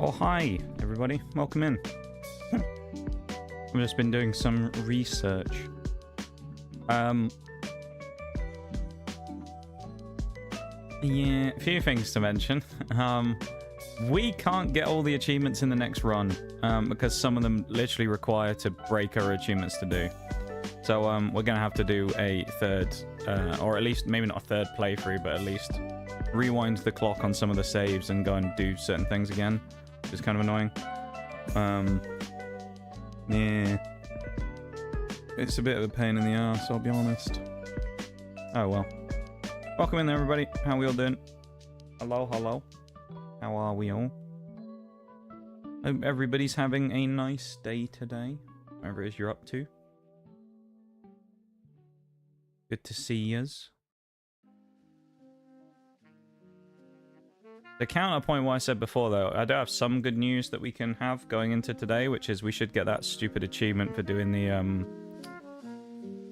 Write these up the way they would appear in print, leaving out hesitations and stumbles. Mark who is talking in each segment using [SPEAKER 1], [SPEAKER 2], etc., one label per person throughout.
[SPEAKER 1] Oh, hi, everybody. Welcome in. I've just been doing some research. Yeah, a few things to mention. We can't get all the achievements in the next run, because some of them literally require to break our achievements to do. So, we're going to have to do a third, or at least, maybe not a third playthrough, but at least rewind the clock on some of the saves and go and do certain things again. Which is kind of annoying. Yeah. It's a bit of a pain in the ass, I'll be honest. Oh well. Welcome in there, everybody. How we all doing? Hello, hello. How are we all? Hope everybody's having a nice day today, whatever it is you're up to. Good to see yous. The counterpoint what I said before, though, I do have some good news that we can have going into today, which is we should get that stupid achievement for doing the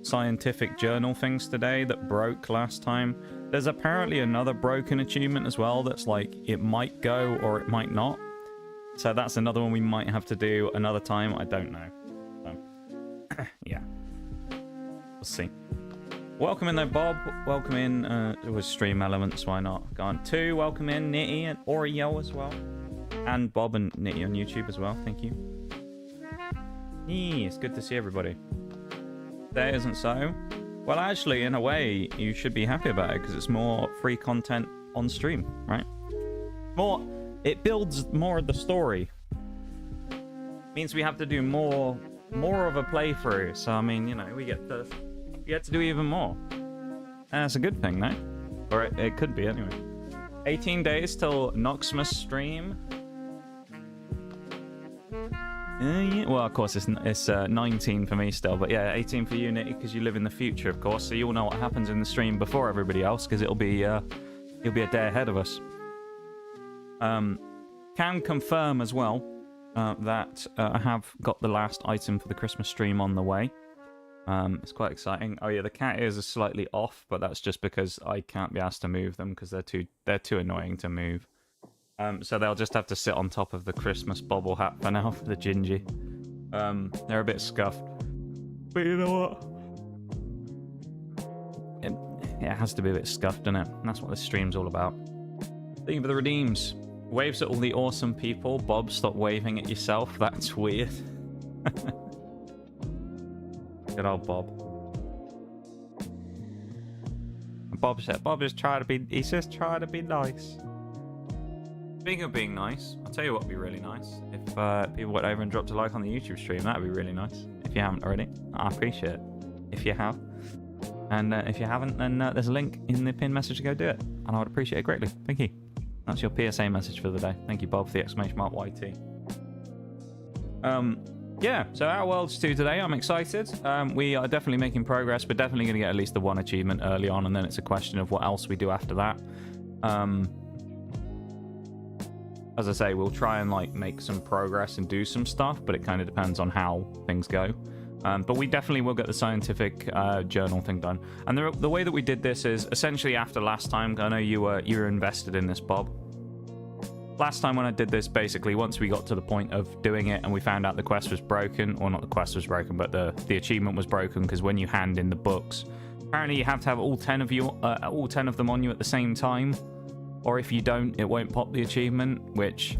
[SPEAKER 1] scientific journal things today that broke last time. There's apparently another broken achievement as well that's like, it might go or it might not. So that's another one we might have to do another time. I don't know. So, yeah. We'll see. Welcome in though, Bob. Welcome in. It was Stream Elements, why not? Go on. 2, welcome in. Nitty and Oreo as well. And Bob and Nitty on YouTube as well. Thank you. It's good to see everybody. There isn't so. Well, actually, in a way, you should be happy about it because it's more free content on stream, right? It builds more of the story. Means we have to do more of a playthrough. So, I mean, you know, we get to do even more. And that's a good thing, no? Or it could be, anyway. 18 days till Noxmas stream. Yeah. Well, of course, it's 19 for me still. But yeah, 18 for you, Nitty, because you live in the future, of course. So you'll know what happens in the stream before everybody else, because you'll be a day ahead of us. Can confirm as well that I have got the last item for the Christmas stream on the way. It's quite exciting. Oh yeah, the cat ears are slightly off, but that's just because I can't be asked to move them because they're too annoying to move. So they'll just have to sit on top of the Christmas bobble hat for now for the Gingy. They're a bit scuffed, but you know what? It has to be a bit scuffed, doesn't it? And that's what this stream's all about. Thank you for the redeems. Waves at all the awesome people. Bob, stop waving at yourself. That's weird. Good old Bob. Bob said, he's just trying to be nice. Speaking of being nice, I'll tell you what would be really nice. If people went over and dropped a like on the YouTube stream, that would be really nice. If you haven't already, I appreciate it. If you have. And if you haven't, then there's a link in the pinned message to go do it. And I would appreciate it greatly. Thank you. That's your PSA message for the day. Thank you, Bob, for the exclamation mark YT. Yeah, so our Worlds 2 today, I'm excited. We are definitely making progress. We're definitely going to get at least the one achievement early on, and then it's a question of what else we do after that. As I say, we'll try and like make some progress and do some stuff, but it kind of depends on how things go. But we definitely will get the scientific journal thing done. And the way that we did this is essentially after last time. I know you were invested in this, Bob. Last time when I did this, basically, once we got to the point of doing it and we found out the quest was broken, or not the quest was broken, but the achievement was broken, because when you hand in the books, apparently you have to have all 10 of them on you at the same time, or if you don't, it won't pop the achievement, which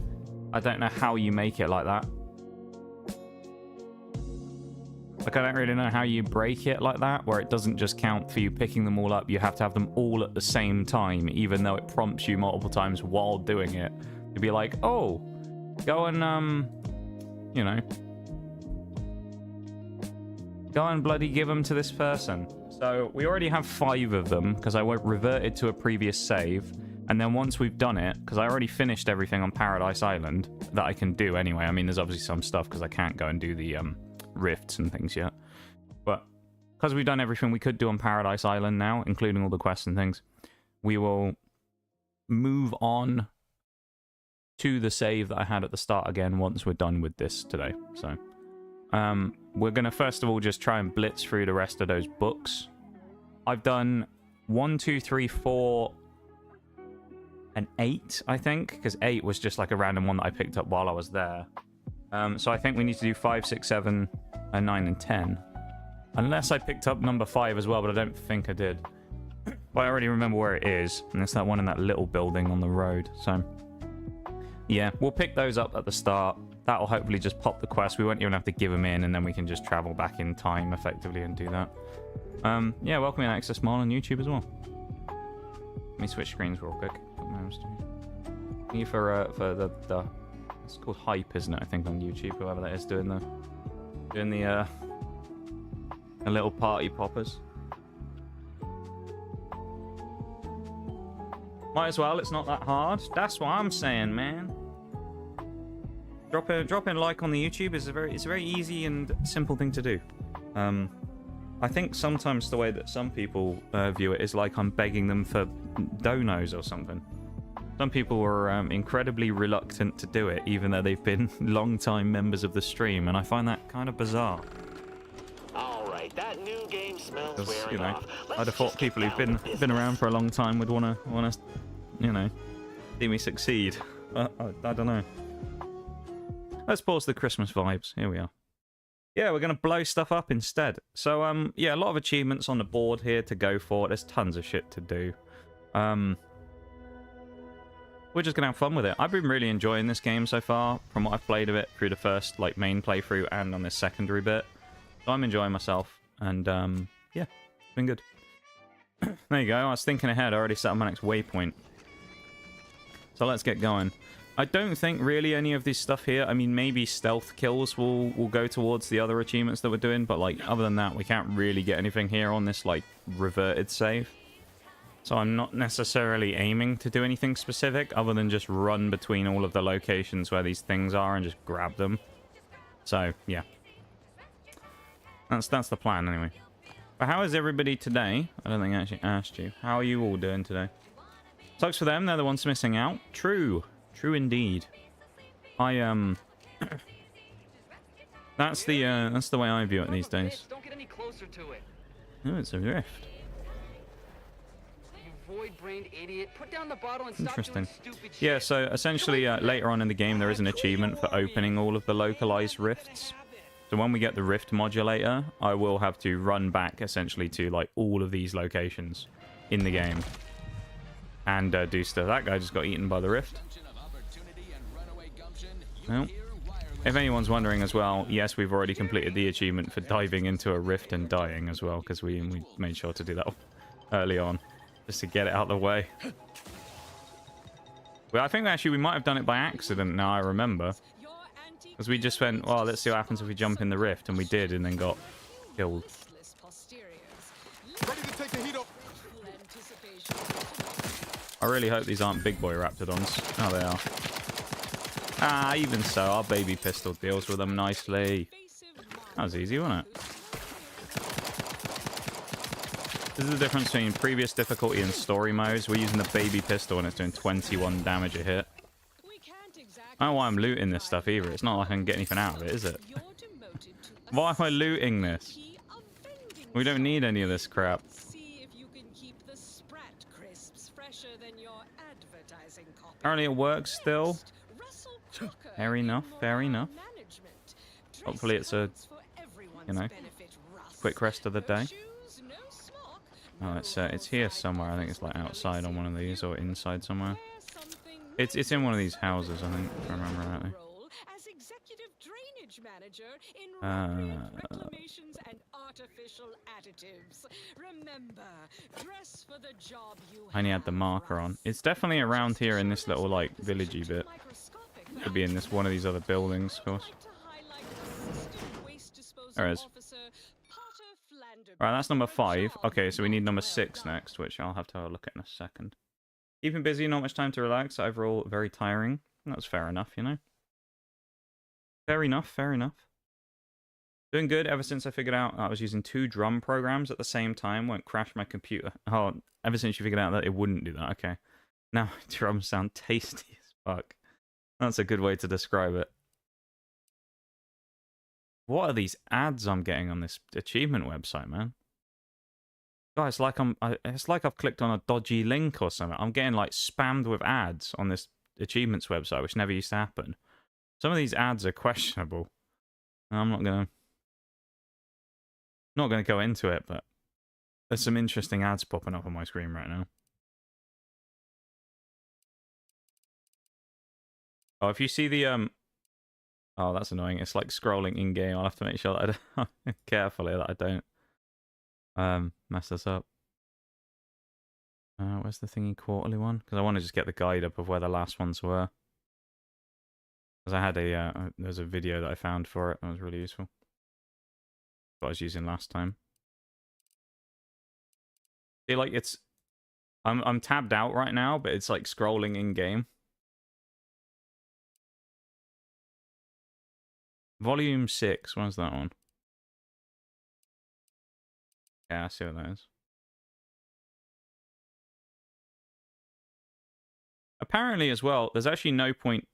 [SPEAKER 1] I don't know how you make it like that. Like, I don't really know how you break it like that, where it doesn't just count for you picking them all up. You have to have them all at the same time, even though it prompts you multiple times while doing it. You'd be like, oh, go and, you know, go and bloody give them to this person. So we already have 5 of them, because I reverted to a previous save. And then once we've done it, because I already finished everything on Paradise Island that I can do anyway. I mean, there's obviously some stuff because I can't go and do the rifts and things yet. But because we've done everything we could do on Paradise Island now, including all the quests and things, we will move on to the save that I had at the start again once we're done with this today. So we're going to first of all just try and blitz through the rest of those books. I've done 1, 2, 3, 4... and 8, I think, because 8 was just like a random one that I picked up while I was there. So I think we need to do 5, 6, 7, and 9, and 10. Unless I picked up number 5 as well, but I don't think I did. But I already remember where it is, and it's that one in that little building on the road. So, yeah, we'll pick those up at the start. That'll hopefully just pop the quest. We won't even have to give them in, and then we can just travel back in time, effectively, and do that. Yeah, welcome in Access Mall on YouTube as well. Let me switch screens real quick. Thank you for the it's called Hype, isn't it? I think on YouTube, whoever that is doing the little party poppers. Might as well. It's not that hard. That's what I'm saying, man. Drop in a like on the YouTube is it's a very easy and simple thing to do. I think sometimes the way that some people view it is like I'm begging them for donos or something. Some people were incredibly reluctant to do it, even though they've been long-time members of the stream, and I find that kind of bizarre.
[SPEAKER 2] All right, that new game smells wearing,
[SPEAKER 1] you know,
[SPEAKER 2] off.
[SPEAKER 1] I'd have thought people who've been around for a long time would wanna, you know, see me succeed. I don't know. Let's pause the Christmas vibes. Here we are. Yeah, we're gonna blow stuff up instead. So yeah, a lot of achievements on the board here to go for. There's tons of shit to do. We're just gonna have fun with it. I've been really enjoying this game so far, from what I've played of it through the first like main playthrough and on this secondary bit. So I'm enjoying myself, and yeah, it's been good. There you go. I was thinking ahead. I already set up my next waypoint. So let's get going. I don't think really any of this stuff here. I mean, maybe stealth kills will go towards the other achievements that we're doing, but like other than that, we can't really get anything here on this like reverted save. So I'm not necessarily aiming to do anything specific other than just run between all of the locations where these things are and just grab them. So, yeah. That's the plan, anyway. But how is everybody today? I don't think I actually asked you. How are you all doing today? Sucks for them. They're the ones missing out. True. True indeed. That's the way I view it these days.
[SPEAKER 3] Don't get any closer to it.
[SPEAKER 1] Oh, it's a rift.
[SPEAKER 3] Void-brained idiot. Put down the bottle and stop
[SPEAKER 1] Interesting.
[SPEAKER 3] doing stupid shit.
[SPEAKER 1] Yeah, so essentially later on in the game there is an achievement for opening all of the localized rifts. So when we get the rift modulator, I will have to run back essentially to like all of these locations in the game and do stuff. That guy just got eaten by the rift. Well, if anyone's wondering as well, yes, we've already completed the achievement for diving into a rift and dying as well, because we made sure to do that early on. Just to get it out of the way. Well, I think actually we might have done it by accident now I remember. Because we just went, well, let's see what happens if we jump in the rift. And we did, and then got killed. I really hope these aren't big boy raptidons. Oh, they are. Ah, even so, our baby pistol deals with them nicely. That was easy, wasn't it? This is the difference between previous difficulty and story modes. We're using the baby pistol and it's doing 21 damage a hit. I don't know why I'm looting this stuff either. It's not like I can get anything out of it, is it? Why am I looting this? We don't need any of this crap. Apparently it works still. Fair enough, fair enough. Hopefully it's a, you know, quick rest of the day. Oh, it's here somewhere. I think it's like outside on one of these or inside somewhere. It's in one of these houses, I think, if I remember rightly.
[SPEAKER 4] decorations and artificial additives. Remember, dress for the job you
[SPEAKER 1] I only had the marker on. It's definitely around here in this little, like, villagey bit. Could be in this one of these other buildings, of course. There it is. Right, that's number 5. Okay, so we need number 6 next, which I'll have to have a look at in a second. Keeping busy, not much time to relax. Overall, very tiring. That's fair enough, you know? Fair enough, fair enough. Doing good ever since I figured out I was using 2 drum programs at the same time. Won't crash my computer. Oh, ever since you figured out that it wouldn't do that. Okay. Now, drums sound tasty as fuck. That's a good way to describe it. What are these ads I'm getting on this achievement website, man? Guys, it's like I've clicked on a dodgy link or something. I'm getting like spammed with ads on this achievements website, which never used to happen. Some of these ads are questionable. I'm not gonna go into it, but there's some interesting ads popping up on my screen right now. Oh, if you see the oh, that's annoying. It's like scrolling in game. I'll have to make sure that I don't carefully that I don't mess this up. Where's the thingy quarterly one? Because I want to just get the guide up of where the last ones were. Because I had there's a video that I found for it. That was really useful. What I was using last time. See, like it's, I'm tabbed out right now, but it's like scrolling in game. Volume 6. Where's that one? Yeah, I see what that is. Apparently, as well, there's actually no point.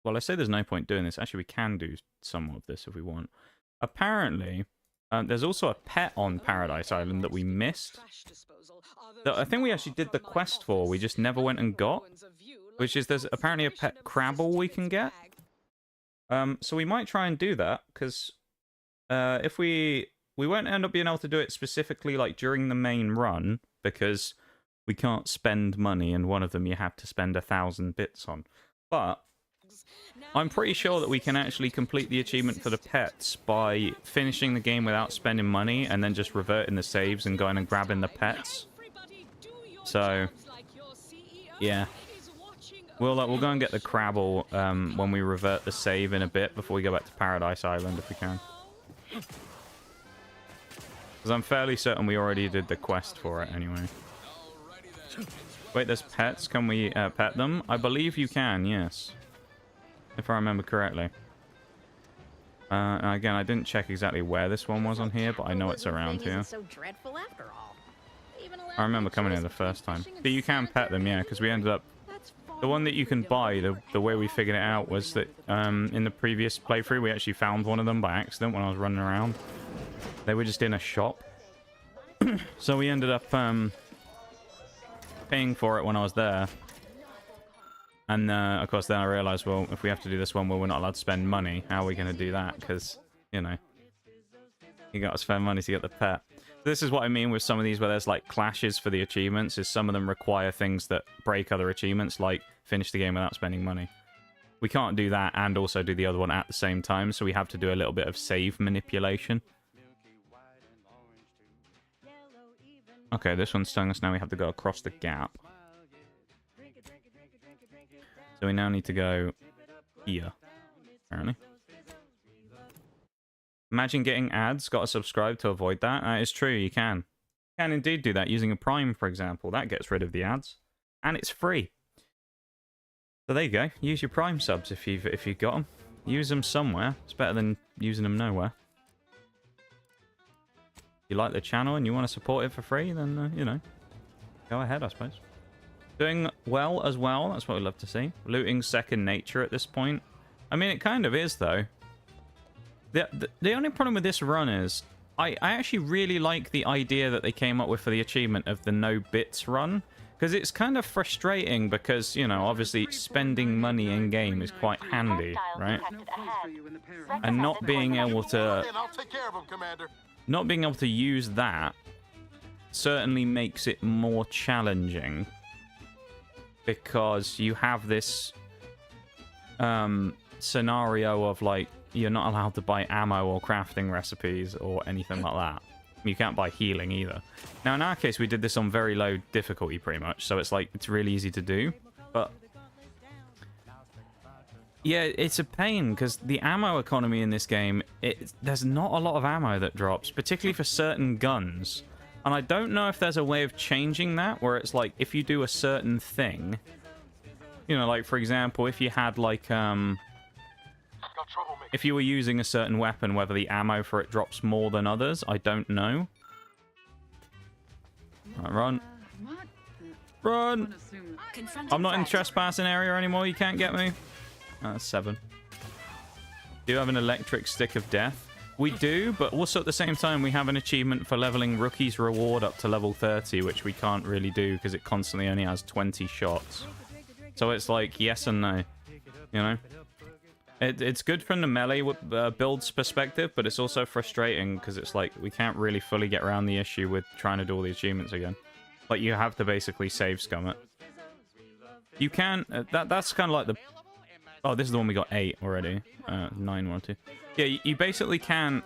[SPEAKER 1] Well, I say there's no point doing this. Actually, we can do some of this if we want. Apparently, there's also a pet on Paradise Island that we missed. That I think we actually did the quest for. We just never went and got. Which is there's apparently a pet Crabble we can get. So we might try and do that because if we won't end up being able to do it specifically like during the main run because we can't spend money, and one of them you have to spend 1,000 bits on. But I'm pretty sure that we can actually complete the achievement for the pets by finishing the game without spending money and then just reverting the saves and going and grabbing the pets. So, yeah. We'll go and get the Crabble when we revert the save in a bit before we go back to Paradise Island if we can. Because I'm fairly certain we already did the quest for it anyway. Wait, there's pets. Can we pet them? I believe you can, yes. If I remember correctly. Again, I didn't check exactly where this one was on here, but I know it's around here. I remember coming here the first time. But you can pet them, yeah, because we ended up... The one that you can buy, the way we figured it out was that in the previous playthrough, we actually found one of them by accident when I was running around. They were just in a shop. So we ended up paying for it when I was there. And, of course, then I realized, well, if we have to do this one where we're not allowed to spend money, how are we going to do that? Because, you know, you got to spend money to get the pet. This is what I mean with some of these where there's, like, clashes for the achievements, is some of them require things that break other achievements, like finish the game without spending money. We can't do that and also do the other one at the same time, so we have to do a little bit of save manipulation. Okay, this one's telling us now we have to go across the gap. So we now need to go here, apparently. Imagine getting ads. Got to subscribe to avoid that. That is true, you can. You can indeed do that using a Prime, for example. That gets rid of the ads. And it's free. So there you go. Use your Prime subs if you've got them. Use them somewhere. It's better than using them nowhere. If you like the channel and you want to support it for free, then, you know, go ahead, I suppose. Doing well as well. That's what we love to see. Looting second nature at this point. I mean, it kind of is, though. The only problem with this run is I actually really like the idea that they came up with for the achievement of the no bits run. Because it's kind of frustrating because, you know, obviously spending money in-game is quite handy, right? And not being able to... Not being able to use that certainly makes it more challenging. Because you have this scenario of, like, you're not allowed to buy ammo or crafting recipes or anything like that. You can't buy healing either. Now, in our case, we did this on very low difficulty, pretty much. So it's like, it's really easy to do. But yeah, it's a pain because the ammo economy in this game, there's not a lot of ammo that drops, particularly for certain guns. And I don't know if there's a way of changing that, where it's like, if you do a certain thing, you know, like, for example, if you had, like, if you were using a certain weapon, whether the ammo for it drops more than others, I don't know. Right, run. Run! I'm not in the trespassing area anymore, you can't get me. That's 7. Do you have an electric stick of death? We do, but also at the same time, we have an achievement for leveling Rookie's Reward up to level 30, which we can't really do because it constantly only has 20 shots. So it's like yes and no, you know? It's good from the melee build's perspective, but it's also frustrating because it's like we can't really fully get around the issue with trying to do all the achievements again. Like, you have to basically save scum it. You can... that's kind of like the... Oh, this is the one we got 8 already. 9, 1, 2. Yeah, you basically can...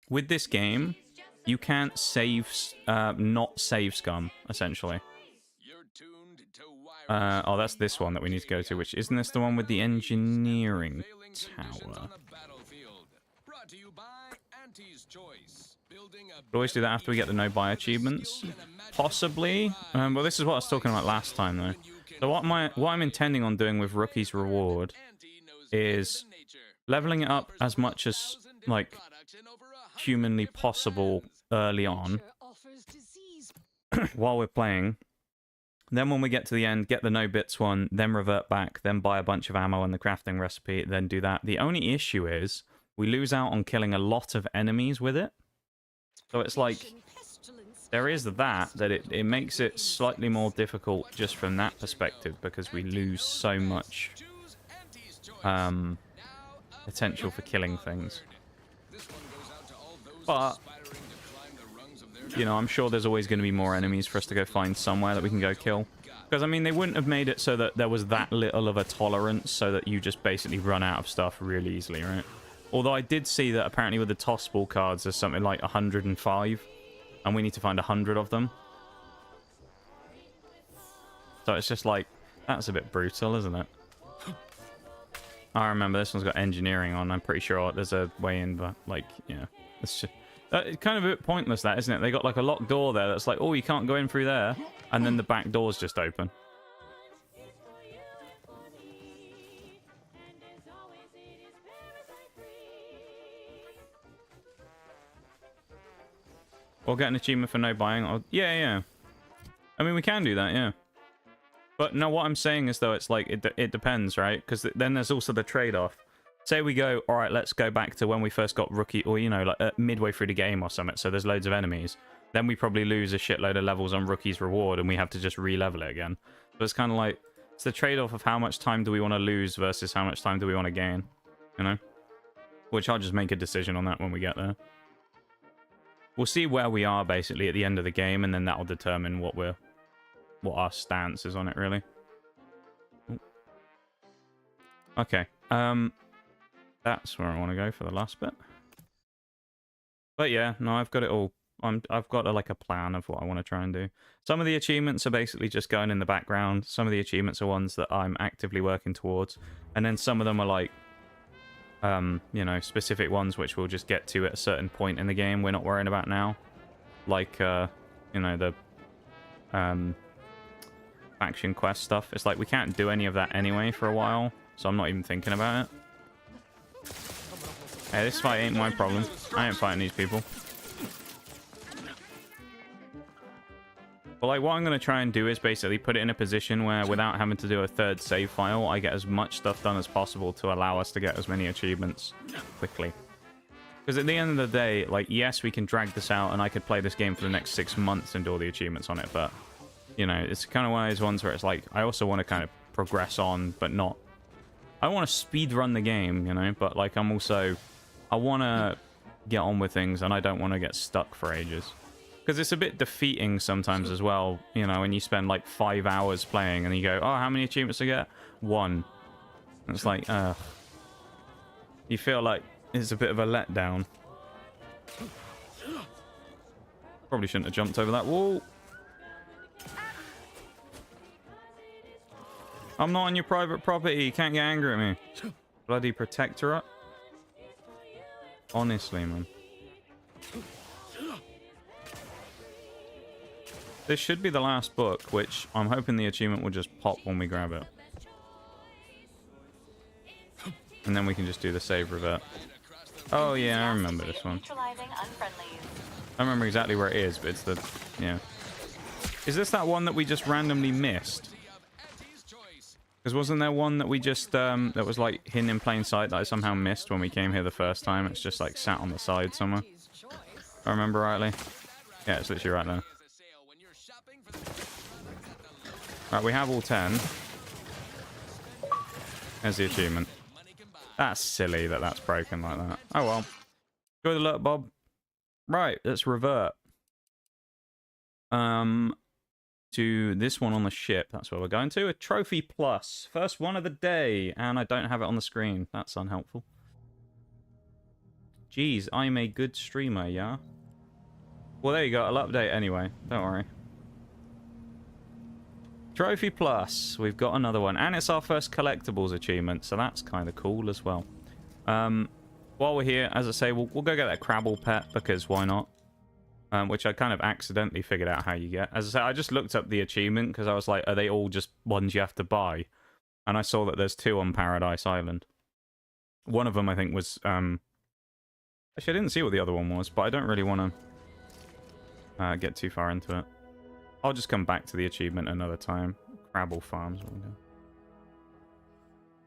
[SPEAKER 1] With this game, you can't save... not save scum, essentially. Oh, that's this one that we need to go to, which... Isn't this the one with the engineering tower? We'll always do that after we get the no-buy achievements. Possibly. Well, this is what I was talking about last time, though. So what I'm intending on doing with Rookie's Reward is leveling it up as much as, like, humanly possible early on while we're playing. Then when we get to the end, get the no-bits one, then revert back, then buy a bunch of ammo and the crafting recipe, then do that. The only issue is we lose out on killing a lot of enemies with it. So it's like, there is that it makes it slightly more difficult just from that perspective because we lose so much potential for killing things. But, you know, I'm sure there's always going to be more enemies for us to go find somewhere that we can go kill. Because, I mean, they wouldn't have made it so that there was that little of a tolerance so that you just basically run out of stuff really easily, right? Although I did see that apparently with the toss ball cards, there's something like 105. And we need to find 100 of them. So it's just like, that's a bit brutal, isn't it? I remember this one's got engineering on. I'm pretty sure there's a way in, but, like, yeah. It's just... it's kind of a bit pointless, that, isn't it? They got, like, a locked door there that's like, oh, you can't go in through there. And then the back door's just open. Or get an achievement for no buying. Or, yeah. I mean, we can do that, yeah. But no, what I'm saying is, though, it's like, it depends, right? Because then there's also the trade-off. Say we go, all right, let's go back to when we first got Rookie, or, you know, like midway through the game or something, so there's loads of enemies. Then we probably lose a shitload of levels on Rookie's Reward, and we have to just re-level it again. So it's kind of like, it's the trade-off of how much time do we want to lose versus how much time do we want to gain, you know? Which I'll just make a decision on that when we get there. We'll see where we are, basically, at the end of the game, and then that'll determine what our stance is on it, really. Ooh. Okay. That's where I want to go for the last bit. But yeah, no, I've got it all. I've got like a plan of what I want to try and do. Some of the achievements are basically just going in the background. Some of the achievements are ones that I'm actively working towards. And then some of them are like, you know, specific ones which we'll just get to at a certain point in the game we're not worrying about now. Like, you know, the faction quest stuff. It's like we can't do any of that anyway for a while, so I'm not even thinking about it. Hey, this fight ain't my problem. I ain't fighting these people. But like, what I'm going to try and do is basically put it in a position where, without having to do a third save file, I get as much stuff done as possible to allow us to get as many achievements quickly. Because at the end of the day, like, yes, we can drag this out, and I could play this game for the next 6 months and do all the achievements on it, but, you know, it's kind of one of those ones where it's like, I also want to kind of progress on, but not... I want to speed run the game, you know, but, like, I'm also... I want to get on with things, and I don't want to get stuck for ages. Because it's a bit defeating sometimes as well, you know, when you spend like 5 hours playing and you go, oh, how many achievements do I get? 1. And it's like, You feel like it's a bit of a letdown. Probably shouldn't have jumped over that wall. I'm not on your private property. You can't get angry at me. Bloody protectorate. Honestly, man. This should be the last book, which I'm hoping the achievement will just pop when we grab it. And then we can just do the save revert. Oh yeah, I remember this one. I don't remember exactly where it is, but it's the... yeah. Is this that one that we just randomly missed? Because wasn't there one that we just... that was like hidden in plain sight that I somehow missed when we came here the first time? It's just like sat on the side somewhere. If I remember rightly. Yeah, it's literally right there. Right, we have all 10. There's the achievement. That's silly that that's broken like that. Oh well. Enjoy the alert, Bob. Right, let's revert. To this one on the ship. That's where we're going to. A trophy plus. First one of the day. And I don't have it on the screen. That's unhelpful. Jeez, I'm a good streamer, yeah? Well, there you go. I'll update anyway. Don't worry. Trophy plus. We've got another one. And it's our first collectibles achievement. So that's kind of cool as well. While we're here, as I say, we'll go get that Crabble pet. Because why not? Which I kind of accidentally figured out how you get. As I say, I just looked up the achievement. Because I was like, are they all just ones you have to buy? And I saw that there's 2 on Paradise Island. One of them, I think, was... actually, I didn't see what the other one was. But I don't really want to get too far into it. I'll just come back to the achievement another time. Crabble farms.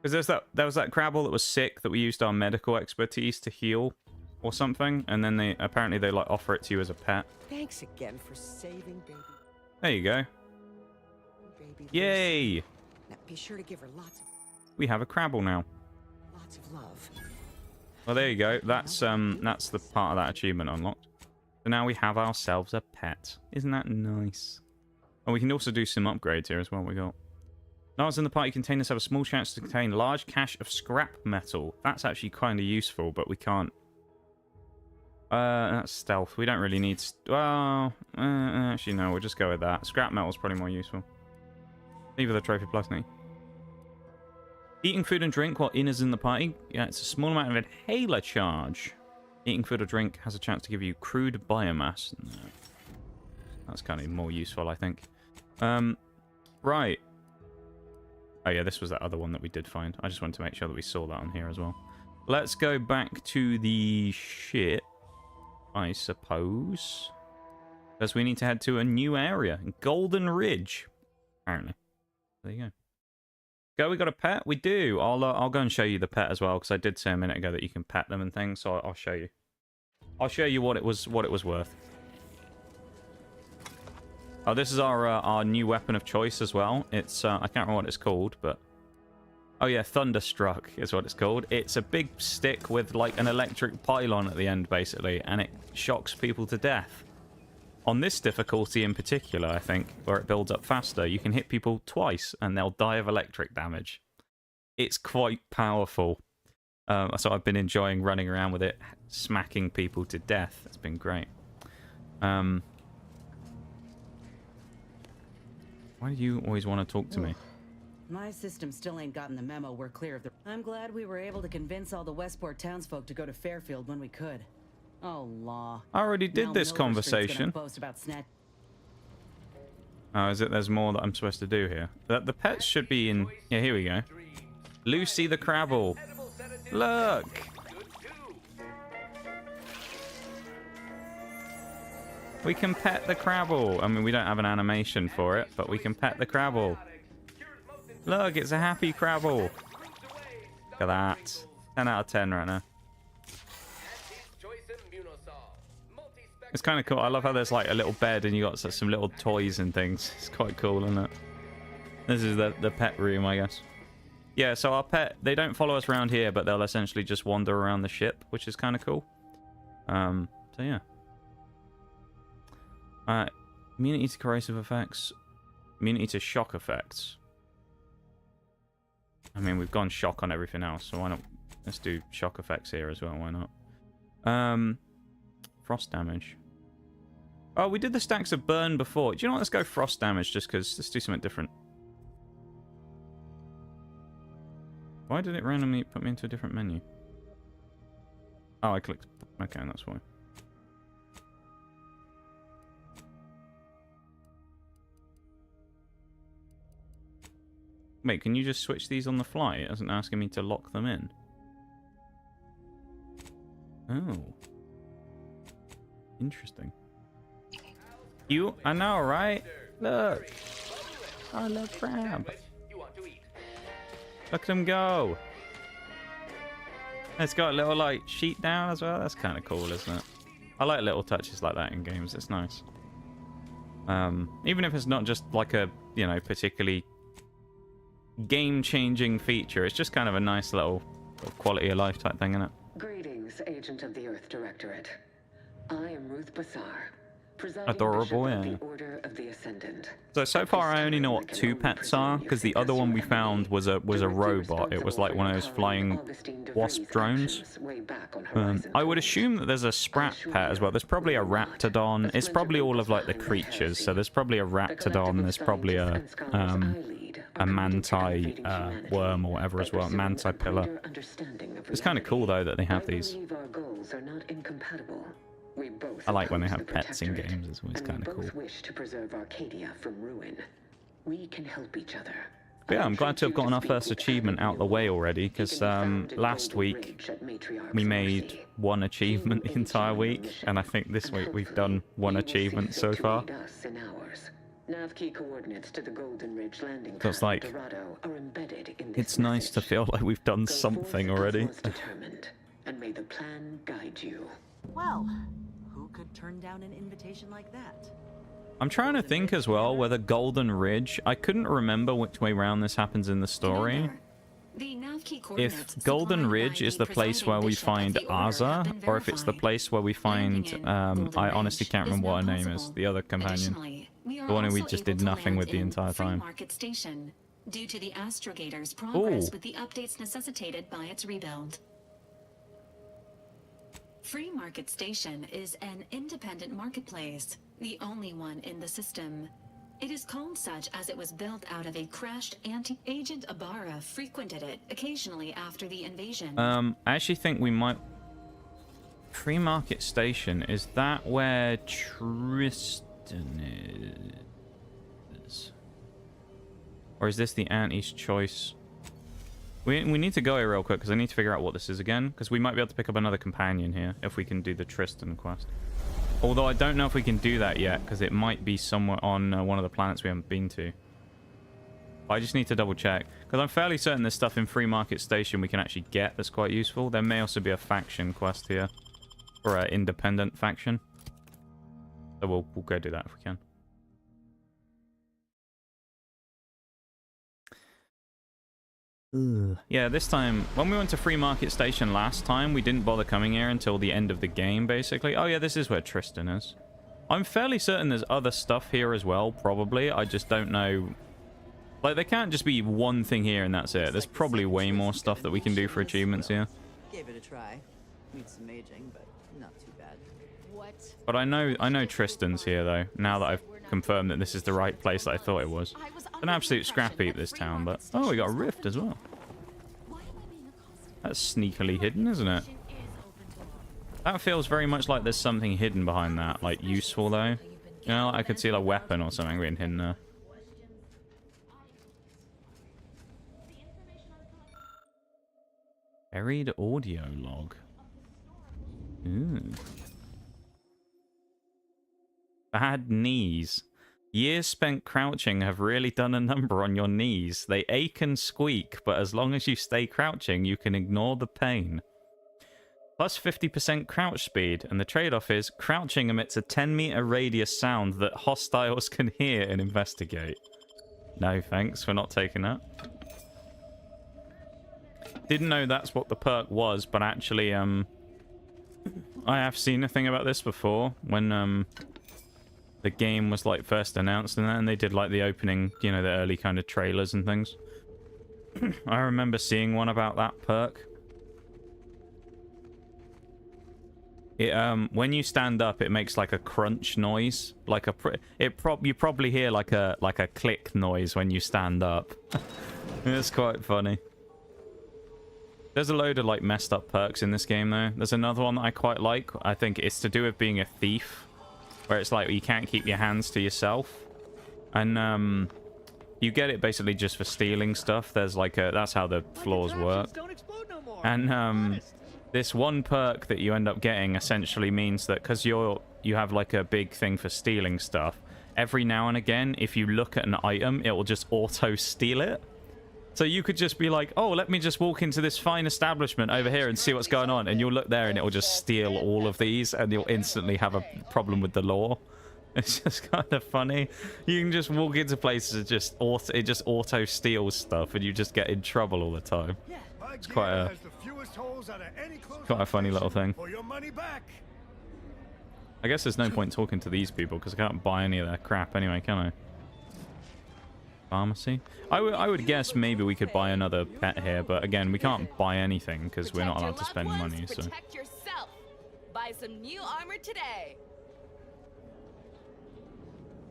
[SPEAKER 1] Because there was that Crabble that was sick that we used our medical expertise to heal or something, and then they like offer it to you as a pet.
[SPEAKER 5] Thanks again for saving baby.
[SPEAKER 1] There you go.
[SPEAKER 5] Baby
[SPEAKER 1] Yay!
[SPEAKER 5] Lucy. Now be sure to give her lots
[SPEAKER 1] We have a Crabble now.
[SPEAKER 5] of love.
[SPEAKER 1] Well, there you go. That's the part of that achievement unlocked. So now we have ourselves a pet. Isn't that nice? And we can also do some upgrades here as well. We got Knives in the party containers have a small chance to contain large cache of scrap metal. That's actually kind of useful, but we can't. That's stealth. We don't really need. Actually, no. We'll just go with that. Scrap metal's probably more useful. Leave the trophy plus me. Eating food and drink while Ina's in the party. Yeah, it's a small amount of inhaler charge. Eating food or drink has a chance to give you crude biomass. No. That's kind of more useful, I think. Right. Oh yeah, this was that other one that we did find. I just wanted to make sure that we saw that on here as well. Let's go back to the ship, I suppose. Because we need to head to a new area. Golden Ridge. Apparently. There you go. Go, we got a pet? We do. I'll go and show you the pet as well, because I did say a minute ago that you can pet them and things, so I'll show you. I'll show you what it was worth. Oh, this is our new weapon of choice as well. It's I can't remember what it's called, but oh yeah, Thunderstruck is what it's called. It's a big stick with like an electric pylon at the end, basically, and it shocks people to death. On this difficulty in particular, I think, where it builds up faster, you can hit people twice and they'll die of electric damage. It's quite powerful. So I've been enjoying running around with it, smacking people to death. It's been great. Why do you always want to talk to me?
[SPEAKER 6] My system still ain't gotten the memo we're clear of the... I'm glad we were able to convince all the Westport townsfolk to go to Fairfield when we could. Oh, law.
[SPEAKER 1] I already did this conversation.
[SPEAKER 6] Boast about
[SPEAKER 1] Oh, is it? There's more that I'm supposed to do here. The pets should be in... Yeah, here we go. Lucy the Crabble. Look! We can pet the Crabble. I mean, we don't have an animation for it, but we can pet the Crabble. Look, it's a happy Crabble. Look at that. 10 out of 10 right now. It's kind of cool. I love how there's like a little bed and you got some little toys and things. It's quite cool, isn't it? This is the pet room, I guess. Yeah, so our pet, they don't follow us around here, but they'll essentially just wander around the ship, which is kind of cool. So yeah. Immunity to corrosive effects. Immunity to shock effects. I mean, we've gone shock on everything else, so why not Let's do shock effects here as well. Why not? Frost damage. Oh, we did the stacks of burn before. Do you know what? Let's go frost damage just because let's do something different. Why did it randomly put me into a different menu? Oh, I clicked. Okay, that's why. Wait, can you just switch these on the fly? It isn't asking me to lock them in. Oh. Interesting. I know, right? Look. I love crab. Look at them go. It's got a little, like, sheet down as well. That's kind of cool, isn't it? I like little touches like that in games. It's nice. Even if it's not just, like, a, you know, particularly game-changing feature. It's just kind of a nice little quality of life type thing, isn't it?
[SPEAKER 7] Greetings, Agent of the Earth Directorate. I am Ruth Bassar, presiding
[SPEAKER 1] Adorable,
[SPEAKER 7] Bishop
[SPEAKER 1] yeah.
[SPEAKER 7] of the Order of the Ascendant.
[SPEAKER 1] So far I only know what 2 pets are, because the other one we found was a robot. It was like one of those flying wasp drones. I would assume that there's a sprat pet as well. There's probably a raptidon. It's probably all of like the creatures. So there's probably a raptidon. There's probably a manti worm or whatever as well. Manti pillar. It's kind of cool though that they have these. I like when they have pets in games. It's always kind of cool.
[SPEAKER 7] Wish to preserve Arcadia from ruin. We can help each other.
[SPEAKER 1] But yeah, I'm glad to have gotten our first achievement out the way already, because last week we made 1 achievement the entire week, and I think this week we've done 1 achievement so far.
[SPEAKER 7] Nav key coordinates to the Golden Ridge landing
[SPEAKER 1] So it's like, it's nice to feel like we've done something already.
[SPEAKER 7] Determined, and may the plan guide you.
[SPEAKER 6] Well, who could turn down an invitation like that?
[SPEAKER 1] I'm trying to think as well whether Golden Ridge, I couldn't remember which way round this happens in the story. If Golden Ridge is the place where we find Aza, or if it's the place where we find, I honestly can't remember what her name is, the other companion. The one who we just did nothing with the entire time.
[SPEAKER 8] Due to the Astrogator's progress with the updates necessitated by its rebuild. Free Market Station is an independent marketplace, the only one in the system. It is called such as it was built out of a crashed anti-Agent Ibarra frequented it occasionally after the invasion.
[SPEAKER 1] I actually think we might... Free Market Station, is that where Tristan is? Or is this the Auntie's choice? We need to go here real quick, because I need to figure out what this is again, because we might be able to pick up another companion here, if we can do the Tristan quest. Although I don't know if we can do that yet, because it might be somewhere on one of the planets we haven't been to. I just need to double check, because I'm fairly certain there's stuff in Free Market Station we can actually get that's quite useful. There may also be a faction quest here, or an independent faction. So we'll go do that if we can. Ugh. Yeah, this time, when we went to Free Market Station last time, we didn't bother coming here until the end of the game, basically. Oh yeah, this is where Tristan is. I'm fairly certain there's other stuff here as well, probably. I just don't know. Like, there can't just be one thing here and that's it. There's probably way more stuff that we can do for achievements here.
[SPEAKER 9] Gave it a try. Needs some aging, but not too bad.
[SPEAKER 4] What?
[SPEAKER 1] But I know Tristan's here, though, now that I've confirmed that this is the right place that I thought it was. An absolute scrap heap, this town, but... Oh, we got a rift as well. That's sneakily hidden, isn't it? That feels very much like there's something hidden behind that, like useful, though. You know, I could see like a weapon or something being hidden there. Buried audio log. Ooh. Bad knees. Years spent crouching have really done a number on your knees. They ache and squeak, but as long as you stay crouching, you can ignore the pain. Plus 50% crouch speed, and the trade-off is crouching emits a 10-meter radius sound that hostiles can hear and investigate. No thanks, we're not taking that. Didn't know that's what the perk was, but actually, I have seen a thing about this before, when, the game was like first announced and they did like the opening, you know, the early kind of trailers and things. I remember seeing one about that perk. It when you stand up, it makes like a crunch noise, like you probably hear like a click noise when you stand up. It's quite funny. There's a load of like messed up perks in this game though. There's another one that I quite like. I think it's to do with being a thief, where it's like you can't keep your hands to yourself, and you get it basically just for stealing stuff. There's like that's how the floors work, and this one perk that you end up getting essentially means that because you have like a big thing for stealing stuff, every now and again, if you look at an item, it will just auto steal it. So you could just be like, oh, let me just walk into this fine establishment over here and see what's going on, and you'll look there and it will just steal all of these, and you'll instantly have a problem with the law. It's just kind of funny. You can just walk into places and it just auto steals stuff, and you just get in trouble all the time. It's quite a funny little thing. I guess there's no point talking to these people because I can't buy any of their crap anyway, can I? Pharmacy? I would guess maybe we could buy another pet here, but again, we can't buy anything because we're not allowed to spend money. So
[SPEAKER 4] Protect yourself. Buy some new armor today.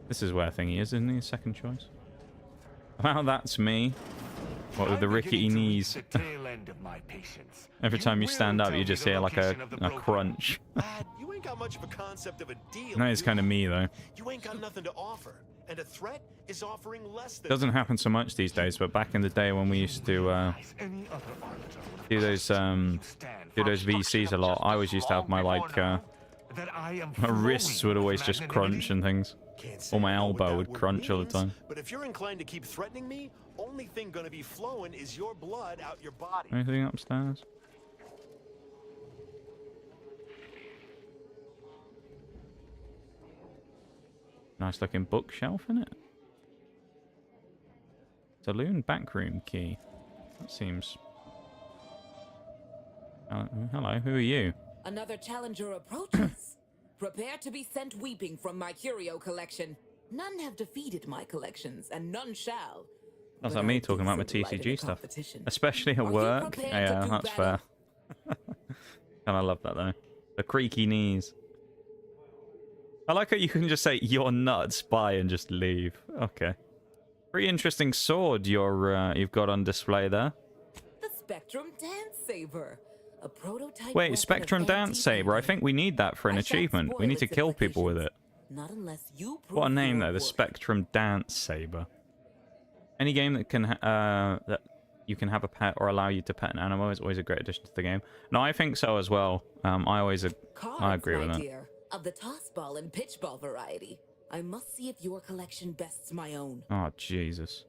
[SPEAKER 1] this is where thingy is, isn't he? Second choice. Wow, that's me. What with the rickety knees? Every time you stand up, you just hear like a crunch.
[SPEAKER 2] You ain't got much of a concept of a deal.
[SPEAKER 1] That is kind of me though.
[SPEAKER 2] You ain't got nothing to offer, and a threat is offering less than.
[SPEAKER 1] Doesn't happen so much these days, but back in the day when we used to do those VCs a lot, I always used to have my like my wrists would always just crunch and things, or my elbow would crunch all the time.
[SPEAKER 2] But if you're inclined to keep threatening me, only thing gonna be flowing is your blood out your body.
[SPEAKER 1] Anything upstairs? Nice looking bookshelf in it. Saloon backroom key. That seems. Hello, who are you?
[SPEAKER 10] Another challenger approaches. Prepare to be sent weeping from my curio collection. None have defeated my collections, and none shall.
[SPEAKER 1] That's like me talking about my TCG stuff. Especially at work. Yeah, that's fair. And I love that though. The creaky knees. I like how you can just say you're nuts, bye, and just leave. Okay. Pretty interesting sword you've got on display there.
[SPEAKER 10] The Spectrum Dance Saber. A prototype.
[SPEAKER 1] Wait, Spectrum Dance Saber. I think we need that for an achievement. We need to kill people with it.
[SPEAKER 10] Not unless you prove
[SPEAKER 1] what a name though, the
[SPEAKER 10] worth.
[SPEAKER 1] Spectrum Dance Saber. Any game that can that you can have a pet or allow you to pet an animal is always a great addition to the game. No, I think so as well. I agree with that.
[SPEAKER 10] Dear, of the toss ball and pitch ball variety. I must see if your collection bests my own.
[SPEAKER 1] Oh Jesus!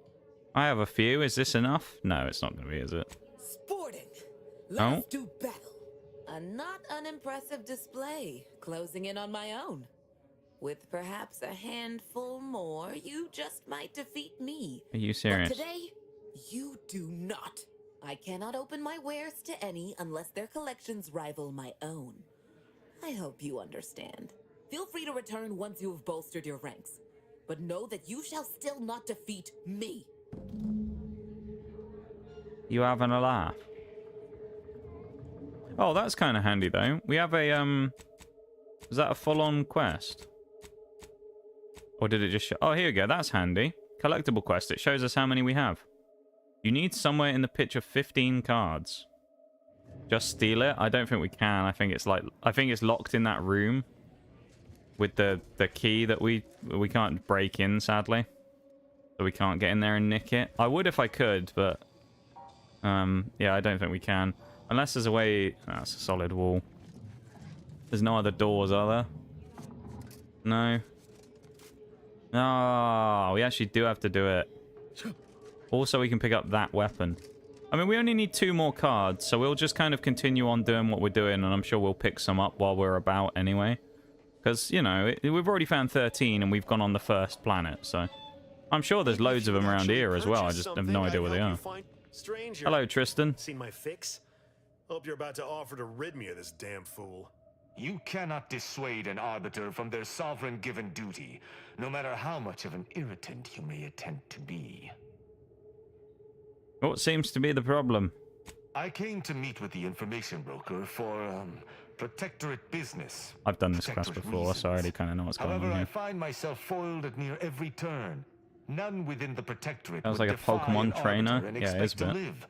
[SPEAKER 1] I have a few. Is this enough? No, it's not going to be, is it?
[SPEAKER 10] Sporting. Let's do battle. A not unimpressive display. Closing in on my own. With perhaps a handful more, you just might defeat me.
[SPEAKER 1] Are you serious?
[SPEAKER 10] But today, you do not. I cannot open my wares to any unless their collections rival my own. I hope you understand. Feel free to return once you have bolstered your ranks. But know that you shall still not defeat me.
[SPEAKER 1] You having a laugh? Oh, that's kind of handy though. We have a is that a full-on quest? Or did it just show? Oh, here we go. That's handy. Collectible quest. It shows us how many we have. You need somewhere in the pitch of 15 cards. Just steal it? I don't think we can. I think it's locked in that room with the key that we can't break in, sadly. So we can't get in there and nick it. I would if I could, but yeah, I don't think we can. Unless there's a way. That's a solid wall. There's no other doors, are there? No. Oh, we actually do have to do it. Also, we can pick up that weapon. I mean, we only need 2 more cards, so we'll just kind of continue on doing what we're doing, and I'm sure we'll pick some up while we're about anyway. Because, you know, we've already found 13, and we've gone on the first planet, so... I'm sure there's loads of them around here as well, I just have no idea where they are.
[SPEAKER 2] Stranger.
[SPEAKER 1] Hello, Tristan.
[SPEAKER 2] Seen my fix? Hope you're about to offer to rid me of this damn fool.
[SPEAKER 11] You cannot dissuade an arbiter from their sovereign-given duty, no matter how much of an irritant you may attempt to be.
[SPEAKER 1] What seems to be the problem?
[SPEAKER 11] I came to meet with the information broker for, Protectorate business.
[SPEAKER 1] I've done this quest
[SPEAKER 11] Protectorate
[SPEAKER 1] before, so I already kind of know what's going
[SPEAKER 11] However,
[SPEAKER 1] on
[SPEAKER 11] I
[SPEAKER 1] here.
[SPEAKER 11] find myself foiled at near every turn. None within the Protectorate
[SPEAKER 1] Sounds
[SPEAKER 11] would
[SPEAKER 1] like a
[SPEAKER 11] defy
[SPEAKER 1] Pokemon
[SPEAKER 11] an
[SPEAKER 1] trainer.
[SPEAKER 11] arbiter and
[SPEAKER 1] Yeah, it is
[SPEAKER 11] expect
[SPEAKER 1] a
[SPEAKER 11] to
[SPEAKER 1] bit.
[SPEAKER 11] live.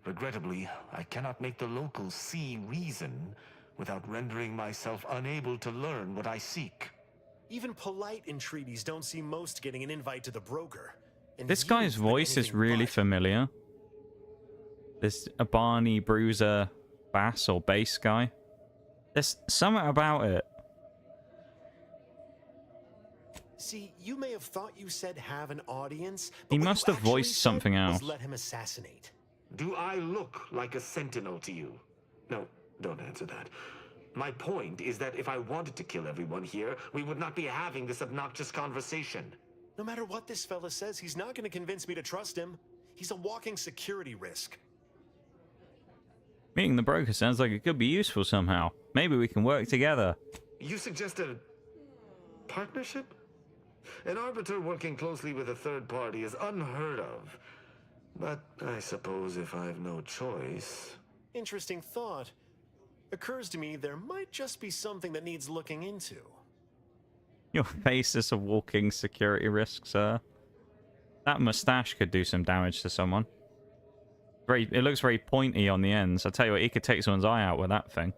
[SPEAKER 11] Regrettably, I cannot make the locals see reason without rendering myself unable to learn what I seek.
[SPEAKER 2] Even polite entreaties don't see most getting an invite to the broker. And
[SPEAKER 1] This
[SPEAKER 2] you've
[SPEAKER 1] guy's
[SPEAKER 2] been
[SPEAKER 1] voice is
[SPEAKER 2] anything
[SPEAKER 1] really
[SPEAKER 2] but.
[SPEAKER 1] familiar. This Barney Bruiser bass or bass guy. There's something about it.
[SPEAKER 2] See, you may have thought you said have an audience, but
[SPEAKER 1] He
[SPEAKER 2] what
[SPEAKER 1] must
[SPEAKER 2] you
[SPEAKER 1] have
[SPEAKER 2] actually
[SPEAKER 1] voiced
[SPEAKER 2] said
[SPEAKER 1] something
[SPEAKER 2] was
[SPEAKER 1] else.
[SPEAKER 2] let him assassinate.
[SPEAKER 11] Do I look like a sentinel to you? No, don't answer that. My point is that if I wanted to kill everyone here, we would not be having this obnoxious conversation.
[SPEAKER 2] No matter what this fella says, he's not going to convince me to trust him. He's a walking security risk.
[SPEAKER 1] Meeting the broker sounds like it could be useful somehow. Maybe we can work together.
[SPEAKER 11] You suggest a partnership? An arbiter working closely with a third party is unheard of. But I suppose if I've no choice...
[SPEAKER 2] Interesting thought. Occurs to me there might just be something that needs looking into.
[SPEAKER 1] Your face is a walking security risk, sir. That mustache could do some damage to someone. It looks very pointy on the ends. I tell you what, he could take someone's eye out with that thing.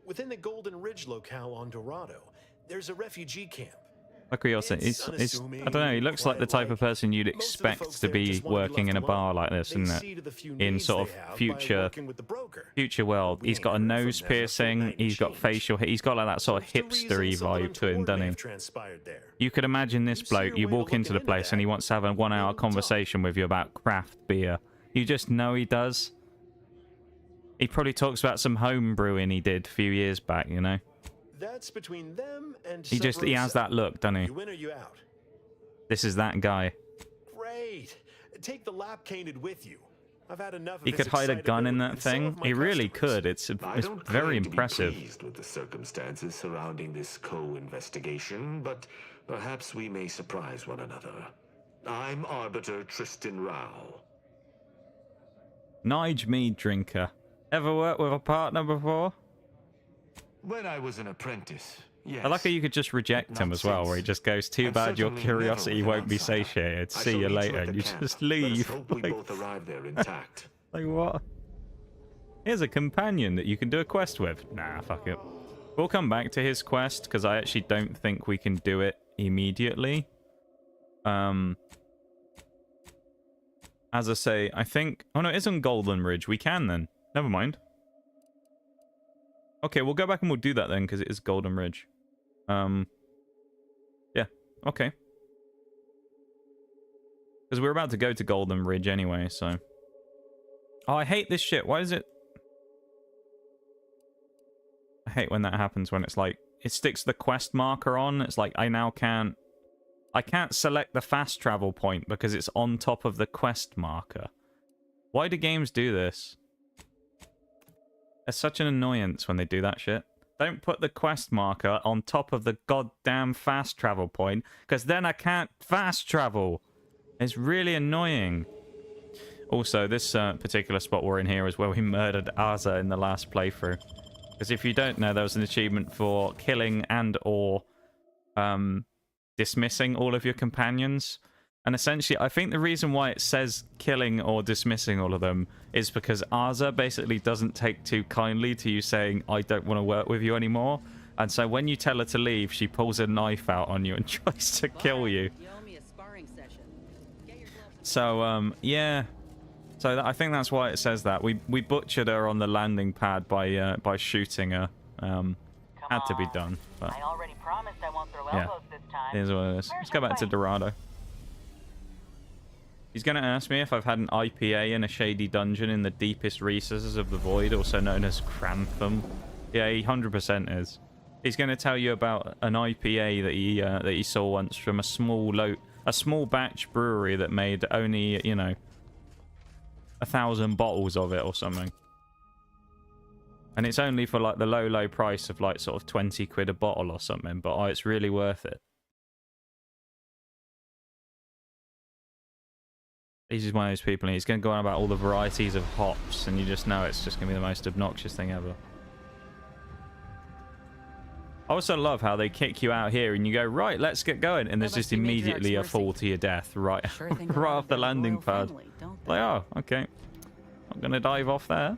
[SPEAKER 2] Within the Golden Ridge locale on Dorado, there's a refugee camp.
[SPEAKER 1] Like we also, I don't know, he looks like the type of person you'd expect to be working in a bar like this, isn't it? In sort of future world. He's got a nose piercing, he's got facial hair, he's got like that sort of hipstery vibe to him, doesn't he? You could imagine this bloke, you walk into the place and he wants to have a 1 hour conversation with you about craft beer. You just know he does. He probably talks about some home brewing he did a few years back, you know?
[SPEAKER 2] That's between them and
[SPEAKER 1] He has that look, doesn't he?
[SPEAKER 2] You in or you out?
[SPEAKER 1] This is that guy.
[SPEAKER 2] Great. Take the lap caneted with you. I've had enough of
[SPEAKER 1] He
[SPEAKER 2] his
[SPEAKER 1] could hide a gun in that
[SPEAKER 2] excitability and some
[SPEAKER 1] thing.
[SPEAKER 2] of my
[SPEAKER 1] He really
[SPEAKER 2] customers.
[SPEAKER 1] could. It's very
[SPEAKER 11] claim to be
[SPEAKER 1] impressive.
[SPEAKER 11] pleased with the circumstances surrounding this co-investigation, but perhaps we may surprise one another. I'm Arbiter Tristan Rao.
[SPEAKER 1] Nige Meaddrinker. Ever worked with a partner before?
[SPEAKER 11] When I was an apprentice, yes.
[SPEAKER 1] I like how you could just reject him as well, where he just goes, too
[SPEAKER 11] And
[SPEAKER 1] bad your
[SPEAKER 11] certainly
[SPEAKER 1] curiosity
[SPEAKER 11] never with
[SPEAKER 1] won't be
[SPEAKER 11] an outsider.
[SPEAKER 1] satiated.
[SPEAKER 11] I
[SPEAKER 1] See
[SPEAKER 11] shall
[SPEAKER 1] you
[SPEAKER 11] meet
[SPEAKER 1] later.
[SPEAKER 11] at the
[SPEAKER 1] And you
[SPEAKER 11] camp.
[SPEAKER 1] just
[SPEAKER 11] Let us
[SPEAKER 1] leave.
[SPEAKER 11] hope we both arrive there intact.
[SPEAKER 1] Like, what? Here's a companion that you can do a quest with. Nah, fuck it. We'll come back to his quest, because I actually don't think we can do it immediately. As I say, I think... Oh, no, it is on Golden Ridge. We can, then. Never mind. Okay, we'll go back and we'll do that then, because it is Golden Ridge. Yeah, okay. Because we're about to go to Golden Ridge anyway, so... Oh, I hate this shit. Why is it... I hate when that happens, when it's like... It sticks the quest marker on. It's like, I now can't... I can't select the fast travel point because it's on top of the quest marker. Why do games do this? It's such an annoyance when they do that shit. Don't put the quest marker on top of the goddamn fast travel point, because then I can't fast travel. It's really annoying. Also, this particular spot we're in here is where we murdered Aza in the last playthrough. Because if you don't know, there was an achievement for killing and or dismissing all of your companions. And essentially, I think the reason why it says killing or dismissing all of them is because Aza basically doesn't take too kindly to you saying, I don't want to work with you anymore. And so when you tell her to leave, she pulls a knife out on you and tries to kill you. So, yeah. So I think that's why it says that. We butchered her on the landing pad by shooting her. Had to be done. But
[SPEAKER 12] I already promised I won't throw
[SPEAKER 1] yeah,
[SPEAKER 12] elbows this time.
[SPEAKER 1] here's what it is. Let's go back to Dorado. He's going to ask me if I've had an IPA in a shady dungeon in the deepest recesses of the void, also known as Crantham. Yeah, he 100% is. He's going to tell you about an IPA that he saw once from a small batch brewery that made only, you know, 1,000 bottles of it or something. And it's only for like the low price of like sort of 20 quid a bottle or something, but oh, it's really worth it. He's just one of those people, and he's going to go on about all the varieties of hops, and you just know it's just going to be the most obnoxious thing ever. I also love how they kick you out here, and you go, right, let's get going, and there's just immediately a fall to your death right, right off the landing pad. Like, oh, okay. I'm going to dive off there.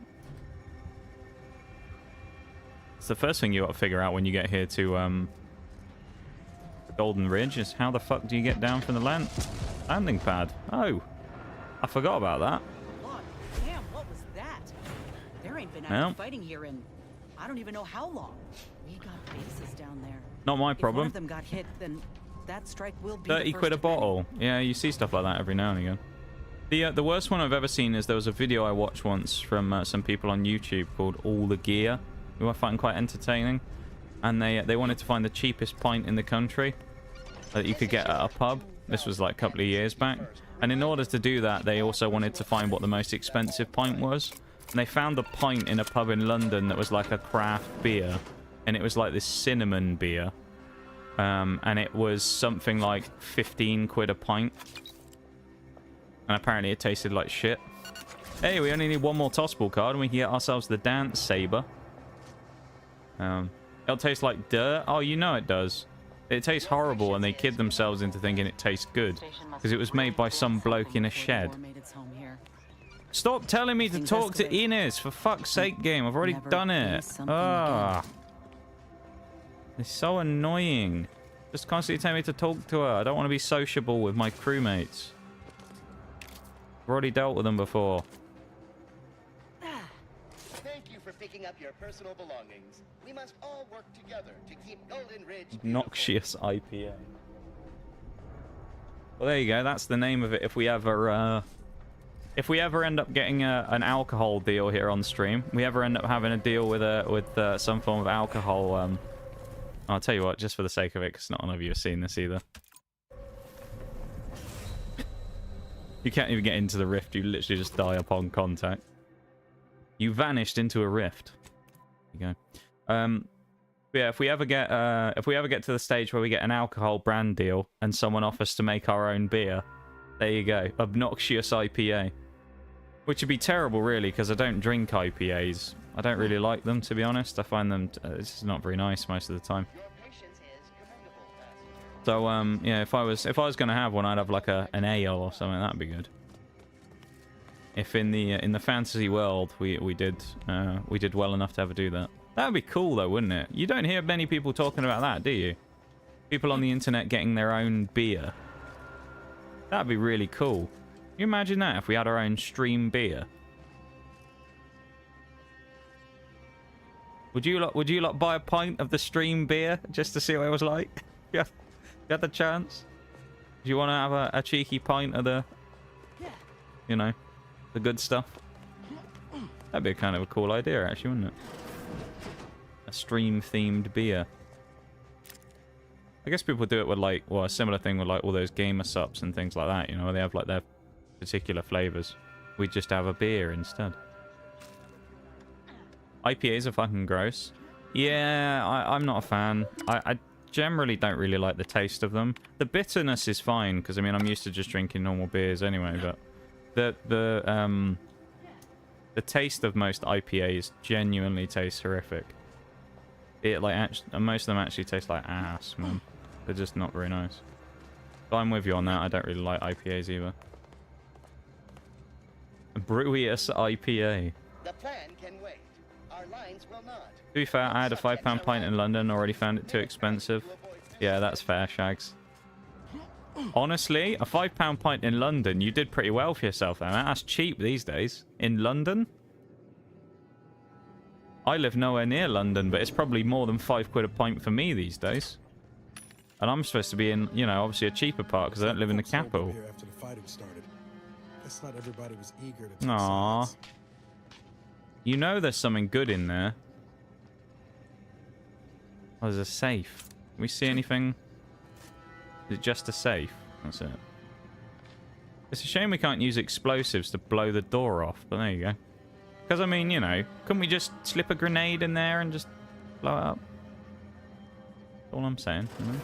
[SPEAKER 1] It's the first thing you got to figure out when you get here to the Golden Ridge is how the fuck do you get down from the landing pad? Oh, I forgot about that.
[SPEAKER 6] God damn, what was that? There ain't been any fighting here in I don't even know how long. We got bases down there.
[SPEAKER 1] Not my
[SPEAKER 6] If
[SPEAKER 1] problem.
[SPEAKER 6] one of them got hit, then that strike will be
[SPEAKER 1] 30
[SPEAKER 6] the
[SPEAKER 1] quid a
[SPEAKER 6] first of many.
[SPEAKER 1] bottle. Yeah, you see stuff like that every now and again. The worst one I've ever seen is there was a video I watched once from some people on YouTube called All the Gear, who I find quite entertaining. And they wanted to find the cheapest pint in the country that you could get at a pub. This was like a couple of years back. And in order to do that, they also wanted to find what the most expensive pint was. And they found a pint in a pub in London that was like a craft beer. And it was like this cinnamon beer. And it was something like 15 quid a pint. And apparently it tasted like shit. Hey, we only need one more toss ball card and we can get ourselves the Dance Saber. It'll taste like dirt. Oh, you know it does. It tastes horrible and they kid themselves into thinking it tastes good. Because it was made by some bloke in a shed. Stop telling me to talk to Ines, for fuck's sake, game. I've already done it. Ah. It's so annoying. Just constantly telling me to talk to her. I don't want to be sociable with my crewmates. I've already dealt with them before.
[SPEAKER 12] Thank you for picking up your personal belongings. We must all work together to keep Golden Ridge beautiful.
[SPEAKER 1] Noxious IPA. Well, there you go. That's the name of it. If we ever end up getting an alcohol deal here on stream, we ever end up having a deal with some form of alcohol. I'll tell you what, just for the sake of it, because none of you have seen this either. You can't even get into the rift. You literally just die upon contact. You vanished into a rift. There you go. Yeah, if we ever get to the stage where we get an alcohol brand deal and someone offers to make our own beer, there you go. Obnoxious IPA. Which would be terrible, really, because I don't drink IPAs. I don't really like them, to be honest. I find them it's not very nice most of the time. So yeah, if I was going to have one, I'd have like an ale or something. That'd be good. If in the fantasy world we did well enough to ever do that. That'd be cool though, wouldn't it? You don't hear many people talking about that, do you? People on the internet getting their own beer. That'd be really cool. Can you imagine that if we had our own stream beer? Would you lot buy a pint of the stream beer just to see what it was like? Yeah. You had the chance? Do you want to have a cheeky pint of the, you know, the good stuff? That'd be a kind of a cool idea, actually, wouldn't it? A stream-themed beer. I guess people do it with, like, well, a similar thing with, like, all those gamer sups and things like that, you know, where they have, like, their particular flavors. We just have a beer instead. IPAs are fucking gross. Yeah, I'm not a fan. I generally don't really like the taste of them. The bitterness is fine because I mean I'm used to just drinking normal beers anyway, but the taste of most IPAs genuinely tastes horrific. It like most of them actually taste like ass, man. They're just not very nice. But I'm with you on that. I don't really like IPAs either. Brewius IPA.
[SPEAKER 12] The plan can wait. Our lines will not.
[SPEAKER 1] To be fair, I had a £5 pint in London, already found it too expensive. Yeah, that's fair, Shags. Honestly, a £5 pint in London, you did pretty well for yourself there, man. That's cheap these days. In London? I live nowhere near London, but it's probably more than £5 a pint for me these days. And I'm supposed to be in, you know, obviously a cheaper part because I don't live in the capital.
[SPEAKER 13] After the fighting started. Guess not everybody was eager to
[SPEAKER 1] Aww. You know there's something good in there. Oh, there's a safe. Can we see anything? Is it just a safe? That's it. It's a shame we can't use explosives to blow the door off, but there you go. Because, I mean, you know, couldn't we just slip a grenade in there and just blow it up? That's all I'm saying, you know?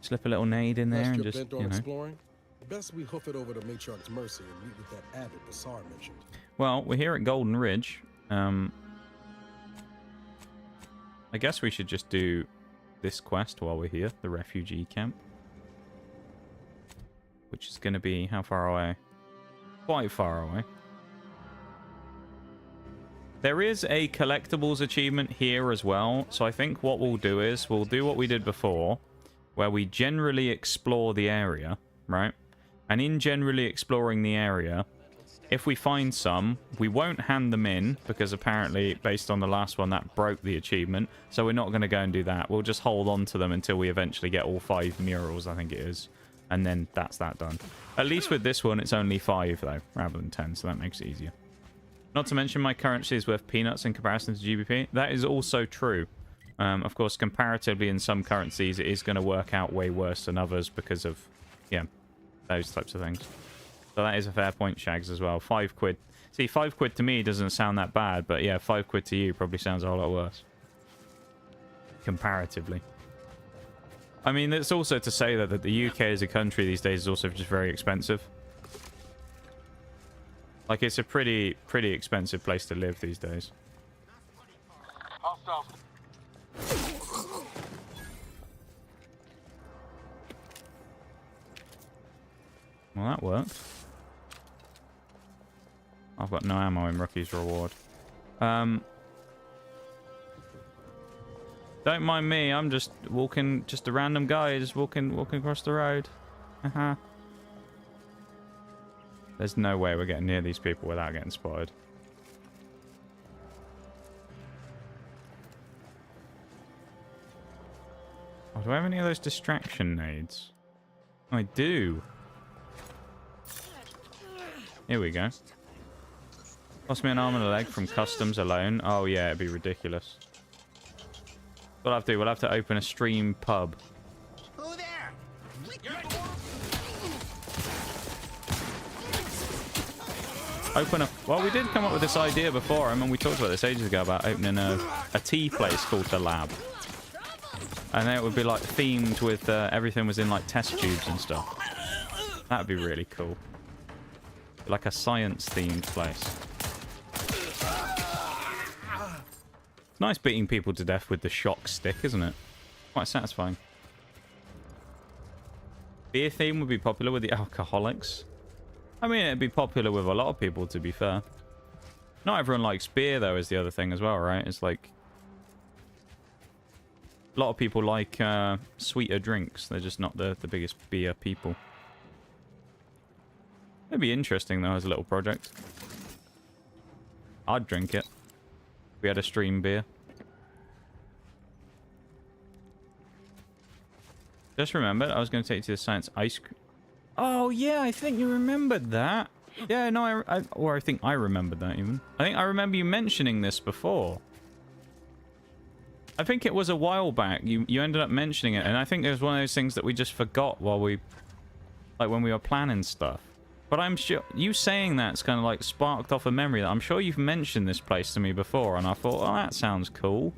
[SPEAKER 1] Slip a little nade in there
[SPEAKER 13] Lest
[SPEAKER 1] and
[SPEAKER 13] you're
[SPEAKER 1] just,
[SPEAKER 13] bent on
[SPEAKER 1] you know.
[SPEAKER 13] exploring, best we hoof it over to Matriarch's Mercy and meet with that abbot Basar mentioned.
[SPEAKER 1] Well, we're here at Golden Ridge. I guess we should just do this quest while we're here, the refugee camp. Which is going to be how far away? Quite far away. There is a collectibles achievement here as well, so I think what we'll do is we'll do what we did before, where we generally explore the area, right? And in generally exploring the area, if we find some, we won't hand them in, because apparently, based on the last one, that broke the achievement, so we're not going to go and do that. We'll just hold on to them until we eventually get all 5 murals, I think it is. And then that's that done. At least with this one, it's only 5, though, rather than 10, so that makes it easier. Not to mention my currency is worth peanuts in comparison to GBP. That is also true. Of course, comparatively in some currencies, it is going to work out way worse than others because of, yeah, those types of things. So that is a fair point, Shags, as well. 5 quid. See, 5 quid to me doesn't sound that bad, but yeah, 5 quid to you probably sounds a whole lot worse. Comparatively. I mean, it's also to say that the UK as a country these days is also just very expensive. Like, it's a pretty expensive place to live these days. Well, that worked. I've got no ammo in Rookie's Reward. Don't mind me, I'm just walking, just a random guy, just walking across the road. Haha. There's no way we're getting near these people without getting spotted. Oh, do I have any of those distraction nades? I do. Here we go. Cost me an arm and a leg from customs alone. Oh yeah, it'd be ridiculous. We'll have to open a stream pub.
[SPEAKER 12] Who there?
[SPEAKER 1] Open a... Well, we did come up with this idea before. I mean, we talked about this ages ago about opening a tea place called The Lab. And then it would be like themed with everything was in like test tubes and stuff. That'd be really cool. Like a science themed place. It's nice beating people to death with the shock stick, isn't it? Quite satisfying. Beer theme would be popular with the alcoholics. I mean, it'd be popular with a lot of people, to be fair. Not everyone likes beer, though, is the other thing as well, right? It's like... A lot of people like sweeter drinks. They're just not the biggest beer people. It'd be interesting, though, as a little project. I'd drink it. We had a stream beer. Just remembered, I was going to take you to the science ice cream. Oh, yeah, I think you remembered that. Yeah, no, I think I remembered that, even. I think I remember you mentioning this before. I think it was a while back. You ended up mentioning it, and I think it was one of those things that we just forgot while we... Like, when we were planning stuff. But I'm sure... You saying that's kind of, like, sparked off a memory that I'm sure you've mentioned this place to me before, and I thought, oh, that sounds cool.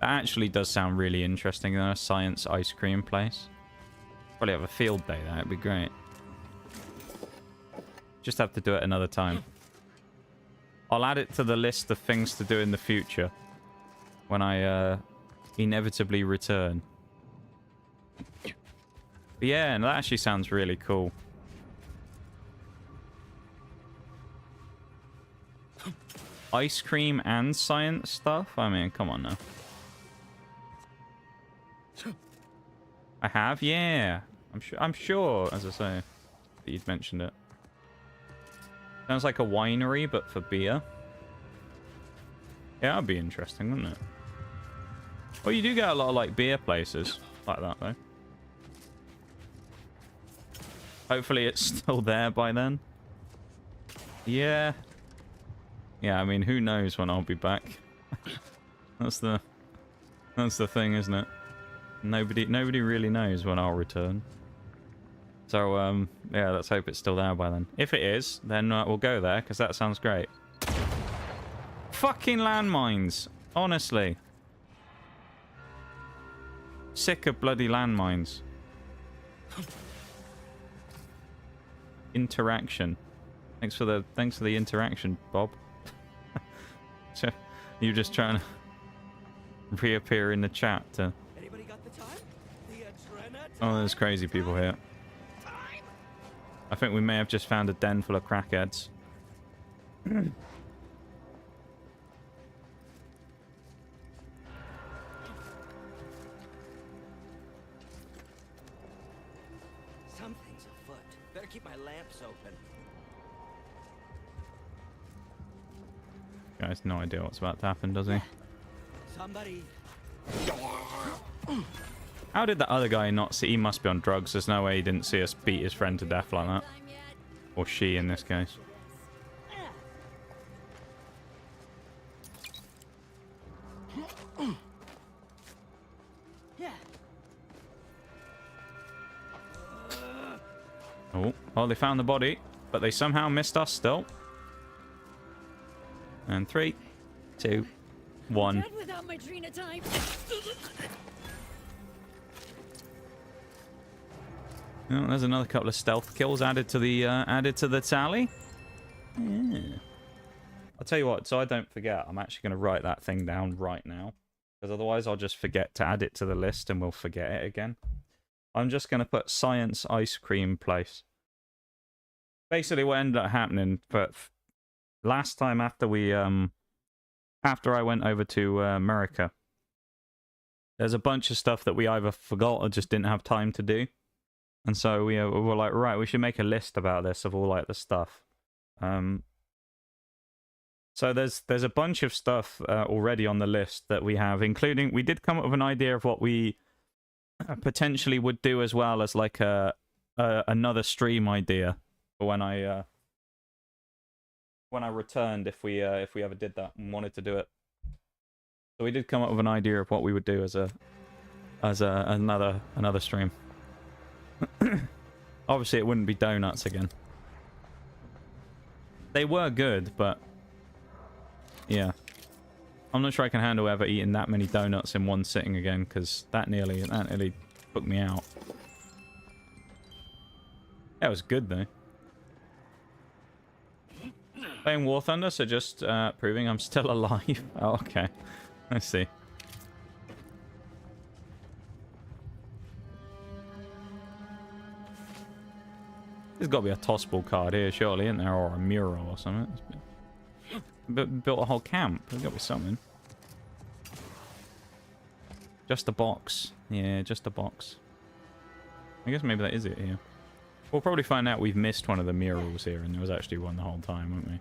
[SPEAKER 1] That actually does sound really interesting, though. A science ice cream place. Probably have a field day there. It'd be great. Just have to do it another time. I'll add it to the list of things to do in the future. When I inevitably return. But yeah, and that actually sounds really cool. Ice cream and science stuff? I mean, come on now. I have? Yeah. I'm sure, as I say, that you'd mentioned it. Sounds like a winery, but for beer. Yeah, that'd be interesting, wouldn't it? Well, you do get a lot of, like, beer places like that, though. Hopefully it's still there by then. Yeah. Yeah, I mean, who knows when I'll be back. That's the thing, isn't it? Nobody really knows when I'll return. So, yeah, let's hope it's still there by then. If it is, then we'll go there, because that sounds great. Fucking landmines. Honestly. sick of bloody landmines. Interaction. Thanks for the interaction, Bob. So, you're just trying to reappear in the chat to...
[SPEAKER 5] Anybody got the time?
[SPEAKER 1] Oh, there's crazy people here. I think we may have just found a den full of crackheads.
[SPEAKER 5] Something's afoot. Better keep my lamps open.
[SPEAKER 1] Guys, no idea what's about to happen, does he?
[SPEAKER 5] Somebody.
[SPEAKER 1] How did the other guy not see? He must be on drugs. There's no way he didn't see us beat his friend to death like that. Or she, in this case. Oh, well, they found the body, but they somehow missed us still. And 3, 2, 1.
[SPEAKER 4] Without my Trina time.
[SPEAKER 1] Oh, there's another couple of stealth kills added to the tally. Yeah. I'll tell you what, so I don't forget, I'm actually going to write that thing down right now. Because otherwise I'll just forget to add it to the list and we'll forget it again. I'm just going to put science ice cream place. Basically what ended up happening, but last time after I went over to America, there's a bunch of stuff that we either forgot or just didn't have time to do. And so we were like, right, we should make a list about this of all like the stuff. So there's a bunch of stuff already on the list that we have, including, we did come up with an idea of what we potentially would do as well as like another stream idea for when I returned, if we ever did that and wanted to do it. So we did come up with an idea of what we would do as another stream. Obviously it wouldn't be donuts again. They were good, but yeah, I'm not sure I can handle ever eating that many donuts in one sitting again, because that nearly took me out. That was good though. Playing War Thunder, so just proving I'm still alive. Oh, okay. I see. There's got to be a tossball card here, surely, isn't there? Or a mural or something. Built a whole camp. There's got to be something. Just a box. Yeah, just a box. I guess maybe that is it here. We'll probably find out we've missed one of the murals here, and there was actually one the whole time, won't we?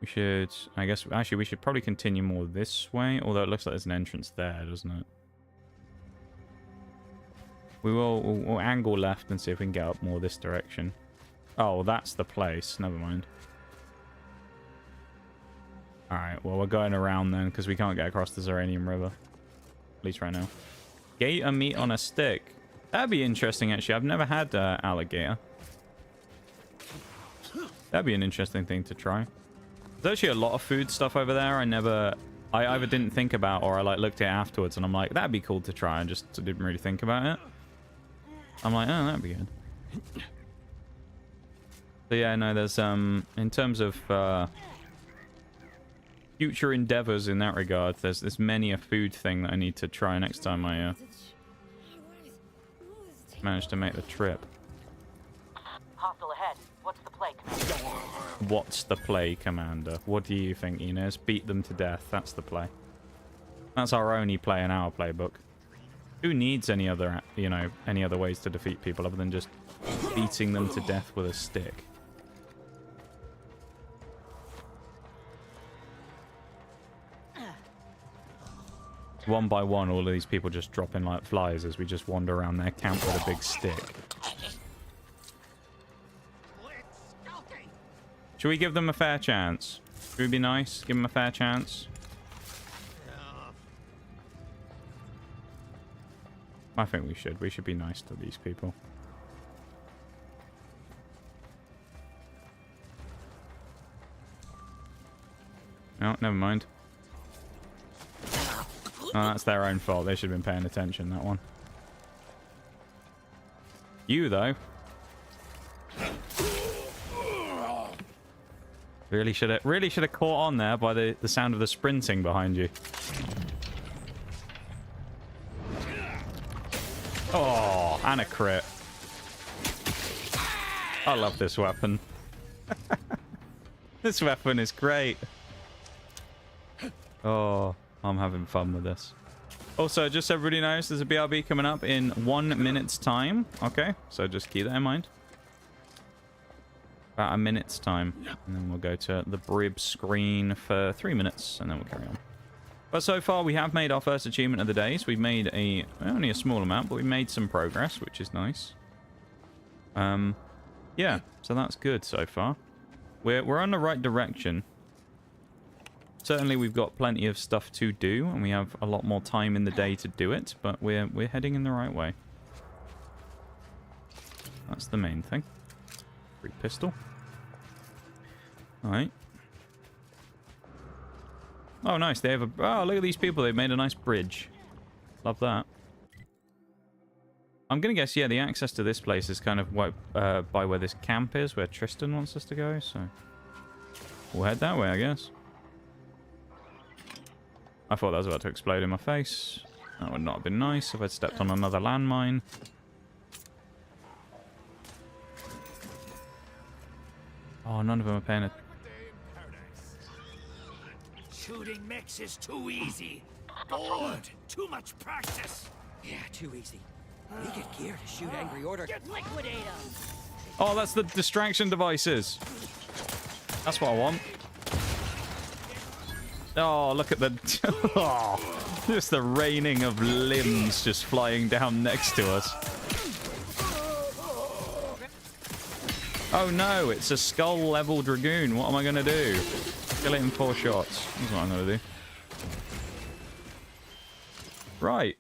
[SPEAKER 1] We should... I guess... Actually, we should probably continue more this way, although it looks like there's an entrance there, doesn't it? We'll angle left and see if we can get up more this direction. Oh, that's the place. Never mind. Alright, well, we're going around then, because we can't get across the Zeranium River. At least right now. Gator meat on a stick. That'd be interesting, actually. I've never had alligator. That'd be an interesting thing to try. There's actually a lot of food stuff over there I either didn't think about or I like looked at it afterwards and I'm like, that'd be cool to try, and just didn't really think about it. I'm like, oh, that'd be good. So yeah, no, there's in terms of future endeavors in that regard, there's many a food thing that I need to try next time I manage to make the trip.
[SPEAKER 14] Hostile ahead. What's the play, Commander?
[SPEAKER 1] What's the play, Commander? What do you think, Inez? Beat them to death. That's the play. That's our only play in our playbook. Who needs any other, you know, any other ways to defeat people other than just beating them to death with a stick? One by one, all of these people just drop in like flies as we just wander around their camp with a big stick. Should we give them a fair chance? Should we be nice? Give them a fair chance? I think we should. We should be nice to these people. No, never mind. Oh, that's their own fault. They should have been paying attention, that one. You, though. Really should have caught on there by the sound of the sprinting behind you. Oh, and a crit. I love this weapon. This weapon is great. Oh, I'm having fun with this. Also, just so everybody knows, there's a BRB coming up in 1 minute's time. Okay, so just keep that in mind. About a minute's time. And then we'll go to the Brib screen for 3 minutes, and then we'll carry on. But so far, we have made our first achievement of the day. So we've made only a small amount, but we made some progress, which is nice. Yeah, so that's good so far. We're on the right direction. Certainly, we've got plenty of stuff to do, and we have a lot more time in the day to do it, but we're heading in the right way. That's the main thing. Free pistol. Alright. Oh, nice. They have a... Oh, look at these people. They've made a nice bridge. Love that. I'm going to guess, yeah, the access to this place is kind of by where this camp is, where Tristan wants us to go, so... We'll head that way, I guess. I thought that was about to explode in my face. That would not have been nice if I'd stepped on another landmine. Oh, none of them are paying it.
[SPEAKER 5] Shooting mechs is too easy. Bored. Too much practice.
[SPEAKER 9] Yeah, too easy. We get gear to shoot Angry Order.
[SPEAKER 5] Get liquidate them.
[SPEAKER 1] Oh, that's the distraction devices. That's what I want. Oh, look at the... Oh, just the raining of limbs just flying down next to us. Oh no, it's a skull-level Dragoon. What am I going to do? Kill it in 4 shots. That's what I'm going to do. Right.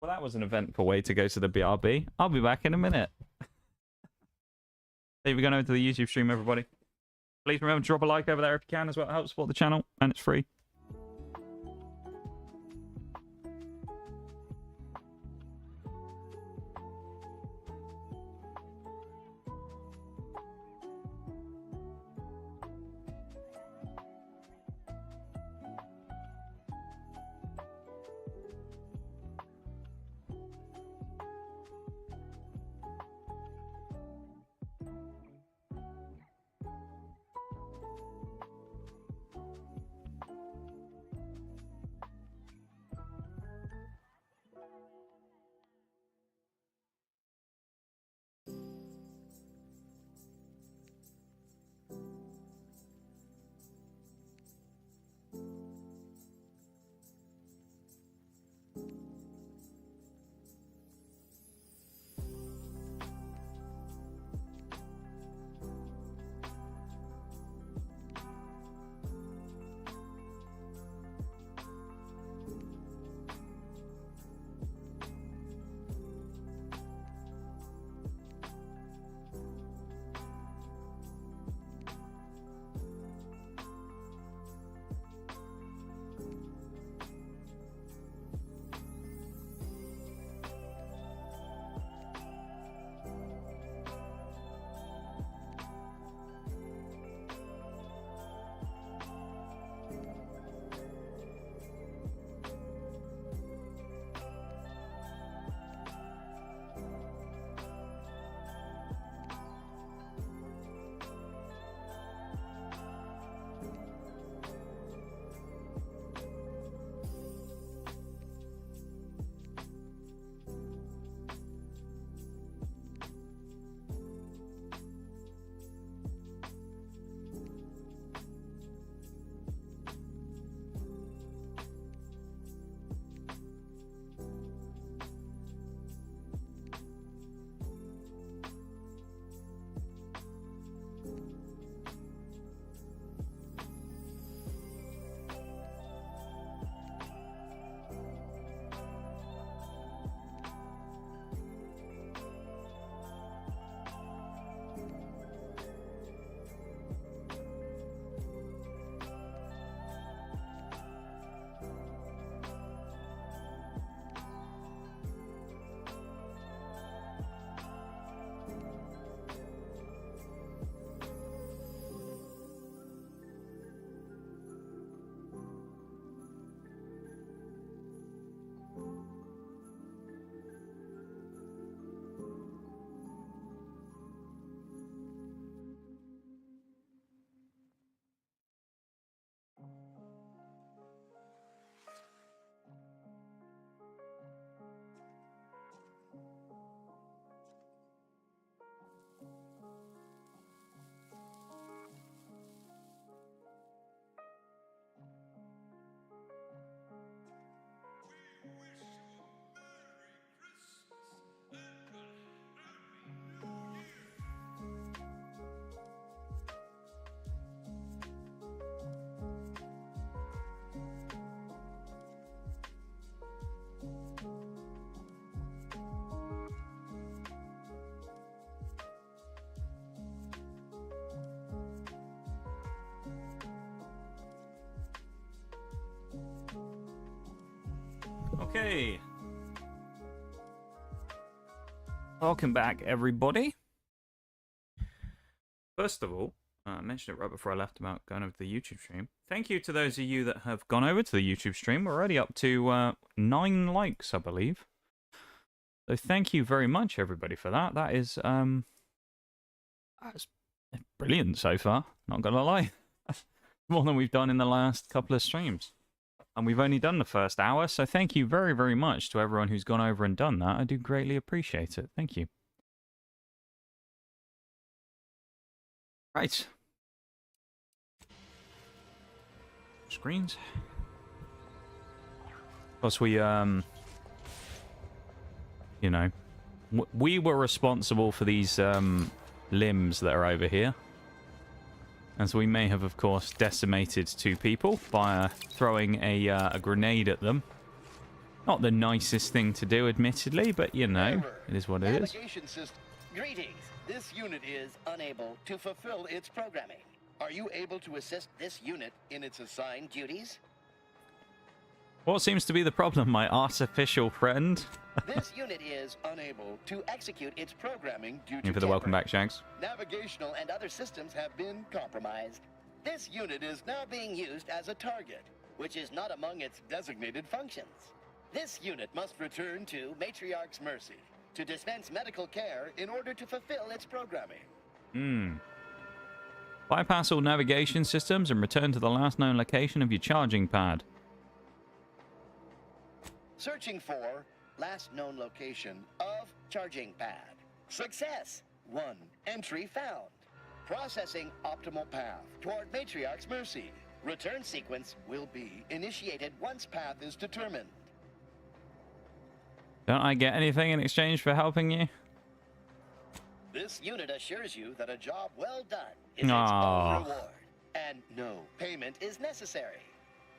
[SPEAKER 1] Well, that was an eventful way to go to the BRB. I'll be back in a minute. Thank you for going over to the YouTube stream, everybody. Please remember to drop a like over there if you can as well. It helps support the channel, and it's free. Hey! Welcome back, everybody. First of all, I mentioned it right before I left about going over to the YouTube stream. Thank you to those of you that have gone over to the YouTube stream. We're already up to 9 likes, I believe. So thank you very much, everybody, for that. That's brilliant so far, not gonna lie. More than we've done in the last couple of streams. And we've only done the first hour, so thank you very, very much to everyone who's gone over and done that. I do greatly appreciate it. Thank you. Right. Screens. Of course, we, you know, we were responsible for these limbs that are over here. And so we may have, of course, decimated 2 people by throwing a grenade at them. Not the nicest thing to do, admittedly, but, you know, it is what it is.
[SPEAKER 12] Greetings. This unit is unable to fulfill its programming. Are you able to assist this unit in its assigned duties?
[SPEAKER 1] What seems to be the problem, my artificial friend?
[SPEAKER 12] This unit is unable to execute its programming due
[SPEAKER 1] Thank you
[SPEAKER 12] to
[SPEAKER 1] for the welcome back, Shanks.
[SPEAKER 12] navigational and other systems have been compromised. This unit is now being used as a target, which is not among its designated functions. This unit must return to Matriarch's mercy to dispense medical care in order to fulfill its programming.
[SPEAKER 1] Bypass all navigation systems and return to the last known location of your charging pad.
[SPEAKER 12] Searching for last known location of charging pad. Success. 1 entry found. Processing optimal path toward Matriarch's mercy. Return sequence will be initiated once path is determined.
[SPEAKER 1] Don't I get anything in exchange for helping you?
[SPEAKER 12] This unit assures you that a job well done is its own reward, and no payment is necessary.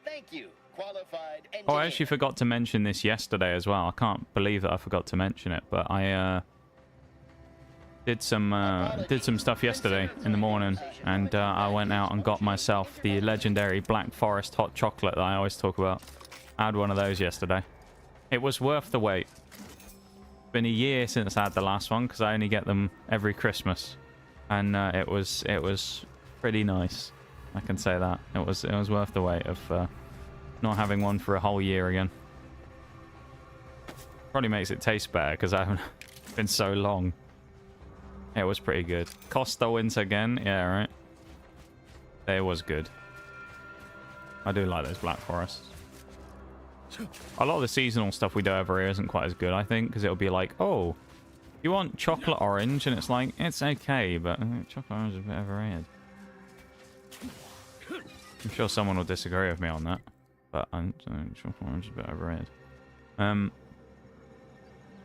[SPEAKER 12] Thank you, qualified engineer.
[SPEAKER 1] Oh, I actually forgot to mention this yesterday as well. I can't believe that I forgot to mention it, but I did some stuff yesterday in the morning, and I went out and got myself the legendary Black Forest hot chocolate that I always talk about. I had one of those yesterday. It was worth the wait. It's been a year since I had the last one because I only get them every Christmas, and it was pretty nice. I can say that it was worth the wait of not having one for a whole year again. Probably makes it taste better because I haven't been so long. It was pretty good. Costa wins again. Yeah, right. It was good. I do like those Black Forests. A lot of the seasonal stuff we do over here isn't quite as good, I think, because it'll be like, oh, you want chocolate orange? And it's like, it's okay, but chocolate orange is a bit overrated. I'm sure someone will disagree with me on that, but chocolate orange is a bit overrated. Oh,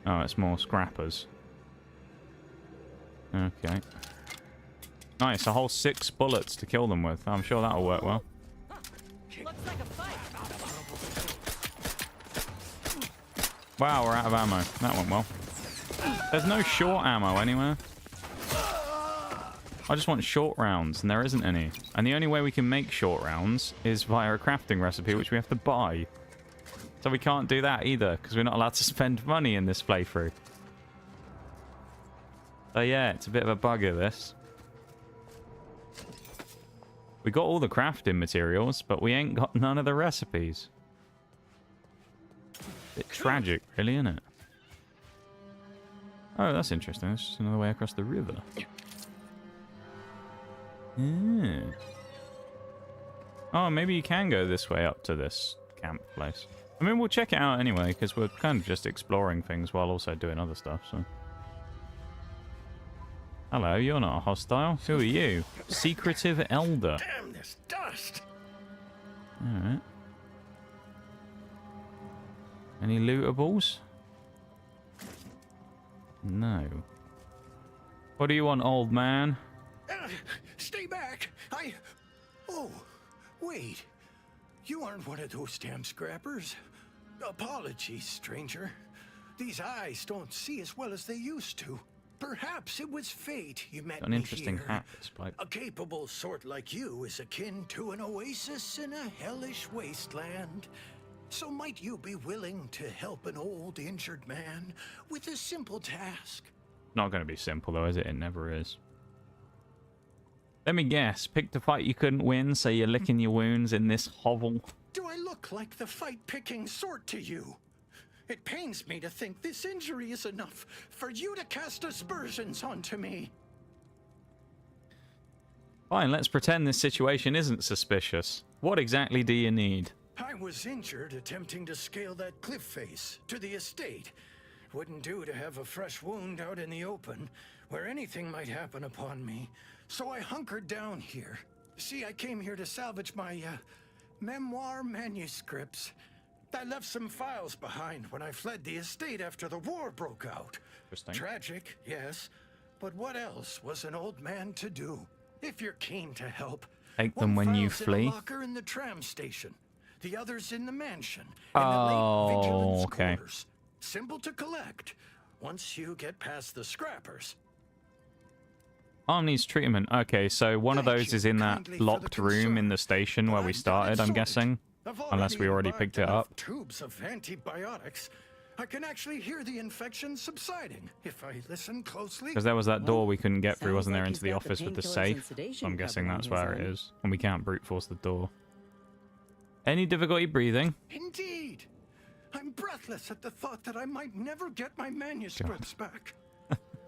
[SPEAKER 1] it's more scrappers. Okay. Nice, a whole 6 bullets to kill them with. I'm sure that'll work well.
[SPEAKER 4] Looks like a fight.
[SPEAKER 1] Wow, we're out of ammo. That went well. There's no short ammo anywhere. I just want short rounds, and there isn't any. And the only way we can make short rounds is via a crafting recipe, which we have to buy. So we can't do that either, because we're not allowed to spend money in this playthrough. So yeah, it's a bit of a bugger, this. We got all the crafting materials, but we ain't got none of the recipes. Bit tragic, really, isn't it? Oh, that's interesting. That's just another way across the river. Yeah. Oh, maybe you can go this way up to this camp place. I mean, we'll check it out anyway, because we're kind of just exploring things while also doing other stuff, so... Hello, you're not hostile. Who are you? Secretive Elder.
[SPEAKER 5] Damn this dust!
[SPEAKER 1] Alright. Any lootables? No. What do you want, old man?
[SPEAKER 5] Stay back! Oh, wait. You aren't one of those damn scrappers. Apologies, stranger. These eyes don't see as well as they used to. Perhaps it was fate you met
[SPEAKER 1] Got an interesting hat, this bloke.
[SPEAKER 5] A capable sort like you is akin to an oasis in a hellish wasteland. So might you be willing to help an old injured man with a simple task?
[SPEAKER 1] Not going to be simple though, is it? It never is. Let me guess. Picked a fight you couldn't win, so you're licking your wounds in this hovel.
[SPEAKER 5] Do I look like the fight-picking sort to you? It pains me to think this injury is enough for you to cast aspersions onto me.
[SPEAKER 1] Fine, let's pretend this situation isn't suspicious. What exactly do you need?
[SPEAKER 5] I was injured attempting to scale that cliff face to the estate. Wouldn't do to have a fresh wound out in the open, where anything might happen upon me. So I hunkered down here. See, I came here to salvage my, memoir manuscripts. I left some files behind when I fled the estate after the war broke out. Tragic, yes, but what else was an old man to do? If you're keen to help,
[SPEAKER 1] take them when you
[SPEAKER 5] file's
[SPEAKER 1] flee.
[SPEAKER 5] in a locker in the tram station. The others in the mansion.
[SPEAKER 1] Oh, okay.
[SPEAKER 5] Quarters. Simple to collect once you get past the scrappers.
[SPEAKER 1] Arm needs treatment. Okay, so one of those is in that locked room in the station where we started, I'm guessing. Unless we already picked it up.
[SPEAKER 5] Tubes of antibiotics. I can actually hear the infection subsiding if I listen closely.
[SPEAKER 1] Because there was that door we couldn't get through, wasn't there, into the office with the safe? So I'm guessing that's where it is. And we can't brute force the door. Any difficulty breathing?
[SPEAKER 5] Indeed. I'm breathless at the thought that I might never get my manuscripts back.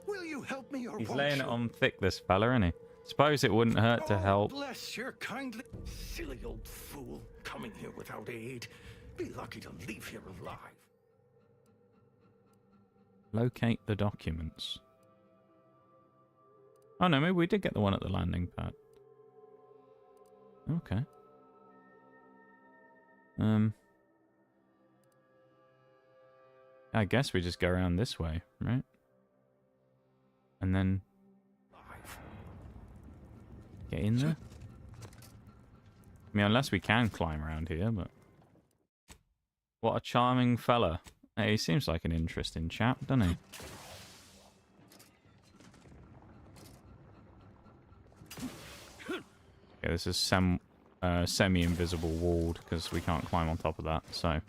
[SPEAKER 5] Will you help me or
[SPEAKER 1] He's
[SPEAKER 5] won't
[SPEAKER 1] laying
[SPEAKER 5] you?
[SPEAKER 1] it on thick, this fella, isn't he? Suppose it wouldn't hurt to help.
[SPEAKER 5] Bless your kindly... Silly old fool, coming here without aid. Be lucky to leave here alive.
[SPEAKER 1] Locate the documents. Oh no, maybe we did get the one at the landing pad. Okay. I guess we just go around this way, right? And then get in there. I mean, unless we can climb around here, but what a charming fella. Hey, he seems like an interesting chap, doesn't he? Okay, this is semi-invisible walled because we can't climb on top of that. So,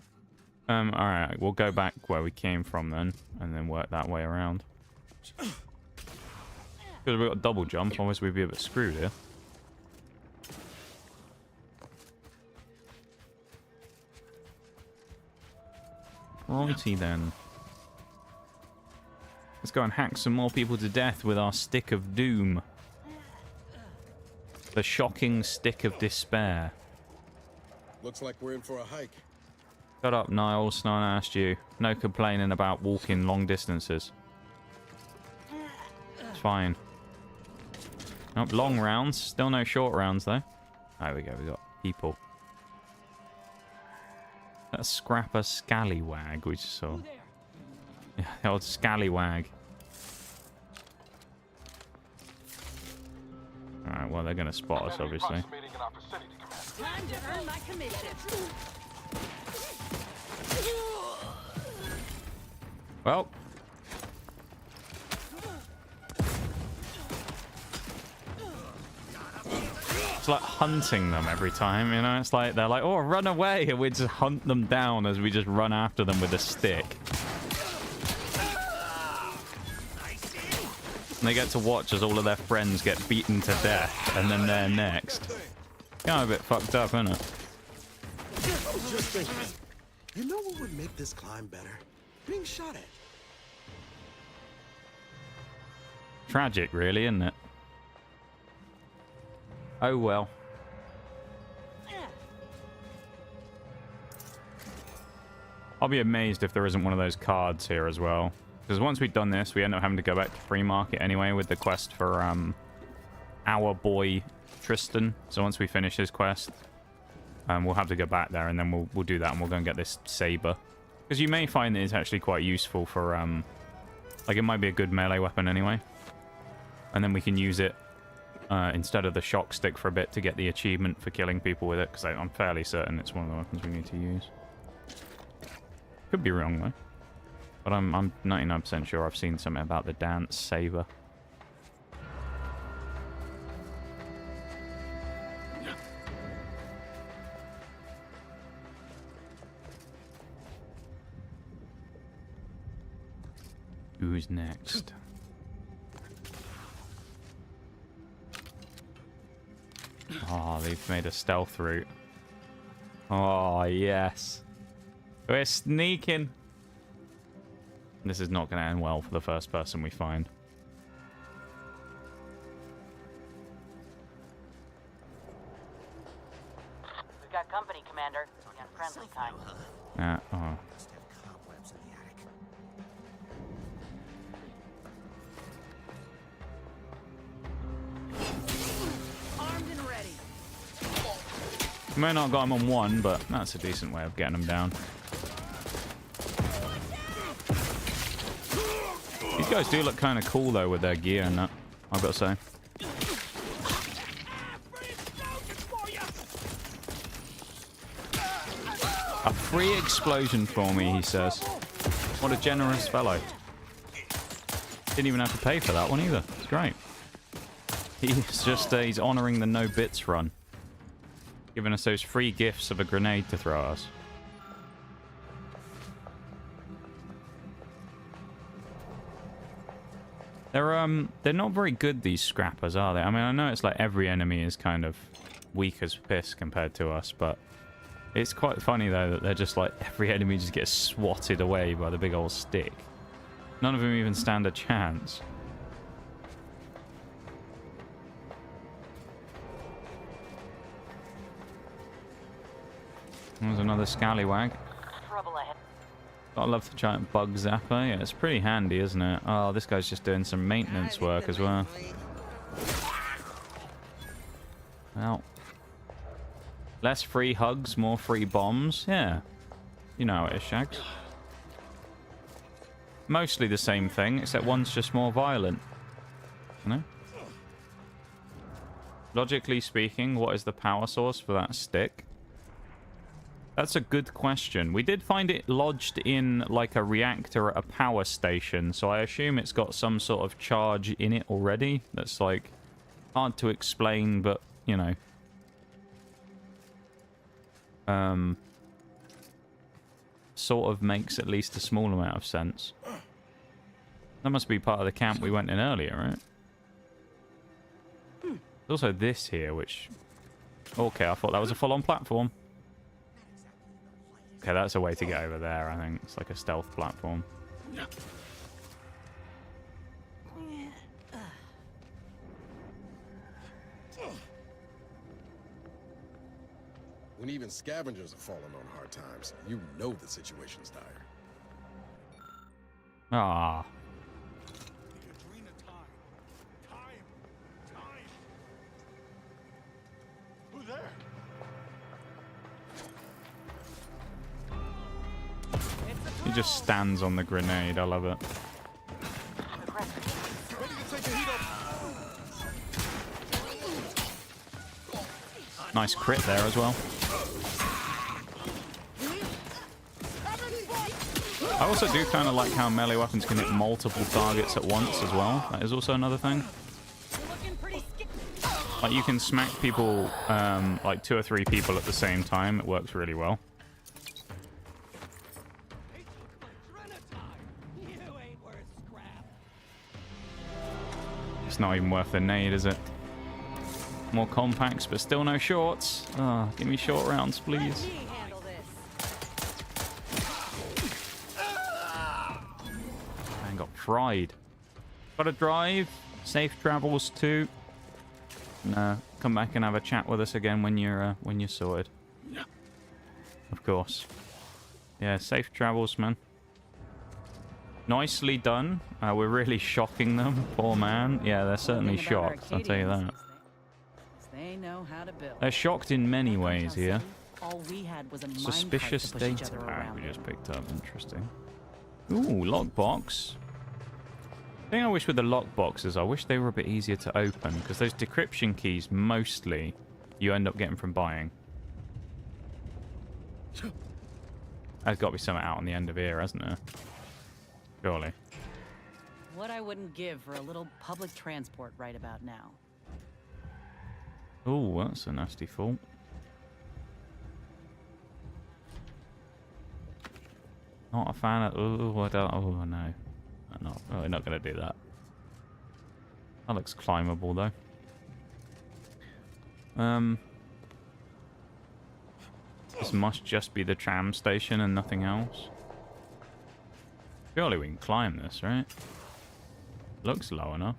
[SPEAKER 1] alright, we'll go back where we came from then, and then work that way around. Because we've got double jump, otherwise we'd be a bit screwed here. Righty then. Let's go and hack some more people to death with our stick of doom. The shocking stick of despair.
[SPEAKER 13] Looks like we're in for a hike.
[SPEAKER 1] Shut up, Niles. No one asked you. No complaining about walking long distances. It's fine. Oh, long rounds. Still no short rounds, though. There we go. We got people. That scrapper scallywag we just saw. Yeah, the old scallywag. Alright, well, they're going to spot us, obviously.
[SPEAKER 4] Time to earn my commission.
[SPEAKER 1] Well. It's like hunting them every time, you know? It's like, they're like, oh, run away! And we just hunt them down as we just run after them with a stick. And they get to watch as all of their friends get beaten to death, and then they're next. Kind of a bit fucked up, isn't it?
[SPEAKER 13] Just thinking. You know what would make this climb better? Being shot at.
[SPEAKER 1] Tragic, really, isn't it? Oh well. I'll be amazed if there isn't one of those cards here as well. Because once we've done this, we end up having to go back to Free Market anyway with the quest for our boy Tristan. So once we finish his quest, we'll have to go back there, and then we'll do that, and we'll go and get this saber. Because you may find that it's actually quite useful for like, it might be a good melee weapon anyway. And then we can use it instead of the shock stick for a bit to get the achievement for killing people with it, because I'm fairly certain it's one of the weapons we need to use. Could be wrong though, but I'm 99% sure I've seen something about the dance saber. Who's next? Oh, they've made a stealth route. Oh, yes. We're sneaking. This is not going to end well for the first person we find.
[SPEAKER 14] We've got company, Commander. And friendly kind.
[SPEAKER 1] Oh.
[SPEAKER 4] Armed and ready.
[SPEAKER 1] We may not have got him on one, but that's a decent way of getting him down. These guys do look kind of cool, though, with their gear and that, I've got to say. A free explosion for me, he says. What a generous fellow. Didn't even have to pay for that one either. It's great. He's just, he's honouring the no bits run. Giving us those free gifts of a grenade to throw at us. They're not very good, these scrappers, are they? I mean, I know it's like every enemy is kind of weak as piss compared to us, but it's quite funny though that they're just like every enemy just gets swatted away by the big old stick. None of them even stand a chance. There's another scallywag.
[SPEAKER 14] Trouble ahead.
[SPEAKER 1] I love the giant bug zapper. Yeah, it's pretty handy, isn't it? Oh, this guy's just doing some maintenance work as well. Well, less free hugs, more free bombs. Yeah, you know how it is, Shags. Mostly the same thing, except one's just more violent. You know? Logically speaking, what is the power source for that stick? That's a good question. We did find it lodged in like a reactor at a power station, so I assume it's got some sort of charge in it already. That's like hard to explain, but you know. Sort of makes at least a small amount of sense. That must be part of the camp we went in earlier, right? There's also this here, which... Okay, I thought that was a full-on platform. Okay, that's a way to get over there, I think. It's like a stealth platform.
[SPEAKER 13] When even scavengers are falling on hard times, you know the situation's dire.
[SPEAKER 1] Ah.
[SPEAKER 2] Who's there?
[SPEAKER 1] He just stands on the grenade. I love it. Nice crit there as well. I also do kind of like how melee weapons can hit multiple targets at once as well. That is also another thing. Like you can smack people, like 2 or 3 people at the same time. It works really well. It's not even worth the nade, is it? More compacts, but still no shorts. Oh, give me short rounds, please. Man got fried. Gotta drive. Safe travels too. No, come back and have a chat with us again when you're sorted. Of course. Yeah, safe travels, man. Nicely done. We're really shocking them. Poor man. Yeah, they're certainly shocked. I'll tell you that.
[SPEAKER 6] They know how to build.
[SPEAKER 1] They're shocked in many ways here.
[SPEAKER 6] All we had was a
[SPEAKER 1] Suspicious data pack we just picked up. Interesting. Ooh, lockbox. The thing I wish with the lockboxes, I wish they were a bit easier to open, because those decryption keys, mostly, you end up getting from buying. There's got to be something out on the end of here, hasn't there? Surely.
[SPEAKER 6] What I wouldn't give for a little public transport right about now.
[SPEAKER 1] Ooh, that's a nasty fault. Not a fan of... Ooh, I don't... Oh, no. No, we're not going to do that. That looks climbable, though. This must just be the tram station and nothing else. Surely we can climb this, right? Looks low enough.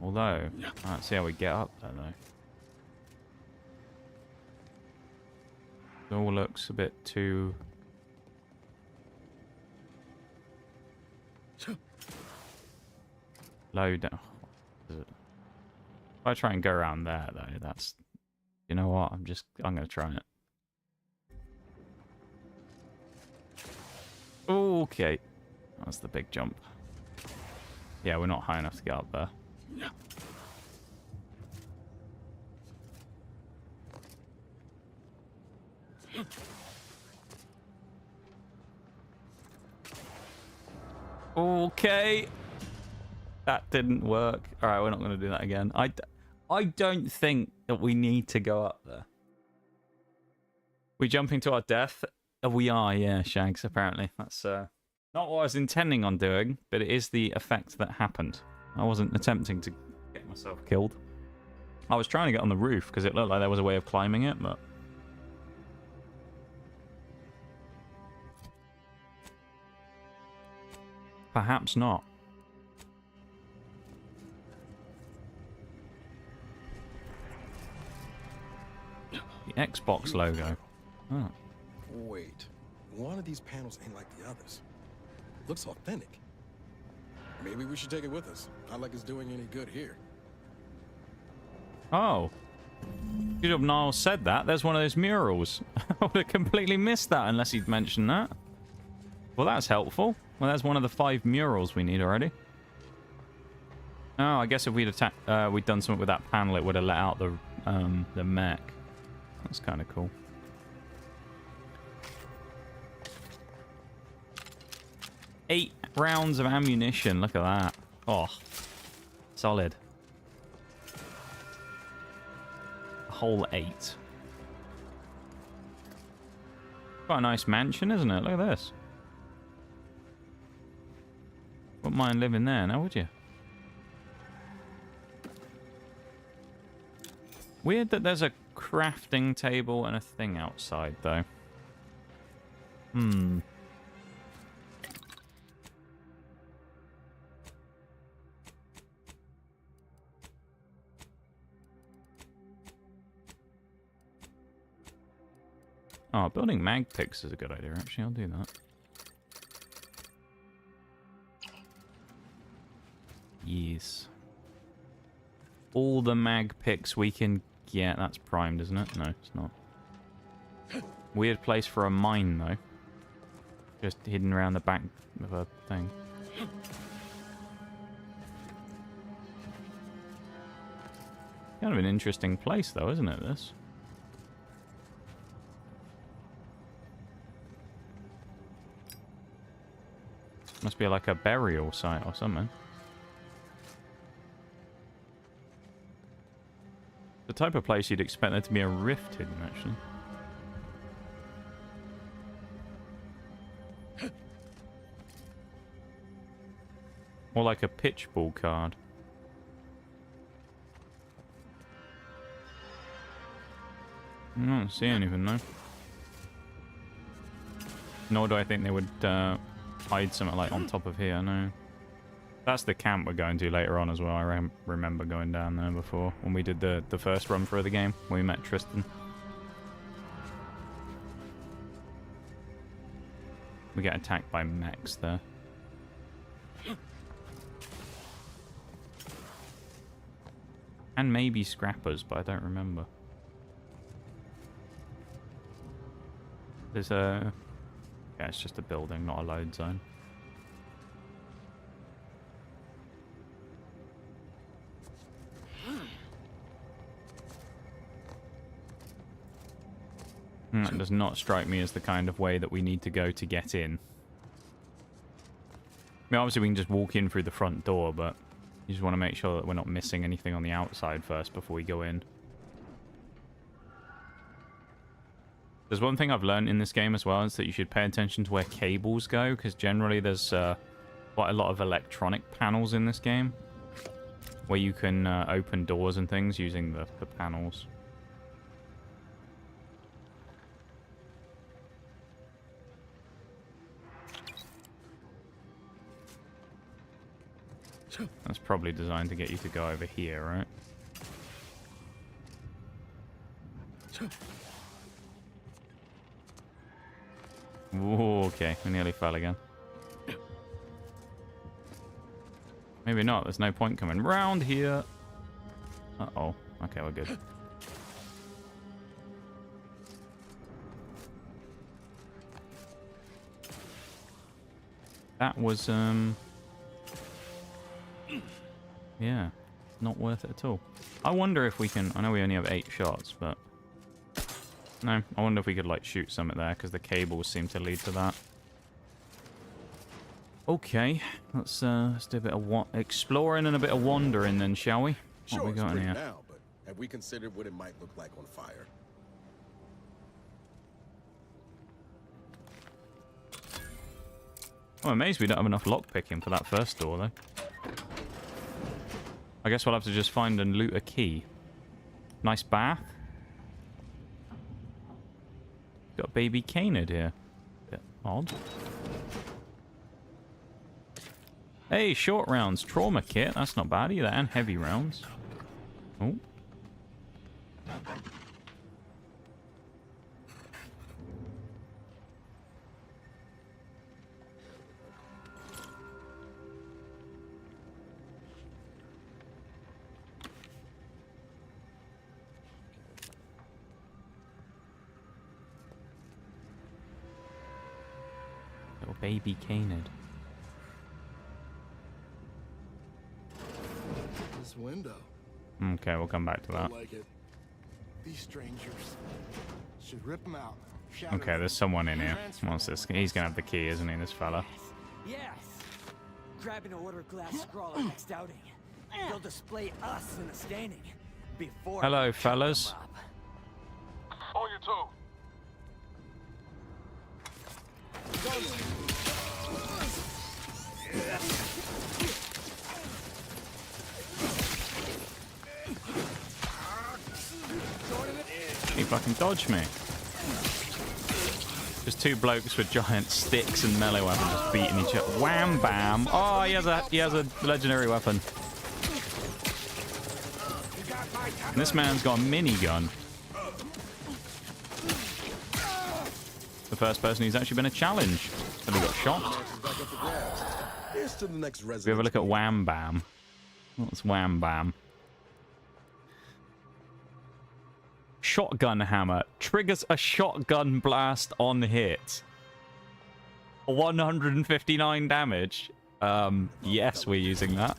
[SPEAKER 1] Although, let's see how we get up there, though. It all looks a bit too... low down. If I try and go around there, though, that's... You know what? I'm going to try it. Okay. That's the big jump. Yeah, we're not high enough to get up there. Okay. That didn't work. Alright, we're not going to do that again. I don't think that we need to go up there. We jumping to our death? We are, yeah, Shags, apparently. That's not what I was intending on doing, but it is the effect that happened. I wasn't attempting to get myself killed. I was trying to get on the roof because it looked like there was a way of climbing it, but... perhaps not. The Xbox logo. Oh.
[SPEAKER 13] Wait. One of these panels ain't like the others. Looks authentic. Maybe we should take it with us. Not like it's doing any good here.
[SPEAKER 1] Oh. Should have Niles said that. There's one of those murals. I would have completely missed that unless he'd mentioned that. Well, that's helpful. Well, that's one of the 5 murals we need already. Oh, I guess if we'd done something with that panel, it would have let out the mech. That's kind of cool. Eight rounds of ammunition. Look at that. Oh, solid. A whole 8. Quite a nice mansion, isn't it? Look at this. Wouldn't mind living there now, would you? Weird that there's a crafting table and a thing outside, though. Hmm. Oh, building mag picks is a good idea, actually. I'll do that. Yes. All the mag picks we can get. That's primed, isn't it? No, it's not. Weird place for a mine, though. Just hidden around the back of a thing. Kind of an interesting place, though, isn't it, this? Must be like a burial site or something. The type of place you'd expect there to be a rift hidden, actually. Or like a pitchball card. I don't see anything, though. Nor do I think they would hide something like on top of here, no. That's the camp we're going to later on as well. I remember going down there before when we did the first run through the game when we met Tristan. We get attacked by mechs there. And maybe scrappers, but I don't remember. There's a... yeah, it's just a building, not a load zone. That does not strike me as the kind of way that we need to go to get in. I mean, obviously we can just walk in through the front door, but you just want to make sure that we're not missing anything on the outside first before we go in. There's one thing I've learned in this game as well, is that you should pay attention to where cables go, because generally there's quite a lot of electronic panels in this game, where you can open doors and things using the panels. That's probably designed to get you to go over here, right? Ooh, okay, we nearly fell again. Maybe not, there's no point coming round here. Uh-oh. Okay, we're good. That was, yeah, not worth it at all. I wonder if we can... I know we only have 8 shots, but... No, I wonder if we could, like, shoot something there, because the cables seem to lead to that. Okay, let's do a bit of exploring and a bit of wandering then, shall we? What
[SPEAKER 13] Sure,
[SPEAKER 1] we got in here?
[SPEAKER 13] now, but have we considered what it might look like on fire?
[SPEAKER 1] I'm amazed we don't have enough lockpicking for that first door, though. I guess we'll have to just find and loot a key. Nice bath. Got a baby canid here. Bit odd. Hey, short rounds. Trauma kit. That's not bad either. And heavy rounds. Oh. Little baby canid.
[SPEAKER 15] This window.
[SPEAKER 1] Okay, we'll come back to that.
[SPEAKER 15] Don't like it. These strangers should rip them out. Shatter
[SPEAKER 1] Okay, there's someone in here. What's this? He's gonna have the key, isn't he, this fella?
[SPEAKER 16] Yes. Grabbing a order glass scrawler next outing. They'll display us in the standing before.
[SPEAKER 1] Hello, fellas.
[SPEAKER 15] On your toe.
[SPEAKER 1] He fucking dodged me. There's 2 blokes with giant sticks and melee weapons just beating each other. Wham bam! Oh, he has a legendary weapon. And this man's got a minigun. The first person who's actually been a challenge. And he got shot.
[SPEAKER 13] Here's to the next
[SPEAKER 1] We have a look at Wham Bam. What's Wham Bam? Shotgun hammer. Triggers a shotgun blast on hit. 159 damage. Yes, we're using that.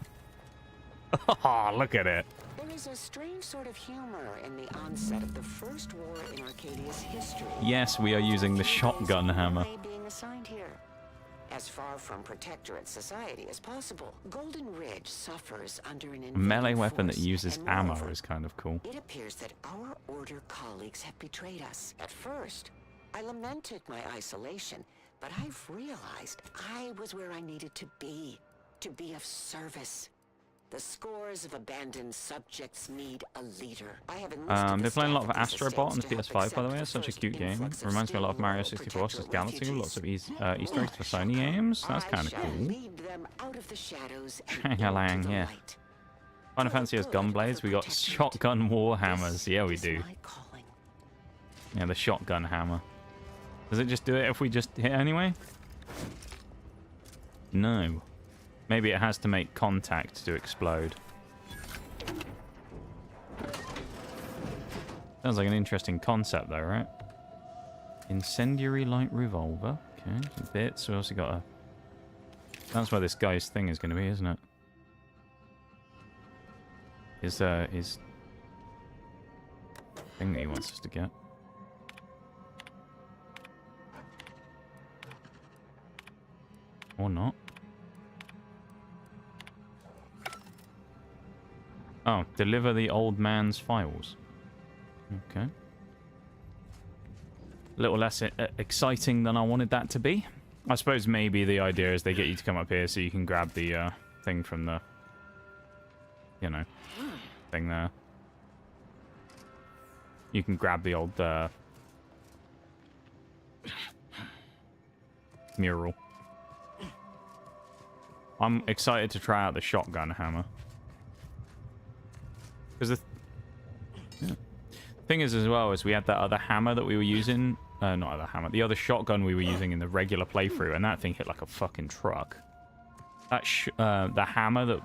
[SPEAKER 1] Oh, look at it.
[SPEAKER 17] There is a strange sort of humor in the onset of the first war in Arcadia's history.
[SPEAKER 1] Yes, we are using the shotgun hammer.
[SPEAKER 17] Being assigned here. As far from protectorate society as possible, Golden Ridge suffers under an
[SPEAKER 1] A melee
[SPEAKER 17] invading
[SPEAKER 1] weapon that
[SPEAKER 17] force,
[SPEAKER 1] uses
[SPEAKER 17] and
[SPEAKER 1] ammo
[SPEAKER 17] moreover,
[SPEAKER 1] is kind of cool.
[SPEAKER 17] It appears that our Order colleagues have betrayed us. At first, I lamented my isolation, but I've realized I was where I needed to be of service. The scores of abandoned subjects need a leader. I have enlisted
[SPEAKER 1] They're playing a lot of
[SPEAKER 17] the staff
[SPEAKER 1] Astro Bot on the
[SPEAKER 17] to help
[SPEAKER 1] PS5, by the
[SPEAKER 17] accept
[SPEAKER 1] way. It's such a
[SPEAKER 17] first
[SPEAKER 1] cute game.
[SPEAKER 17] influx of
[SPEAKER 1] Reminds me a lot of
[SPEAKER 17] still
[SPEAKER 1] Mario
[SPEAKER 17] loyal
[SPEAKER 1] 64 'cause Galaxy.
[SPEAKER 17] protectorate
[SPEAKER 1] Lots of Easter
[SPEAKER 17] refugees.
[SPEAKER 1] eggs for Sony games. That's
[SPEAKER 17] I
[SPEAKER 1] kind of
[SPEAKER 17] shall
[SPEAKER 1] cool.
[SPEAKER 17] lead them out of the shadows and
[SPEAKER 1] Shang-a-lang,
[SPEAKER 17] into the
[SPEAKER 1] yeah.
[SPEAKER 17] light.
[SPEAKER 1] Final Fantasy has gun blades. We got shotgun war hammers. Yeah, we do. Yeah, the shotgun hammer. Does it just do it if we just hit anyway? No. Maybe it has to make contact to explode. Sounds like an interesting concept though, right? Incendiary light revolver. Okay, some bits. We also got a... That's where this guy's thing is going to be, isn't it? His thing that he wants us to get. Or not. Oh, deliver the old man's files. Okay. a little less exciting than I wanted that to be. I suppose maybe the idea is they get you to come up here so you can grab the thing from the, you know, thing there. You can grab the old mural. I'm excited to try out the shotgun hammer. Because the thing is as well is we had that other hammer that we were using. Not other hammer. The other shotgun we were using in the regular playthrough, and that thing hit like a fucking truck. That the hammer that...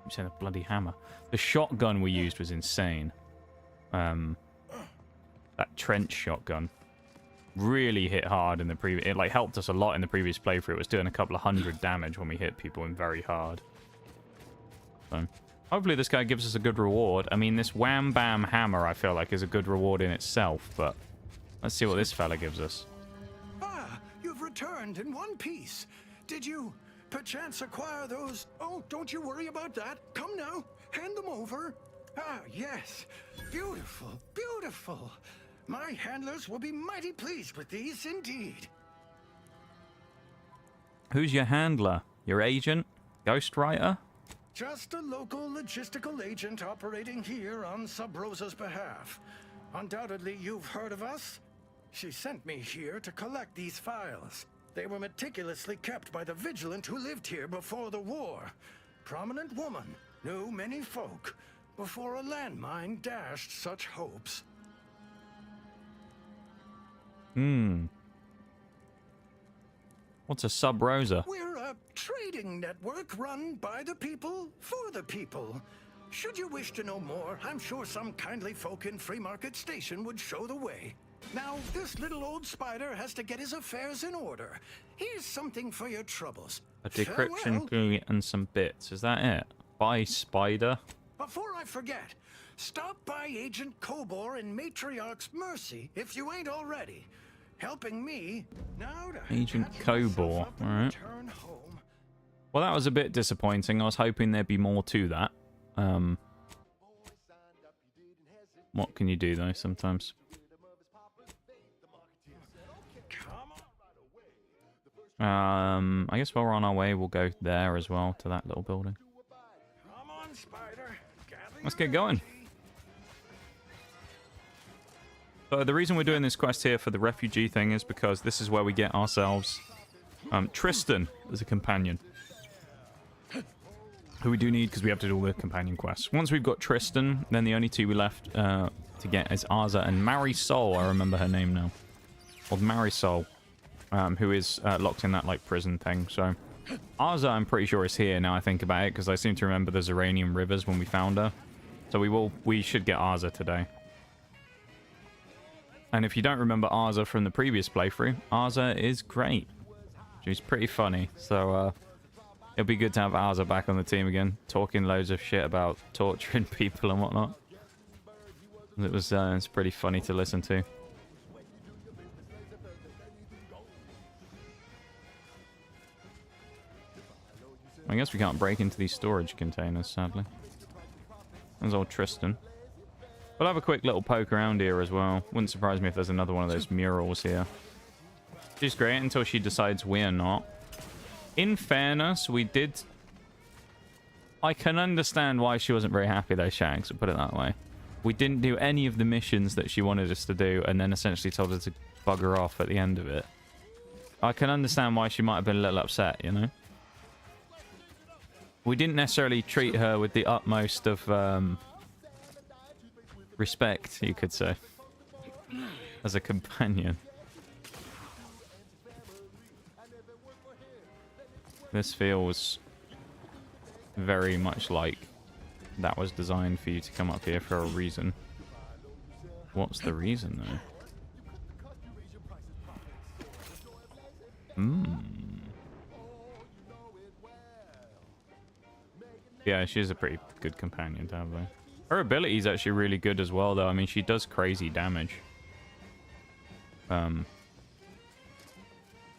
[SPEAKER 1] I'm saying a bloody hammer. The shotgun we used was insane. That trench shotgun really hit hard in the previous... It like helped us a lot in the previous playthrough. It was doing a couple of 100 damage when we hit people in very hard. So hopefully this guy gives us a good reward. I mean, this wham bam hammer I feel like is a good reward in itself, but let's see what this fella gives us.
[SPEAKER 5] Ah, you've returned in one piece. Did you perchance acquire those? Oh, don't you worry about that. Come now, hand them over. Ah, yes. Beautiful, beautiful. My handlers will be mighty pleased with these indeed.
[SPEAKER 1] Who's your handler? Your agent? Ghostwriter?
[SPEAKER 5] Just a local logistical agent operating here on Sub Rosa's behalf. Undoubtedly, you've heard of us. She sent me here to collect these files. They were meticulously kept by the vigilant who lived here before the war. Prominent woman, knew many folk, before a landmine dashed such hopes.
[SPEAKER 1] What's a Sub Rosa?
[SPEAKER 5] We're a trading network run by the people, for the people. Should you wish to know more, I'm sure some kindly folk in Free Market Station would show the way. Now, this little old spider has to get his affairs in order. Here's something for your troubles.
[SPEAKER 1] A decryption
[SPEAKER 5] Farewell.
[SPEAKER 1] key and some bits. Is that it? Bye, spider.
[SPEAKER 5] Before I forget, stop by Agent Kobor in Matriarch's Mercy if you ain't already. Helping me now to
[SPEAKER 1] Agent Kobor. Alright.
[SPEAKER 5] return home.
[SPEAKER 1] Well, that was a bit disappointing. I was hoping there'd be more to that. What can you do, though, sometimes? I guess while we're on our way, we'll go there as well, to that little building.
[SPEAKER 5] Come on, spider.
[SPEAKER 1] Let's get going. So the reason we're doing this quest here for the refugee thing is because this is where we get ourselves Tristan as a companion. Who we do need because we have to do all the companion quests. Once we've got Tristan, then the only two we left to get is Arza and Marisol. I remember her name now. Called Marisol. Who is locked in that like prison thing. So Arza, I'm pretty sure, is here now I think about it, because I seem to remember the Zeranium Rivers when we found her. So we should get Arza today. And if you don't remember Arza from the previous playthrough, Arza is great. She's pretty funny. So it'll be good to have Arza back on the team again, talking loads of shit about torturing people and whatnot. It's pretty funny to listen to. I guess we can't break into these storage containers, sadly. There's old Tristan. We'll have a quick little poke around here as well. Wouldn't surprise me if there's another one of those murals here. She's great until she decides we're not. In fairness, we did... I can understand why she wasn't very happy though, Shags, to put it that way. We didn't do any of the missions that she wanted us to do, and then essentially told her to bugger off at the end of it. I can understand why she might have been a little upset, you know? We didn't necessarily treat her with the utmost of respect, you could say, as a companion. This feels very much like that was designed for you to come up here for a reason. What's the reason, though? Yeah, she's a pretty good companion to have, though. Her ability is actually really good as well, though. I mean, she does crazy damage. From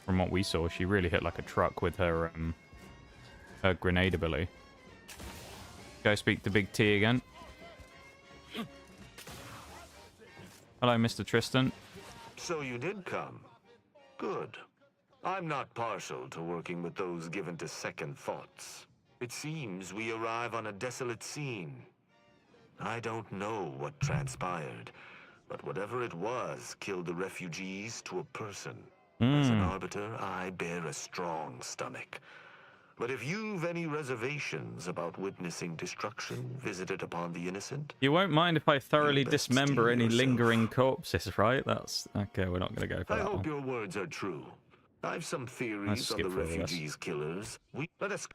[SPEAKER 1] what we saw, she really hit like a truck with her her grenade ability. Go speak to Big T again. Hello, Mr. Tristan.
[SPEAKER 11] So you did come. Good. I'm not partial to working with those given to second thoughts. It seems we arrive on a desolate scene. I don't know what transpired, but whatever it was killed the refugees to a person. As an arbiter, I bear a strong stomach. But if you've any reservations about witnessing destruction visited upon the innocent...
[SPEAKER 1] You won't mind if I thoroughly dismember any lingering corpses, right? That's... Okay, we're not going to go for
[SPEAKER 11] I
[SPEAKER 1] that
[SPEAKER 11] hope
[SPEAKER 1] one.
[SPEAKER 11] your words are true. I've some theories on the refugees killers. Let us...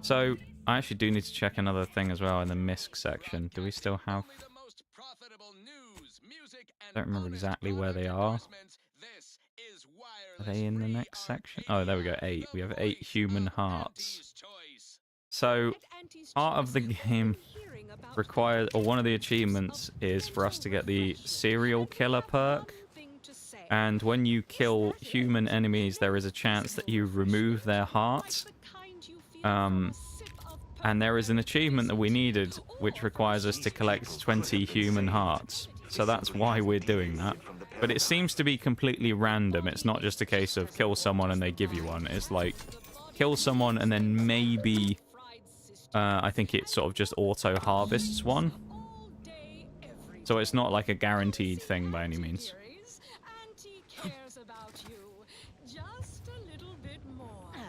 [SPEAKER 1] So, I actually do need to check another thing as well in the MISC section. Do we still have... I don't remember exactly where they are. Are they in the next section? Oh, there we go, 8. We have 8 human hearts. So, part of the game requires, or one of the achievements is for us to get the serial killer perk. And when you kill human enemies, there is a chance that you remove their heart. And there is an achievement that we needed, which requires us to collect 20 human hearts. So that's why we're doing that. But it seems to be completely random. It's not just a case of kill someone and they give you one. It's like, kill someone and then maybe... I think it sort of just auto-harvests one. So it's not like a guaranteed thing by any means.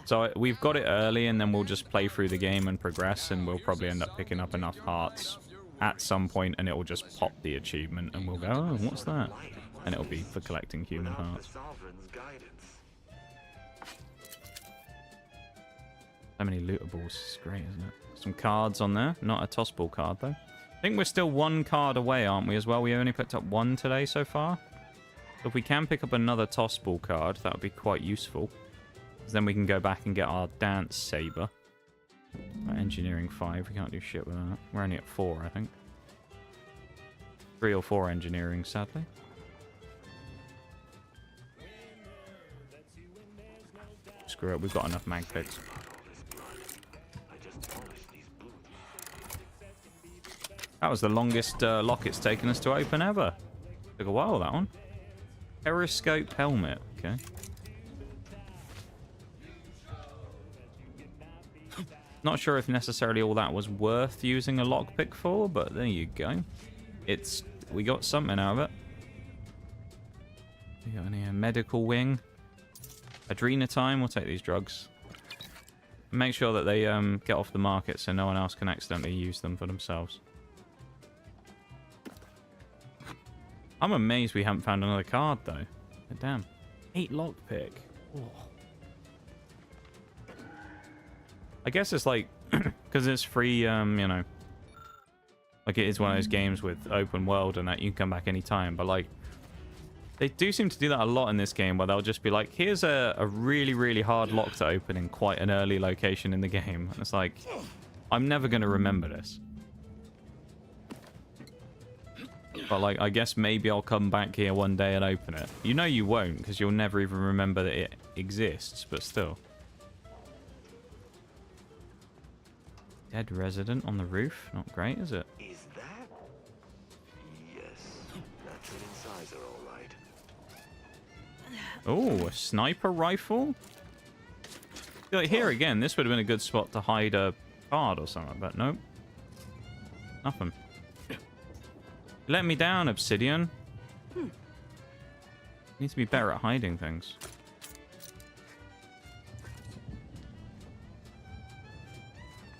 [SPEAKER 1] So we've got it early, and then we'll just play through the game and progress, and we'll probably end up picking up enough hearts at some point, and it will just pop the achievement, and we'll go, oh, what's that? And it'll be for collecting human hearts. So many lootables. It's great, isn't it? Some cards on there. Not a tossball card, though. I think we're still 1 card away, aren't we, as well? We only picked up 1 today so far. So if we can pick up another tossball card, that would be quite useful. Because then we can go back and get our dance saber. Right, engineering 5. We can't do shit with that. We're only at 4, I think. 3 or 4 engineering, sadly. Screw it, we've got enough mag picks. That was the longest lock it's taken us to open ever. Took a while, that one. Periscope helmet, okay. Not sure if necessarily all that was worth using a lockpick for, but there you go. We got something out of it. We got any medical wing. Adrenatime, we'll take these drugs. Make sure that they get off the market so no one else can accidentally use them for themselves. I'm amazed we haven't found another card, though. Damn. 8 lockpick. Oh. I guess it's like, because it's free, you know, like it is one of those games with open world and that you can come back anytime, but like, they do seem to do that a lot in this game where they'll just be like, here's a really, really hard lock to open in quite an early location in the game. And it's like, I'm never going to remember this. But like, I guess maybe I'll come back here one day and open it. You know you won't, because you'll never even remember that it exists, but still. Dead resident on the roof. Not great, is it?
[SPEAKER 11] Is that? Yes. That's an incisor, all right.
[SPEAKER 1] Oh, a sniper rifle? Like, here again, this would have been a good spot to hide a card or something, but nope. Nothing. Let me down, Obsidian. Need to be better at hiding things.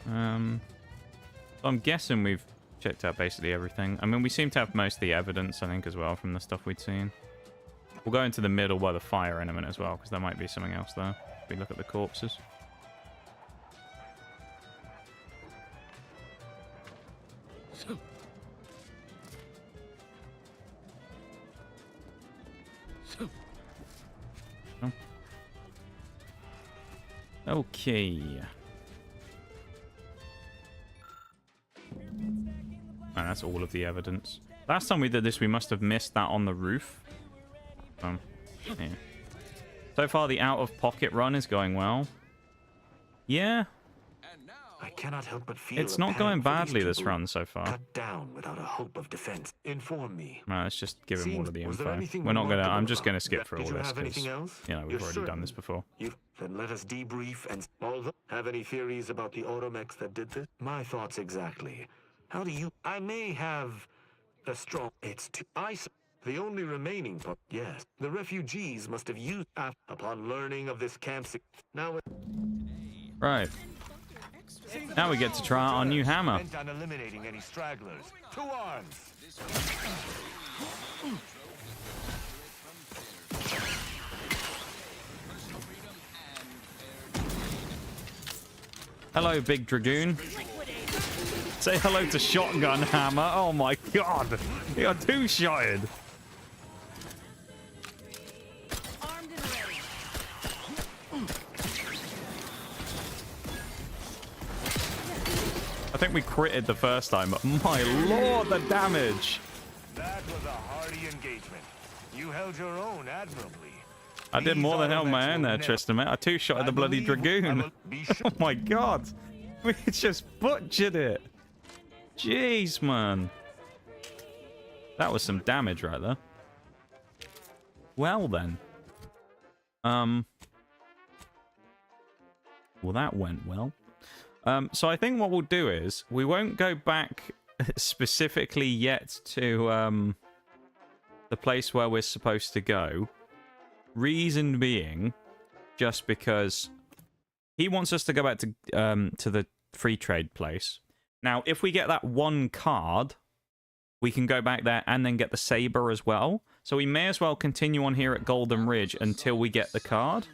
[SPEAKER 1] So I'm guessing we've checked out basically everything. I mean, we seem to have most of the evidence, I think, as well, from the stuff we'd seen. We'll go into the middle by the fire in a minute as well, because there might be something else there. If we look at the corpses. Okay. And that's all of the evidence. Last time we did this, we must have missed that on the roof. Yeah. So far, the out-of-pocket run is going well. Yeah.
[SPEAKER 11] cannot help but feel
[SPEAKER 1] It's
[SPEAKER 11] a
[SPEAKER 1] not going
[SPEAKER 11] pang for these
[SPEAKER 1] badly this
[SPEAKER 11] people
[SPEAKER 1] run so far.
[SPEAKER 11] cut down without a hope of defense. Inform me.
[SPEAKER 1] No, let's just give him all of the
[SPEAKER 11] Was there
[SPEAKER 1] info.
[SPEAKER 11] anything
[SPEAKER 1] We're not gonna. I'm
[SPEAKER 11] remarkable
[SPEAKER 1] just gonna
[SPEAKER 11] about
[SPEAKER 1] skip
[SPEAKER 11] that?
[SPEAKER 1] through
[SPEAKER 11] Did
[SPEAKER 1] all
[SPEAKER 11] you
[SPEAKER 1] this
[SPEAKER 11] have anything
[SPEAKER 1] because
[SPEAKER 11] else?
[SPEAKER 1] you know we've
[SPEAKER 11] You're
[SPEAKER 1] already done this
[SPEAKER 11] certain?
[SPEAKER 1] before.
[SPEAKER 11] Then let us debrief and have any theories about the automex that did this? My thoughts exactly. How do you? I may have a strong. It's too ice. The only remaining part. Yes, the refugees must have used upon learning of this camp. Now.
[SPEAKER 1] Right. Now we get to try out our new hammer.
[SPEAKER 11] Bent on eliminating any stragglers. To arms.
[SPEAKER 1] Hello, Big Dragoon. Say hello to Shotgun Hammer. Oh my god. You are two-shotted. I think we critted the first time, but my lord, the damage.
[SPEAKER 11] That was a hardy engagement. You held your own admirably.
[SPEAKER 1] I did more than held my own there, Tristan, mate. I two-shotted the bloody Dragoon. Oh my god. We just butchered it. Jeez, man. That was some damage right there. Well, then. Well, that went well. So I think what we'll do is we won't go back specifically yet to the place where we're supposed to go. Reason being, just because he wants us to go back to the free trade place. Now, if we get that one card, we can go back there and then get the saber as well. So we may as well continue on here at Golden Ridge until we get the card.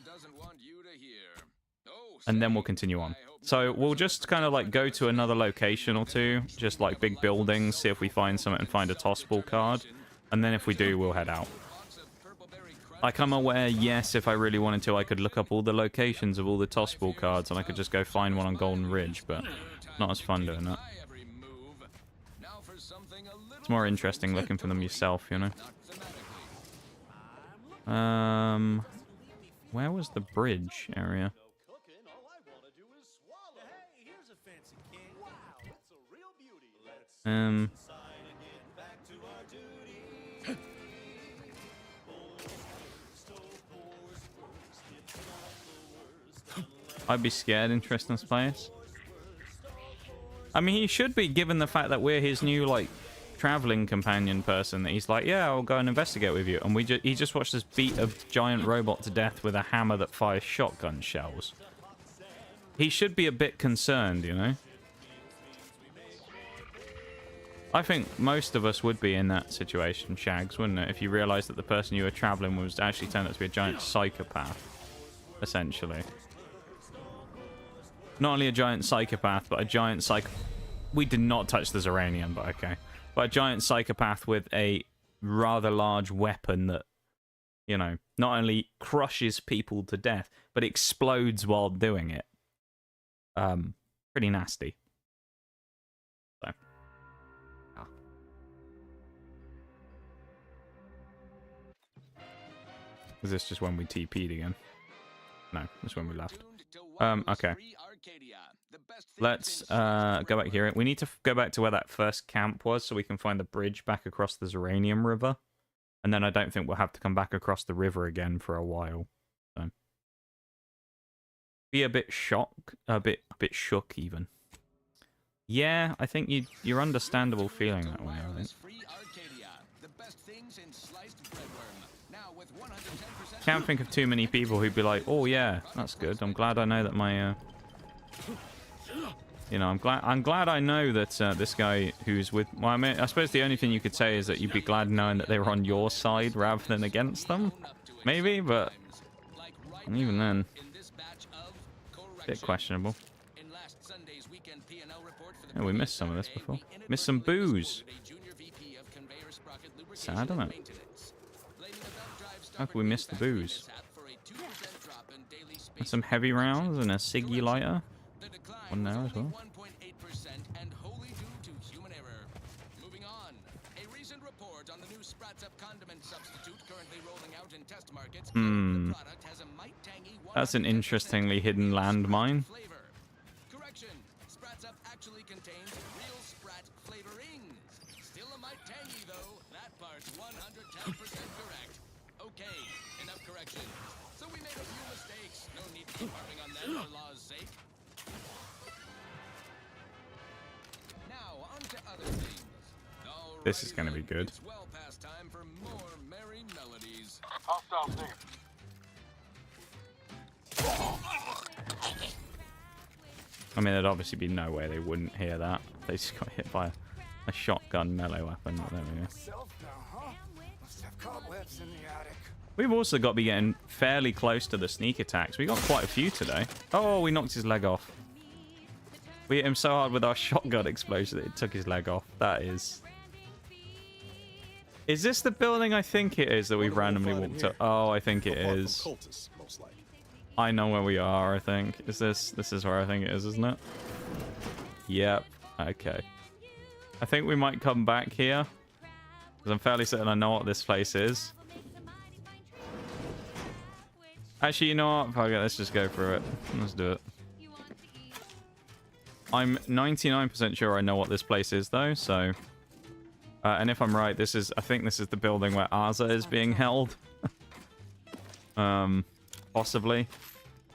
[SPEAKER 1] And then we'll continue on. So we'll just kind of like go to another location or two, just like big buildings, see if we find something and find a toss ball card. And then if we do, we'll head out. Like, I'm aware, yes, if I really wanted to, I could look up all the locations of all the toss ball cards and I could just go find one on Golden Ridge, but not as fun doing that. It's more interesting looking for them yourself, you know? Where was the bridge area? I'd be scared in Tristan's place. I mean, he should be, given the fact that we're his new, like, traveling companion person, that he's like, yeah, I'll go and investigate with you. And he just watched us beat a giant robot to death with a hammer that fires shotgun shells. He should be a bit concerned, you know? I think most of us would be in that situation, Shags, wouldn't it? If you realised that the person you were travelling with was actually turned out to be a giant psychopath, essentially. Not only a giant psychopath, but a giant We did not touch the Zeranium, but okay. But a giant psychopath with a rather large weapon that, you know, not only crushes people to death, but explodes while doing it. Pretty nasty. So. Is this just when we TP'd again? No, that's when we left. Okay. Let's go back here. We need to go back to where that first camp was so we can find the bridge back across the Zeranium River. And then I don't think we'll have to come back across the river again for a while. So. Be a bit shocked, a bit shook even. Yeah, I think you're understandable feeling that way, I think. Can't think of too many people who'd be like, oh yeah, that's good. I'm glad I know that my you know, I'm glad I know that this guy who's with, well, I mean, I suppose the only thing you could say is that you'd be glad knowing that they were on your side rather than against them. Maybe, but even then, a bit questionable. Yeah, we missed some of this before. Missed some booze. Sad, isn't it? How could we miss the booze? And some heavy rounds and a ciggy lighter. One there as well. That's an interestingly hidden landmine.
[SPEAKER 18] actually contains real Sprat flavorings. Still a mite tangy, though. That part's 110% correct. Okay, enough corrections. So we made a few mistakes. No need to keep harping on them for law's sake. Now, on to other things.
[SPEAKER 1] This is going to be good.
[SPEAKER 18] It's well past time for more merry melodies.
[SPEAKER 15] Hostile thing.
[SPEAKER 1] I mean, there'd obviously be no way they wouldn't hear that. They just got hit by a shotgun melee weapon. But there we go.
[SPEAKER 15] Must have cobwebs in the attic.
[SPEAKER 1] We've also got to be getting fairly close to the sneak attacks. We got quite a few today. Oh, we knocked his leg off. We hit him so hard with our shotgun explosion that it took his leg off. That is... Is this the building I think it is that we've randomly walked up? Oh, I think it is. I know where we are, I think. Is this... This is where I think it is, isn't it? Yep. Okay. I think we might come back here. Because I'm fairly certain I know what this place is. Actually, you know what? Fuck it, let's just go through it. Let's do it. I'm 99% sure I know what this place is, though, so... and if I'm right, this is... I think this is the building where Arza is being held. Possibly.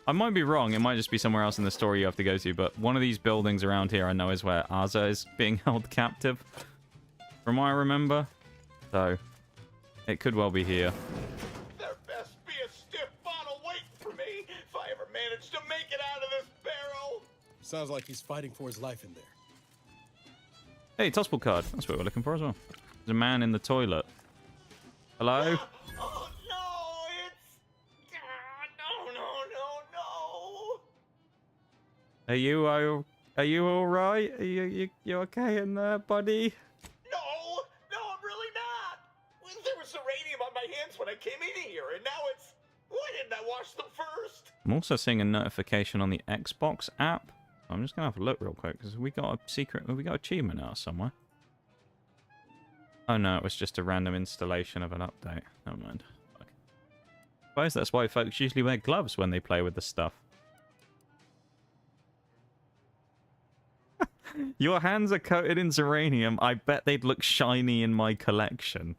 [SPEAKER 1] I might be wrong. It might just be somewhere else in the story you have to go to, but one of these buildings around here I know is where Arza is being held captive. From what I remember. So, it could well be here.
[SPEAKER 2] There best be a stiff bottle waiting for me if I ever manage to make it out of this barrel.
[SPEAKER 13] Sounds like he's fighting for his life in there.
[SPEAKER 1] Hey, Tossball card. That's what we're looking for as well. There's a man in the toilet. Hello?
[SPEAKER 2] Oh no, it's no.
[SPEAKER 1] Are you all right? Are you okay in there, buddy?
[SPEAKER 2] No, I'm really not. There was uranium on my hands when I came in here, and now it's... Why didn't I wash them first?
[SPEAKER 1] I'm also seeing a notification on the Xbox app. I'm just gonna have a look real quick because we got a secret. We got achievement out somewhere. Oh no, it was just a random installation of an update. Never mind. Okay. I suppose that's why folks usually wear gloves when they play with the stuff. Your hands are coated in uranium. I bet they'd look shiny in my collection.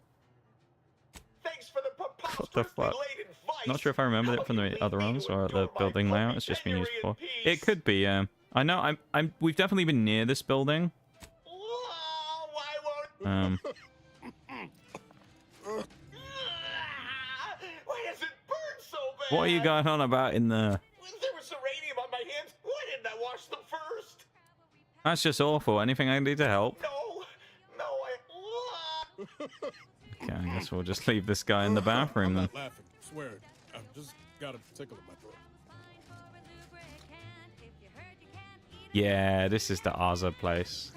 [SPEAKER 2] Thanks for the
[SPEAKER 1] What the fuck? Not sure if I remember it from the other ones or the building layout it's just been used before. It could be, yeah. I know. We've definitely been near this building.
[SPEAKER 2] Why has it burned so bad?
[SPEAKER 1] What are you going on about in there?
[SPEAKER 2] There was uranium on my hands. Why didn't I wash them first?
[SPEAKER 1] That's just awful. Anything I can do to help? Okay, I guess we'll just leave this guy in the bathroom
[SPEAKER 13] I'm
[SPEAKER 1] then.
[SPEAKER 13] not laughing. I swear. I've just got a tickle in my throat.
[SPEAKER 1] Yeah, this is the Arza place.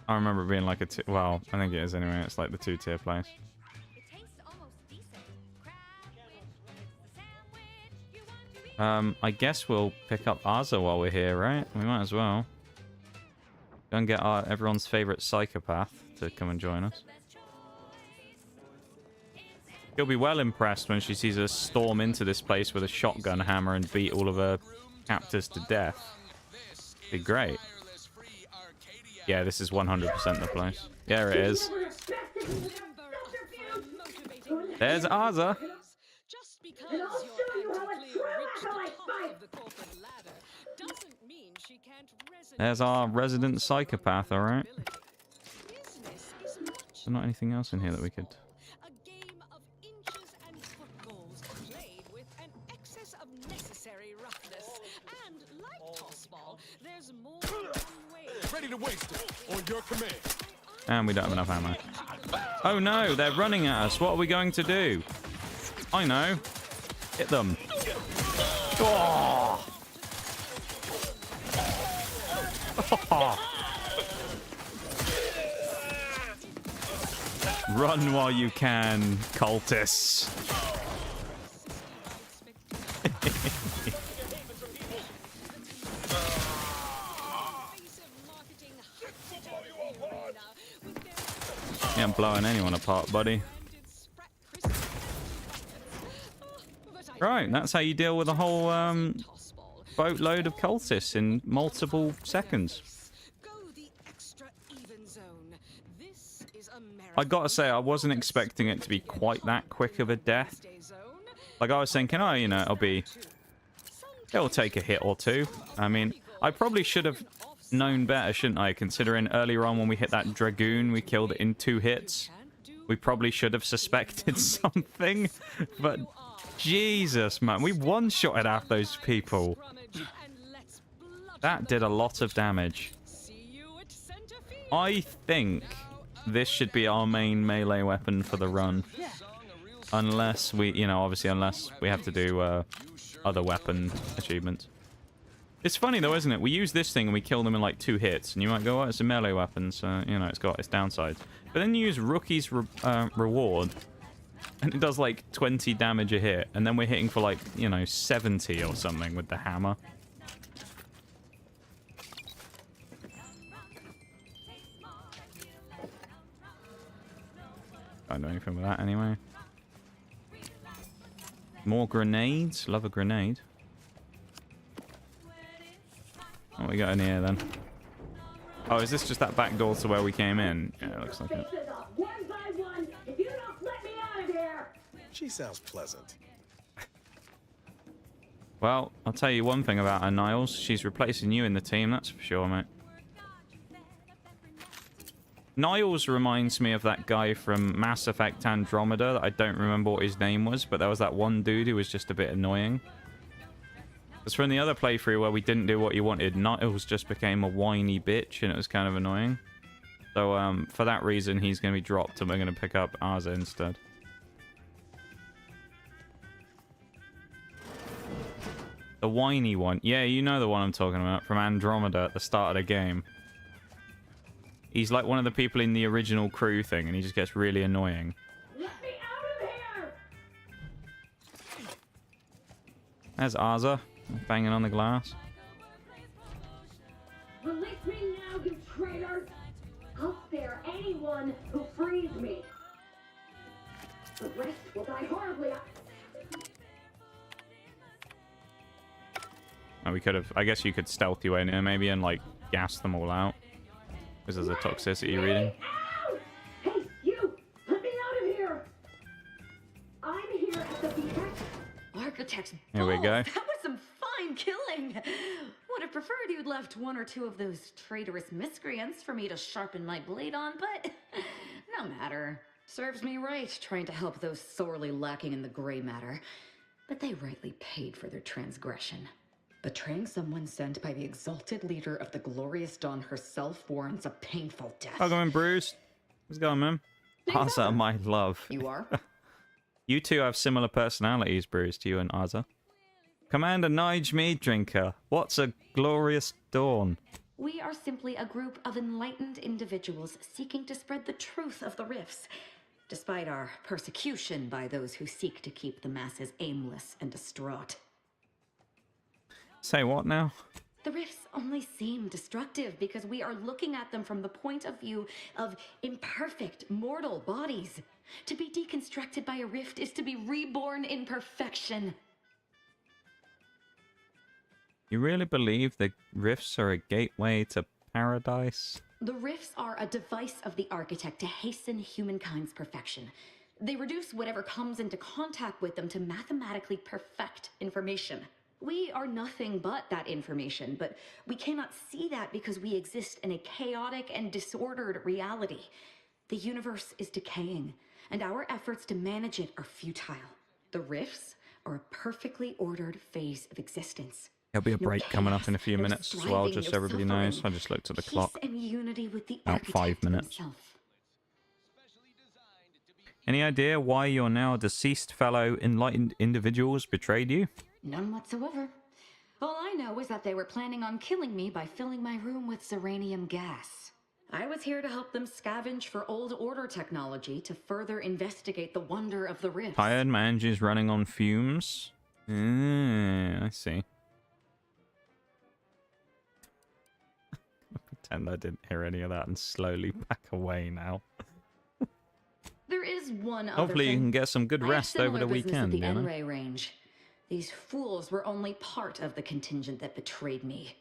[SPEAKER 1] I remember it being like a well, I think it is anyway. It's like the 2-tier place. I guess we'll pick up Arza while we're here, right? We might as well. Go and get everyone's favorite psychopath to come and join us. She'll be well impressed when she sees us storm into this place with a shotgun hammer and beat all of her captors to death. Be great. Yeah, this is 100% the place. There it is. There's Arza.
[SPEAKER 4] Just because your anti-Cleo reached the top of the corporate ladder doesn't mean she can't resonate.
[SPEAKER 1] There's our resident psychopath, alright. There's not anything else in here that we could...
[SPEAKER 4] A game of inches and footballs played with an excess of necessary roughness. And like tossball, there's more than one way.
[SPEAKER 15] Ready to waste it, on your command.
[SPEAKER 1] And we don't have enough ammo. Oh no, they're running at us. What are we going to do? I know. Hit them. Oh. Run while you can, cultists. You ain't blowing anyone apart, buddy. Right, that's how you deal with a whole boatload of cultists in multiple seconds.
[SPEAKER 4] Go the even zone. This is America.
[SPEAKER 1] I gotta say, I wasn't expecting it to be quite that quick of a death. Like, I was thinking, oh, you know, it'll take a hit or two. I mean, I probably should have known better, shouldn't I? Considering earlier on when we hit that Dragoon, we killed it in 2 hits. We probably should have suspected something. But, Jesus, man, we one-shotted out those people. That did a lot of damage. I think this should be our main melee weapon for the run. Unless we, you know, obviously unless we have to do other weapon achievements. It's funny though, isn't it? We use this thing and we kill them in like 2 hits. And you might go, oh, it's a melee weapon, so, you know, it's got its downsides. But then you use Rookie's Reward. And it does like 20 damage a hit. And then we're hitting for like, you know, 70 or something with the hammer. Can't do anything with that anyway. More grenades. Love a grenade. What we got in here then? Oh, is this just that back door to where we came in? Yeah, it looks like it.
[SPEAKER 19] One by one, if you don't let me out of here.
[SPEAKER 13] She sounds pleasant.
[SPEAKER 1] Well, I'll tell you one thing about her, Niles. She's replacing you in the team, that's for sure, mate. Niles reminds me of that guy from Mass Effect Andromeda that I don't remember what his name was, but there was that one dude who was just a bit annoying. Because from the other playthrough where we didn't do what you wanted, Niles just became a whiny bitch and it was kind of annoying. So for that reason, he's going to be dropped and we're going to pick up Arza instead. The whiny one. Yeah, you know the one I'm talking about from Andromeda at the start of the game. He's like one of the people in the original crew thing, and he just gets really annoying.
[SPEAKER 19] Let me out of here!
[SPEAKER 1] There's Arza, banging on the glass.
[SPEAKER 19] Release me now, you traitors! I'll spare anyone who frees me. The rest will die horribly.
[SPEAKER 1] Oh, we could have. I guess you could stealth your way in here, maybe, and like gas them all out. Because there's a toxicity reading.
[SPEAKER 19] Ow! Hey, you! Let me out of here! I'm here at the behest.
[SPEAKER 10] Architect's
[SPEAKER 1] Here we go.
[SPEAKER 10] That was some fine killing. Would have preferred you'd left 1 or 2 of those traitorous miscreants for me to sharpen my blade on, but no matter. Serves me right trying to help those sorely lacking in the gray matter. But they rightly paid for their transgression. Betraying someone sent by the exalted leader of the glorious dawn herself warrants a painful death.
[SPEAKER 1] Welcome in, Bruce. What's going on, man? Arza, my love.
[SPEAKER 10] You are?
[SPEAKER 1] You two have similar personalities, Bruce, to you and Arza. Commander Nige Meaddrinker, what's a glorious dawn?
[SPEAKER 8] We are simply a group of enlightened individuals seeking to spread the truth of the rifts, despite our persecution by those who seek to keep the masses aimless and distraught.
[SPEAKER 1] Say what now?
[SPEAKER 8] The rifts only seem destructive because we are looking at them from the point of view of imperfect mortal bodies. To be deconstructed by a rift is to be reborn in perfection.
[SPEAKER 1] You really believe the rifts are a gateway to paradise?
[SPEAKER 8] The rifts are a device of the architect to hasten humankind's perfection. They reduce whatever comes into contact with them to mathematically perfect information. We are nothing but that information, but we cannot see that because we exist in a chaotic and disordered reality. The universe is decaying, and our efforts to manage it are futile. The rifts are a perfectly ordered phase of existence.
[SPEAKER 1] There'll be a break coming up in a few minutes as well, just so everybody knows. I just looked at the clock.
[SPEAKER 8] Peace and unity with the
[SPEAKER 1] About 5 minutes.
[SPEAKER 8] himself.
[SPEAKER 1] Any idea why your now deceased fellow enlightened individuals betrayed you?
[SPEAKER 8] None whatsoever. All I know is that they were planning on killing me by filling my room with Zeranium gas. I was here to help them scavenge for old order technology to further investigate the wonder of the rift.
[SPEAKER 1] Tired managers running on fumes? I see. Pretend I didn't hear any of that and slowly back away now.
[SPEAKER 8] There is one other
[SPEAKER 1] Hopefully you
[SPEAKER 8] thing.
[SPEAKER 1] can get some good
[SPEAKER 8] I have
[SPEAKER 1] rest over the
[SPEAKER 8] similar business
[SPEAKER 1] weekend,
[SPEAKER 8] at the
[SPEAKER 1] you know?
[SPEAKER 8] N-ray range. These fools were only part of the contingent that betrayed me.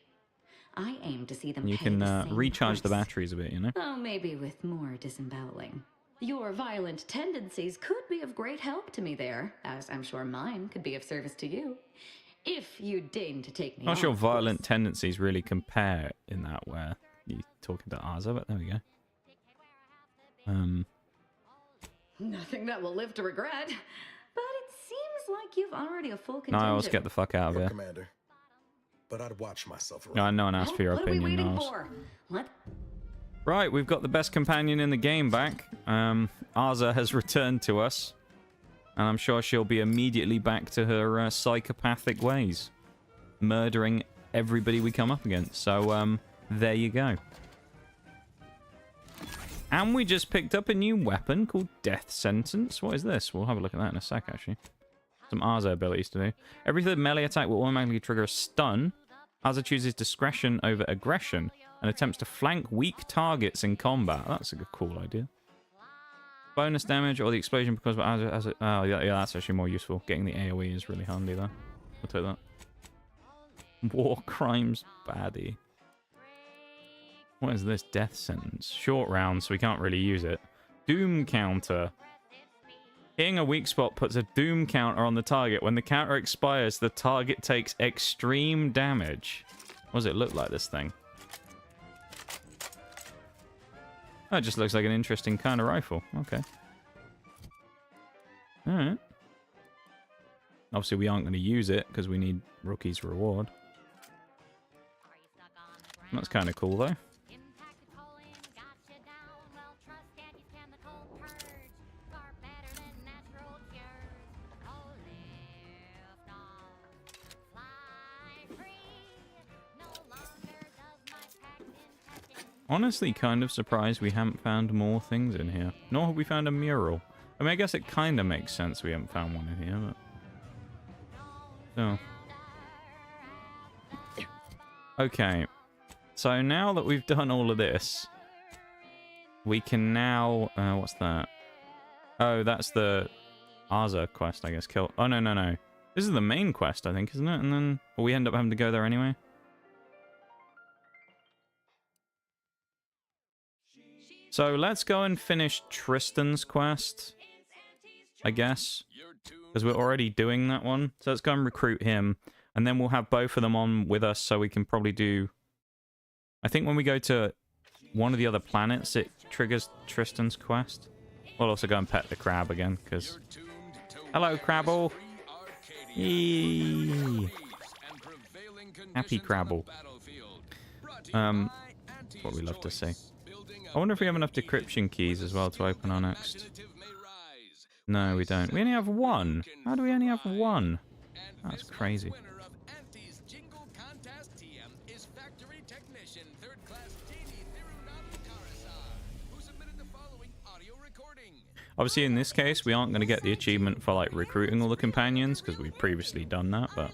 [SPEAKER 20] I aim to see them
[SPEAKER 1] And you
[SPEAKER 20] pay
[SPEAKER 1] can
[SPEAKER 20] the same
[SPEAKER 1] recharge the
[SPEAKER 20] price.
[SPEAKER 1] batteries a bit, you know?
[SPEAKER 20] Though maybe with more disemboweling. Your violent tendencies could be of great help to me there, as I'm sure mine could be of service to you. If you deign to take me
[SPEAKER 1] Not
[SPEAKER 20] on,
[SPEAKER 1] sure
[SPEAKER 20] of course.
[SPEAKER 1] violent tendencies really compare in that where you're talking to Arza, but there we go.
[SPEAKER 20] Nothing that will live to regret. But it seems like you've already a full
[SPEAKER 1] No,
[SPEAKER 20] contingent.
[SPEAKER 1] let's get the fuck out of here.
[SPEAKER 13] Commander. But I'd watch myself around.
[SPEAKER 1] No, no one asked for your
[SPEAKER 20] What are we
[SPEAKER 1] opinion,
[SPEAKER 20] waiting
[SPEAKER 1] Niles.
[SPEAKER 20] for? What?
[SPEAKER 1] Right, we've got the best companion in the game back. Arza has returned to us. And I'm sure she'll be immediately back to her psychopathic ways. Murdering everybody we come up against. So, there you go. And we just picked up a new weapon called Death Sentence. What is this? We'll have a look at that in a sec, actually. Some Arza abilities to do. Every third melee attack will automatically trigger a stun. Arza chooses discretion over aggression and attempts to flank weak targets in combat. That's a cool idea. Bonus damage or the explosion because of Arza has oh, yeah, that's actually more useful. Getting the AoE is really handy, though. I'll take that. War crimes baddie. What is this? Death sentence. Short round, so we can't really use it. Doom counter. Hitting a weak spot puts a doom counter on the target. When the counter expires, the target takes extreme damage. What does it look like, this thing? Oh, it just looks like an interesting kind of rifle. Okay. Alright. Obviously, we aren't going to use it because we need Rookie's reward. That's kind of cool, though. Honestly, kind of surprised we haven't found more things in here. Nor have we found a mural. I mean, I guess it kind of makes sense we haven't found one in here, but... Oh. Okay. So now that we've done all of this, we can now... what's that? Oh, that's the Arza quest, I guess. Kill... Oh, no, no, no. This is the main quest, I think, isn't it? And then we end up having to go there anyway. So let's go and finish Tristan's quest, I guess, because we're already doing that one. So let's go and recruit him, and then we'll have both of them on with us so we can probably do... I think when we go to one of the other planets, it triggers Tristan's quest. We'll also go and pet the crab again, because... Hello, Crabble! Eee. Happy Crabble. What we love to see. I wonder if we have enough decryption keys as well to open our next... No, we don't. We only have one. How do we only have one? That's crazy. Obviously, in this case, we aren't going to get the achievement for, like, recruiting all the companions, because we've previously done that, but...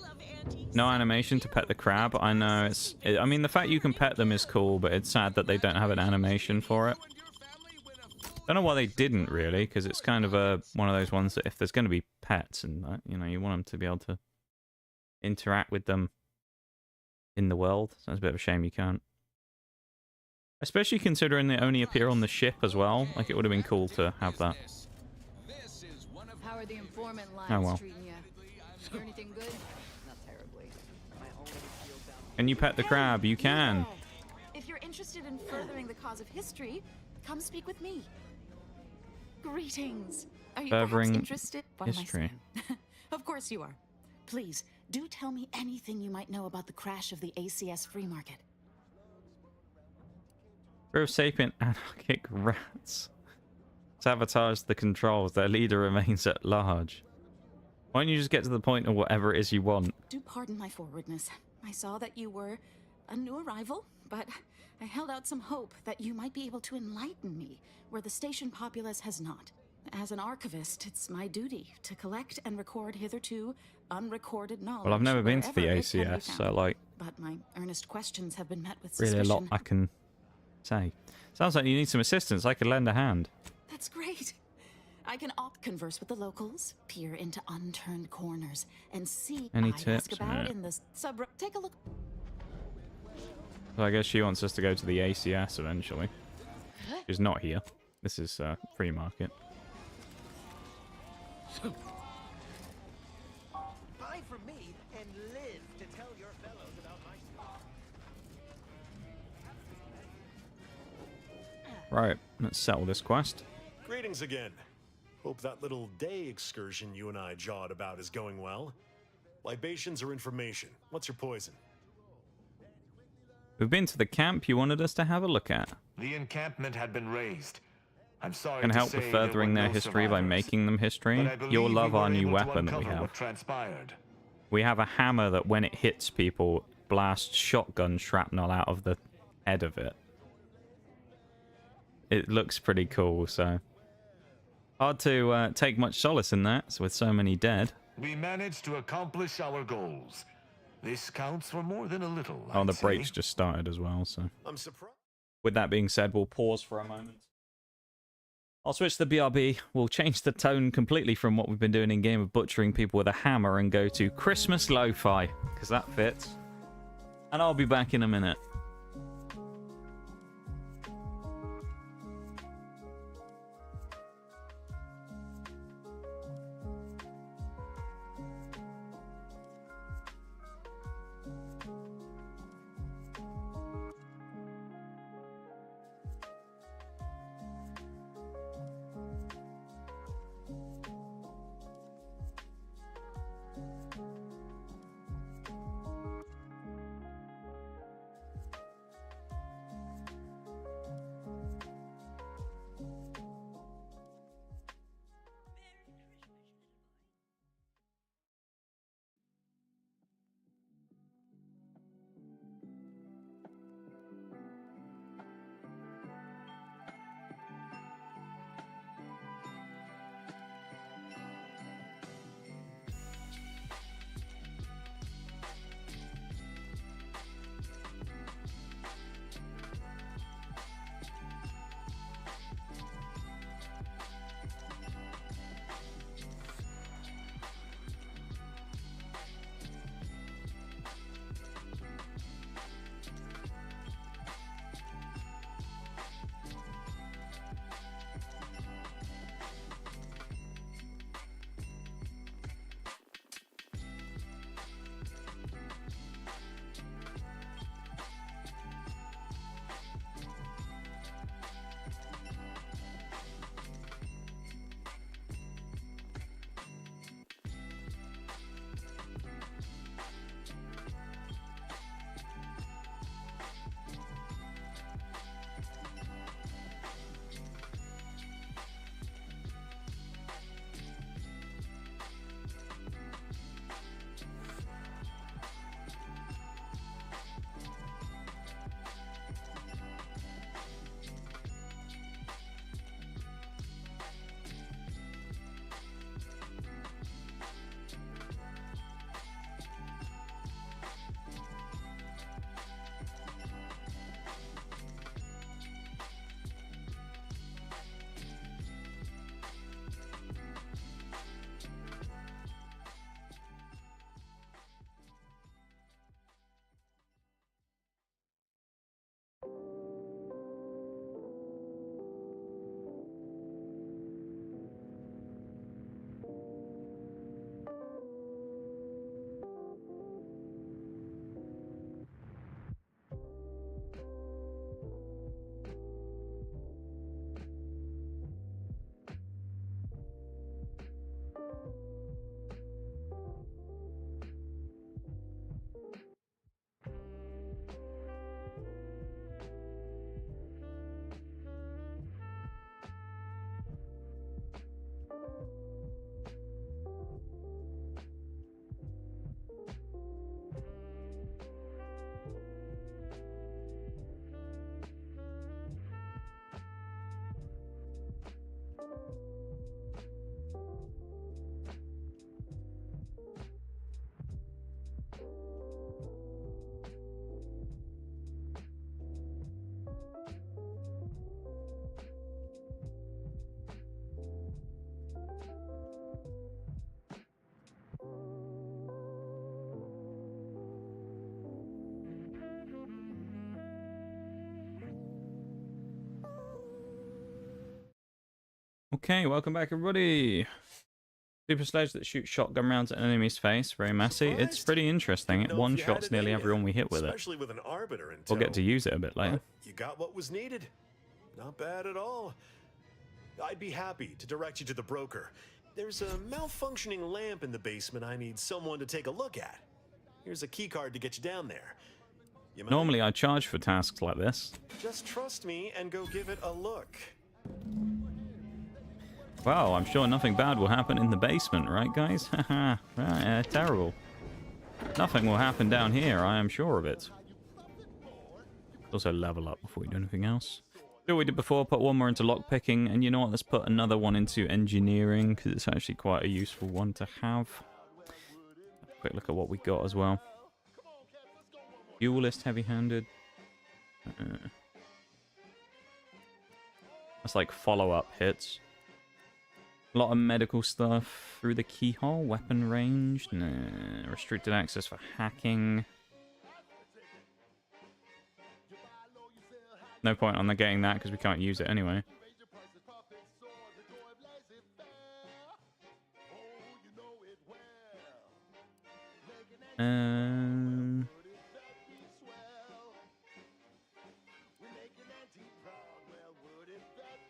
[SPEAKER 1] No animation to pet the crab. I know, it's... I mean, the fact you can pet them is cool, but it's sad that they don't have an animation for it. Don't know why they didn't, really, because it's kind of one of those ones that if there's going to be pets and that, you know, you want them to be able to interact with them in the world. So it's a bit of a shame you can't. Especially considering they only appear on the ship as well. Like, it would have been cool to have that.
[SPEAKER 21] How are the informant lines
[SPEAKER 1] Oh, well.
[SPEAKER 21] treating you? Hear anything good? Not terribly.
[SPEAKER 1] Can you pet the crab? You can.
[SPEAKER 22] If you're interested in furthering the cause of history, come speak with me. Greetings. Are you perhaps
[SPEAKER 1] Furthering
[SPEAKER 22] interested? What am I
[SPEAKER 1] history.
[SPEAKER 22] saying? Of course you are. Please, do tell me anything you might know about the crash of the ACS free market.
[SPEAKER 1] Crew of sapient anarchic rats sabotage the controls. Their leader remains at large. Why don't you just get to the point of whatever it is you want?
[SPEAKER 22] Do pardon my forwardness. I saw that you were a new arrival, but I held out some hope that you might be able to enlighten me where the station populace has not. As an archivist, it's my duty to collect and record hitherto unrecorded knowledge.
[SPEAKER 1] Well, I've never been to the
[SPEAKER 22] wherever it can be
[SPEAKER 1] ACS, so
[SPEAKER 22] found.
[SPEAKER 1] like
[SPEAKER 22] But my earnest questions have been met with
[SPEAKER 1] really
[SPEAKER 22] suspicion.
[SPEAKER 1] a lot I can say. Sounds like you need some assistance. I could lend a hand.
[SPEAKER 22] That's great. I can converse with the locals, peer into unturned corners, and see
[SPEAKER 1] Any
[SPEAKER 22] I
[SPEAKER 1] tips?
[SPEAKER 22] ask about
[SPEAKER 1] Yeah.
[SPEAKER 22] in the sub. Take a look.
[SPEAKER 1] So I guess she wants us to go to the ACS eventually. She's not here. This is free market.
[SPEAKER 3] Buy from me and live to tell your fellows about my stuff.
[SPEAKER 1] Right, let's settle this quest.
[SPEAKER 7] Greetings again. Hope that little day excursion you and I jawed about is going well. Libations or information? What's your poison?
[SPEAKER 1] We've been to the camp you wanted us to have a look at.
[SPEAKER 11] The encampment had been raised. I'm sorry
[SPEAKER 1] Can
[SPEAKER 11] to
[SPEAKER 1] help
[SPEAKER 11] say
[SPEAKER 1] with
[SPEAKER 11] there
[SPEAKER 1] furthering
[SPEAKER 11] were
[SPEAKER 1] their
[SPEAKER 11] no
[SPEAKER 1] history by
[SPEAKER 11] survivors.
[SPEAKER 1] making them history.
[SPEAKER 11] But I believe
[SPEAKER 1] You'll love
[SPEAKER 11] we were
[SPEAKER 1] our new
[SPEAKER 11] able to
[SPEAKER 1] weapon that we
[SPEAKER 11] uncover
[SPEAKER 1] have.
[SPEAKER 11] what transpired.
[SPEAKER 1] We have a hammer that when it hits people, blasts shotgun shrapnel out of the head of it. It looks pretty cool, so... Hard to take much solace in that, with so many dead.
[SPEAKER 11] We managed to accomplish our goals. This counts for more than a little,
[SPEAKER 1] Oh, the
[SPEAKER 11] I'd say.
[SPEAKER 1] break's just started as well, so...
[SPEAKER 7] I'm surprised.
[SPEAKER 1] With that being said, we'll pause for a moment. I'll switch to the BRB. We'll change the tone completely from what we've been doing in game of butchering people with a hammer and go to Christmas lo-fi, because that fits. And I'll be back in a minute. Okay, welcome back, everybody. Super sledge that shoots shotgun rounds at an enemy's face. Very messy. It's pretty interesting. It one-shots nearly everyone we hit with it.
[SPEAKER 7] Especially with an arbiter in tow.
[SPEAKER 1] We'll get to use it a bit later.
[SPEAKER 7] But you got what was needed. Not bad at all. I'd be happy to direct you to the broker. There's a malfunctioning lamp in the basement I need someone to take a look at. Here's a keycard to get you down there.
[SPEAKER 1] Normally I charge for tasks like this.
[SPEAKER 7] Just trust me and go give it a look.
[SPEAKER 1] Well, I'm sure nothing bad will happen in the basement, right, guys? Haha, terrible. Nothing will happen down here, I am sure of it. Also level up before we do anything else. Do what we did before, put one more into lockpicking, and you know what, let's put another one into engineering, because it's actually quite a useful one to have. Quick look at what we got as well. Duelist, heavy-handed. That's like follow-up hits. A lot of medical stuff through the keyhole. Weapon range. Nah. Restricted access for hacking. No point on getting that because we can't use it anyway.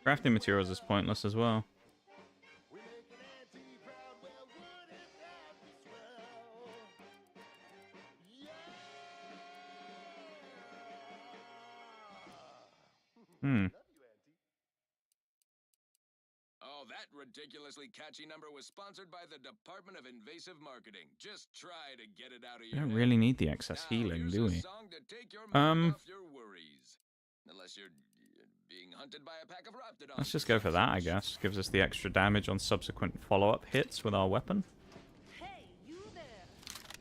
[SPEAKER 1] Crafting materials is pointless as well.
[SPEAKER 18] Oh, that ridiculously catchy number was sponsored by the Department of Invasive Marketing. Just try to get it out of
[SPEAKER 1] We
[SPEAKER 18] your
[SPEAKER 1] don't
[SPEAKER 18] head.
[SPEAKER 1] really need the excess healing, do we?
[SPEAKER 18] Song to take your mind off your worries. Unless you're being hunted by a pack of raptidons.
[SPEAKER 1] Let's just go for that, I guess. Gives us the extra damage on subsequent follow-up hits with our weapon.
[SPEAKER 19] Hey, you there.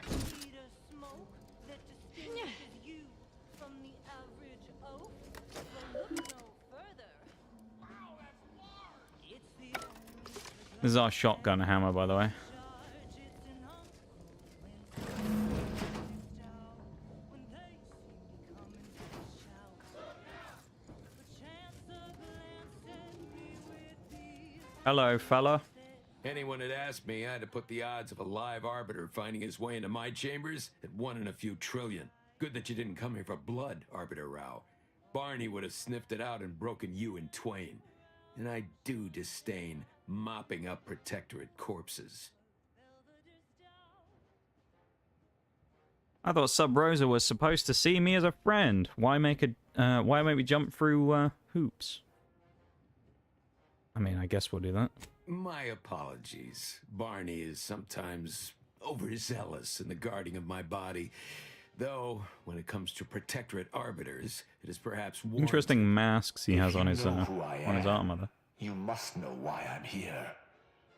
[SPEAKER 19] Need a smoke that distinguishes you from the average oak? Well, look no further. Wow, that's large. It's the only
[SPEAKER 1] This is our shotgun hammer, by the way. Hello, fella.
[SPEAKER 9] Anyone had asked me, I had to put the odds of a live arbiter finding his way into my chambers at 1 in a few trillion. Good that you didn't come here for blood, Arbiter Rao. Barney would have sniffed it out and broken you in twain. And I do disdain mopping up Protectorate corpses.
[SPEAKER 1] I thought Sub Rosa was supposed to see me as a friend. Why make me jump through hoops? I mean, I guess we'll do that.
[SPEAKER 9] My apologies. Barney is sometimes overzealous in the guarding of my body. Though, when it comes to Protectorate arbiters, it is perhaps warranted.
[SPEAKER 1] Interesting masks he has on his
[SPEAKER 11] am,
[SPEAKER 1] armor there.
[SPEAKER 11] You must know why I'm here.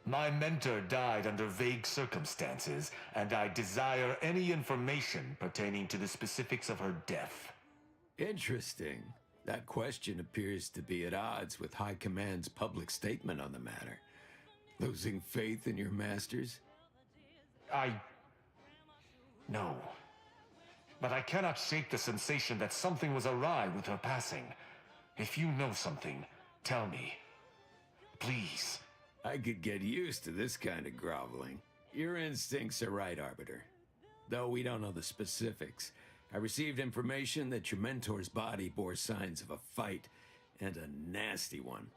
[SPEAKER 11] My mentor died under vague circumstances, and I desire any information pertaining to the specifics of her death.
[SPEAKER 9] Interesting. That question appears to be at odds with High Command's public statement on the matter. Losing faith in your masters?
[SPEAKER 11] No. But I cannot shake the sensation that something was awry with her passing. If you know something, tell me. Please.
[SPEAKER 9] I could get used to this kind of groveling. Your instincts are right, Arbiter. Though we don't know the specifics, I received information that your mentor's body bore signs of a fight, and a nasty one.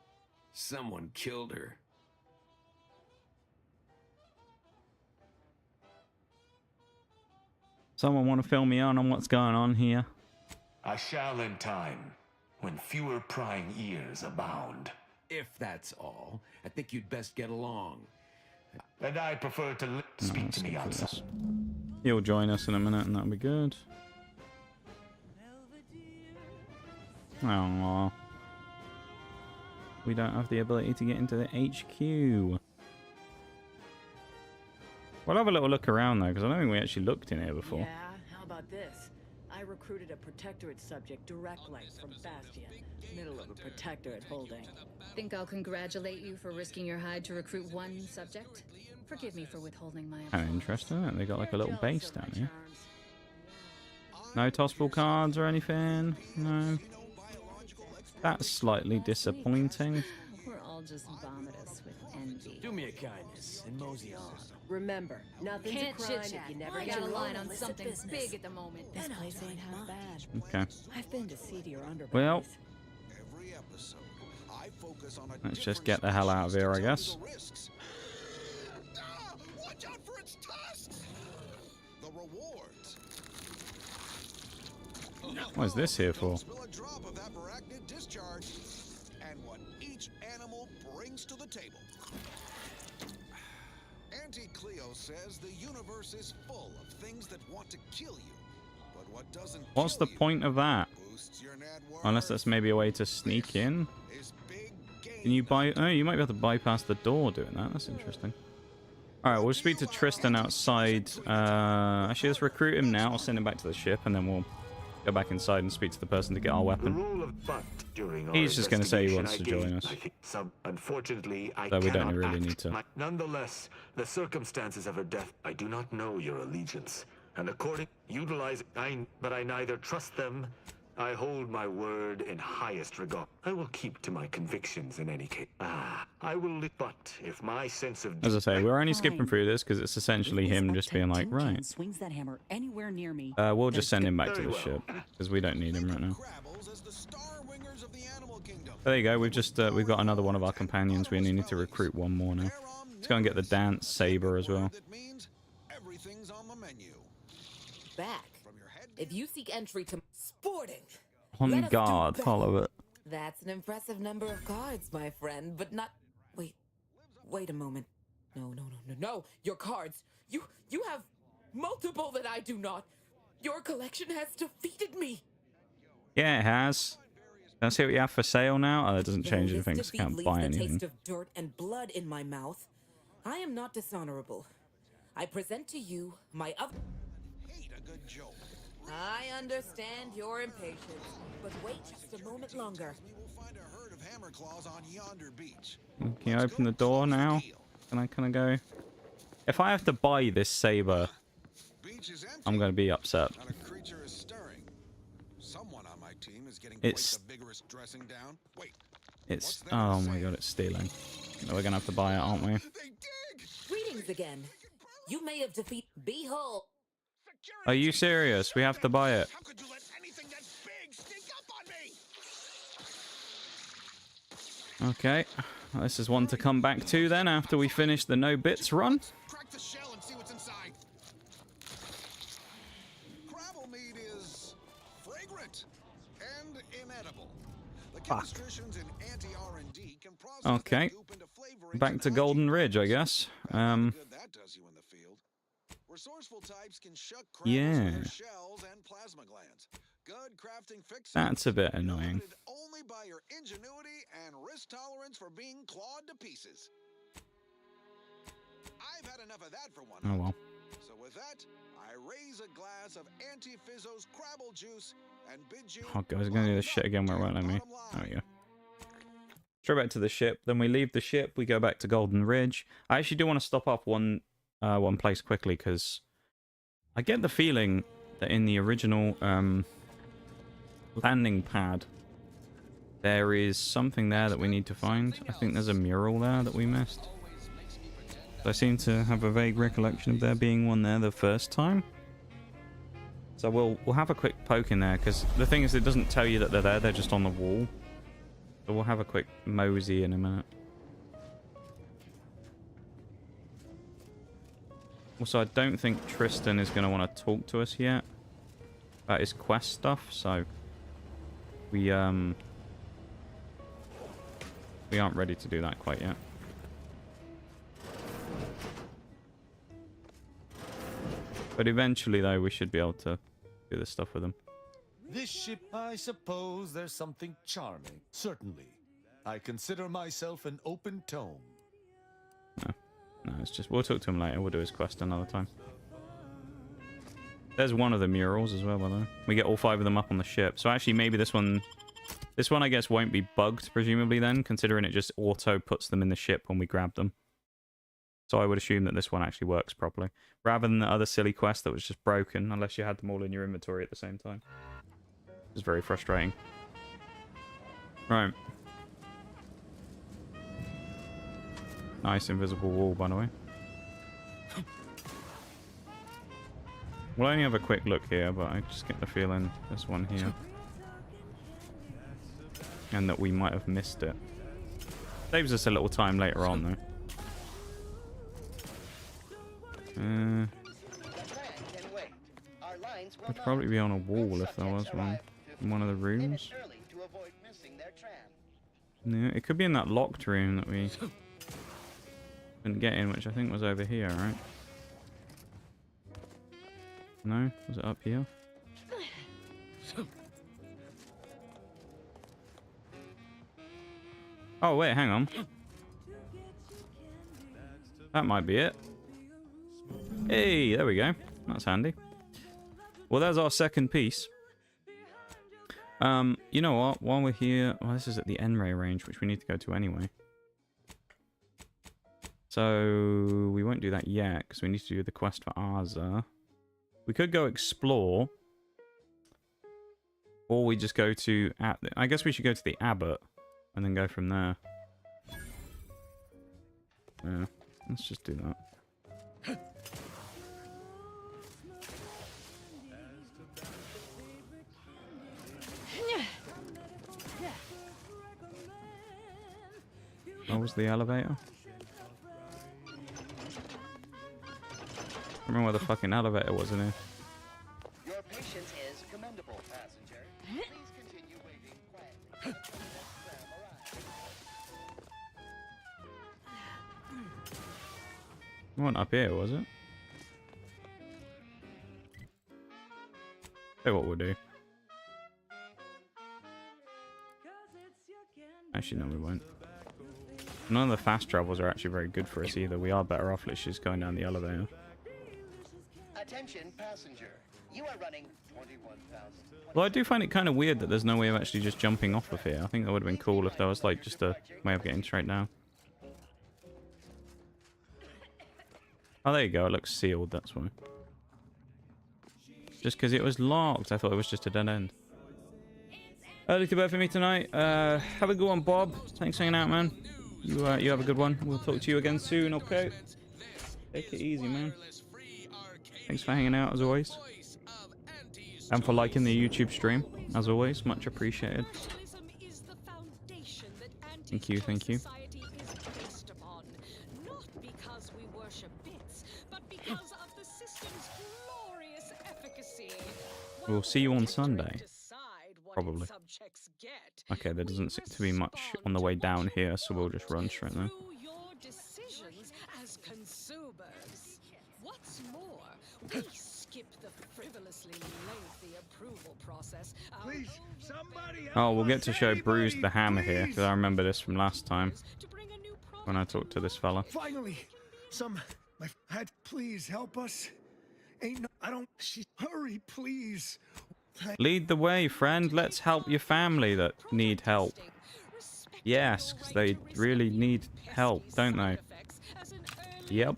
[SPEAKER 9] Someone killed her.
[SPEAKER 1] Someone want to fill me in on what's going on here?
[SPEAKER 11] I shall in time, when fewer prying ears abound.
[SPEAKER 9] If that's all, I think you'd best get along.
[SPEAKER 11] And I prefer to speak to me outside.
[SPEAKER 1] He'll join us in a minute, and that'll be good. Oh, we don't have the ability to get into the HQ. We'll have a little look around though, because I don't think we actually looked in here before.
[SPEAKER 6] Yeah, how about this? I recruited a Protectorate subject directly from Bastion, middle of a Protectorate holding.
[SPEAKER 20] Think I'll congratulate you for risking your hide to recruit one subject? Forgive me for withholding my
[SPEAKER 1] Kind of interesting, isn't it? They got like a little base down here. No tossable cards or anything. No. That's slightly disappointing.
[SPEAKER 20] We're all
[SPEAKER 6] just vomit us with envy.
[SPEAKER 16] Do me a kindness and mosey on.
[SPEAKER 12] Remember, nothing's
[SPEAKER 4] Can't
[SPEAKER 12] a crime
[SPEAKER 4] chit-chat.
[SPEAKER 12] if you never
[SPEAKER 4] I
[SPEAKER 12] get
[SPEAKER 4] got a
[SPEAKER 12] your
[SPEAKER 4] line
[SPEAKER 12] own
[SPEAKER 4] on
[SPEAKER 12] illicit
[SPEAKER 4] something
[SPEAKER 12] business.
[SPEAKER 4] big at the moment.
[SPEAKER 12] This place ain't half bad.
[SPEAKER 1] Okay.
[SPEAKER 12] I've been to seedier underbellies.
[SPEAKER 1] Well,
[SPEAKER 15] Every episode, I focus on a
[SPEAKER 1] let's just get the hell out of here, I guess.
[SPEAKER 15] risks. Watch out for its tusks! The rewards.
[SPEAKER 1] What is this here for?
[SPEAKER 15] Spill a drop of that arachnid discharge, and what each animal brings to the table. Auntie Cleo says the universe is full of things that want to kill you, but what doesn't
[SPEAKER 1] What's the point of that? Unless that's maybe a way to sneak in. Can you oh, you might be able to bypass the door doing that. That's interesting. Alright, we'll speak to Tristan outside. Actually, let's recruit him now. I'll send him back to the ship, and then we'll go back inside and speak to the person to get our weapon. He's just going to say he wants to join us.
[SPEAKER 11] Unfortunately, I
[SPEAKER 1] So we don't
[SPEAKER 11] cannot
[SPEAKER 1] really
[SPEAKER 11] act.
[SPEAKER 1] need to.
[SPEAKER 11] Nonetheless, the circumstances of her death, I do not know your allegiance. And according, but I neither trust them. I hold my word in highest regard. I will keep to my convictions in any case. I will live, but if my sense of...
[SPEAKER 1] As I say, we're only skipping through this because it's essentially him just being like, right.
[SPEAKER 6] Swings that hammer anywhere near me.
[SPEAKER 1] We'll just send him back to the ship because we don't need him right now. There you go. We've just we've got another one of our companions. We only need to recruit one more now. Let's go and get the dance saber as well.
[SPEAKER 15] Everything's on the menu.
[SPEAKER 10] Back. If you seek entry to sporting,
[SPEAKER 1] On guard, follow it.
[SPEAKER 10] that's an impressive number of cards, my friend, but not... Wait a moment. No. Your cards. You have multiple that I do not. Your collection has defeated me.
[SPEAKER 1] Yeah, it has. Can I see what you have for sale now? Oh, that doesn't change
[SPEAKER 10] Though this
[SPEAKER 1] anything, so I
[SPEAKER 10] defeat
[SPEAKER 1] can't
[SPEAKER 10] leaves
[SPEAKER 1] buy
[SPEAKER 10] the
[SPEAKER 1] anything.
[SPEAKER 10] taste of dirt and blood in my mouth, I am not dishonorable. I present to you my other... I understand your impatience, but wait just a moment longer.
[SPEAKER 1] Can you open the door now? Can I go? If I have to buy this saber, I'm going to be upset. It's... It's... Oh my god, it's stealing. We're going to have to buy it, aren't we?
[SPEAKER 10] Greetings again. You may have defeated... Behold!
[SPEAKER 1] Are you serious? We have to buy it. Okay. This is one to come back to then after we finish the no bits run.
[SPEAKER 15] Crack the shell and see what's inside. Gravel meat is fragrant and inedible. The chemisticians in anti-R&D can process
[SPEAKER 1] Okay. Back to Golden Ridge, I guess.
[SPEAKER 15] that does you in the field. Resourceful types can shuck crabs
[SPEAKER 1] Yeah.
[SPEAKER 15] with their shells and plasma glands. Good crafting fixes
[SPEAKER 1] That's a bit annoying.
[SPEAKER 15] only by your ingenuity and risk tolerance for being clawed to pieces. I've had enough of that for one.
[SPEAKER 1] Oh well.
[SPEAKER 15] So with that, I raise a glass of Anti-Fizzo's Crabble juice and bid you...
[SPEAKER 1] Oh god, it's going to do this shit again where it won't let me. There we go. Straight back to the ship. Then we leave the ship. We go back to Golden Ridge. I actually do want to stop off one place quickly because I get the feeling that in the original landing pad there is something there that we need to find. I think there's a mural there that we missed. I seem to have a vague recollection of there being one there the first time. So we'll have a quick poke in there because the thing is it doesn't tell you that they're there, they're just on the wall. So we'll have a quick mosey in a minute. Also, I don't think Tristan is going to want to talk to us yet about his quest stuff, so we aren't ready to do that quite yet. But eventually, though, we should be able to do this stuff with him.
[SPEAKER 14] This ship, I suppose there's something charming. Certainly. I consider myself an open tome.
[SPEAKER 1] No, it's just... We'll talk to him later. We'll do his quest another time. There's one of the murals as well, by the way. We get all 5 of them up on the ship. So actually, maybe this one... This one, I guess, won't be bugged, presumably, then, considering it just auto puts them in the ship when we grab them. So I would assume that this one actually works properly. Rather than the other silly quest that was just broken, unless you had them all in your inventory at the same time. It's very frustrating. Right. Nice invisible wall, by the way. We'll only have a quick look here, but I just get the feeling there's one here. And that we might have missed it. Saves us a little time later on, though. Would probably be on a wall if there was one. In one of the rooms. Yeah, it could be in that locked room that we didn't get in, which I think was over here, right? No? Was it up here? Oh, wait, hang on. That might be it. Hey, there we go. That's handy. Well, there's our second piece. You know what? While we're here... Well, this is at the N-ray range, which we need to go to anyway. So, we won't do that yet, because we need to do the quest for Arza. We could go explore. Or we just go to... I guess we should go to the Abbot. And then go from there. Yeah, let's just do that. What was the elevator? I remember where the fucking elevator was in here.
[SPEAKER 3] Your patience is commendable, passenger. Please continue waiting quietly.
[SPEAKER 1] It wasn't up here, was it? Say what we'll do. Actually, no, we won't. None of the fast travels are actually very good for us either. We are better off literally just going down the elevator.
[SPEAKER 3] Attention, passenger. You are running 21,000.
[SPEAKER 1] Well, I do find it kind of weird that there's no way of actually just jumping off of here. I think that would have been cool if there was like just a way of getting straight down. Oh, there you go. It looks sealed, that's why. Just because it was locked, I thought it was just a dead end. Early to bed for me tonight. Have a good one, Bob. Thanks for hanging out, man. You have a good one. We'll talk to you again soon, okay? Take it easy, man. Thanks for hanging out, as always. And for liking the YouTube stream, as always. Much appreciated. Thank you, thank you. We'll see you on Sunday. Probably. Okay, there doesn't seem to be much on the way down here, so we'll just run straight there.
[SPEAKER 4] What's more, we skip the frivolously lengthy approval process.
[SPEAKER 5] Please, somebody
[SPEAKER 1] Oh, we'll get to show Bruce the hammer here, because I remember this from last time when I talked to this fella.
[SPEAKER 5] Finally, please help us. Hurry, please.
[SPEAKER 1] Lead the way, friend. Let's help your family that need help. Yes, because they really need help, don't they? Yep.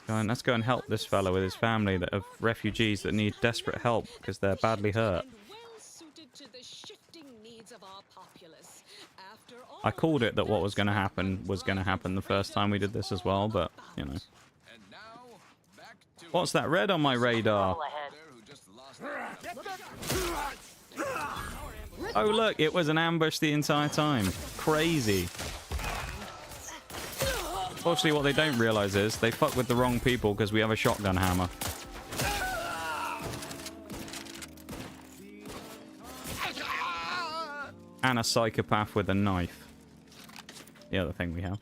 [SPEAKER 1] Go on, let's go and help this fella with his family that of refugees that need desperate help because they're badly hurt. I called it that what was going to happen the first time we did this as well, but, you know. What's that red on my radar? Oh look, it was an ambush the entire time. Crazy. Fortunately, what they don't realize is they fuck with the wrong people because we have a shotgun hammer. And a psychopath with a knife. The other thing we have.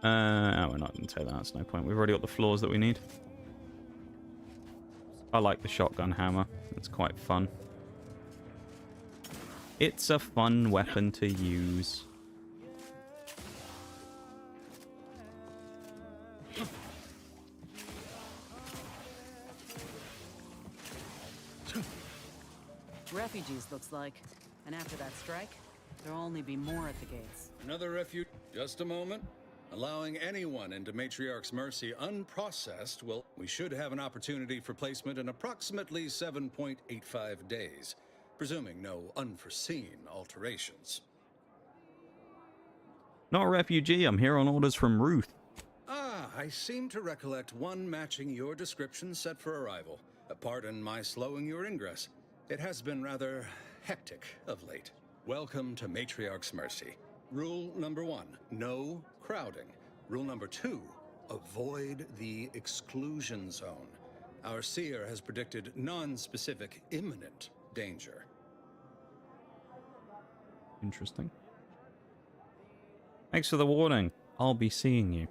[SPEAKER 1] Oh, we're not going to take that. That's no point. We've already got the floors that we need. I like the shotgun hammer. It's quite fun. It's a fun weapon to use.
[SPEAKER 6] Refugees, looks like. And after that strike, there'll only be more at the gates.
[SPEAKER 13] Another refuge. Just a moment. Allowing anyone into Matriarch's mercy unprocessed will... We should have an opportunity for placement in approximately 7.85 days, presuming no unforeseen alterations.
[SPEAKER 1] Not a refugee. I'm here on orders from Ruth.
[SPEAKER 2] Ah, I seem to recollect one matching your description set for arrival. Pardon my slowing your ingress. It has been rather hectic of late. Welcome to Matriarch's Mercy. Rule number 1, no crowding. Rule number 2, avoid the exclusion zone. Our seer has predicted non-specific imminent danger.
[SPEAKER 1] Interesting. Thanks for the warning. I'll be seeing you.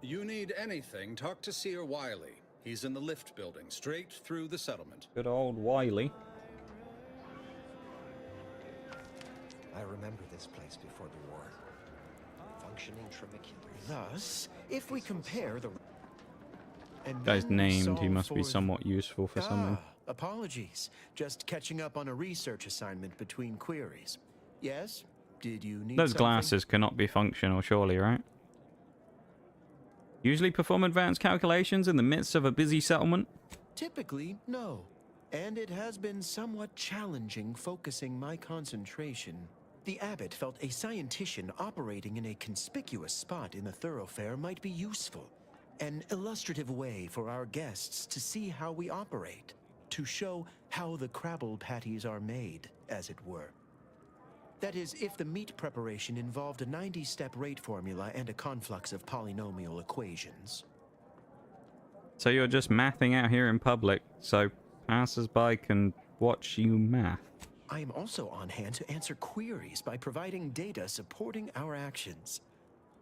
[SPEAKER 2] You need anything, talk to Seer Wiley. He's in the lift building, straight through the settlement.
[SPEAKER 1] Good old Wiley.
[SPEAKER 3] I remember this place before the war. Functioning trabecular. Thus, if we compare the...
[SPEAKER 1] Guy's named. He must be somewhat useful for something.
[SPEAKER 3] Apologies. Just catching up on a research assignment between queries. Yes? Did you need
[SPEAKER 1] Those
[SPEAKER 3] something?
[SPEAKER 1] glasses cannot be functional, surely, right? Usually perform advanced calculations in the midst of a busy settlement?
[SPEAKER 3] Typically, no. And it has been somewhat challenging focusing my concentration. The abbot felt a scientician operating in a conspicuous spot in the thoroughfare might be useful. An illustrative way for our guests to see how we operate. To show how the crabble patties are made, as it were. That is, if the meat preparation involved a 90-step rate formula and a conflux of polynomial equations.
[SPEAKER 1] So you're just mathing out here in public, so passers-by can watch you math.
[SPEAKER 3] I am also on hand to answer queries by providing data supporting our actions.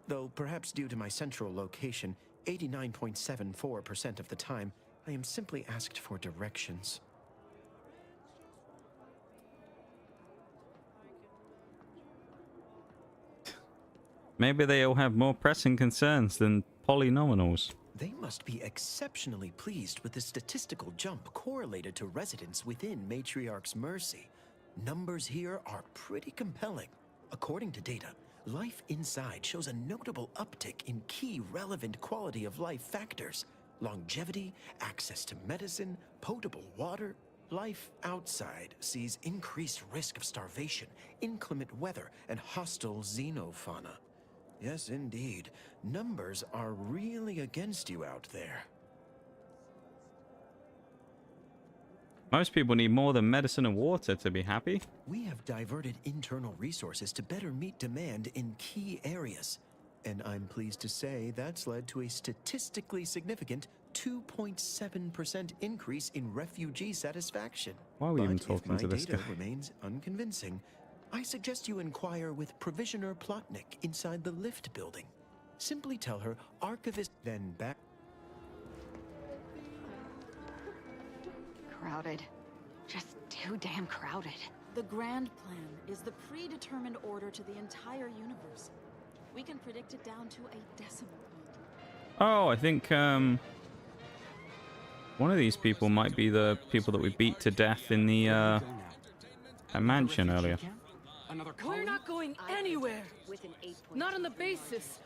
[SPEAKER 3] Though perhaps due to my central location, 89.74% of the time, I am simply asked for directions.
[SPEAKER 1] Maybe they all have more pressing concerns than polynomials.
[SPEAKER 3] They must be exceptionally pleased with the statistical jump correlated to residents within Matriarch's Mercy. Numbers here are pretty compelling. According to data, life inside shows a notable uptick in key relevant quality of life factors. Longevity, access to medicine, potable water. Life outside sees increased risk of starvation, inclement weather, and hostile xenofauna. Yes, indeed. Numbers are really against you out there.
[SPEAKER 1] Most people need more than medicine and water to be happy.
[SPEAKER 3] We have diverted internal resources to better meet demand in key areas. And I'm pleased to say that's led to a statistically significant 2.7% increase in refugee satisfaction.
[SPEAKER 1] Why are we even talking to this
[SPEAKER 3] If my
[SPEAKER 1] guy?
[SPEAKER 3] data remains unconvincing, I suggest you inquire with Provisioner Plotnik inside the lift building. Simply tell her Archivist, then back.
[SPEAKER 22] Crowded. Just too damn crowded. The grand plan is the predetermined order to the entire universe. We can predict it down to a decimal point.
[SPEAKER 1] Oh, I think one of these people might be the people that we beat to death in the mansion earlier.
[SPEAKER 17] We're not going anywhere. Not on the basis.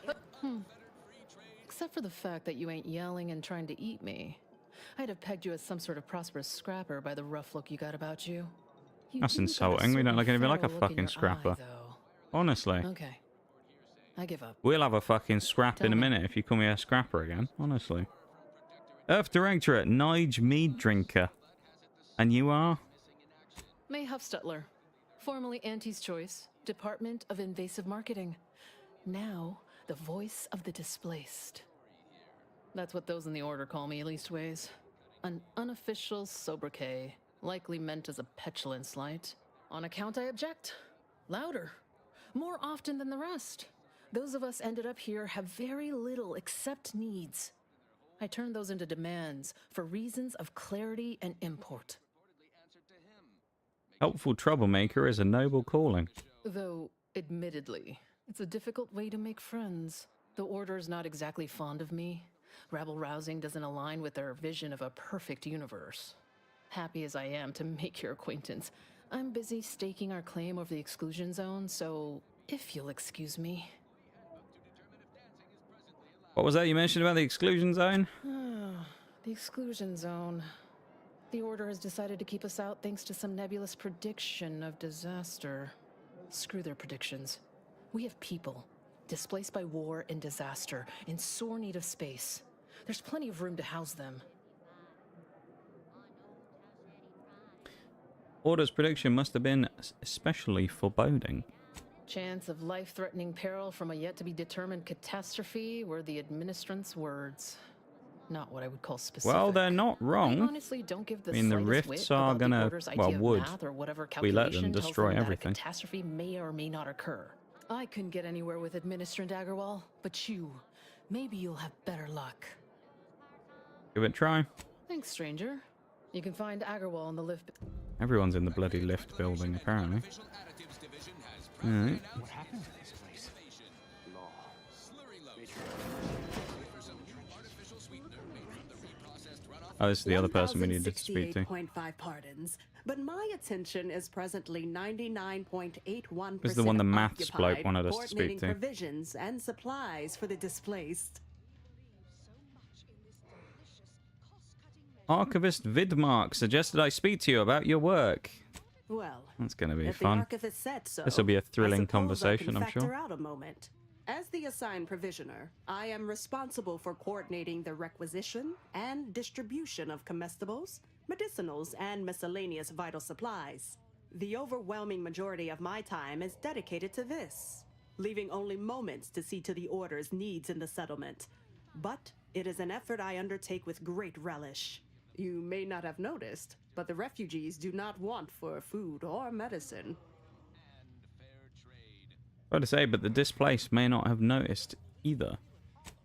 [SPEAKER 23] Except for the fact that you ain't yelling and trying to eat me. I'd have pegged you as some sort of prosperous scrapper by the rough look you got about you.
[SPEAKER 1] That's insulting. We don't look anything like a fucking scrapper. Honestly.
[SPEAKER 23] Okay. I give up.
[SPEAKER 1] We'll have a fucking scrap in a minute if you call me a scrapper again. Honestly. Earth Directorate, Nige Meaddrinker. And you are?
[SPEAKER 23] May Huffstutler. Formerly Auntie's Choice, Department of Invasive Marketing. Now, the voice of the displaced. That's what those in the order call me, leastways. An unofficial sobriquet, likely meant as a petulant slight. On account I object. Louder. More often than the rest. Those of us ended up here have very little except needs. I turn those into demands for reasons of clarity and import.
[SPEAKER 1] Helpful troublemaker is a noble calling.
[SPEAKER 23] Though, admittedly, it's a difficult way to make friends. The Order's not exactly fond of me. Rabble-rousing doesn't align with their vision of a perfect universe. Happy as I am to make your acquaintance, I'm busy staking our claim over the exclusion zone, so if you'll excuse me.
[SPEAKER 1] What was that you mentioned about the exclusion zone?
[SPEAKER 23] The exclusion zone. The Order has decided to keep us out thanks to some nebulous prediction of disaster. Screw their predictions. We have people. displaced by war and disaster, in sore need of space. There's plenty of room to house them.
[SPEAKER 1] Order's prediction must have been especially foreboding.
[SPEAKER 23] Chance of life-threatening peril from a yet-to-be-determined catastrophe were the administrant's words. Not what I would call specific.
[SPEAKER 1] Well, they're not wrong.
[SPEAKER 23] I honestly don't give the
[SPEAKER 1] I mean, the
[SPEAKER 23] slightest
[SPEAKER 1] rifts
[SPEAKER 23] whit
[SPEAKER 1] are
[SPEAKER 23] about the
[SPEAKER 1] gonna,
[SPEAKER 23] order's
[SPEAKER 1] well,
[SPEAKER 23] idea of
[SPEAKER 1] would.
[SPEAKER 23] math or whatever
[SPEAKER 1] We let them
[SPEAKER 23] calculation tells
[SPEAKER 1] destroy
[SPEAKER 23] them that
[SPEAKER 1] everything.
[SPEAKER 23] a catastrophe may or may not occur. I couldn't get anywhere with Administrant Agarwal, but you, maybe you'll have better luck.
[SPEAKER 1] Give it a try.
[SPEAKER 23] Thanks, stranger. You can find Agarwal in the lift.
[SPEAKER 1] Everyone's in the bloody lift building, apparently. Alright.
[SPEAKER 16] What happened to this place?
[SPEAKER 1] Oh, this is the other person we needed to speak to.
[SPEAKER 6] 1068.5 pardons, but my attention is presently 99.81%
[SPEAKER 1] This is the one the maths bloke
[SPEAKER 6] occupied
[SPEAKER 1] wanted us to speak
[SPEAKER 6] coordinating
[SPEAKER 1] to.
[SPEAKER 6] provisions and supplies for the displaced.
[SPEAKER 1] Archivist Vidmark suggested I speak to you about your work.
[SPEAKER 6] Well,
[SPEAKER 1] That's going to be
[SPEAKER 6] if
[SPEAKER 1] fun.
[SPEAKER 6] the archivist said so,
[SPEAKER 1] This will be a thrilling
[SPEAKER 6] I suppose
[SPEAKER 1] conversation,
[SPEAKER 6] I can
[SPEAKER 1] I'm
[SPEAKER 6] factor
[SPEAKER 1] sure.
[SPEAKER 6] out a moment. As the assigned provisioner, I am responsible for coordinating the requisition and distribution of comestibles, medicinals, and miscellaneous vital supplies. The overwhelming majority of my time is dedicated to this, leaving only moments to see to the Order's needs in the settlement. But it is an effort I undertake with great relish. You may not have noticed, but the refugees do not want for food or medicine.
[SPEAKER 1] Hard to say, but the displaced may not have noticed either.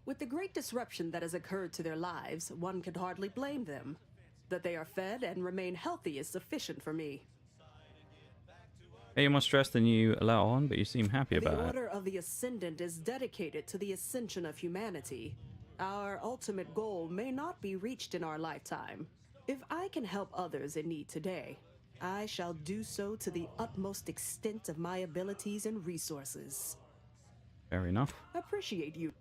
[SPEAKER 6] With the great disruption that has occurred to their lives, one could hardly blame them. That they are fed and remain healthy is sufficient for me.
[SPEAKER 1] Hey, you're more stressed than you allow on, but you seem happy about
[SPEAKER 6] The
[SPEAKER 1] it.
[SPEAKER 6] Order of the Ascendant is dedicated to the ascension of humanity. Our ultimate goal may not be reached in our lifetime. If I can help others in need today, I shall do so to the utmost extent of my abilities and resources.
[SPEAKER 1] Fair enough.
[SPEAKER 6] Appreciate you.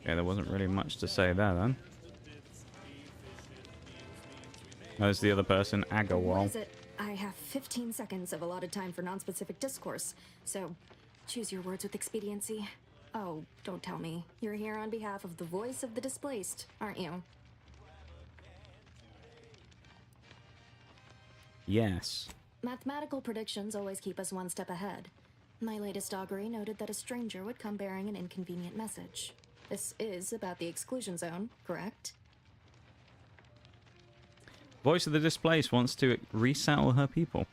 [SPEAKER 1] Yeah, there wasn't really much to say there then. There's the other person,
[SPEAKER 7] What
[SPEAKER 1] Agarwal.
[SPEAKER 7] is it? I have 15 seconds of allotted time for non-specific discourse, so choose your words with expediency. Oh, don't tell me. You're here on behalf of the voice of the displaced, aren't you?
[SPEAKER 1] Yes.
[SPEAKER 7] Mathematical predictions always keep us one step ahead. My latest augury noted that a stranger would come bearing an inconvenient message. This is about the exclusion zone, correct?
[SPEAKER 1] Voice of the Displaced wants to resettle her people.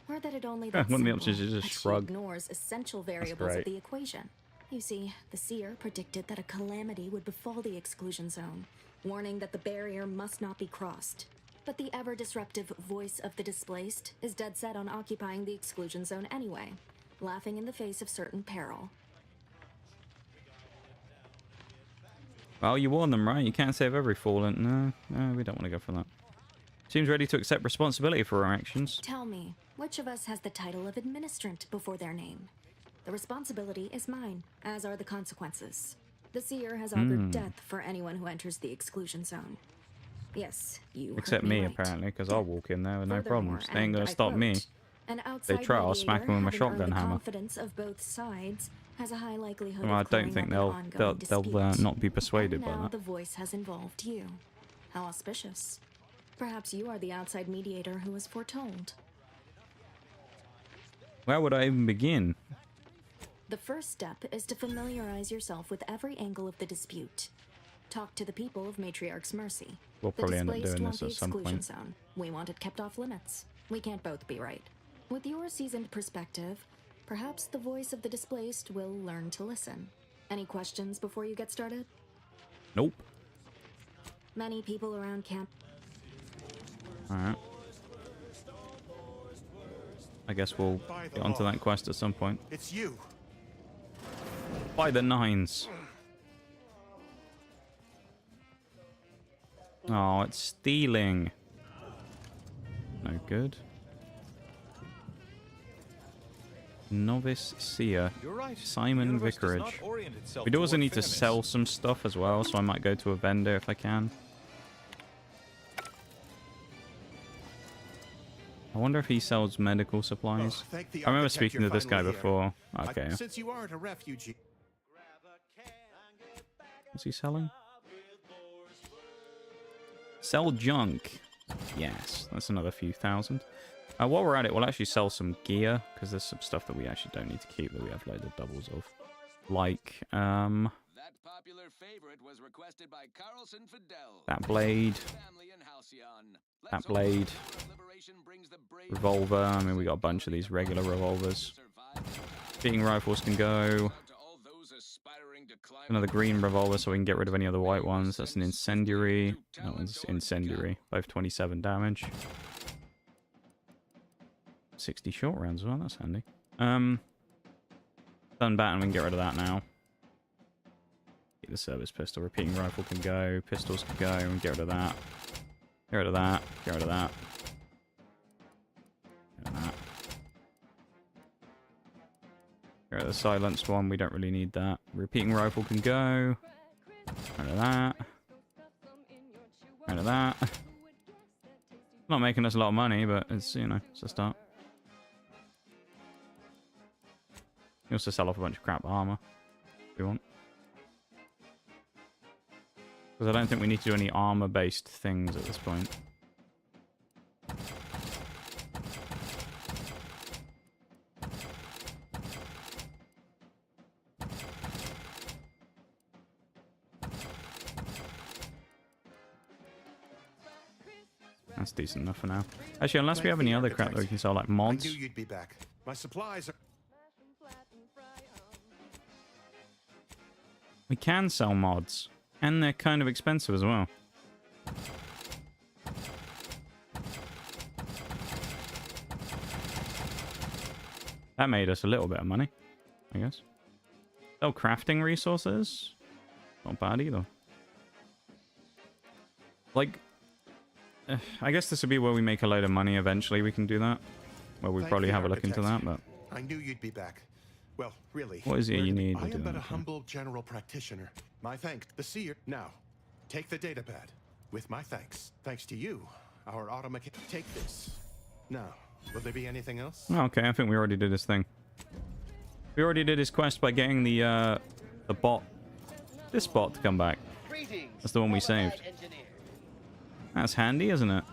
[SPEAKER 7] Or that it only
[SPEAKER 1] One
[SPEAKER 7] that
[SPEAKER 1] of the
[SPEAKER 7] simple,
[SPEAKER 1] options is just
[SPEAKER 7] that she
[SPEAKER 1] shrug.
[SPEAKER 7] ignores essential variables of
[SPEAKER 1] great.
[SPEAKER 7] the equation. You see, the seer predicted that a calamity would befall the exclusion zone, warning that the barrier must not be crossed. But the ever-disruptive voice of the displaced is dead set on occupying the exclusion zone anyway, laughing in the face of certain peril.
[SPEAKER 1] Well, you warned them, right? You can't save every fallen. No, we don't want to go for that. Seems ready to accept responsibility for our actions.
[SPEAKER 7] Tell me, which of us has the title of administrant before their name? The responsibility is mine, as are the consequences. The seer has augured death for anyone who enters the exclusion zone. Yes, you
[SPEAKER 1] Except
[SPEAKER 7] heard
[SPEAKER 1] me,
[SPEAKER 7] right.
[SPEAKER 1] apparently, because I'll walk in there with no
[SPEAKER 7] Furthermore,
[SPEAKER 1] problems. They ain't
[SPEAKER 7] and
[SPEAKER 1] gonna
[SPEAKER 7] I
[SPEAKER 1] stop me.
[SPEAKER 7] quote, An
[SPEAKER 1] They
[SPEAKER 7] outside
[SPEAKER 1] try, I'll smack them with my
[SPEAKER 7] mediator, having
[SPEAKER 1] shotgun
[SPEAKER 7] earned the
[SPEAKER 1] hammer.
[SPEAKER 7] confidence of both sides has a high likelihood
[SPEAKER 1] Well, I
[SPEAKER 7] of
[SPEAKER 1] don't
[SPEAKER 7] clearing
[SPEAKER 1] think
[SPEAKER 7] up
[SPEAKER 1] they'll
[SPEAKER 7] an ongoing dispute.
[SPEAKER 1] not be persuaded
[SPEAKER 7] And
[SPEAKER 1] by
[SPEAKER 7] now
[SPEAKER 1] that.
[SPEAKER 7] the voice has involved you. How auspicious. Perhaps you are the outside mediator who was foretold.
[SPEAKER 1] Where would I even begin?
[SPEAKER 7] The first step is to familiarize yourself with every angle of the dispute. Talk to the people of Matriarch's Mercy.
[SPEAKER 1] We'll probably end up
[SPEAKER 7] displaced
[SPEAKER 1] doing
[SPEAKER 7] want
[SPEAKER 1] this
[SPEAKER 7] the
[SPEAKER 1] at some
[SPEAKER 7] exclusion
[SPEAKER 1] point.
[SPEAKER 7] zone. We want it kept off limits. We can't both be right. With your seasoned perspective, perhaps the voice of the displaced will learn to listen. Any questions before you get started?
[SPEAKER 1] Nope.
[SPEAKER 7] Many people around camp.
[SPEAKER 1] Alright. I guess we'll get onto that quest at some point.
[SPEAKER 14] It's you.
[SPEAKER 1] By the nines. Oh, it's stealing. No good. Novice Seer.
[SPEAKER 14] You're right.
[SPEAKER 1] Simon
[SPEAKER 14] The universe does
[SPEAKER 1] Vicarage.
[SPEAKER 14] not orient itself
[SPEAKER 1] We do also
[SPEAKER 14] toward
[SPEAKER 1] need to
[SPEAKER 14] fairness.
[SPEAKER 1] sell some stuff as well, so I might go to a vendor if I can. wonder if he sells medical supplies.
[SPEAKER 8] Thank the
[SPEAKER 1] I remember
[SPEAKER 8] architect
[SPEAKER 1] speaking
[SPEAKER 8] you're
[SPEAKER 1] to this guy
[SPEAKER 8] finally here.
[SPEAKER 1] before. Okay.
[SPEAKER 8] Since you aren't a refugee.
[SPEAKER 1] What's he selling? Sell junk. Yes, that's another few thousand. While we're at it, we'll actually sell some gear, because there's some stuff that we actually don't need to keep that we have loads of doubles of. Like,
[SPEAKER 18] That popular favorite was requested by Carlson Fidel.
[SPEAKER 1] that blade. That blade. Revolver. I mean, we got a bunch of these regular revolvers. Beating rifles can go. Another green revolver so we can get rid of any other white ones. That's an incendiary. That one's incendiary. Both 27 damage. 60 short rounds as well. That's handy. Stun baton, we can get rid of that now. Get the service pistol. Repeating rifle can go. Pistols can go. We can get rid of that. Get rid of that. Get rid of that. Get rid of that. Get rid of the silenced one. We don't really need that. Repeating rifle can go. Get rid of that. Get rid of that. Not making us a lot of money, but it's, you know, it's a start. You also sell off a bunch of crap armor if we want. Because I don't think we need to do any armor-based things at this point. That's decent enough for now. Actually, unless we have any other crap that we can sell, like mods.
[SPEAKER 8] I knew you'd be back. My supplies are...
[SPEAKER 1] We can sell mods. And they're kind of expensive as well. That made us a little bit of money, I guess. Sell crafting resources. Not bad either. Like, I guess this would be where we make a load of money eventually. We can do that. Well, we probably have a look into that, but...
[SPEAKER 8] I knew you'd be back. Well, really.
[SPEAKER 1] What is it you need?
[SPEAKER 8] I am but a humble general practitioner. My thanks. The seer. Now, take the datapad. With my thanks. Thanks to you, our automech. Take this. Now, will there be anything else?
[SPEAKER 1] Oh, okay, I think we already did his thing. We already did his quest by getting the bot. This bot to come back. That's the one we saved. That's handy, isn't it?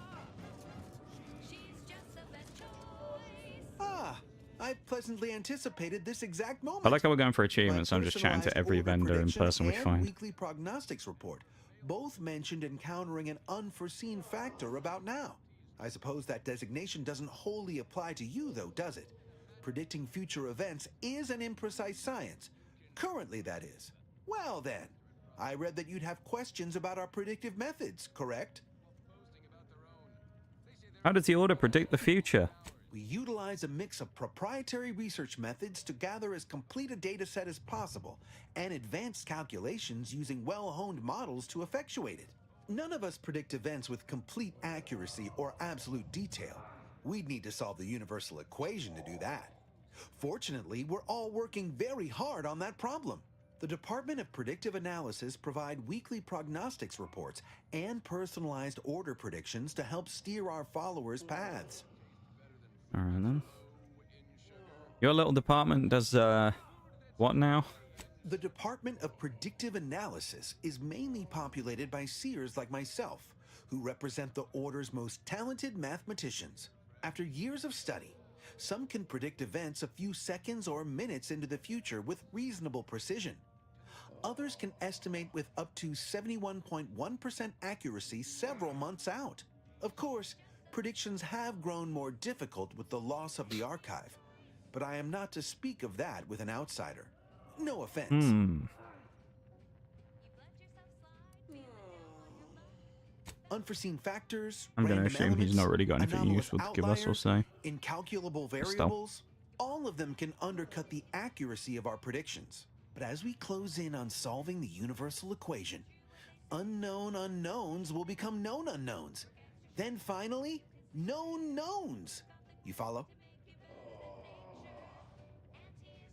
[SPEAKER 21] I pleasantly anticipated this exact moment.
[SPEAKER 1] I like how we're going for achievements. I'm just chatting to every vendor in person we find.
[SPEAKER 21] Weekly prognostics report, both mentioned encountering an unforeseen factor about now. I suppose that designation doesn't wholly apply to you, though, does it? Predicting future events is an imprecise science. Currently, that is. Well, then. I read that you'd have questions about our predictive methods, correct?
[SPEAKER 1] How does the Order predict the future?
[SPEAKER 21] We utilize a mix of proprietary research methods to gather as complete a data set as possible, and advanced calculations using well-honed models to effectuate it. None of us predict events with complete accuracy or absolute detail. We'd need to solve the universal equation to do that. Fortunately, we're all working very hard on that problem. The Department of Predictive Analysis provide weekly prognostics reports and personalized order predictions to help steer our followers' paths.
[SPEAKER 1] Alright then. Your little department does, what now?
[SPEAKER 21] The Department of Predictive Analysis is mainly populated by seers like myself, who represent the Order's most talented mathematicians. After years of study, some can predict events a few seconds or minutes into the future with reasonable precision. Others can estimate with up to 71.1% accuracy several months out. Of course, predictions have grown more difficult with the loss of the archive, but I am not to speak of that with an outsider. No offense. Unforeseen factors,
[SPEAKER 1] I'm going to assume he's not really got anything useful to give us or say.
[SPEAKER 21] Incalculable variables, all of them can undercut the accuracy of our predictions. But as we close in on solving the universal equation, unknown unknowns will become known unknowns. Then finally, known knowns. You follow?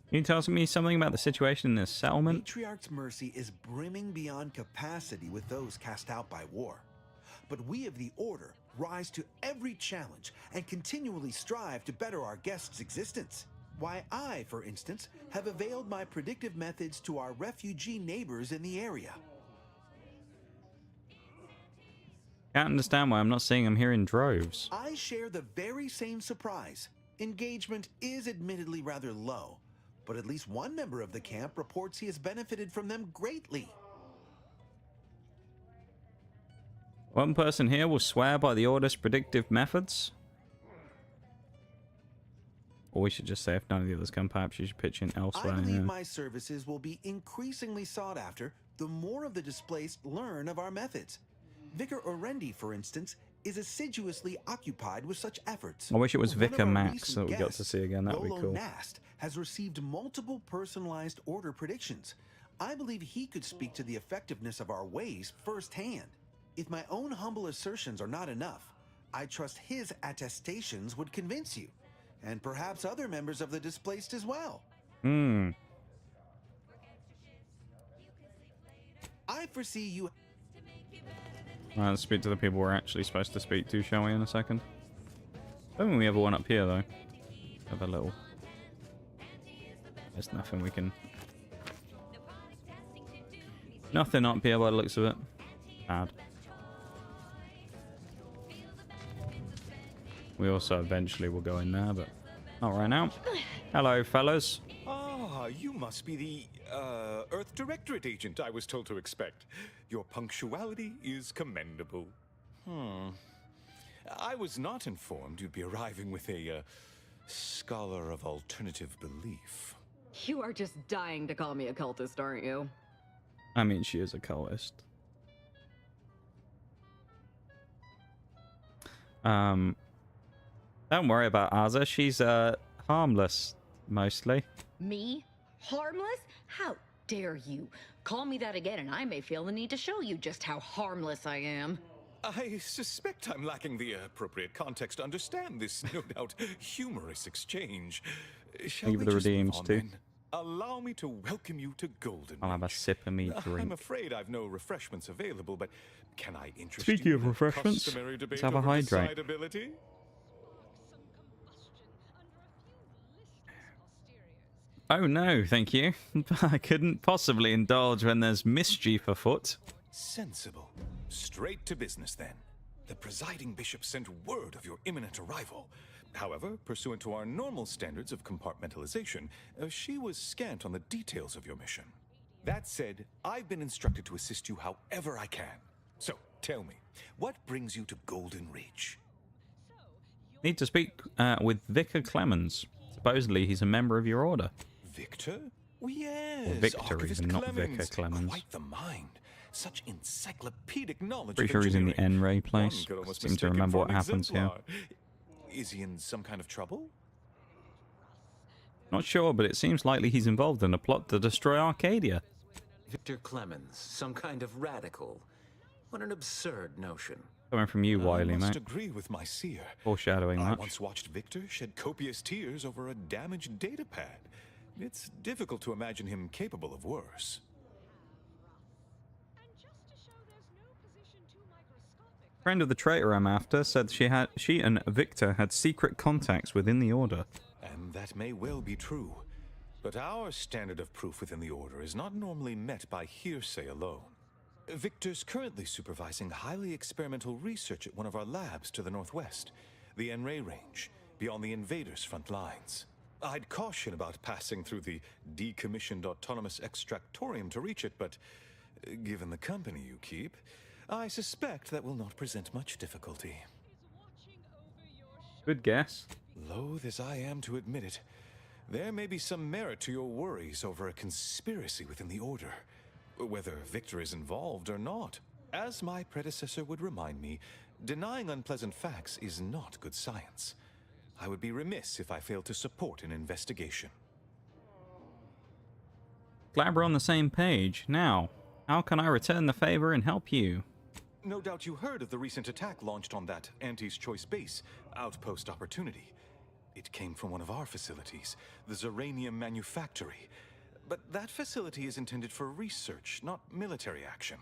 [SPEAKER 1] Can you tell me something about the situation in this settlement?
[SPEAKER 21] Matriarch's mercy is brimming beyond capacity with those cast out by war. but we of the Order rise to every challenge and continually strive to better our guests' existence. Why, I, for instance, have availed my predictive methods to our refugee neighbors in the area.
[SPEAKER 1] Can't understand why I'm not seeing them here in droves.
[SPEAKER 21] I share the very same surprise. Engagement is admittedly rather low, but at least one member of the camp reports he has benefited from them greatly.
[SPEAKER 1] One person here will swear by the Order's predictive methods. Or we should just say if none of the others come, perhaps you should pitch in elsewhere.
[SPEAKER 21] I believe
[SPEAKER 1] Yeah.
[SPEAKER 21] my services will be increasingly sought after the more of the displaced learn of our methods. Vicar Orendi, for instance, is assiduously occupied with such efforts.
[SPEAKER 1] I wish it was
[SPEAKER 21] One of
[SPEAKER 1] Vicar
[SPEAKER 21] our
[SPEAKER 1] Max
[SPEAKER 21] recent
[SPEAKER 1] that we got to
[SPEAKER 21] guests,
[SPEAKER 1] see again. That would be
[SPEAKER 21] Rolo
[SPEAKER 1] cool.
[SPEAKER 21] Nast, has received multiple personalized Order predictions. I believe he could speak to the effectiveness of our ways firsthand. If my own humble assertions are not enough, I trust his attestations would convince you, and perhaps other members of the displaced as well. I foresee you...
[SPEAKER 1] Let's speak to the people we're actually supposed to speak to, shall we, in a second? I don't think we have one up here, though. Have a little... There's nothing we can... Nothing up here by the looks of it. Bad. We also eventually will go in there, but not right now. Hello, fellas.
[SPEAKER 9] Ah, you must be the, Earth Directorate agent I was told to expect. Your punctuality is commendable. I was not informed you'd be arriving with a, scholar of alternative belief.
[SPEAKER 19] You are just dying to call me a cultist, aren't you?
[SPEAKER 1] I mean, she is a cultist. Don't worry about Aza. She's harmless, mostly.
[SPEAKER 19] Me? Harmless? How dare you? Call me that again and I may feel the need to show you just how harmless I am.
[SPEAKER 9] I suspect I'm lacking the appropriate context to understand this, no doubt, humorous exchange. Shall
[SPEAKER 1] Thank you
[SPEAKER 9] we
[SPEAKER 1] for the
[SPEAKER 9] just move
[SPEAKER 1] redeems,
[SPEAKER 9] on,
[SPEAKER 1] too.
[SPEAKER 9] then? Allow me to welcome you to Golden
[SPEAKER 1] I'll have a sip of me drink.
[SPEAKER 9] I'm afraid I've no refreshments available, but can I interest
[SPEAKER 1] Speaking
[SPEAKER 9] you
[SPEAKER 1] of
[SPEAKER 9] in a
[SPEAKER 1] refreshments,
[SPEAKER 9] customary
[SPEAKER 1] let's
[SPEAKER 9] debate
[SPEAKER 1] have a
[SPEAKER 9] over
[SPEAKER 1] hydrate.
[SPEAKER 9] decidability?
[SPEAKER 1] Oh no, thank you. I couldn't possibly indulge when there's mischief afoot.
[SPEAKER 9] Sensible. Straight to business, then. The presiding bishop sent word of your imminent arrival. However, pursuant to our normal standards of compartmentalization, she was scant on the details of your mission. That said, I've been instructed to assist you however I can. So, tell me, what brings you to Golden Reach?
[SPEAKER 1] Need to speak with Vicar Clemens. Supposedly he's a member of your order.
[SPEAKER 9] Victor? Well, yes.
[SPEAKER 1] Or Victor,
[SPEAKER 9] Archivist
[SPEAKER 1] even, not
[SPEAKER 9] Clemens.
[SPEAKER 1] Vicar Clemens.
[SPEAKER 9] Quite the mind. Such encyclopedic knowledge.
[SPEAKER 1] Pretty
[SPEAKER 9] of
[SPEAKER 1] sure he's in the
[SPEAKER 9] engineering.
[SPEAKER 1] N-Ray
[SPEAKER 9] One
[SPEAKER 1] place.
[SPEAKER 9] could almost
[SPEAKER 1] Seem to
[SPEAKER 9] mistake him
[SPEAKER 1] remember
[SPEAKER 9] for
[SPEAKER 1] what
[SPEAKER 9] an
[SPEAKER 1] happens here.
[SPEAKER 9] exemplar. Is he in some kind of trouble?
[SPEAKER 1] Not sure, but it seems likely he's involved in a plot to destroy Arcadia.
[SPEAKER 3] Victor Clemens, some kind of radical. What an absurd notion.
[SPEAKER 1] Coming from you, Wiley,
[SPEAKER 9] I must
[SPEAKER 1] mate.
[SPEAKER 9] agree with my seer.
[SPEAKER 1] Foreshadowing
[SPEAKER 9] I
[SPEAKER 1] that.
[SPEAKER 9] once watched Victor shed copious tears over a damaged data pad. It's difficult to imagine him capable of worse.
[SPEAKER 1] Friend of the traitor I'm after said she and Victor had secret contacts within the Order.
[SPEAKER 9] And that may well be true. But our standard of proof within the Order is not normally met by hearsay alone. Victor's currently supervising highly experimental research at one of our labs to the northwest, the N-Ray range, beyond the invaders' front lines. I'd caution about passing through the decommissioned autonomous extractorium to reach it, but given the company you keep, I suspect that will not present much difficulty.
[SPEAKER 1] Good guess.
[SPEAKER 9] Loath as I am to admit it, there may be some merit to your worries over a conspiracy within the Order, whether Victor is involved or not. As my predecessor would remind me, denying unpleasant facts is not good science. I would be remiss if I failed to support an investigation.
[SPEAKER 1] Glad we're on the same page. Now, how can I return the favor and help you?
[SPEAKER 9] No doubt you heard of the recent attack launched on that Auntie's Choice base, Outpost Opportunity. It came from one of our facilities, the Zeranium Manufactory. But that facility is intended for research, not military action.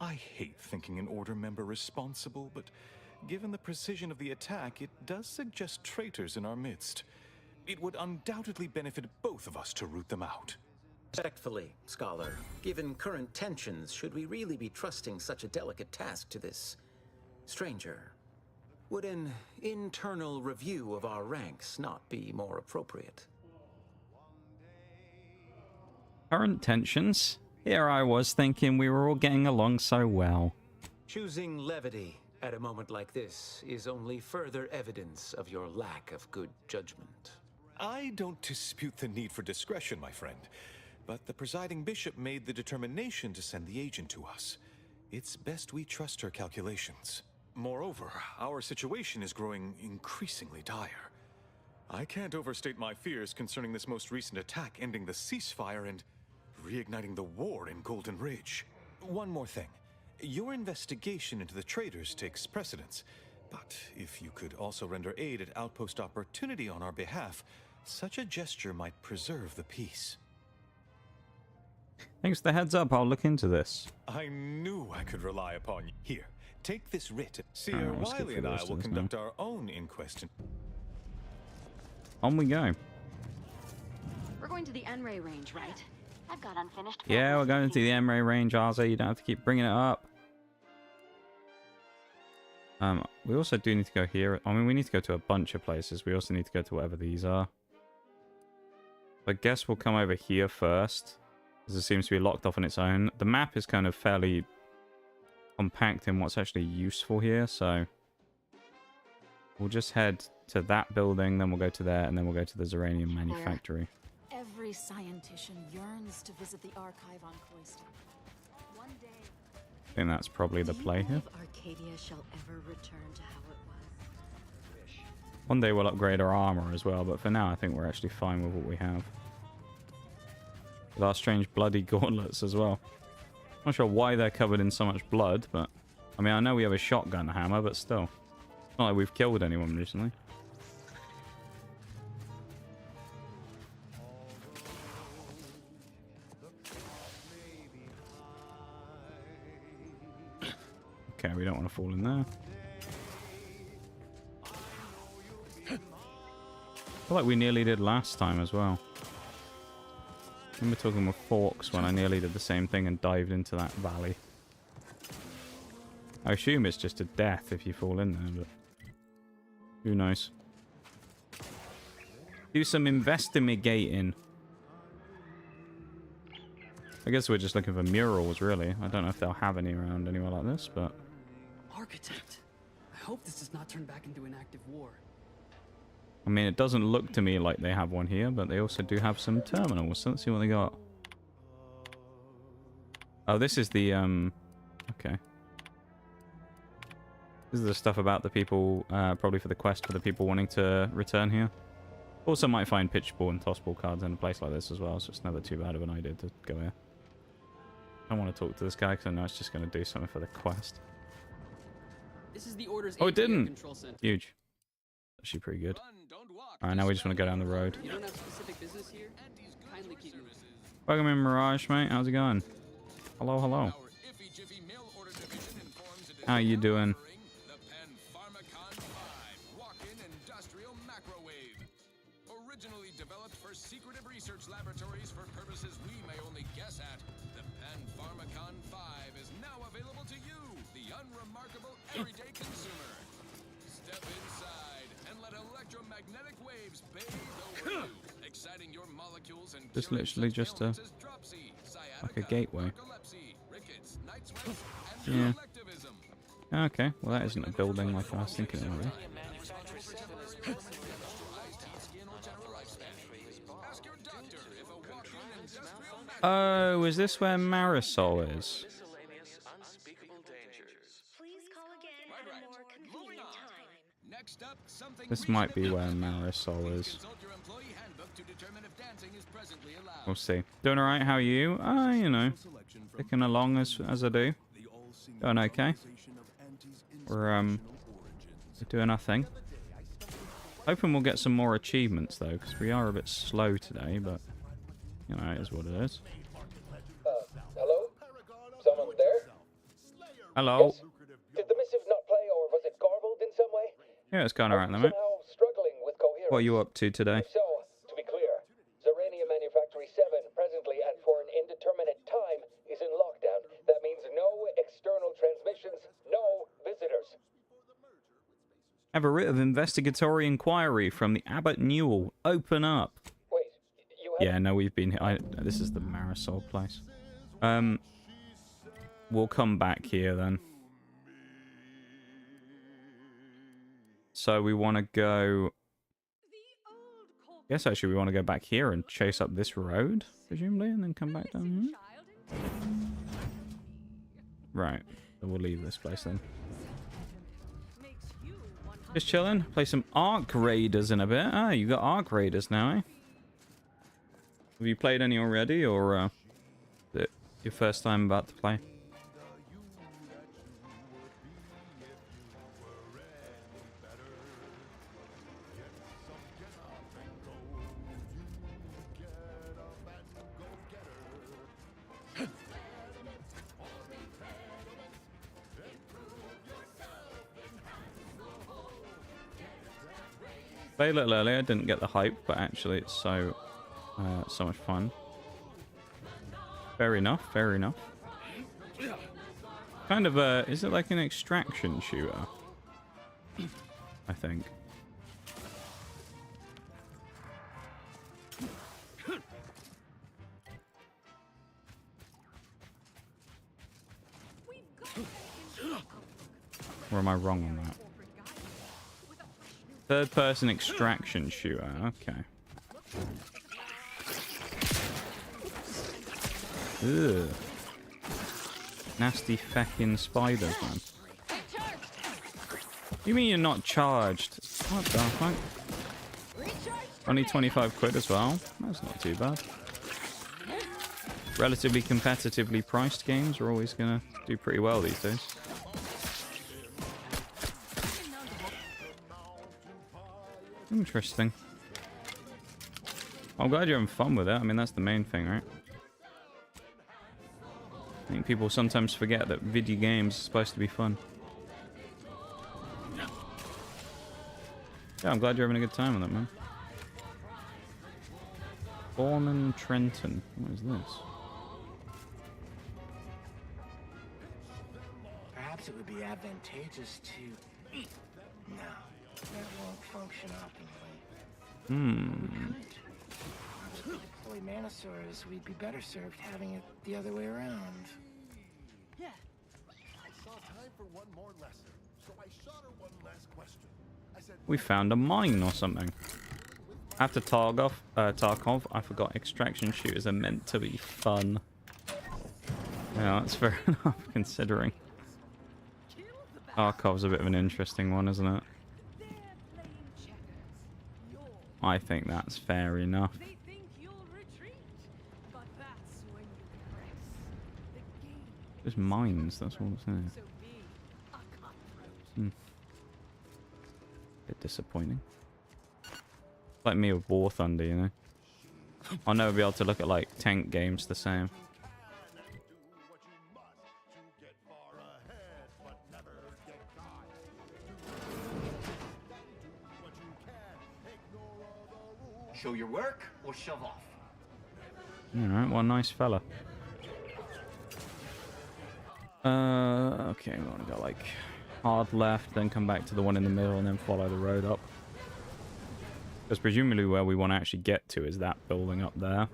[SPEAKER 9] I hate thinking an Order member responsible, but given the precision of the attack, it does suggest traitors in our midst. It would undoubtedly benefit both of us to root them out.
[SPEAKER 3] Respectfully, Scholar, given current tensions, should we really be trusting such a delicate task to this stranger? Would an internal review of our ranks not be more appropriate?
[SPEAKER 1] Current tensions? Here I was thinking we were all getting along so well.
[SPEAKER 3] Choosing levity at a moment like this is only further evidence of your lack of good judgment.
[SPEAKER 9] I don't dispute the need for discretion, my friend, but the presiding bishop made the determination to send the agent to us. It's best we trust her calculations. Moreover, our situation is growing increasingly dire. I can't overstate my fears concerning this most recent attack ending the ceasefire and reigniting the war in Golden Ridge. One more thing. Your investigation into the traitors takes precedence, but if you could also render aid at Outpost Opportunity on our behalf, such a gesture might preserve the peace.
[SPEAKER 1] Thanks for the heads up, I'll look into this.
[SPEAKER 9] I knew I could rely upon you. Here, take this writ. Seer
[SPEAKER 1] Alright, we'll skip
[SPEAKER 9] Wiley
[SPEAKER 1] through
[SPEAKER 9] and
[SPEAKER 1] the
[SPEAKER 9] I
[SPEAKER 1] rest
[SPEAKER 9] will
[SPEAKER 1] of this
[SPEAKER 9] conduct
[SPEAKER 1] now.
[SPEAKER 9] our own inquest.
[SPEAKER 1] On we go.
[SPEAKER 11] We're going to the N-ray range, right? I've got unfinished.
[SPEAKER 1] Yeah, we're going to the M-Ray range, Arza. You don't have to keep bringing it up. We also do need to go here. I mean, we need to go to a bunch of places. We also need to go to whatever these are. I guess we'll come over here first, as it seems to be locked off on its own. The map is kind of fairly compact in what's actually useful here, so we'll just head to that building, then we'll go to there, and then we'll go to the Zeranium manufactory.
[SPEAKER 22] Every scientician yearns to visit the archive on Cloister. One day.
[SPEAKER 1] I think that's probably the play here.
[SPEAKER 11] Arcadia shall ever return to how it was.
[SPEAKER 1] One day we'll upgrade our armor as well, but for now I think we're actually fine with what we have. With our strange bloody gauntlets as well. Not sure why they're covered in so much blood, but I mean, I know we have a shotgun hammer, but still. It's not like we've killed anyone recently. Okay, we don't want to fall in there. I feel like we nearly did last time as well. I remember talking with Forks when I nearly did the same thing and dived into that valley. I assume it's just a death if you fall in there, but who knows. Do some investigating. I guess we're just looking for murals, really. I don't know if they'll have any around anywhere like this, but...
[SPEAKER 12] Architect, I hope this does not turn back into an active war.
[SPEAKER 1] I mean, it doesn't look to me like they have one here, but they also do have some terminals. So let's see what they got. Oh, this is the, okay. This is the stuff about the people, probably for the quest for the people wanting to return here. Also might find pitch ball and toss ball cards in a place like this as well, so it's never too bad of an idea to go here. I don't want to talk to this guy because I know it's just going to do something for the quest.
[SPEAKER 12] This is the Order's
[SPEAKER 1] Oh, it didn't!
[SPEAKER 12] control center.
[SPEAKER 1] Huge. Actually pretty good. Alright, now we just want to go down the road.
[SPEAKER 12] You don't have specific business here? Kindly keep moving.
[SPEAKER 1] Welcome in, Mirage, mate. How's it going? Hello, hello. How you doing?
[SPEAKER 18] Originally developed for secretive research laboratories for purposes we may only guess at, the Pan-Pharmacon 5 is now available to you, the unremarkable everyday consumer. Step inside and let electromagnetic waves bathe over you, exciting your molecules and
[SPEAKER 1] Just literally just a... like a gateway. Yeah. Okay, well that isn't a building like I was thinking it would be. Oh, is this where Marisol is? This might be where Marisol is. We'll see. Doing alright, how are you? You know, ticking along as I do. Doing okay. We're doing our thing. Hoping we'll get some more achievements though, because we are a bit slow today, but you know, it is what it is.
[SPEAKER 20] Hello? Someone there?
[SPEAKER 1] Hello.
[SPEAKER 10] Yes? Did the missive not play, or was it garbled in some way?
[SPEAKER 1] Yeah, it's kind of right there, mate.
[SPEAKER 10] Somehow struggling with coherence.
[SPEAKER 1] What are you up to today?
[SPEAKER 10] If so, to be clear, Zerania Manufactory 7 presently and for an indeterminate time is in lockdown. That means no external transmissions, no visitors.
[SPEAKER 1] Have a writ of investigatory inquiry from the Abbot Newell. Open up.
[SPEAKER 10] Wait, you have...
[SPEAKER 1] Yeah, no, we've been here. This is the Marisol place. We'll come back here then. So we want to go... I guess actually we want to go back here and chase up this road, presumably, and then come back down here. Right. So we'll leave this place then. Just chilling. Play some Arc Raiders in a bit. Ah, you got Arc Raiders now, eh? Have you played any already, or is it your first time about to play? Played a little earlier, didn't get the hype, but actually it's so much fun. Fair enough, fair enough. Kind of is it like an extraction shooter? I think. Or am I wrong on that? Third-person extraction shooter. Okay. Ugh. Nasty feckin' spiders, man. You mean you're not charged? What the fuck? Only 25 quid as well? That's not too bad. Relatively competitively priced games are always gonna do pretty well these days. Interesting. I'm glad you're having fun with it. I mean, that's the main thing, right? I think people sometimes forget that video games are supposed to be fun. Yeah, I'm glad you're having a good time with it, man. Borman Trenton. What is this?
[SPEAKER 15] Perhaps it would be advantageous to... No, that won't function optimally. To deploy Manosaurs, we'd be better served having it the other way around.
[SPEAKER 8] Yeah. I saw time for one more lesson, so I shot her one last question. I said,
[SPEAKER 1] We found a mine or something. After Tarkov, I forgot extraction shooters are meant to be fun. Yeah, that's fair enough, considering. Tarkov's a bit of an interesting one, isn't it? I think that's fair enough. Just mines, that's all it's saying. Bit disappointing. Like me with War Thunder, you know. I'll never be able to look at like tank games the same.
[SPEAKER 20] Show your work or shove off.
[SPEAKER 1] Alright, well, nice fella. Okay, we want to go like hard left, then come back to the one in the middle, and then follow the road up. Because presumably where we want to actually get to is that building up there,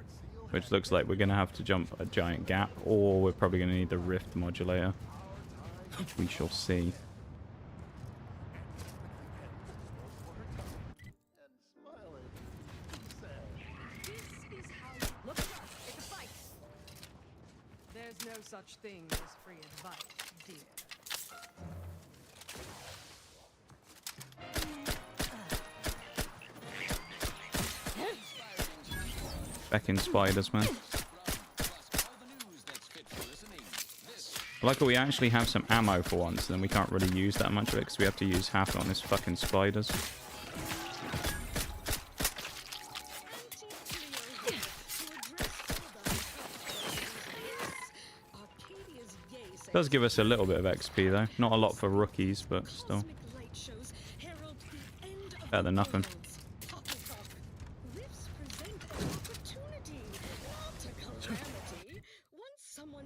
[SPEAKER 1] which looks like we're going to have to jump a giant gap, or we're probably going to need the rift modulator. We shall see.
[SPEAKER 17] There's no such thing as free advice, dear.
[SPEAKER 1] Back in spiders, man. I like that we actually have some ammo for once, and then we can't really use that much of it because we have to use half it on this fucking spiders.
[SPEAKER 4] Arcadia's Jace
[SPEAKER 1] Does give us a little bit of XP though. Not a lot for rookies, but still. Better than nothing.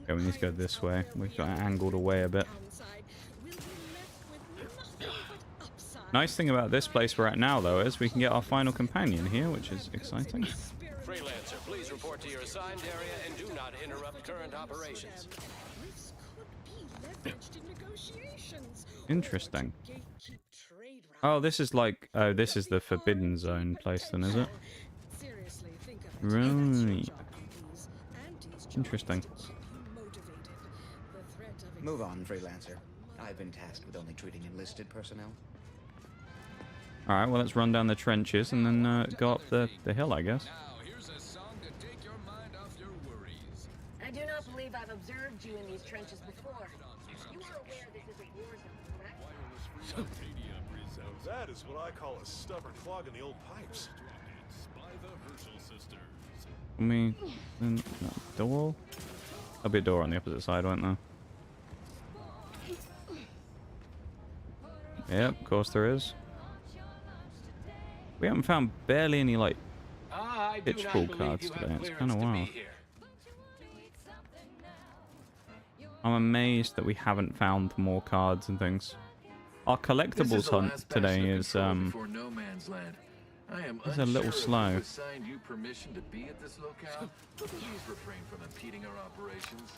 [SPEAKER 1] Okay, we need to go this way. We've got it angled away a bit. Nice thing about this place we're at now, though, is we can get our final companion here, which is exciting.
[SPEAKER 2] Freelancer, please report to your assigned area and do not interrupt current operations.
[SPEAKER 1] Interesting. Oh, this is like... Oh, this is the Forbidden Zone place then, is it? Right. Interesting.
[SPEAKER 5] Move on, Freelancer. I've been tasked with only treating enlisted personnel.
[SPEAKER 1] Alright, well, let's run down the trenches and then go up the hill, I guess.
[SPEAKER 17] I do not believe I've observed you in these trenches before. You are aware this is a war zone, correct?
[SPEAKER 13] That is what I call a stubborn clog in the old pipes.
[SPEAKER 1] I mean, no, door? There'll be a door on the opposite side, won't there? Yep, of course there is. We haven't found barely any, like, pitchful cards today. It's kind of wild. I'm amazed that we haven't found more cards and things. Our collectibles hunt today is a little slow.
[SPEAKER 24] You permission to be at this locale? Please refrain from impeding our operations.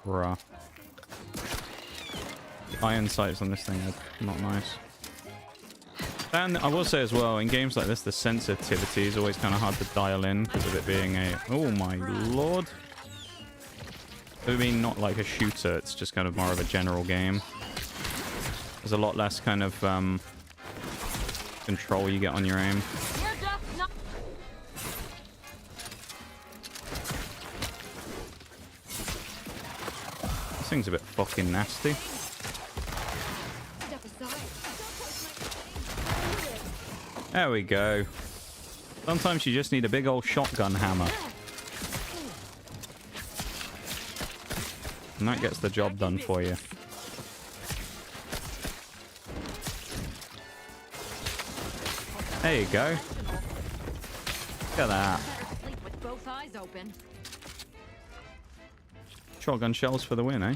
[SPEAKER 1] Bruh. Iron sights on this thing are not nice. And I will say as well, in games like this, the sensitivity is always kind of hard to dial in because of it being a... Oh my lord. I mean, not like a shooter, it's just kind of more of a general game. There's a lot less kind of control you get on your aim. This thing's a bit fucking nasty. There we go. Sometimes you just need a big old shotgun hammer. And that gets the job done for you. There you go. Look at that.
[SPEAKER 19] With both eyes open.
[SPEAKER 1] Shotgun shells for the win, eh?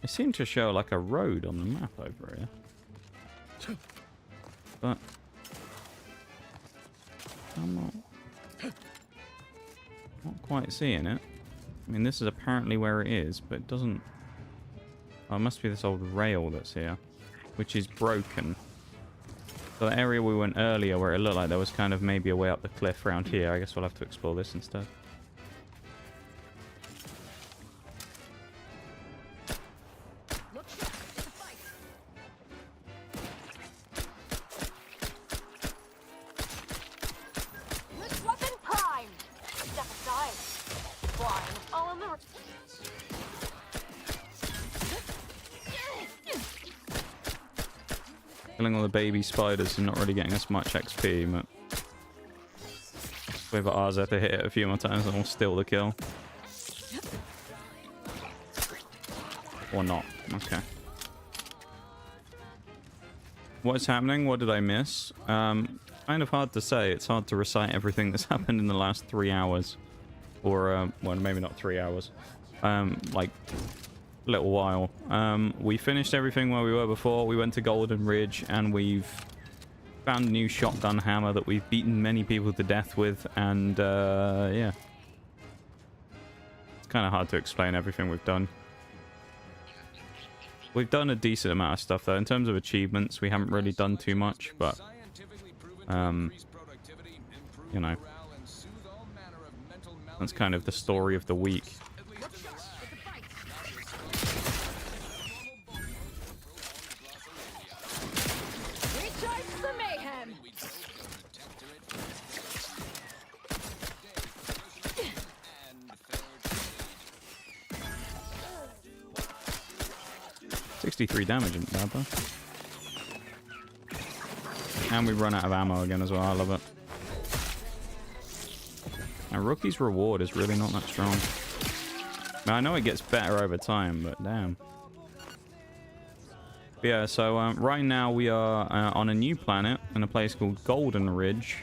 [SPEAKER 1] It seemed to show like a road on the map over here. But I'm not quite seeing it. I mean, this is apparently where it is, but it doesn't... Oh, it must be this old rail that's here, which is broken. So the area we went earlier where it looked like there was kind of maybe a way up the cliff around here, I guess we'll have to explore this instead. Killing all the baby spiders and not really getting us much XP, but with ours I have to hit it a few more times and we'll steal the kill. Or not. Okay. What's happening? What did I miss? Kind of hard to say. It's hard to recite everything that's happened in the last 3 hours. Or, well, maybe not 3 hours. Like... little while. We finished everything where we were before. We went to Golden Ridge and we've found a new shotgun hammer that we've beaten many people to death with, and yeah. It's kind of hard to explain everything we've done. We've done a decent amount of stuff though. In terms of achievements, we haven't really done too much, but you know, that's kind of the story of the week.
[SPEAKER 17] The mayhem.
[SPEAKER 1] 63 damage in bad though. And we run out of ammo again as well. I love it. And Rookie's reward is really not that strong. Now, I know it gets better over time, but damn. But yeah, so right now we are on a new planet in a place called Golden Ridge.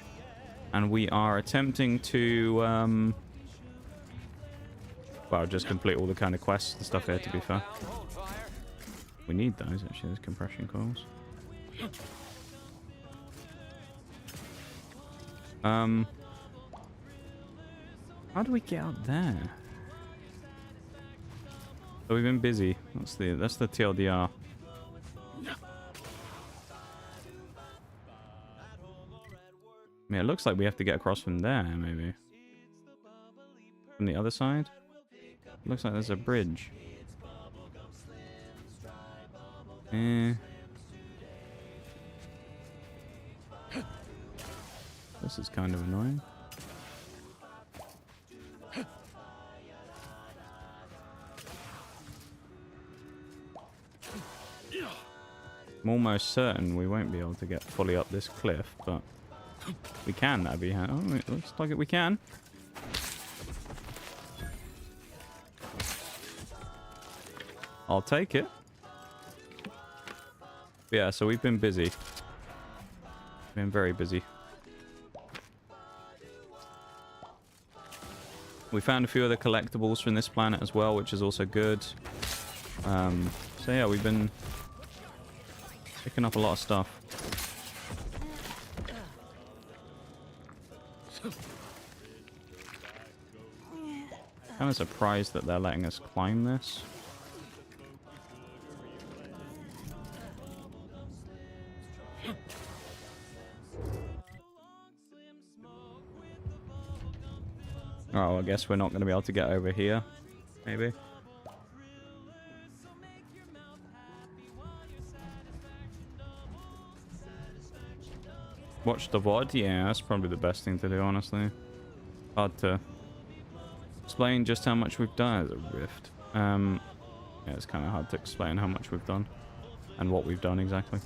[SPEAKER 1] And we are attempting to, well, just complete all the kind of quests and stuff here, to be fair. We need those, actually, those compression coils. How do we get up there? So we've been busy. That's the TLDR. Yeah, it looks like we have to get across from there, maybe. From the other side? Looks like there's a bridge. This is kind of annoying. I'm almost certain we won't be able to get fully up this cliff, but we can. That'd be... Oh, it looks like we can. I'll take it. But yeah, so we've been busy. Been very busy. We found a few other collectibles from this planet as well, which is also good. So yeah, we've been picking up a lot of stuff. Kind of surprised that they're letting us climb this. Oh, I guess we're not going to be able to get over here. Maybe. Watch the VOD? Yeah, that's probably the best thing to do, honestly. Hard to explain just how much we've done as a rift. Yeah, it's kind of hard to explain how much we've done. And what we've done, exactly.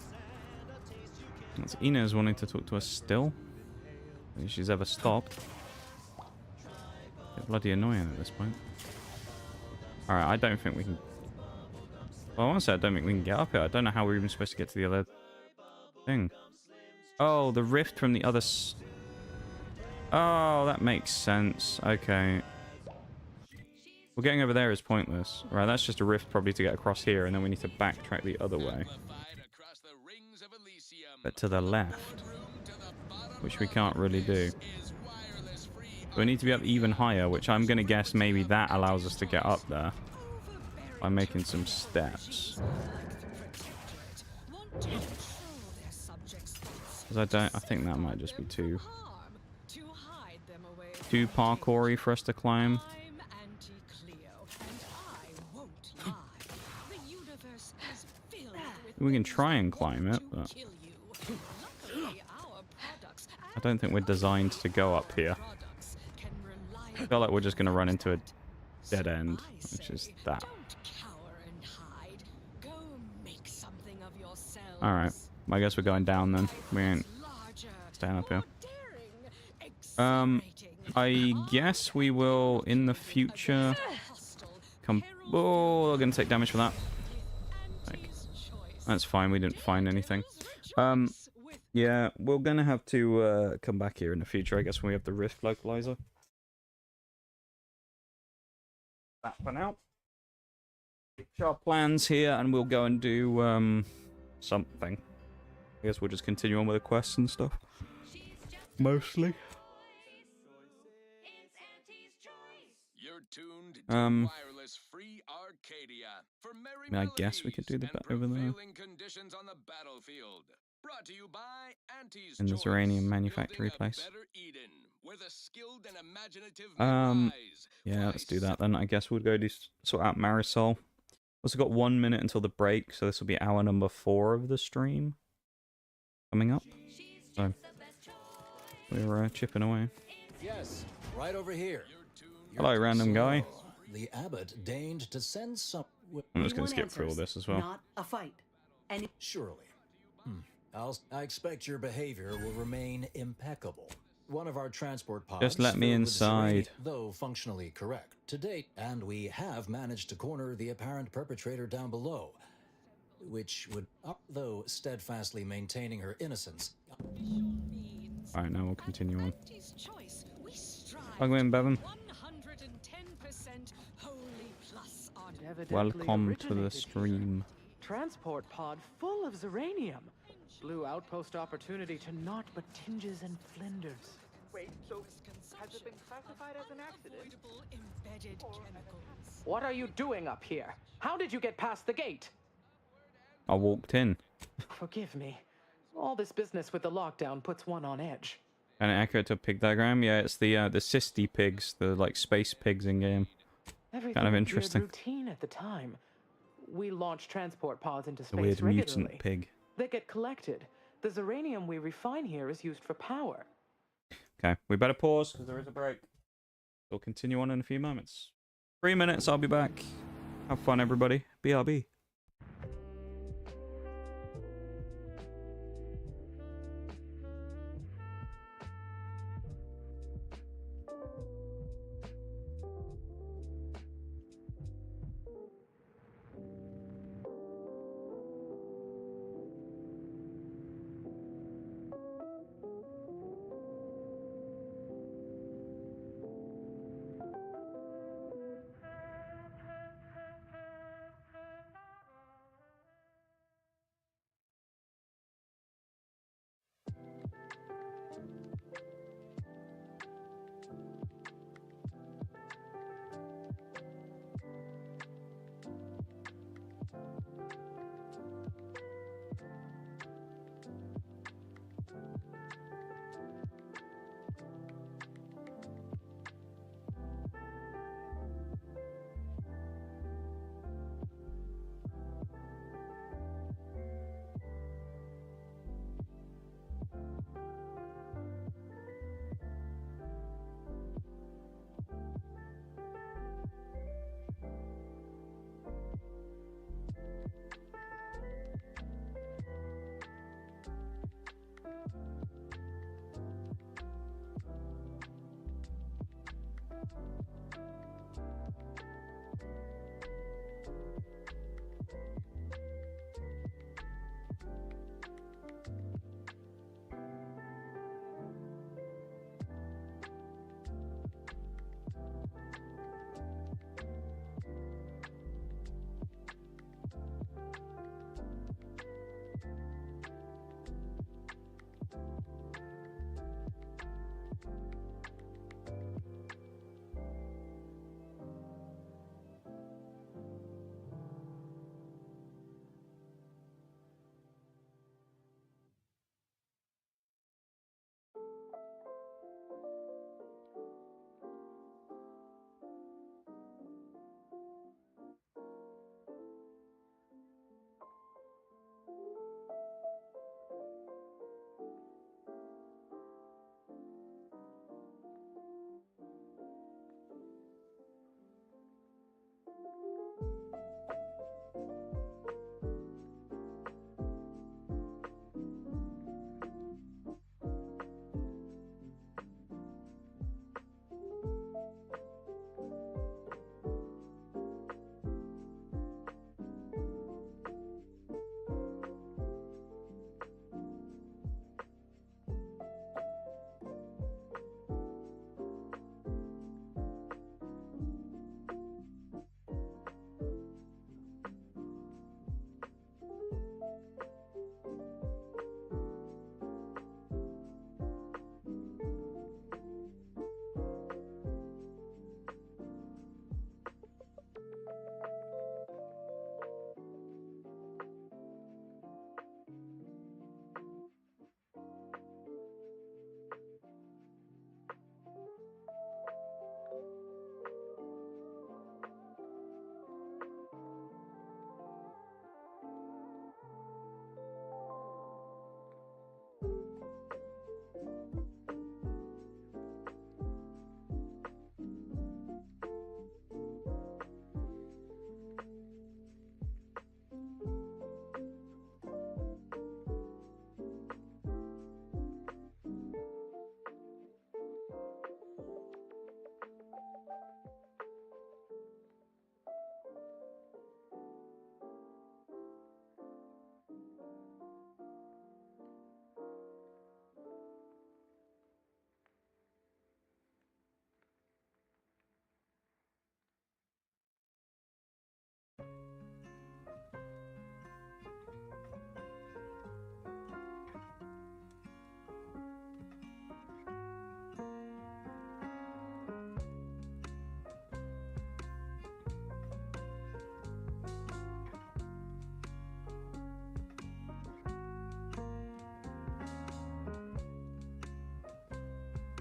[SPEAKER 1] That's Inez wanting to talk to us still. I think she's ever stopped. Get bloody annoying at this point. Alright, I don't think we can... Well, I want to say I don't think we can get up here. I don't know how we're even supposed to get to the other thing. Oh, the rift from the other... Oh, that makes sense. Okay. Well, getting over there is pointless. Right, that's just a rift probably to get across here, and then we need to backtrack the other way. But to the left. Which we can't really do. We need to be up even higher, which I'm going to guess maybe that allows us to get up there. By making some steps. Because I think that might just be too parkoury for us to climb. We can try and climb it, but I don't think we're designed to go up here. I feel like we're just going to run into a dead end, which is that. Alright, I guess we're going down then. We ain't staying up here. I guess we will, in the future, come... Oh, we're going to take damage for that. That's fine, we didn't find anything. Yeah, we're going to have to come back here in the future, I guess, when we have the Rift localizer. That for now. Fix our plans here, and we'll go and do something. I guess we'll just continue on with the quests and stuff. Mostly. I mean, I guess we could do the bit over there. In the Zeranium manufactory place. Yeah, let's do that then. I guess we'll go sort out Marisol. Also got 1 minute until the break, so this will be hour number 4 of the stream. Coming up. So, we're chipping away.
[SPEAKER 6] Yes, right over here.
[SPEAKER 1] Hello, random guy.
[SPEAKER 6] The abbot deigned to send some...
[SPEAKER 1] I'm just going to skip through all this as well.
[SPEAKER 6] Not a fight. And surely. I expect your behavior will remain impeccable. One of our transport pods,
[SPEAKER 1] Just let me
[SPEAKER 6] filled with
[SPEAKER 1] inside.
[SPEAKER 6] Serene, though functionally correct to date, and we have managed to corner the apparent perpetrator down below, which would, though steadfastly maintaining her innocence.
[SPEAKER 1] All right, now we'll continue on.
[SPEAKER 4] Choice. We strive
[SPEAKER 1] Welcome in, Bevan.
[SPEAKER 4] 110% wholly plus on
[SPEAKER 1] Welcome to the stream.
[SPEAKER 7] Transport pod full of Zeranium. Blue outpost opportunity to naught but tinges and flinders.
[SPEAKER 14] Wait, so has it been classified as an accident?
[SPEAKER 4] Embedded chemicals.
[SPEAKER 7] What are you doing up here? How did you get past the gate?
[SPEAKER 1] I walked in.
[SPEAKER 7] Forgive me. All this business with the lockdown puts one on edge.
[SPEAKER 1] Kind of accurate to a pig diagram. Yeah, it's the cysty pigs, the like space pigs in game.
[SPEAKER 7] Everything
[SPEAKER 1] Kind of
[SPEAKER 7] appeared
[SPEAKER 1] interesting.
[SPEAKER 7] routine at the time. We launch transport pods into
[SPEAKER 1] The
[SPEAKER 7] space
[SPEAKER 1] weird
[SPEAKER 7] regularly.
[SPEAKER 1] mutant pig.
[SPEAKER 7] They get collected. The Zeranium we refine here is used for power.
[SPEAKER 1] Okay, we better pause because there is a break. We'll continue on in a few moments. 3 minutes, I'll be back. Have fun, everybody. BRB.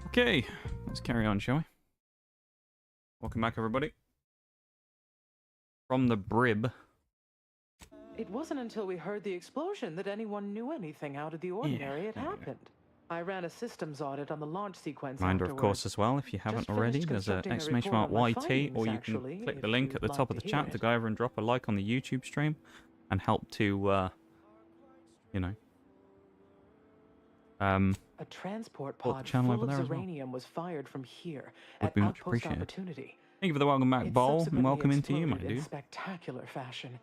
[SPEAKER 1] Okay, let's carry on, shall we? Welcome back, everybody. From the Brib.
[SPEAKER 7] It wasn't until we heard the explosion that anyone knew anything out of the ordinary had happened. I ran a systems audit on the launch sequence
[SPEAKER 1] Reminder, of
[SPEAKER 7] afterward.
[SPEAKER 1] course, as well, if you haven't already, there's an exclamation mark YT, or you can click the link at the top of the chat to go over and drop a like on the YouTube stream and help to, you know,
[SPEAKER 7] a transport
[SPEAKER 1] support
[SPEAKER 7] pod
[SPEAKER 1] the channel
[SPEAKER 7] full
[SPEAKER 1] over there
[SPEAKER 7] of
[SPEAKER 1] as well.
[SPEAKER 7] uranium was fired from here
[SPEAKER 1] Would
[SPEAKER 7] at
[SPEAKER 1] be much
[SPEAKER 7] Outpost
[SPEAKER 1] appreciated.
[SPEAKER 7] Opportunity.
[SPEAKER 1] Thank you for the welcome back,
[SPEAKER 7] It
[SPEAKER 1] Bowl, and
[SPEAKER 7] subsequently
[SPEAKER 1] welcome into you, my
[SPEAKER 7] exploded in
[SPEAKER 1] dude.
[SPEAKER 7] spectacular fashion.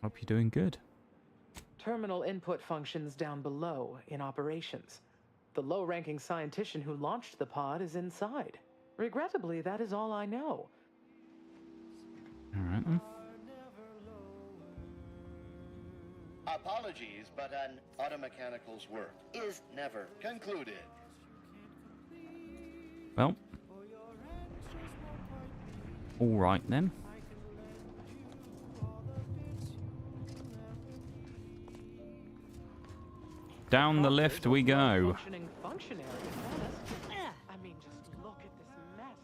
[SPEAKER 1] Hope you're doing good.
[SPEAKER 7] Terminal input functions down below in operations. The low-ranking scientist who launched the pod is inside. Regrettably, that is all I know.
[SPEAKER 1] Alright then.
[SPEAKER 3] Apologies, but an automechanical's work is never concluded.
[SPEAKER 1] Well. Alright then. Down the lift we go.
[SPEAKER 7] Functionary. I mean, just look at this mess.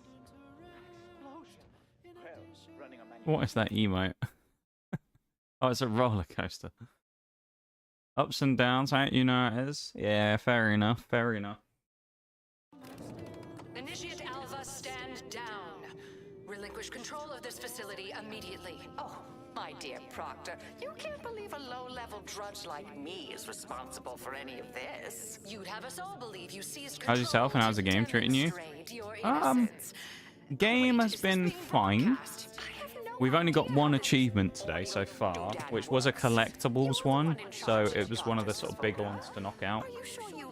[SPEAKER 7] Explosion.
[SPEAKER 1] What is that emote? Oh, it's a roller coaster. Ups and downs, how you know it is? Yeah, fair enough, fair enough.
[SPEAKER 16] Initiate Alpha, stand down. Relinquish control of this facility immediately.
[SPEAKER 21] Oh, my dear Proctor, you can't believe a low-level drudge like me is responsible for any of this.
[SPEAKER 16] You'd have us all believe you seized
[SPEAKER 1] How's yourself and how's the game treating you? Game has been fine. We've only got one achievement today so far, which was a collectibles one, so it was one of the sort of bigger ones to knock out.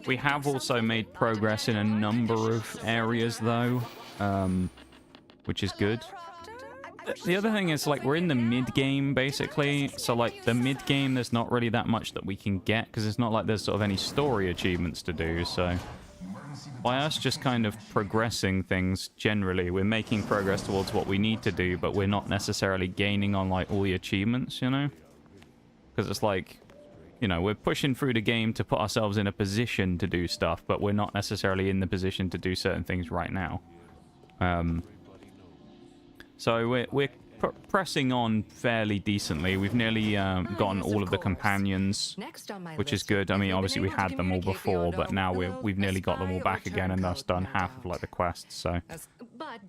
[SPEAKER 1] We have also made progress in a number of areas though, which is good. The other thing is, like, we're in the mid-game basically, so like the mid-game there's not really that much that we can get because it's not like there's sort of any story achievements to do, so by us just kind of progressing things generally, we're making progress towards what we need to do, but we're not necessarily gaining on like all the achievements, you know? Because it's like, you know, we're pushing through the game to put ourselves in a position to do stuff, but we're not necessarily in the position to do certain things right now. So we're pressing on fairly decently. We've nearly gotten all of the companions, which is good. I mean, obviously we had them all before, but now we've nearly got them all back again, and thus done half of like the quests. So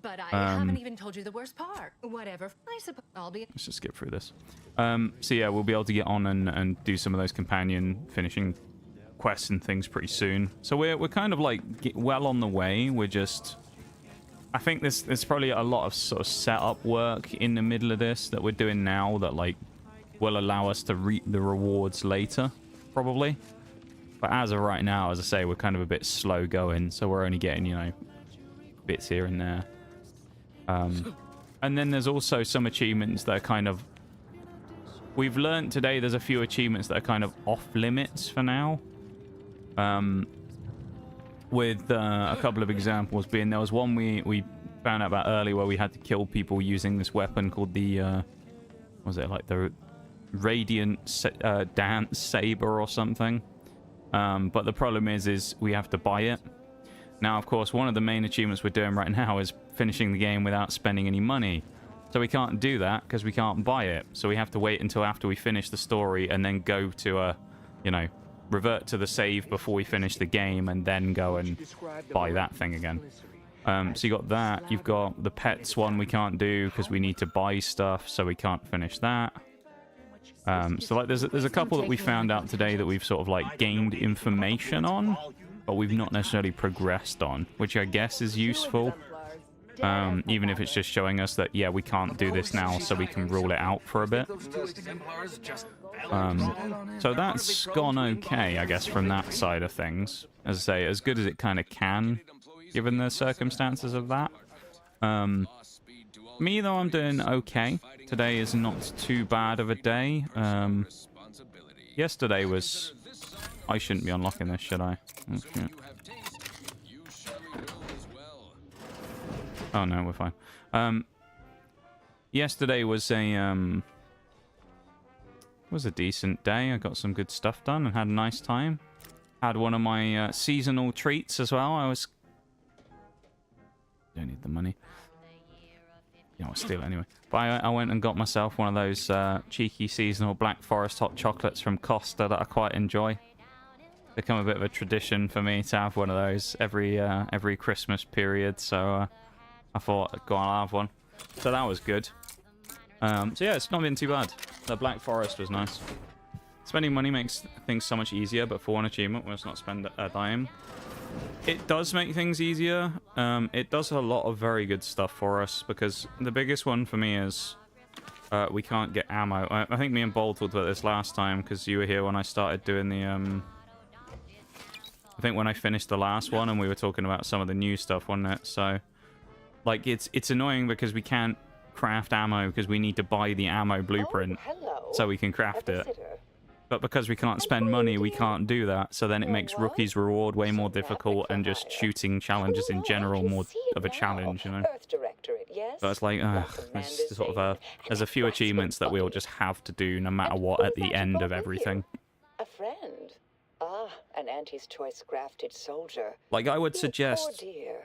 [SPEAKER 16] But I haven't even told you the worst part. Whatever. I suppose I'll be.
[SPEAKER 1] let's just skip through this. So yeah, we'll be able to get on and do some of those companion finishing quests and things pretty soon. So we're kind of like well on the way. We're just, I think there's probably a lot of sort of setup work in the middle of this that we're doing now that like will allow us to reap the rewards later, probably. But as of right now, as I say, we're kind of a bit slow going, so we're only getting, you know, bits here and there. And then there's also some achievements that are kind of, we've learned today there's a few achievements that are kind of off limits for now. With a couple of examples being, there was one we found out about earlier where we had to kill people using this weapon called the what was it, like the Radiant Dance Saber or something. But the problem is we have to buy it. Now, of course, one of the main achievements we're doing right now is finishing the game without spending any money. So we can't do that because we can't buy it. So we have to wait until after we finish the story and then go to a, you know, revert to the save before we finish the game and then go and buy that thing again. So you got that. You've got the pets one we can't do because we need to buy stuff, so we can't finish that. So like there's a couple that we found out today that we've sort of like gained information on, but we've not necessarily progressed on, which I guess is useful. Even if it's just showing us that, yeah, we can't do this now, so we can rule it out for a bit. So that's gone okay, I guess, from that side of things. As I say, as good as it kind of can, given the circumstances of that. Me, though, I'm doing okay. Today is not too bad of a day. Yesterday was... I shouldn't be unlocking this, should I? Okay. Oh, no, we're fine. Yesterday was a decent day. I got some good stuff done and had a nice time. Had one of my seasonal treats as well. I was Don't need the money. You know, I'll steal it anyway. But I went and got myself one of those cheeky seasonal Black Forest hot chocolates from Costa that I quite enjoy. Become a bit of a tradition for me to have one of those every Christmas period. So I thought, go on, I'll have one. So that was good. So yeah, it's not been too bad. The Black Forest was nice. Spending money makes things so much easier, but for one achievement, let's not spend a dime. It does make things easier. It does a lot of very good stuff for us, because the biggest one for me is we can't get ammo. I think me and Bold talked about this last time, because you were here when I started doing the... I think when I finished the last one, and we were talking about some of the new stuff, wasn't it? So, like, it's annoying because we can't craft ammo, because we need to buy the ammo blueprint so we can craft it. But because we can't spend money, we can't do that. So then it makes Rookie's Reward way more difficult, and just shooting challenges in general more of a challenge, you know? But it's like, there's sort of there's a few achievements that we'll just have to do no matter what at the end of everything.
[SPEAKER 9] A friend. Ah, an Auntie's Choice crafted soldier.
[SPEAKER 1] Like, I would suggest...
[SPEAKER 9] Oh dear.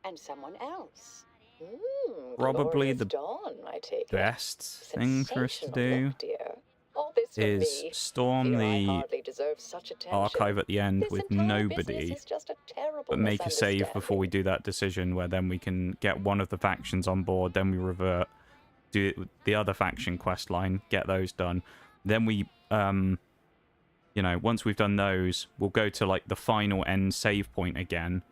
[SPEAKER 9] And someone else.
[SPEAKER 1] Probably the
[SPEAKER 9] dawn, I take
[SPEAKER 1] best thing for us to do is storm the archive at the end with nobody, but make a save before we do that decision, where then we can get one of the factions on board, then we revert, do the other faction quest line, get those done. Then we, you know, once we've done those, we'll go to, like, the final end save point again.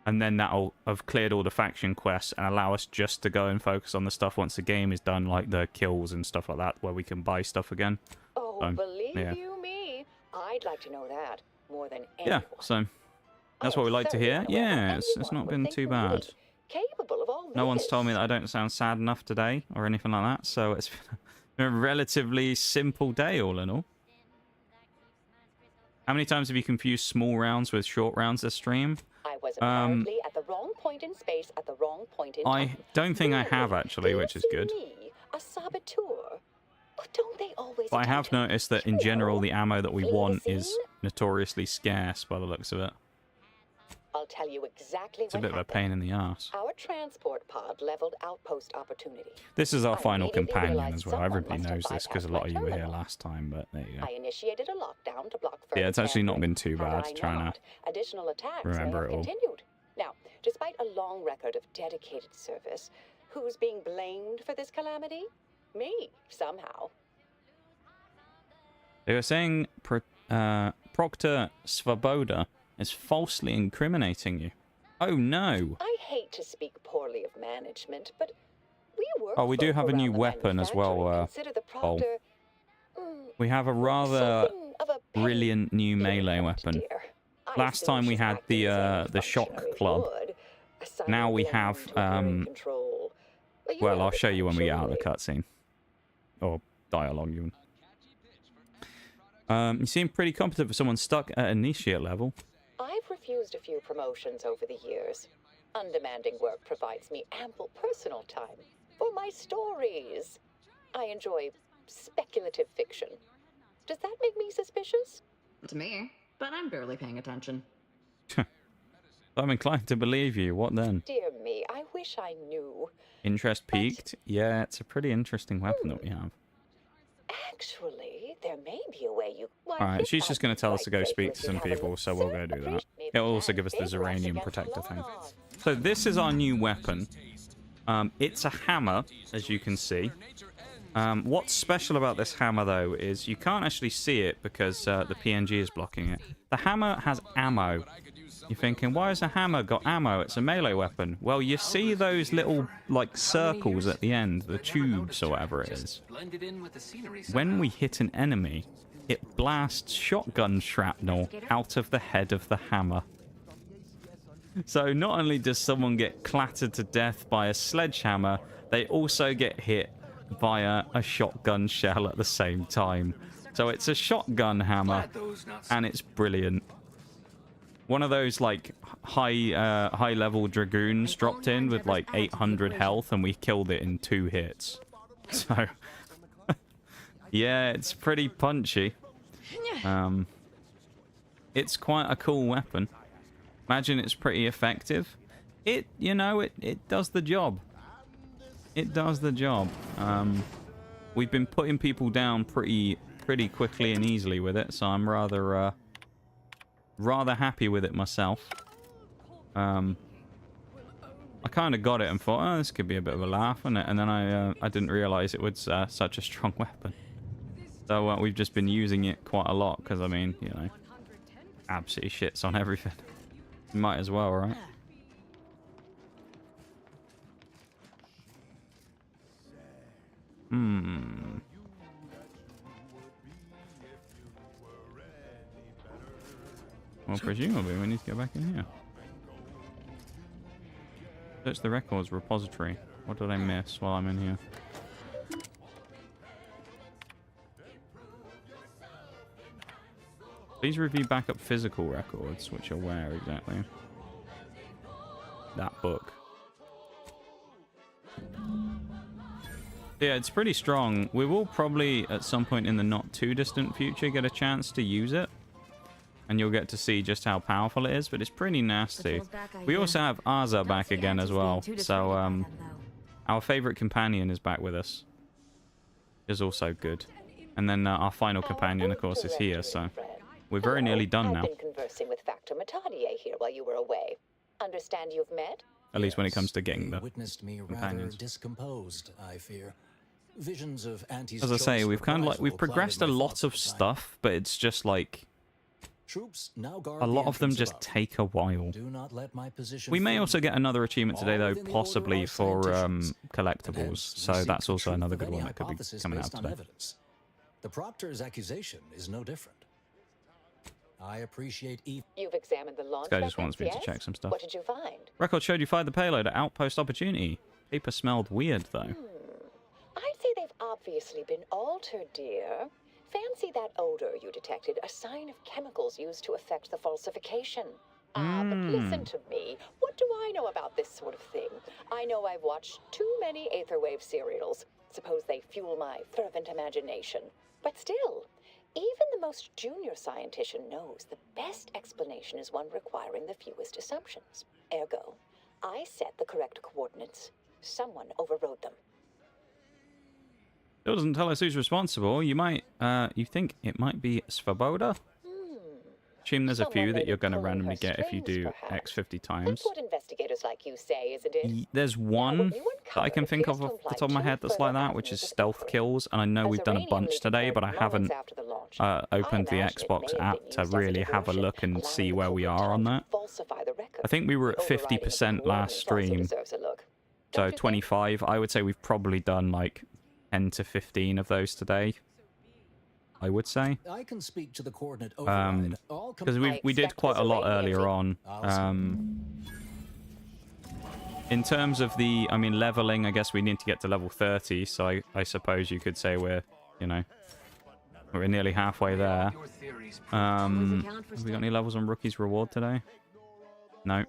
[SPEAKER 1] And then that'll have cleared all the faction quests and allow us just to go and focus on the stuff once the game is done, like the kills and stuff like that, where we can buy stuff again.
[SPEAKER 9] Oh, so, believe you me, I'd like to know that more than anyone.
[SPEAKER 1] Yeah, so that's what we like to hear. Yeah, it's not been too bad.
[SPEAKER 9] Capable of all
[SPEAKER 1] no one's told me that I don't sound sad enough today or anything like that, so it's been a relatively simple day all in all. How many times have you confused small rounds with short rounds this stream?
[SPEAKER 9] I was apparently at the wrong point in space at the wrong point in time.
[SPEAKER 1] I don't think I have, actually, which is good.
[SPEAKER 9] A saboteur. Oh, don't they always
[SPEAKER 1] but I have noticed that in general the ammo that we want is notoriously scarce by the looks of it.
[SPEAKER 9] I'll tell you exactly
[SPEAKER 1] it's a bit of a pain in the ass.
[SPEAKER 9] Our transport pod leveled outpost opportunity.
[SPEAKER 1] This is our final companion as well. Everybody knows this because a lot of you were here last time, but there you go.
[SPEAKER 9] I initiated a lockdown to block
[SPEAKER 1] yeah, it's actually not been too bad trying to
[SPEAKER 9] additional attacks
[SPEAKER 1] remember it all.
[SPEAKER 9] Continued. Now, despite a long record of dedicated service, who's being blamed for this calamity? Me, somehow.
[SPEAKER 1] They were saying Proctor Svoboda is falsely incriminating you. Oh no.
[SPEAKER 9] I hate to speak poorly of management, but we work
[SPEAKER 1] we do have a new weapon as well, we have a rather brilliant new melee weapon. Last time we had the shock club. Now we have well, I'll show you when we get out of the cutscene. Or dialogue even. You seem pretty competent for someone stuck at initiate level.
[SPEAKER 9] I've refused a few promotions over the years. Undemanding work provides me ample personal time for my stories. I enjoy speculative fiction. Does that make me suspicious?
[SPEAKER 19] To me, but I'm barely paying attention.
[SPEAKER 1] I'm inclined to believe you. What then?
[SPEAKER 9] Dear me, I wish I knew.
[SPEAKER 1] Interest peaked? Yeah, it's a pretty interesting weapon that we have.
[SPEAKER 9] Actually, there may be a way you...
[SPEAKER 1] Alright, she's just going to tell us to go speak to some people, so we'll go do that. It'll also give us the Zeranium Protector thing. So this is our new weapon. It's a hammer, as you can see. What's special about this hammer, though, is you can't actually see it because the PNG is blocking it. The hammer has ammo. You're thinking, why has a hammer got ammo? It's a melee weapon. Well, you see those little, like, circles at the end, the tubes or whatever it is. When we hit an enemy, it blasts shotgun shrapnel out of the head of the hammer. So not only does someone get clattered to death by a sledgehammer, they also get hit via a shotgun shell at the same time. So it's a shotgun hammer, and it's brilliant. One of those, like, high-level dragoons dropped in with, like, 800 health, and we killed it in 2 hits. So, yeah, it's pretty punchy. It's quite a cool weapon. Imagine it's pretty effective. you know, it does the job. It does the job. We've been putting people down pretty quickly and easily with it, so I'm rather happy with it myself. I kind of got it and thought, oh, this could be a bit of a laugh, isn't it? And then I didn't realize it was such a strong weapon. So we've just been using it quite a lot because, I mean, you know, absolutely shits on everything. Might as well, right? Well, presumably we need to go back in here. Search the records repository. What did I miss while I'm in here? Please review backup physical records, which are where exactly? That book. Yeah, it's pretty strong. We will probably, at some point in the not too distant future, get a chance to use it. And you'll get to see just how powerful it is, but it's pretty nasty. We also have Arza back again as well. So, our favorite companion is back with us. Is also good. And then our final companion, of course, is here, so... We're very nearly done now.
[SPEAKER 9] I've been conversing with Factor Matadier here while you were away. Understand you've met?
[SPEAKER 1] At least when it comes to getting the
[SPEAKER 6] witnessed me
[SPEAKER 1] companions.
[SPEAKER 6] rather discomposed, I fear. Visions of Auntie's
[SPEAKER 1] As I say, we've kind of like
[SPEAKER 6] reprisal
[SPEAKER 1] progressed a
[SPEAKER 6] clouded my
[SPEAKER 1] lot
[SPEAKER 6] thoughts
[SPEAKER 1] of
[SPEAKER 6] at the time.
[SPEAKER 1] stuff, but it's just like
[SPEAKER 6] Troops now guard
[SPEAKER 1] a
[SPEAKER 6] the
[SPEAKER 1] lot of them
[SPEAKER 6] entrance
[SPEAKER 1] just
[SPEAKER 6] above.
[SPEAKER 1] take a while.
[SPEAKER 6] Do not let my position
[SPEAKER 1] We may
[SPEAKER 6] fool
[SPEAKER 1] also
[SPEAKER 6] you.
[SPEAKER 1] get another achievement today,
[SPEAKER 6] All
[SPEAKER 1] though,
[SPEAKER 6] within the
[SPEAKER 1] possibly
[SPEAKER 6] order of
[SPEAKER 1] for
[SPEAKER 6] scienticians.
[SPEAKER 1] collectibles.
[SPEAKER 6] Hence, we
[SPEAKER 1] So
[SPEAKER 6] seek
[SPEAKER 1] that's
[SPEAKER 6] the
[SPEAKER 1] also
[SPEAKER 6] truth
[SPEAKER 1] another
[SPEAKER 6] of
[SPEAKER 1] good
[SPEAKER 6] any
[SPEAKER 1] one that could be
[SPEAKER 6] hypothesis
[SPEAKER 1] coming out
[SPEAKER 6] based on
[SPEAKER 1] today.
[SPEAKER 6] evidence. The Proctor's accusation is no different. I appreciate
[SPEAKER 9] You've examined the launch
[SPEAKER 1] This guy just
[SPEAKER 9] weapons,
[SPEAKER 1] wants me to
[SPEAKER 9] yes?
[SPEAKER 1] check some stuff.
[SPEAKER 9] What did you find?
[SPEAKER 1] Record showed you fired the payload at Outpost Opportunity. Paper smelled weird, though.
[SPEAKER 9] I'd say they've obviously been altered, dear. Fancy that odor you detected, a sign of chemicals used to affect the falsification. But listen to me. What do I know about this sort of thing? I know I've watched too many Aetherwave serials. Suppose they fuel my fervent imagination. But still, even the most junior scientician knows the best explanation is one requiring the fewest assumptions. Ergo, I set the correct coordinates. Someone overrode them.
[SPEAKER 1] It doesn't tell us who's responsible. You might, you think it might be Svoboda? Assume there's a few that you're going to randomly get if you do X 50 times.
[SPEAKER 9] That's what investigators like you say, isn't it?
[SPEAKER 1] There's one that I can think of off the top of my head that's like that, which is stealth kills, and I know we've done a bunch today, but I haven't opened the Xbox app to really have a look and see where we are on that. I think we were at 50% last stream, so 25. I would say we've probably done like 10 to 15 of those today, I would say.
[SPEAKER 6] I can speak to the coordinate override.
[SPEAKER 1] Because we did quite a lot earlier on. In terms of the, I mean, leveling, I guess we need to get to level 30, so I suppose you could say we're, you know, we're nearly halfway there. Have we got any levels on Rookie's Reward today? No.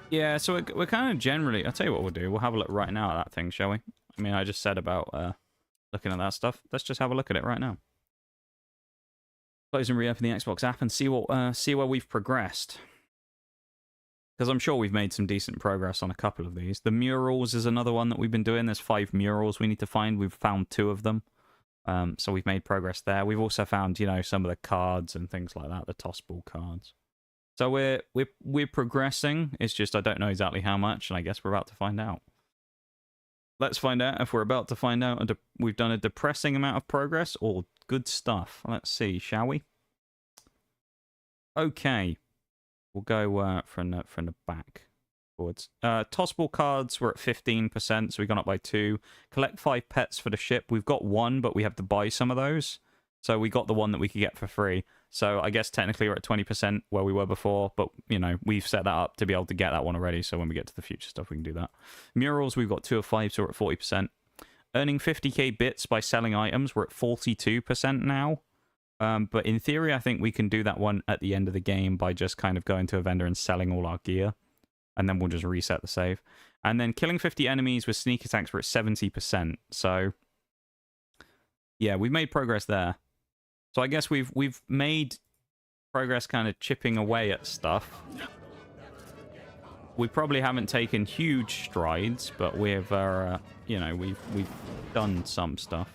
[SPEAKER 1] Yeah, so we're kind of generally... I'll tell you what we'll do. We'll have a look right now at that thing, shall we? I mean, I just said about looking at that stuff. Let's just have a look at it right now. Close and reopen the Xbox app and see what see where we've progressed. Because I'm sure we've made some decent progress on a couple of these. The murals is another one that we've been doing. There's 5 murals we need to find. We've found 2 of them. So we've made progress there. We've also found, you know, some of the cards and things like that, the toss ball cards. So we're progressing. It's just I don't know exactly how much, and I guess we're about to find out. Let's find out if we're about to find out we've done a depressing amount of progress or good stuff. Let's see, shall we? Okay. We'll go from the back forwards. Tossball cards, we're at 15%, so we've gone up by 2. Collect 5 pets for the ship. We've got 1, but we have to buy some of those. So we got the one that we could get for free. So I guess technically we're at 20% where we were before, but, you know, we've set that up to be able to get that one already, so when we get to the future stuff, we can do that. Murals, we've got 2 of 5, so we're at 40%. Earning 50k bits by selling items, we're at 42% now. But in theory, I think we can do that one at the end of the game by just kind of going to a vendor and selling all our gear. And then we'll just reset the save. And then killing 50 enemies with sneak attacks, we're at 70%. So, yeah, we've made progress there. So I guess we've made progress kind of chipping away at stuff. we probably haven't taken huge strides, but we've, you know, we've done some stuff.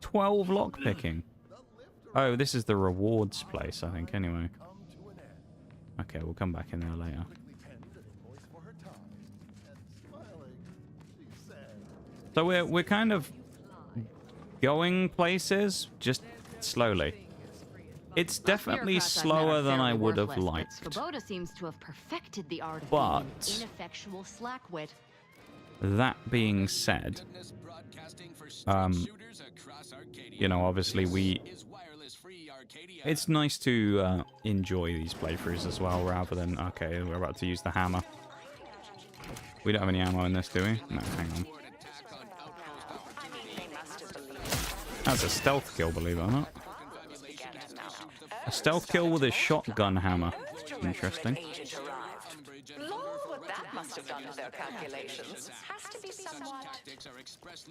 [SPEAKER 1] 12 lockpicking. Oh, this is the rewards place, I think, anyway. Okay, we'll come back in there later. So we're kind of going places, just slowly. It's definitely slower than I would have liked.
[SPEAKER 11] Svoboda seems to have perfected the art of
[SPEAKER 1] But
[SPEAKER 11] being ineffectual slackwit.
[SPEAKER 1] that being said, you know, obviously it's nice to enjoy these playthroughs as well, rather than, okay, we're about to use the hammer. We don't have any ammo in this, do we? No, hang on. That's a stealth kill, believe it or not. A stealth kill with a shotgun hammer. Interesting.
[SPEAKER 21] Lord, what that must have done to their calculations. Has to be somewhat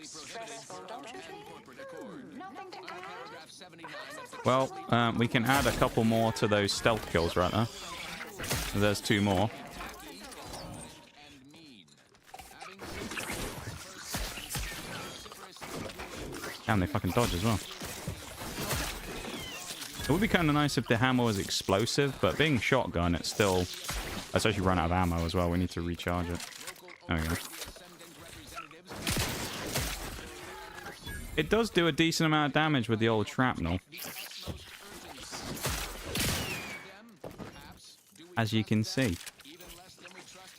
[SPEAKER 21] stressful, don't you think? Nothing to add?
[SPEAKER 1] Well, we can add a couple more to those stealth kills right there. There's 2 more. Damn, they fucking dodge as well. It would be kind of nice if the hammer was explosive, but being shotgun, it's still... Let's actually run out of ammo as well. We need to recharge it. There we go. It does do a decent amount of damage with the old shrapnel. As you can see.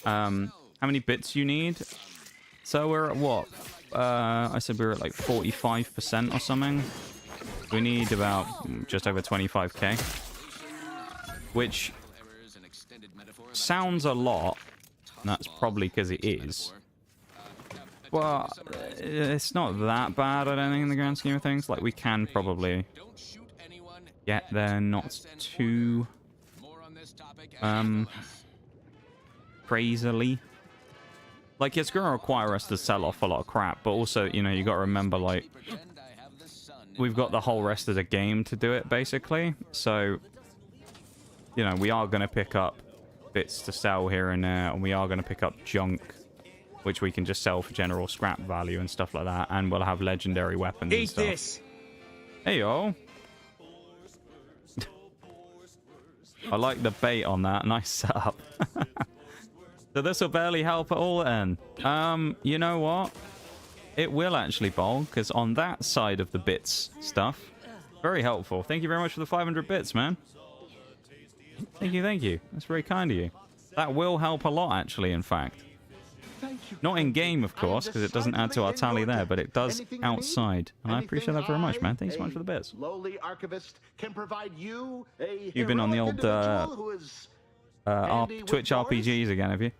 [SPEAKER 1] How many bits you need? So we're at what? I said we were at like 45% or something. We need about just over 25k. Which sounds a lot. And that's probably because it is. Well, it's not that bad, I don't think, in the grand scheme of things. Like, we can probably get there not too crazily. Like, it's going to require us to sell off a lot of crap, but also, you know, you got to remember, like, we've got the whole rest of the game to do it, basically. So, you know, we are going to pick up bits to sell here and there, and we are going to pick up junk, which we can just sell for general scrap value and stuff like that, and we'll have legendary weapons and stuff. Eat this! Hey, yo! I like the bait on that. Nice setup. So this will barely help at all then. You know what? It will actually, Bol, because on that side of the bits stuff, very helpful. Thank you very much for the 500 bits, man. Thank you, thank you. That's very kind of you. That will help a lot, actually, in fact. Not in-game, of course, because it doesn't add to our tally there, but it does outside. And I appreciate that very much, man. Thanks so much for the bits.
[SPEAKER 12] Lowly archivist can provide you a
[SPEAKER 1] You've been on the old Twitch RPGs again, have you?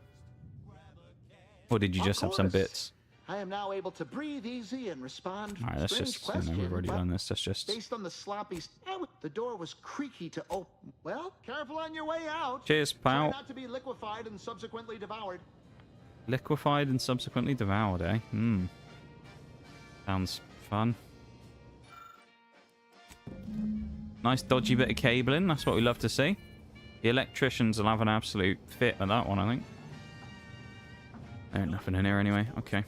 [SPEAKER 1] Or did you just have some bits?
[SPEAKER 12] I am now able to breathe easy and respond.
[SPEAKER 1] Alright, let's just, you know, we've already done this. Let's just...
[SPEAKER 12] Based on the sloppy... The door was creaky to open. Well, careful on your way out.
[SPEAKER 1] Cheers, pal.
[SPEAKER 12] Try not to be liquefied and subsequently devoured.
[SPEAKER 1] Liquefied and subsequently devoured, eh? Hmm. Sounds fun. Nice dodgy bit of cabling. That's what we love to see. The electricians will have an absolute fit with that one, I think. There ain't nothing in here anyway. Okay.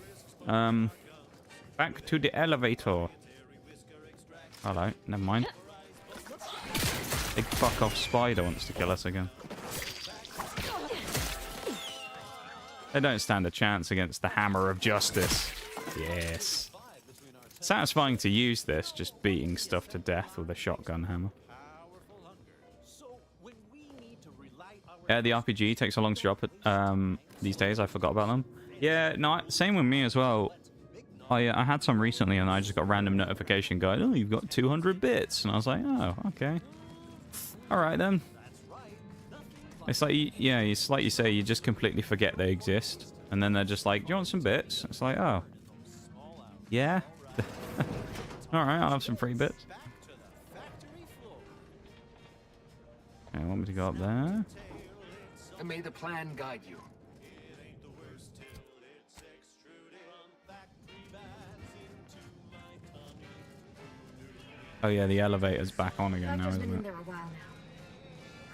[SPEAKER 1] Back to the elevator. Hello. Never mind. Big fuck off spider wants to kill us again. They don't stand a chance against the hammer of justice. Yes. Satisfying to use this, just beating stuff to death with a shotgun hammer. Yeah, the RPG takes a long to drop these days. I forgot about them. Yeah, no, same with me as well. I had some recently and I just got a random notification going, oh, you've got 200 bits. And I was like, oh, okay. All right, then. It's like, yeah, it's like you say, you just completely forget they exist. And then they're just like, do you want some bits? It's like, oh. Yeah. All right, I'll have some free bits. Okay, want me to go up there?
[SPEAKER 20] And may the plan guide you.
[SPEAKER 1] Oh yeah, the elevator's back on again now, isn't it?
[SPEAKER 17] There a while now.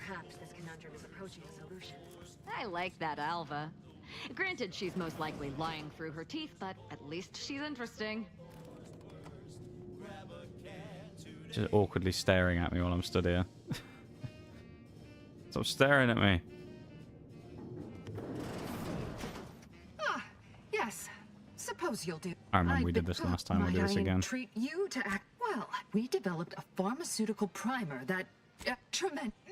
[SPEAKER 17] Perhaps approaching a solution.
[SPEAKER 11] I like that Alva. Granted, she's most likely lying through her teeth, but at least she's interesting.
[SPEAKER 1] Just awkwardly staring at me while I'm stood here. Stop staring at me.
[SPEAKER 16] Ah, yes. Suppose you'll do.
[SPEAKER 1] I remember we did this last time. We'll do this again.
[SPEAKER 16] Treat you to act well. We developed a pharmaceutical primer that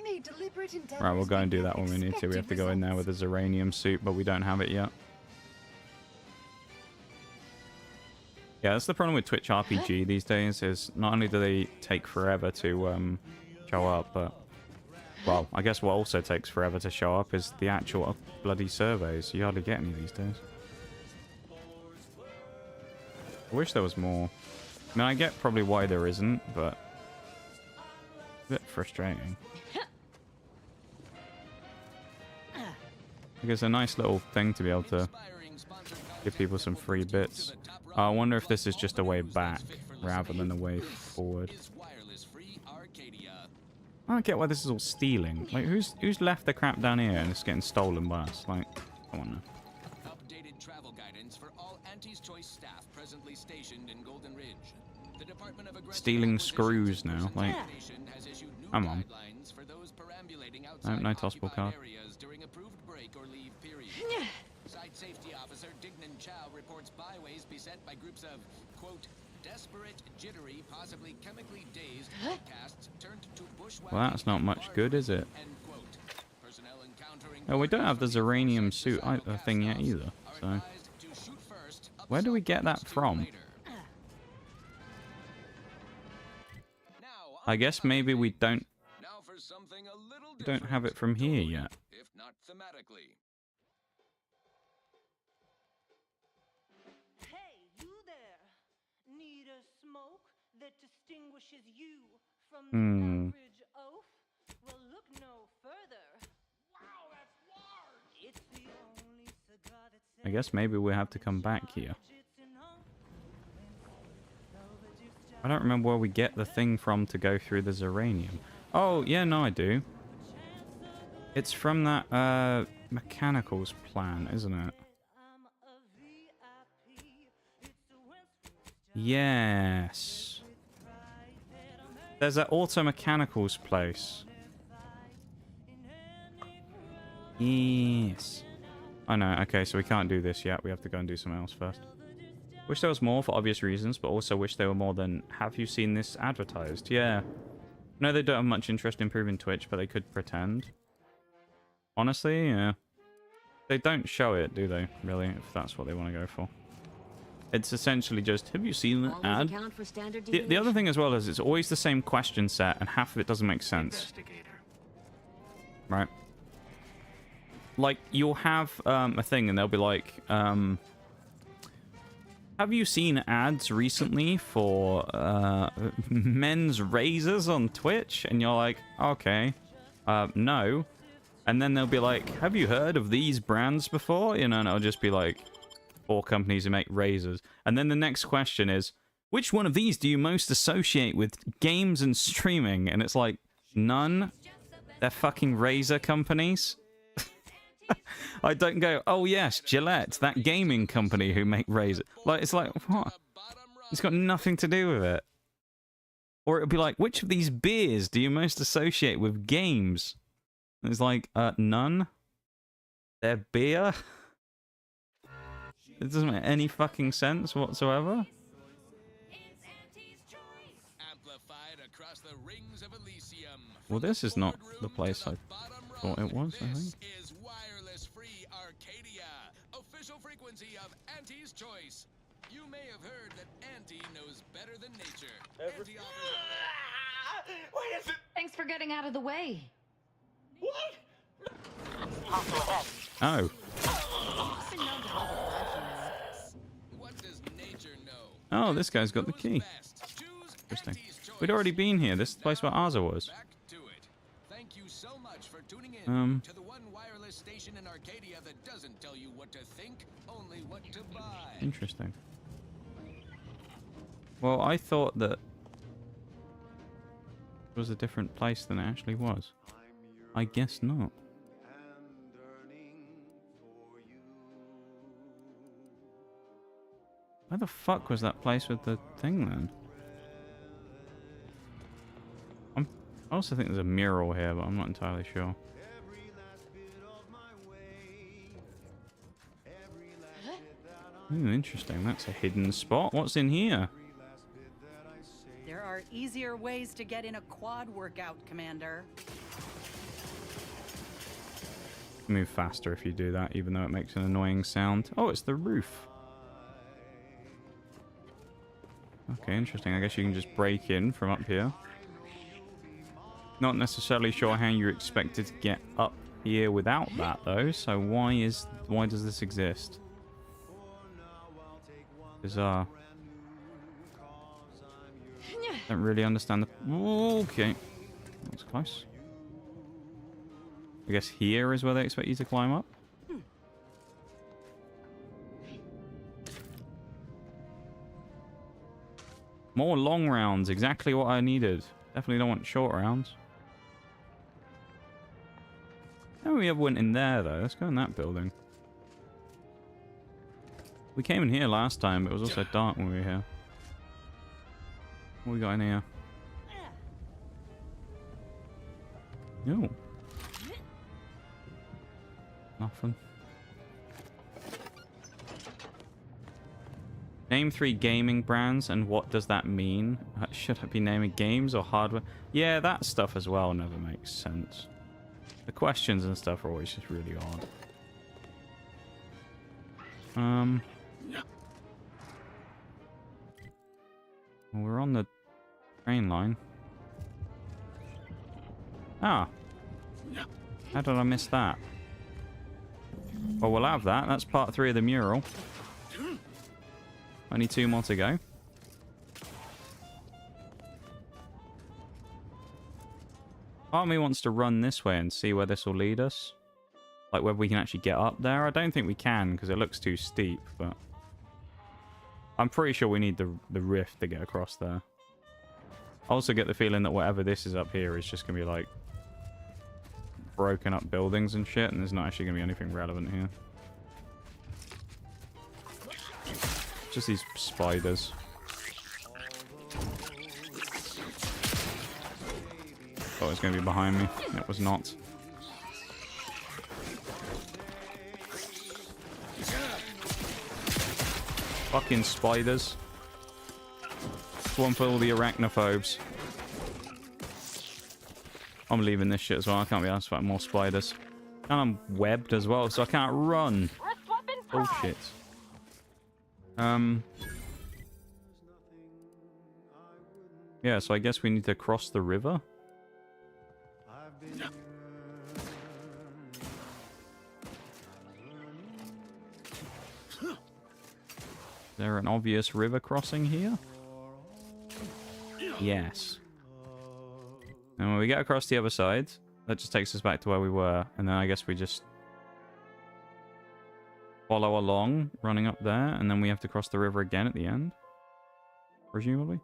[SPEAKER 16] made deliberate endeavors.
[SPEAKER 1] Right, we'll go and do that when we need to. We have to go in there with a Zeranium suit, but we don't have it yet. Yeah, that's the problem with Twitch RPG these days, is not only do they take forever to show up, but, well, I guess what also takes forever to show up is the actual bloody surveys. You hardly get any these days. I wish there was more. I mean, I get probably why there isn't, but a bit frustrating. Because a nice little thing to be able to give people some free bits. I wonder if this is just a way back rather than a way forward. I don't get why this is all stealing. Like, who's left the crap down here and it's getting stolen by us? Like, come on now.
[SPEAKER 2] Updated travel guidance for all Auntie's Choice staff presently stationed in Golden Ridge. The Department of Aggressive
[SPEAKER 1] Stealing screws now. Like, come on. No possible card.
[SPEAKER 2] During approved break or leave period. Site safety officer Dignan Chow reports byways beset by groups of, quote, desperate, jittery, possibly chemically dazed outcasts turned to bushwhackers.
[SPEAKER 1] Well, that's not much good, is it? Oh, we don't have the Zeranium suit thing yet either. So, where do we get that from? I guess maybe we don't have it from here yet.
[SPEAKER 2] If not thematically.
[SPEAKER 10] Hey, you there. Need a smoke that distinguishes you from the average oaf? Well, look no further. Wow, that's large. It's the only cigar that's
[SPEAKER 1] I guess maybe we have to come back here. I don't remember where we get the thing from to go through the Zeranium. Oh, yeah, no, I do. It's from that mechanicals plan, isn't it? Yes. There's that auto mechanicals place. Yes. Oh no, okay, so we can't do this yet. We have to go and do something else first. Wish there was more for obvious reasons, but also wish there were more than, have you seen this advertised? Yeah. No, they don't have much interest in improving Twitch, but they could pretend. Honestly, yeah. They don't show it, do they, really, if that's what they want to go for. It's essentially just, have you seen the ad? The other thing as well is it's always the same question set, and half of it doesn't make sense. Right? Like, you'll have a thing, and they'll be like, have you seen ads recently for men's razors on Twitch? And you're like, okay, no. And then they'll be like, have you heard of these brands before? You know, and it'll just be like 4 companies who make razors. And then the next question is, which one of these do you most associate with games and streaming? And it's like, none. They're fucking razor companies. I don't go, oh yes, Gillette, that gaming company who make razors. Like, it's like, what? It's got nothing to do with it. Or it'll be like, which of these beers do you most associate with games? And it's like, none. They're beer? It doesn't make any fucking sense whatsoever. Well, this is not the place I thought it was, I think.
[SPEAKER 2] Official frequency of Auntie's Choice. You may have heard that Auntie knows better than nature. Auntie offers...
[SPEAKER 11] Thanks for getting out of the way.
[SPEAKER 2] What?
[SPEAKER 1] Oh.
[SPEAKER 2] What does nature know?
[SPEAKER 1] Oh, this guy's got the key. Interesting. We'd already been here. This is the place where Arza was.
[SPEAKER 2] Thank you so much for tuning in to the one wireless station in Arcadia that doesn't tell you what to think, only what to buy.
[SPEAKER 1] Interesting. Well, I thought that it was a different place than it actually was. I guess not. Where the fuck was that place with the thing then? I also think there's a mural here, but I'm not entirely sure. Ooh, interesting. That's a hidden spot. What's in here?
[SPEAKER 15] There are easier ways to get in a quad workout, Commander.
[SPEAKER 1] Move faster if you do that, even though it makes an annoying sound. Oh, it's the roof. Okay, interesting. I guess you can just break in from up here. Not necessarily sure how you're expected to get up here without that, though. So why does this exist? Bizarre. Don't really understand the... Okay. That's close. I guess here is where they expect you to climb up. More long rounds. Exactly what I needed. Definitely don't want short rounds. Oh, we ever went in there, though. Let's go in that building. We came in here last time, but it was also dark when we were here. What we got in here? No. Nothing. Name 3 gaming brands, and what does that mean? Should I be naming games or hardware? Yeah, that stuff as well never makes sense. The questions and stuff are always just really odd. Well, we're on the train line. Ah. How did I miss that? Well, we'll have that. That's part 3 of the mural. Only 2 more to go. Part of me wants to run this way and see where this will lead us. Like whether we can actually get up there. I don't think we can because it looks too steep, but... I'm pretty sure we need the rift to get across there. I also get the feeling that whatever this is up here is just going to be like... broken up buildings and shit, and there's not actually going to be anything relevant here. Just these spiders. Thought it was going to be behind me. It was not. Fucking spiders. One for all the arachnophobes. I'm leaving this shit as well. I can't be asked about more spiders. And I'm webbed as well, so I can't run. Bullshit. Yeah, so I guess we need to cross the river. Is there an obvious river crossing here? Yes. And when we get across the other side, that just takes us back to where we were. And then I guess we just follow along, running up there. And then we have to cross the river again at the end. Presumably.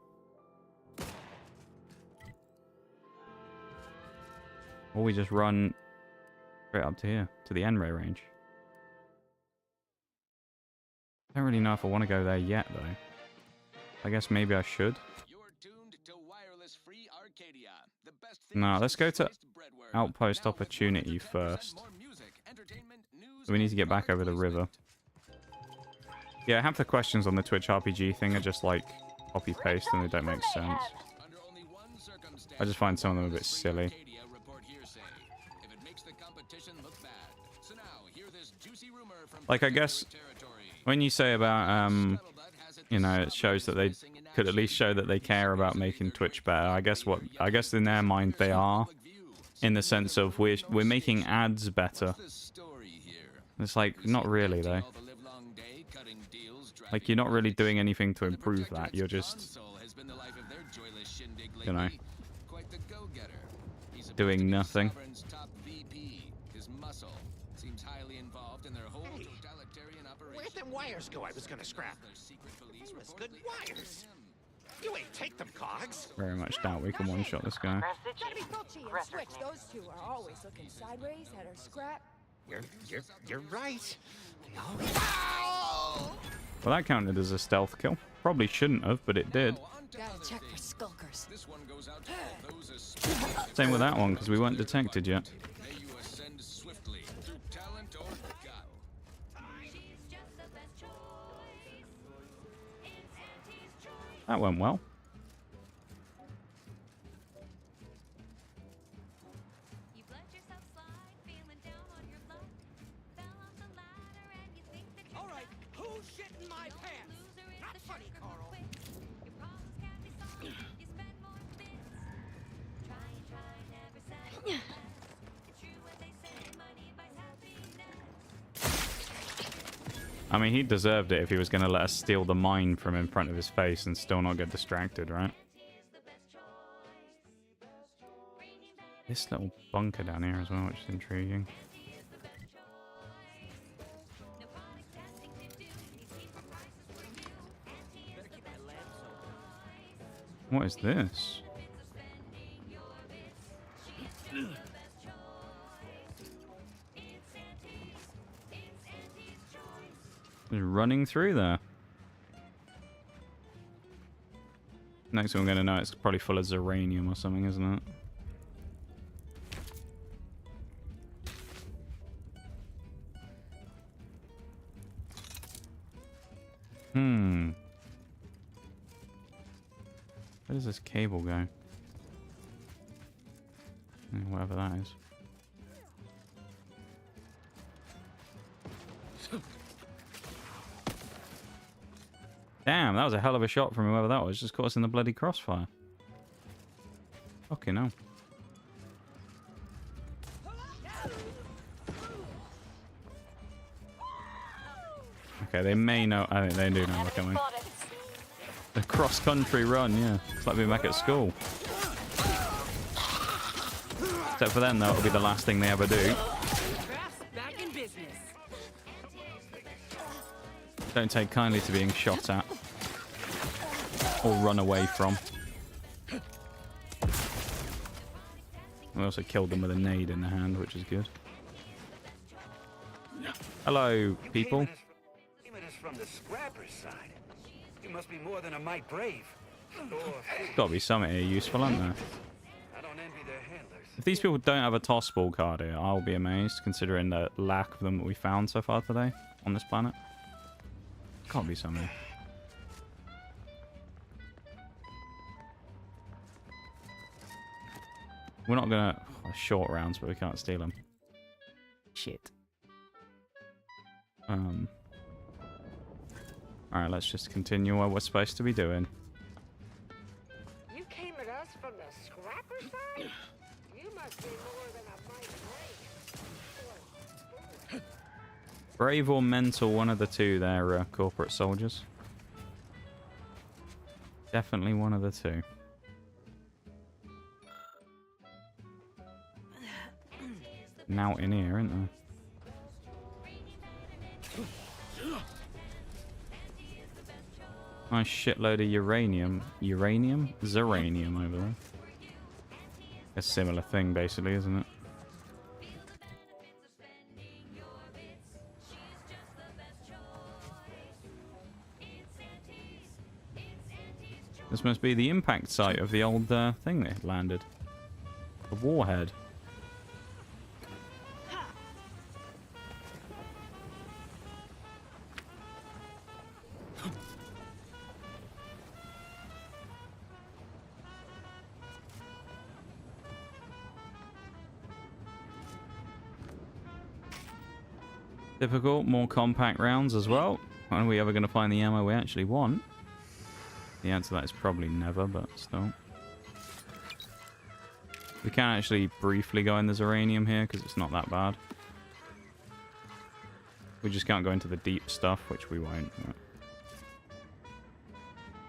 [SPEAKER 1] Or we just run straight up to here, to the N-ray range. I don't really know if I want to go there yet, though. I guess maybe I should. No, let's go to Outpost Opportunity first. So we need to get back over the river. Yeah, half the questions on the Twitch RPG thing are just like copy-paste and they don't make sense. I just find some of them a bit silly. Like, I guess, when you say about, you know, it shows that they could at least show that they care about making Twitch better. I guess in their mind they are, in the sense of we're making ads better. It's like, not really though. Like, you're not really doing anything to improve that. You're just, you know, doing nothing.
[SPEAKER 12] Where'd them wires go I was gonna scrap? Famous good wires. You ain't take them, Cogs.
[SPEAKER 1] Very much doubt we can one-shot this guy.
[SPEAKER 18] Gotta be Filchy and Switch. Those two are always looking sideways at our scrap.
[SPEAKER 12] You're right.
[SPEAKER 1] Well, that counted as a stealth kill. Probably shouldn't have, but it did.
[SPEAKER 18] Gotta check for skulkers.
[SPEAKER 2] This one goes out to all those aspiring
[SPEAKER 1] Same with that one, because we weren't detected yet.
[SPEAKER 2] May you ascend swiftly through talent or guile.
[SPEAKER 1] That went well.
[SPEAKER 10] Alright, who's shitting my pants? Not funny, Carl.
[SPEAKER 1] I mean, he deserved it if he was going to let us steal the mine from in front of his face and still not get distracted, right? This little bunker down here as well, which is intriguing. What is this? Just running through there. Next thing we're going to know, it's probably full of zeranium or something, isn't it? Where does this cable go? Whatever that is. Damn, that was a hell of a shot from whoever that was. Just caught us in the bloody crossfire. Okay, no. Okay, they may know. I think they do know we're coming. The cross-country run, yeah. It's like being back at school. Except for them, though, it'll be the last thing they ever do.
[SPEAKER 10] Back in business.
[SPEAKER 1] Don't take kindly to being shot at. Or run away from. We also killed them with a nade in the hand, which is good. Hello, people.
[SPEAKER 5] Payment is from the scrapper's side. You must be more than a mite brave.
[SPEAKER 1] Gotta be something here useful, aren't there?
[SPEAKER 5] I don't envy their handlers.
[SPEAKER 1] If these people don't have a toss ball card here, I'll be amazed, considering the lack of them that we found so far today on this planet. Can't be something. We're not gonna short rounds, but we can't steal them. Shit. Alright, let's just continue what we're supposed to be doing.
[SPEAKER 17] You came at us from the scrapper side? You must be more than a mite brave.
[SPEAKER 1] Brave or mental, one of the two there, corporate soldiers. Definitely one of the two. Now in here, isn't there? Nice shitload of uranium. Uranium? Zeranium over there. A similar thing, basically, isn't it? This must be the impact site of the old thing that landed. The warhead. Difficult, more compact rounds as well. When are we ever going to find the ammo we actually want? The answer to that is probably never, but still. We can actually briefly go in the uranium here because it's not that bad. We just can't go into the deep stuff, which we won't. But...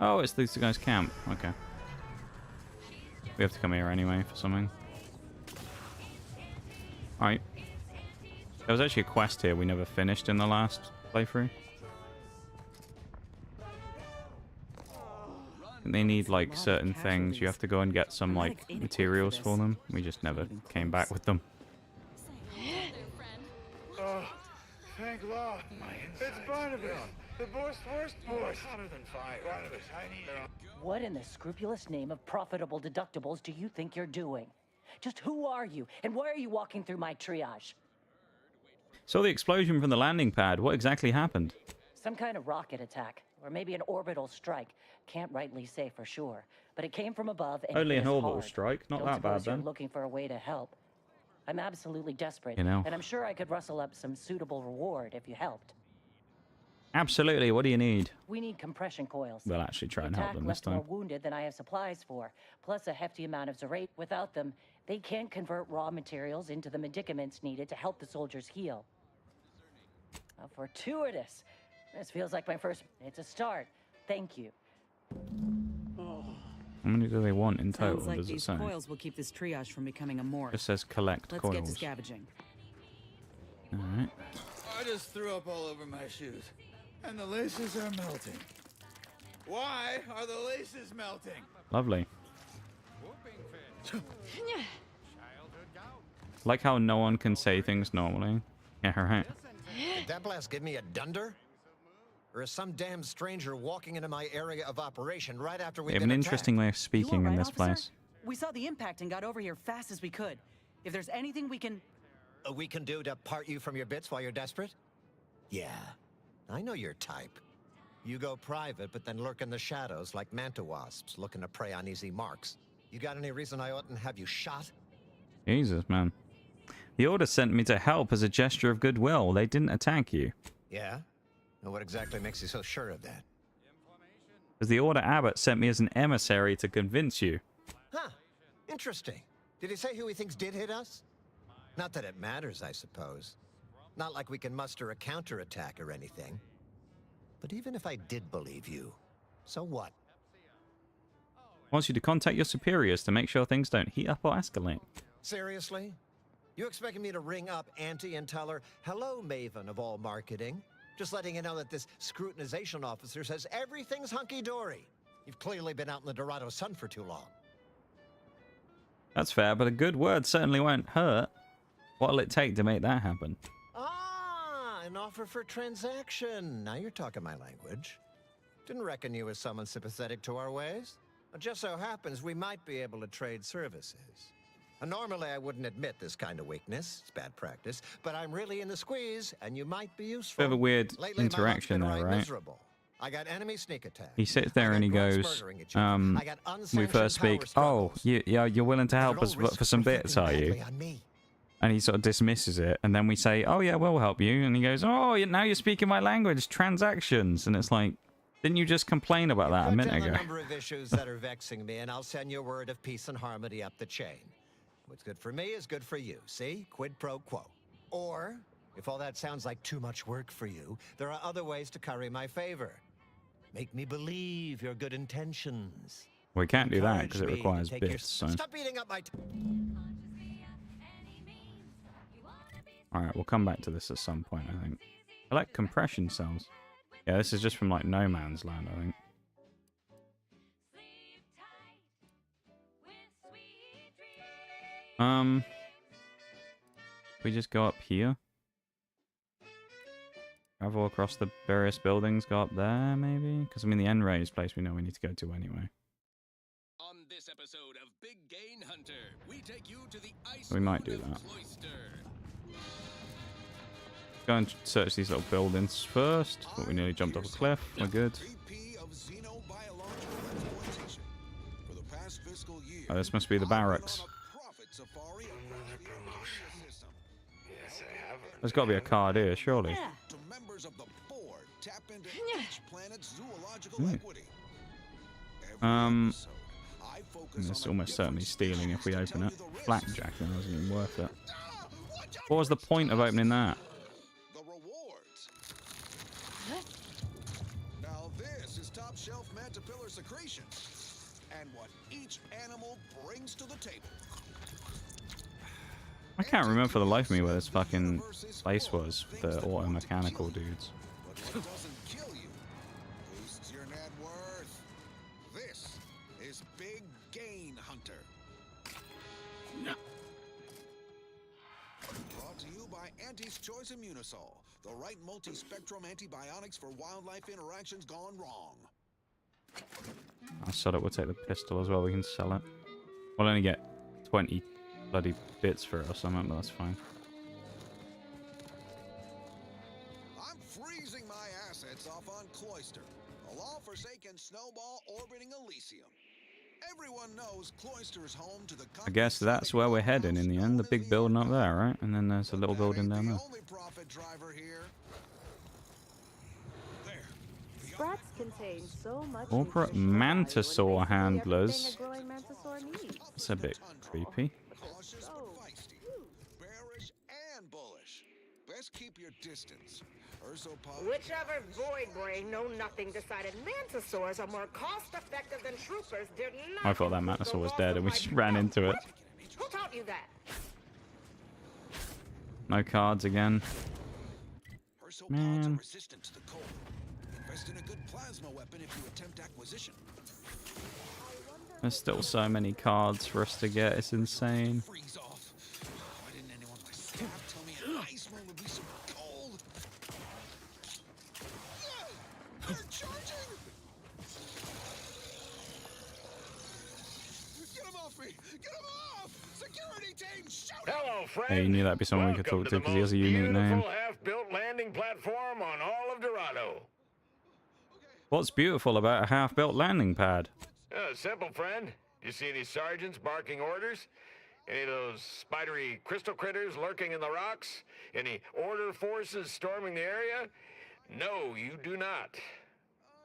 [SPEAKER 1] Oh, it's this guy's camp. Okay. We have to come here anyway for something. Alright. There was actually a quest here we never finished in the last playthrough. And they need like certain things. You have to go and get some like materials for them. We just never came back with them.
[SPEAKER 5] Oh, thank God. It's Barnabas. The worst. Hotter than fire. I need it.
[SPEAKER 8] What in the scrupulous name of profitable deductibles do you think you're doing? Just who are you, and why are you walking through my triage?
[SPEAKER 1] Saw the explosion from the landing pad. What exactly happened?
[SPEAKER 8] Some kind of rocket attack, or maybe an orbital strike. Can't rightly say for sure, but it came from above and
[SPEAKER 1] Only
[SPEAKER 8] hit
[SPEAKER 1] an
[SPEAKER 8] us
[SPEAKER 1] orbital
[SPEAKER 8] hard.
[SPEAKER 1] strike. Not
[SPEAKER 8] Don't
[SPEAKER 1] that bad
[SPEAKER 8] suppose you're
[SPEAKER 1] then.
[SPEAKER 8] looking for a way to help. I'm absolutely desperate,
[SPEAKER 1] You know.
[SPEAKER 8] and I'm sure I could rustle up some suitable reward if you helped.
[SPEAKER 1] Absolutely. What do you need?
[SPEAKER 8] We need compression coils.
[SPEAKER 1] We'll actually try and help them this
[SPEAKER 8] left more
[SPEAKER 1] time.
[SPEAKER 8] wounded than I have supplies for, plus a hefty amount of Zerate. Without them, they can't convert raw materials into the medicaments needed to help the soldiers heal. How fortuitous. This feels like my first... It's a start. Thank you.
[SPEAKER 1] How many do they want in total?
[SPEAKER 15] Sounds like
[SPEAKER 1] Does it
[SPEAKER 15] these
[SPEAKER 1] say?
[SPEAKER 15] coils will keep this triage from becoming a morgue.
[SPEAKER 1] It says collect
[SPEAKER 15] Let's
[SPEAKER 1] coils.
[SPEAKER 15] get to scavenging.
[SPEAKER 1] All right.
[SPEAKER 5] I just threw up all over my shoes, and the laces are melting. Why are the laces melting?
[SPEAKER 1] Lovely. Like how no one can say things normally. Yeah, right.
[SPEAKER 12] Did that blast give me a dunder? Or is some damn stranger walking into my area of operation right after
[SPEAKER 1] They
[SPEAKER 12] we've
[SPEAKER 1] have
[SPEAKER 12] been
[SPEAKER 1] an
[SPEAKER 12] attacked?
[SPEAKER 1] interesting way of speaking in this place.
[SPEAKER 15] We saw the impact and got over here fast as we could. If there's anything we can...
[SPEAKER 12] We can do to part you from your bits while you're desperate? Yeah, I know your type. You go private, but then lurk in the shadows like manta wasps looking to prey on easy marks. You got any reason I oughtn't have you shot?
[SPEAKER 1] Jesus, man. The Order sent me to help as a gesture of goodwill. They didn't attack you.
[SPEAKER 12] Yeah? And what exactly makes you so sure of that?
[SPEAKER 1] Because the Order Abbot sent me as an emissary to convince you.
[SPEAKER 12] Huh. Interesting. Did he say who he thinks did hit us? Not that it matters, I suppose. Not like we can muster a counterattack or anything. But even if I did believe you, so what?
[SPEAKER 1] Wants you to contact your superiors to make sure things don't heat up or escalate.
[SPEAKER 12] Seriously? You expecting me to ring up Auntie and tell her, hello, Maven of all marketing? Just letting you know that this scrutinization officer says everything's hunky-dory. You've clearly been out in the Dorado sun for too long.
[SPEAKER 1] That's fair, but a good word certainly won't hurt. What'll it take to make that happen?
[SPEAKER 12] Ah, an offer for transaction. Now you're talking my language. Didn't reckon you as someone sympathetic to our ways. It just so happens we might be able to trade services. Normally, I wouldn't admit this kind of weakness. It's bad practice. But I'm really in the squeeze, and you might be useful.
[SPEAKER 1] Bit of a weird
[SPEAKER 12] Lately,
[SPEAKER 1] interaction
[SPEAKER 12] my luck's
[SPEAKER 1] there,
[SPEAKER 12] been
[SPEAKER 1] right?
[SPEAKER 12] miserable. I got enemy sneak attack.
[SPEAKER 1] He sits there and he goes, we first speak, oh, you're willing to help us for some bits, are you? And he sort of dismisses it. And then we say, oh, yeah, we'll help you. And he goes, oh, now you're speaking my language, transactions. And it's like, didn't you just complain about that a minute ago?
[SPEAKER 12] A number of issues that are vexing me, and I'll send you a word of peace and harmony up the chain. What's good for me is good for you. See? Quid pro quo. Or, if all that sounds like too much work for you, there are other ways to curry my favor. Make me believe your good intentions.
[SPEAKER 1] We can't do that
[SPEAKER 12] Encourage
[SPEAKER 1] because it
[SPEAKER 12] me to
[SPEAKER 1] requires
[SPEAKER 12] take your-
[SPEAKER 1] bits. So.
[SPEAKER 12] Stop beating up my...
[SPEAKER 1] Alright, we'll come back to this at some point, I think. I like compression cells. Yeah, this is just from like No Man's Land, I think. We just go up here. Travel across the various buildings, go up there, maybe? Because, I mean, the N-Rays place we know we need to go to anyway.
[SPEAKER 2] On this episode of Big Gain Hunter, we take you to the ice
[SPEAKER 1] We might do
[SPEAKER 2] moon of
[SPEAKER 1] that.
[SPEAKER 2] Cloister.
[SPEAKER 1] Go and search these little buildings first. But we nearly jumped off a cliff. We're good. Oh, this must be the barracks. There's got to be a card here, surely. It's almost certainly stealing if we open it. Blackjack, that wasn't even worth it. What was the point of opening that?
[SPEAKER 2] Now this is top shelf Mantipillar secretion, and what each animal brings to the table.
[SPEAKER 1] I can't remember for the life of me where this fucking place was with the auto-mechanical dudes.
[SPEAKER 2] But what doesn't kill you boosts your net worth. This is Big Gain Hunter. Brought
[SPEAKER 13] to you by Auntie's Choice Immunosol, the right multi-spectrum antibiotics for wildlife interactions gone wrong.
[SPEAKER 1] I said it. We'll take the pistol as well. We can sell it. We'll only get 20 bloody bits for it or something, but that's fine.
[SPEAKER 13] I'm freezing my assets off on Cloister, a law-forsaken snowball orbiting Elysium. Everyone knows Cloister is home to the
[SPEAKER 1] I guess that's where we're heading in the end. The big building up there, right? And then there's a little building down there.
[SPEAKER 13] only profit driver here.
[SPEAKER 22] Sprats contain so much
[SPEAKER 1] Corporate mantisaur handlers. It's a bit creepy.
[SPEAKER 13] Bearish and bullish. Best keep your distance.
[SPEAKER 17] Whichever void brain know nothing decided mantisaurs are more cost-effective than troopers did not.
[SPEAKER 1] I thought that mantisaur was dead and we just ran into it.
[SPEAKER 17] Who taught you that?
[SPEAKER 1] No cards again. Man.
[SPEAKER 13] Resistant to the cold. Invest in a good plasma weapon if you attempt acquisition.
[SPEAKER 1] There's still so many cards for us to get. It's insane.
[SPEAKER 13] Freeze off. Why didn't anyone on my staff tell me an ice one would be so cold? They're charging! Get him off me! Get him off! Security team, shoot!
[SPEAKER 23] Hello, friend.
[SPEAKER 1] Yeah, you knew that'd be someone we could talk to because he has a unique name.
[SPEAKER 23] Half-built landing platform on all of Dorado.
[SPEAKER 1] What's beautiful about a half-built landing pad?
[SPEAKER 23] Simple, friend. You see any sergeants barking orders? Any of those spidery crystal critters lurking in the rocks? Any order forces storming the area? No, you do not.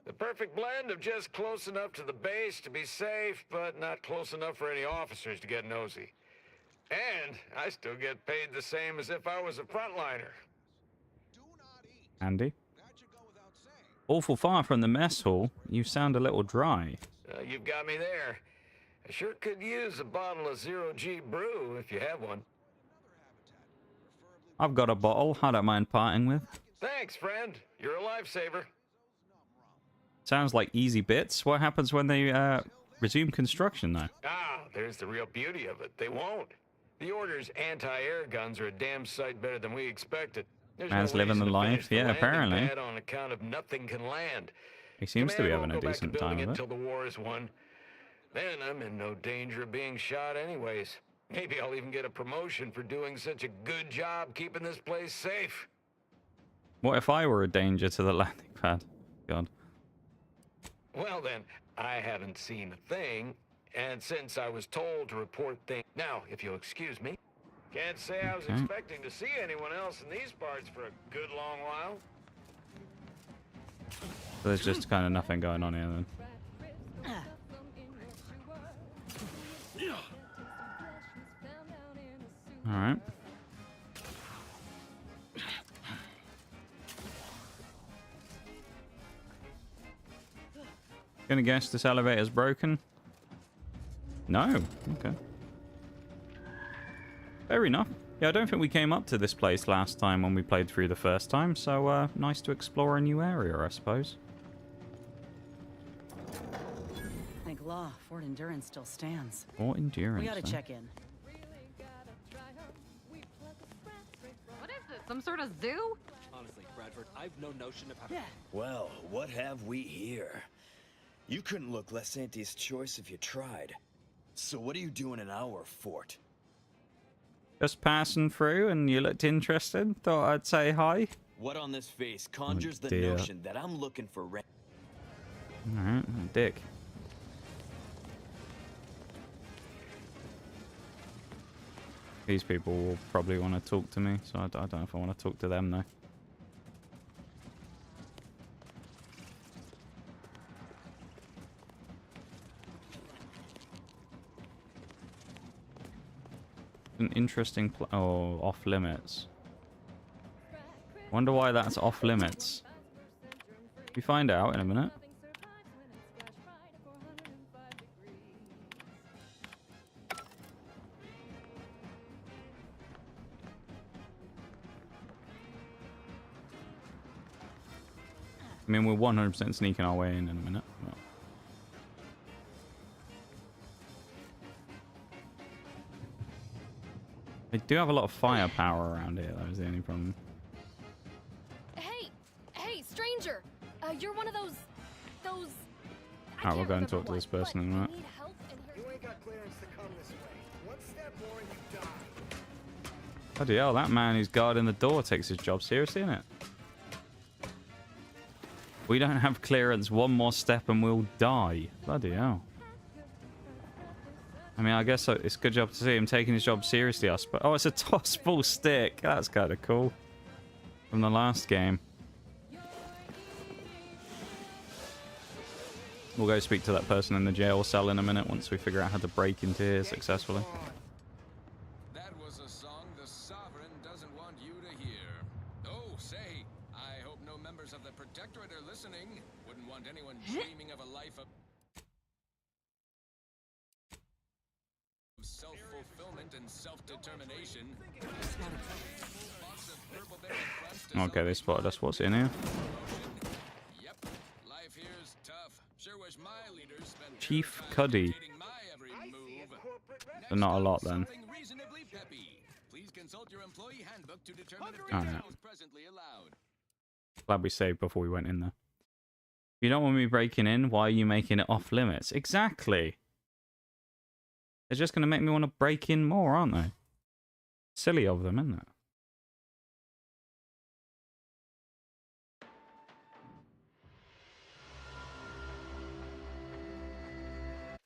[SPEAKER 23] The perfect blend of just close enough to the base to be safe, but not close enough for any officers to get nosy. And I still get paid the same as if I was a frontliner.
[SPEAKER 1] Andy? Awful far from the mess hall. You sound a little dry.
[SPEAKER 23] You've got me there. I sure could use a bottle of Zero-G brew if you have one.
[SPEAKER 1] I've got a bottle I don't mind parting with.
[SPEAKER 23] Thanks, friend. You're a lifesaver.
[SPEAKER 1] Sounds like easy bits. What happens when they resume construction, though?
[SPEAKER 23] Ah, there's the real beauty of it. They won't. The Order's anti-air guns are a damn sight better than we expected. There's
[SPEAKER 1] Man's
[SPEAKER 23] no
[SPEAKER 1] living the
[SPEAKER 23] reason to
[SPEAKER 1] life,
[SPEAKER 23] finish the
[SPEAKER 1] yeah,
[SPEAKER 23] landing
[SPEAKER 1] apparently.
[SPEAKER 23] pad on account of nothing can land.
[SPEAKER 1] He seems to be
[SPEAKER 23] Command
[SPEAKER 1] having a
[SPEAKER 23] won't go back to
[SPEAKER 1] decent time
[SPEAKER 23] building
[SPEAKER 1] of it.
[SPEAKER 23] until the war is won. Then I'm in no danger of being shot anyways. Maybe I'll even get a promotion for doing such a good job keeping this place safe.
[SPEAKER 1] What if I were a danger to the landing pad? God.
[SPEAKER 23] Well then, I haven't seen a thing, and since I was told to report things... Now, if you'll excuse me, can't say I was expecting to see anyone else in these parts for a good long while.
[SPEAKER 1] So there's just kind of nothing going on here then. Alright. Gonna guess this elevator's broken? No. Okay. Fair enough. Yeah, I don't think we came up to this place last time when we played through the first time, so nice to explore a new area, I suppose.
[SPEAKER 15] Thank law, Fort Endurance still stands.
[SPEAKER 1] Fort Endurance,
[SPEAKER 15] We gotta
[SPEAKER 1] huh?
[SPEAKER 15] check in.
[SPEAKER 11] What is this? Some sort of zoo?
[SPEAKER 24] Honestly, Bradford, I've no notion of how...
[SPEAKER 15] Yeah.
[SPEAKER 25] Well, what have we here? You couldn't look less Auntie's Choice if you tried. So what are you doing in our fort?
[SPEAKER 1] Just passing through and you looked interested. Thought I'd say hi.
[SPEAKER 25] What on this face conjures the
[SPEAKER 1] dear.
[SPEAKER 25] notion that I'm looking for
[SPEAKER 1] Alright, dick. These people will probably want to talk to me, so I don't know if I want to talk to them though. An interesting off limits. Wonder why that's off limits. We find out in a minute. I mean, we're 100% sneaking our way in a minute. But... They do have a lot of firepower around here, that was the only problem.
[SPEAKER 17] Hey, stranger! You're one of those...
[SPEAKER 1] Alright, we'll go and talk to this person in a minute.
[SPEAKER 12] You ain't got clearance to come this way. One step more and you die.
[SPEAKER 1] Bloody hell, that man who's guarding the door takes his job seriously, innit? We don't have clearance, one more step and we'll die. Bloody hell. I mean, I guess it's a good job to see him taking his job seriously, I suppose. Oh, it's a tossable stick. That's kind of cool. From the last game. We'll go speak to that person in the jail cell in a minute once we figure out how to break into here successfully.
[SPEAKER 2] That was a song the Sovereign doesn't want you to hear. Oh, say, I hope no members of the Protectorate are listening. Wouldn't want anyone dreaming of a life of self-fulfillment and self-determination.
[SPEAKER 1] Okay, they spotted us. What's in here?
[SPEAKER 2] Yep, life here's tough. Sure wish my leaders spent
[SPEAKER 1] Chief Cuddy.
[SPEAKER 2] my every move.
[SPEAKER 1] So not a lot then.
[SPEAKER 2] Something reasonably peppy. Please consult your employee handbook to determine if
[SPEAKER 1] Alright.
[SPEAKER 2] consent is presently allowed.
[SPEAKER 1] Glad we saved before we went in there. You don't want me breaking in? Why are you making it off limits? Exactly. They're just going to make me want to break in more, aren't they? Silly of them, isn't it?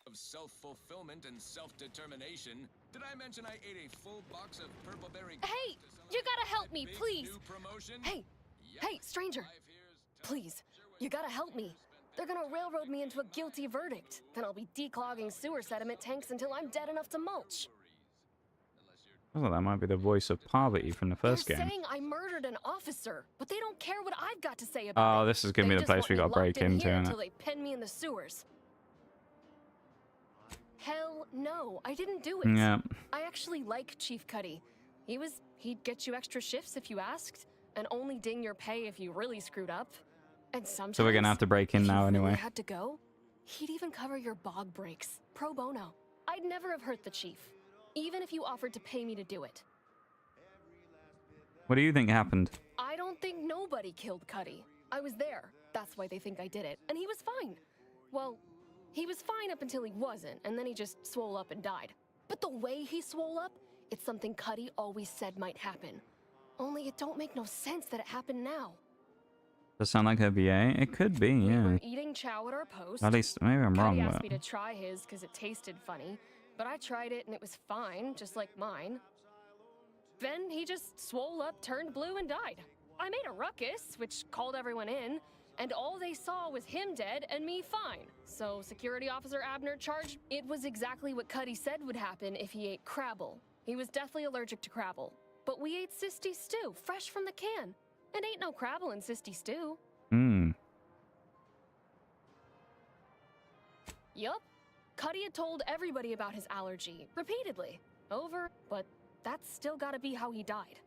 [SPEAKER 2] Of self-fulfillment and self-determination. Did I mention I ate a full box of purple berry?
[SPEAKER 17] Hey, you gotta help me, please.
[SPEAKER 2] New promotion?
[SPEAKER 17] Hey, stranger. Please, you gotta help me. They're gonna railroad me into a guilty verdict. Then I'll be declogging sewer sediment tanks until I'm dead enough to mulch.
[SPEAKER 1] I thought that might be the voice of Parvati from the first
[SPEAKER 17] They're
[SPEAKER 1] game.
[SPEAKER 17] saying I murdered an officer, but they don't care what I've got to say about it.
[SPEAKER 1] Oh, this is going to be the place we got to break into, isn't
[SPEAKER 17] until
[SPEAKER 1] it?
[SPEAKER 17] they pen me in the sewers. Hell no, I didn't do it.
[SPEAKER 1] Yeah.
[SPEAKER 17] I actually like Chief Cuddy. He'd get you extra shifts if you asked, and only ding your pay if you really screwed up. And sometimes,
[SPEAKER 1] So we're going to have to break in now
[SPEAKER 17] if you
[SPEAKER 1] anyway.
[SPEAKER 17] really had to go, he'd even cover your bog breaks, pro bono. I'd never have hurt the chief, even if you offered to pay me to do it.
[SPEAKER 1] What do you think happened?
[SPEAKER 17] I don't think nobody killed Cuddy. I was there. That's why they think I did it. And he was fine. Well, he was fine up until he wasn't, and then he just swole up and died. But the way he swole up, it's something Cuddy always said might happen. Only it don't make no sense that it happened now.
[SPEAKER 1] Does it sound like a VA? It could be,
[SPEAKER 17] We
[SPEAKER 1] yeah.
[SPEAKER 17] were eating chow at our post.
[SPEAKER 1] At least, maybe I'm
[SPEAKER 17] Cuddy
[SPEAKER 1] wrong,
[SPEAKER 17] asked
[SPEAKER 1] but...
[SPEAKER 17] me to try his because it tasted funny, but I tried it and it was fine, just like mine. Then he just swole up, turned blue, and died. I made a ruckus, which called everyone in, and all they saw was him dead and me fine. So Security Officer Abner charged. It was exactly what Cuddy said would happen if he ate crabble. He was deathly allergic to crabble. But we ate sisty stew, fresh from the can. And ain't no crabble in sisty stew.
[SPEAKER 1] Hmm.
[SPEAKER 17] Yup. Cuddy had told everybody about his allergy, repeatedly. Over, but that's still gotta be how he died.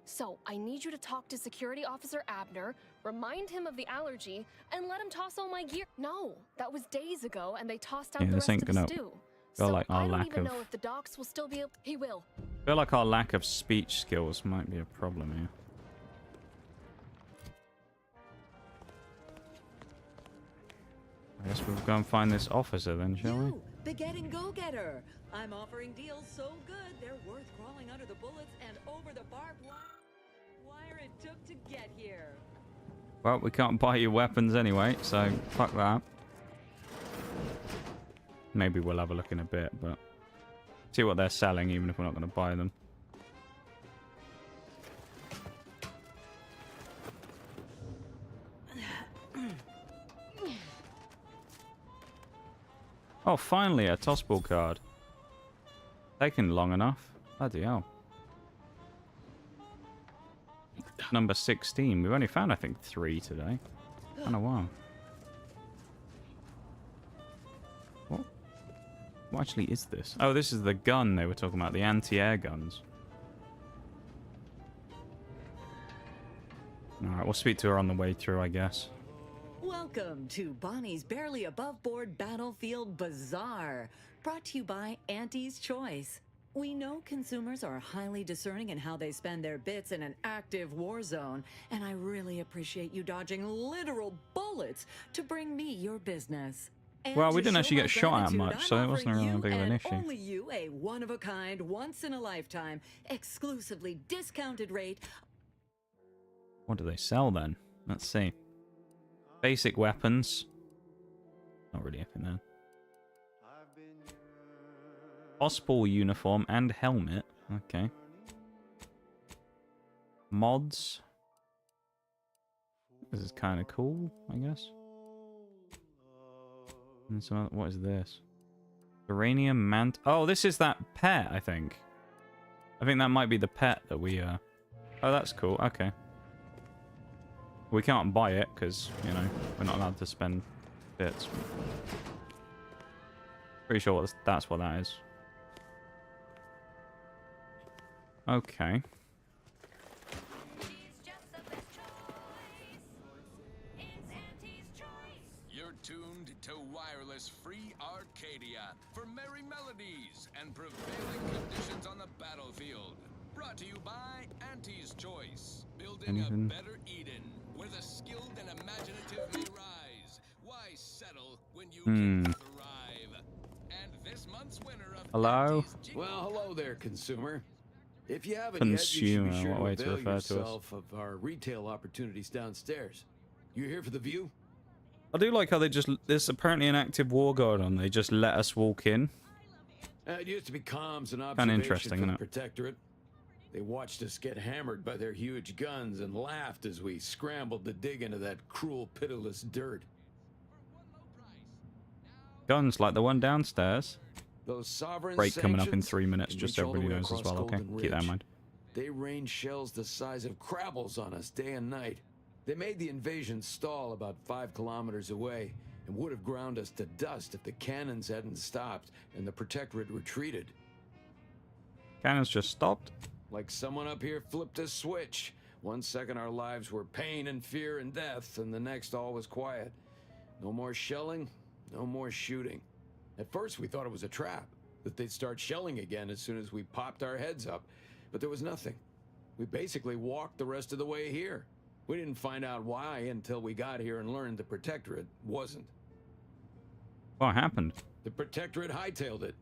[SPEAKER 17] So, I need you to talk to Security Officer Abner, remind him of the allergy, and let him toss all my gear. No, that was days ago, and they tossed out
[SPEAKER 1] Yeah,
[SPEAKER 17] the
[SPEAKER 1] this
[SPEAKER 17] rest
[SPEAKER 1] ain't
[SPEAKER 17] of the
[SPEAKER 1] gonna
[SPEAKER 17] stew.
[SPEAKER 1] feel
[SPEAKER 17] So,
[SPEAKER 1] like our
[SPEAKER 17] I don't
[SPEAKER 1] lack
[SPEAKER 17] even
[SPEAKER 1] of...
[SPEAKER 17] know if the docs will still be able... He will.
[SPEAKER 1] I feel like our lack of speech skills might be a problem here. I guess we'll go and find this officer then, shall we?
[SPEAKER 3] The getting go-getter. I'm offering deals so good they're worth crawling under the bullets and over the barbed wire it took to get here.
[SPEAKER 1] Well, we can't buy you weapons anyway, so fuck that. Maybe we'll have a look in a bit, but see what they're selling, even if we're not going to buy them. Oh, finally, a tossball card. Taking long enough. Bloody hell. Number 16. We've only found, I think, 3 today. Kind of wow. What actually is this? Oh, this is the gun they were talking about. The anti-air guns. Alright, we'll speak to her on the way through, I guess.
[SPEAKER 3] Welcome to Bonnie's Barely Above Board Battlefield Bazaar, brought to you by Auntie's Choice. We know consumers are highly discerning in how they spend their bits in an active war zone, and I really appreciate you dodging literal bullets to bring me your business. And
[SPEAKER 1] Well, we
[SPEAKER 3] to
[SPEAKER 1] didn't
[SPEAKER 3] show
[SPEAKER 1] actually
[SPEAKER 3] my
[SPEAKER 1] get shot at
[SPEAKER 3] gratitude,
[SPEAKER 1] much,
[SPEAKER 3] I'm
[SPEAKER 1] so it wasn't
[SPEAKER 3] offering
[SPEAKER 1] really
[SPEAKER 3] you
[SPEAKER 1] big of an
[SPEAKER 3] and
[SPEAKER 1] issue.
[SPEAKER 3] only you a one-of-a-kind, once-in-a-lifetime, exclusively discounted rate.
[SPEAKER 1] What do they sell then? Let's see. Basic weapons. Not really anything there. Hospital uniform and helmet. Okay. Mods. This is kind of cool, I guess. And so, what is this? Uranium mant. Oh, this is that pet, I think. I think that might be the pet that we, Oh, that's cool. Okay. We can't buy it because, you know, we're not allowed to spend bits. Pretty sure that's what that is. Okay.
[SPEAKER 2] You're tuned to wireless free Arcadia for merry melodies and prevailing conditions on the battlefield. Brought to you by Auntie's Choice. Building a better Eden where the skilled and imaginative may rise. Why settle when you can thrive? And this month's winner of
[SPEAKER 1] Hello?
[SPEAKER 4] Well, hello there, consumer. If you haven't yet, you should
[SPEAKER 1] Consumer,
[SPEAKER 4] be sure
[SPEAKER 1] what
[SPEAKER 4] to
[SPEAKER 1] way to
[SPEAKER 4] avail
[SPEAKER 1] refer to us.
[SPEAKER 4] yourself of our retail opportunities downstairs. You here for the view?
[SPEAKER 1] I do like how they just... There's apparently an active war going on. They just let us walk in.
[SPEAKER 4] It used to be comms and
[SPEAKER 1] Kinda
[SPEAKER 4] observation
[SPEAKER 1] interesting,
[SPEAKER 4] for the
[SPEAKER 1] innit?
[SPEAKER 4] Protectorate. They watched us get hammered by their huge guns and laughed as we scrambled to dig into that cruel, pitiless dirt.
[SPEAKER 1] Guns like the one downstairs.
[SPEAKER 4] Those sovereign
[SPEAKER 1] Break coming up in
[SPEAKER 4] sanctions
[SPEAKER 1] 3 minutes,
[SPEAKER 4] can
[SPEAKER 1] just
[SPEAKER 4] reach all the
[SPEAKER 1] everybody
[SPEAKER 4] way
[SPEAKER 1] knows as
[SPEAKER 4] across
[SPEAKER 1] well. Okay,
[SPEAKER 4] Golden
[SPEAKER 1] keep that in
[SPEAKER 4] Ridge.
[SPEAKER 1] mind.
[SPEAKER 4] They rained shells the size of crabbles on us day and night. They made the invasion stall about 5 kilometers away and would have ground us to dust if the cannons hadn't stopped and the Protectorate retreated.
[SPEAKER 1] Cannons just stopped.
[SPEAKER 4] Like someone up here flipped a switch. 1 second our lives were pain and fear and death, and the next all was quiet. No more shelling, no more shooting. At first we thought it was a trap, that they'd start shelling again as soon as we popped our heads up. But there was nothing. We basically walked the rest of the way here. We didn't find out why until we got here and learned the Protectorate wasn't.
[SPEAKER 1] What happened?
[SPEAKER 4] The Protectorate hightailed it.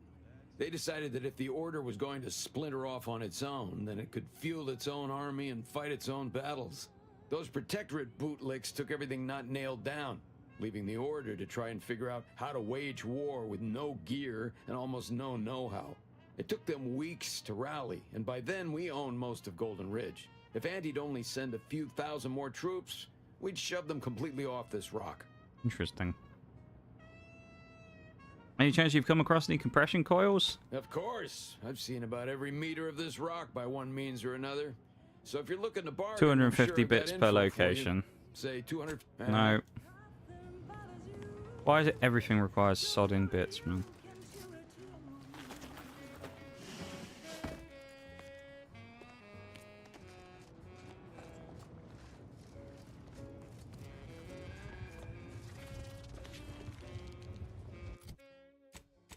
[SPEAKER 4] They decided that if the Order was going to splinter off on its own, then it could field its own army and fight its own battles. Those Protectorate bootlicks took everything not nailed down, leaving the Order to try and figure out how to wage war with no gear and almost no know-how. It took them weeks to rally, and by then we owned most of Golden Ridge. If Auntie'd only send a few thousand more troops, we'd shove them completely off this rock.
[SPEAKER 1] Interesting. Any chance you've come across any compression coils?
[SPEAKER 4] Of course. I've seen about every meter of this rock by one means or another. So if you're looking to bargain,
[SPEAKER 1] 250
[SPEAKER 4] I'm sure
[SPEAKER 1] bits
[SPEAKER 4] I've
[SPEAKER 1] per
[SPEAKER 4] got info for you.
[SPEAKER 1] location.
[SPEAKER 4] Say 200.
[SPEAKER 1] No. Why is it everything requires sodding bits, man?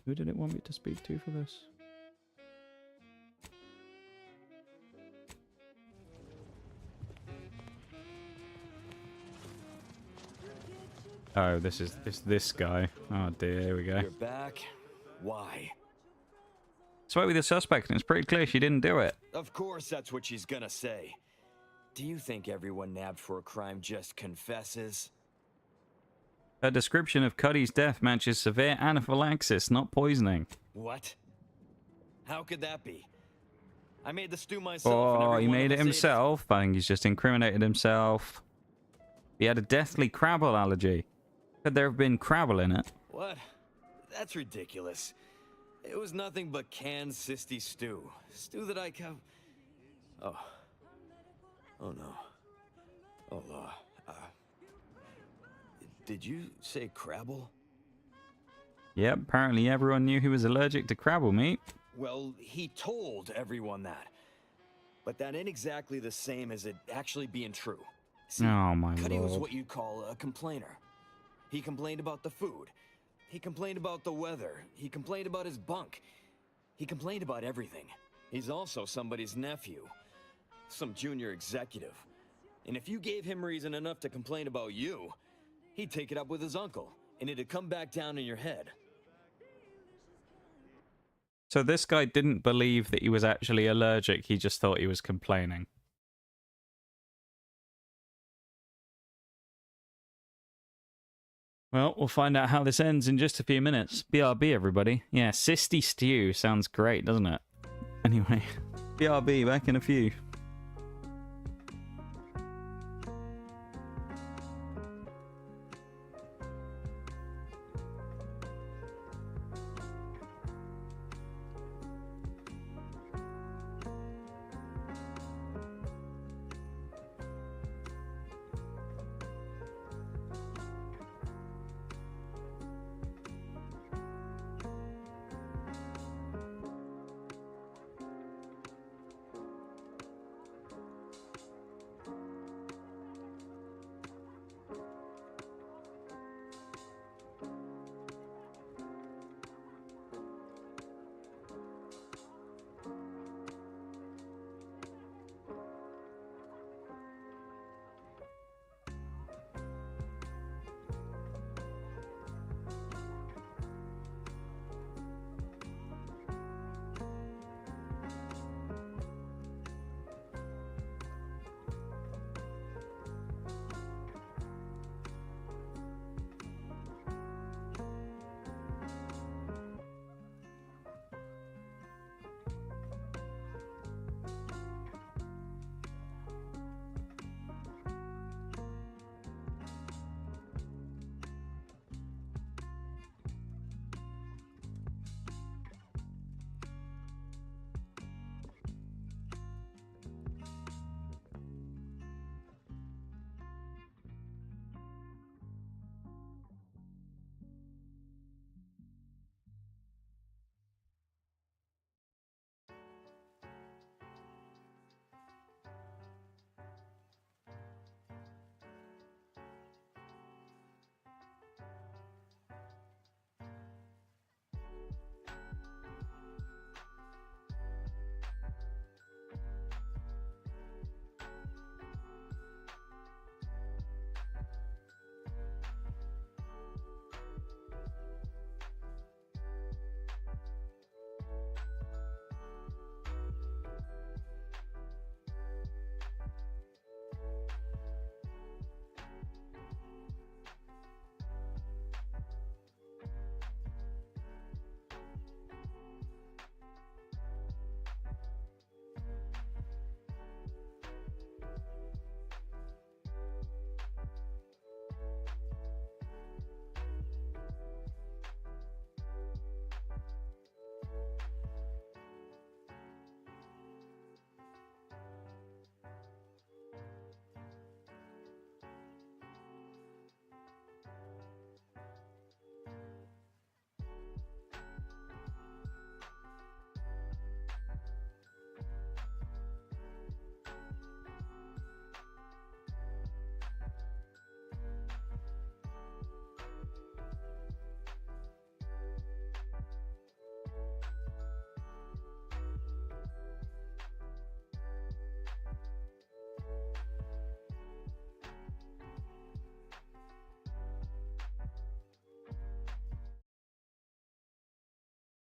[SPEAKER 1] Who did it want me to speak to for this? Oh, it's this guy. Oh dear, here we go.
[SPEAKER 25] You're back? Why?
[SPEAKER 1] Spoke with the suspect and it's pretty clear she didn't do it.
[SPEAKER 25] Of course that's what she's gonna say. Do you think everyone nabbed for a crime just confesses?
[SPEAKER 1] Her description of Cuddy's death matches severe anaphylaxis, not poisoning.
[SPEAKER 25] What? How could that be? I made the stew myself. And
[SPEAKER 1] Oh, he
[SPEAKER 25] everyone
[SPEAKER 1] made it
[SPEAKER 25] else ate
[SPEAKER 1] himself. I think he's just incriminated himself. He had a deathly crabble allergy. Could there have been crabble in it?
[SPEAKER 25] What? That's ridiculous. It was nothing but canned cysty stew. Stew that I have. Oh. Oh no. Oh, did you say crabble?
[SPEAKER 1] Yep, apparently everyone knew he was allergic to crabble meat.
[SPEAKER 25] Well, he told everyone that. But that ain't exactly the same as it actually being true. See,
[SPEAKER 1] Oh my
[SPEAKER 25] Cuddy was
[SPEAKER 1] lord.
[SPEAKER 25] what you'd call a complainer. He complained about the food. He complained about the weather. He complained about his bunk. He complained about everything. He's also somebody's nephew. Some junior executive. And if you gave him reason enough to complain about you, he'd take it up with his uncle, and it'd come back down in your head.
[SPEAKER 1] So this guy didn't believe that he was actually allergic, he just thought he was complaining. Well, we'll find out how this ends in just a few minutes. BRB, everybody. Yeah, Sisty Stew sounds great, doesn't it? Anyway, BRB, back in a few.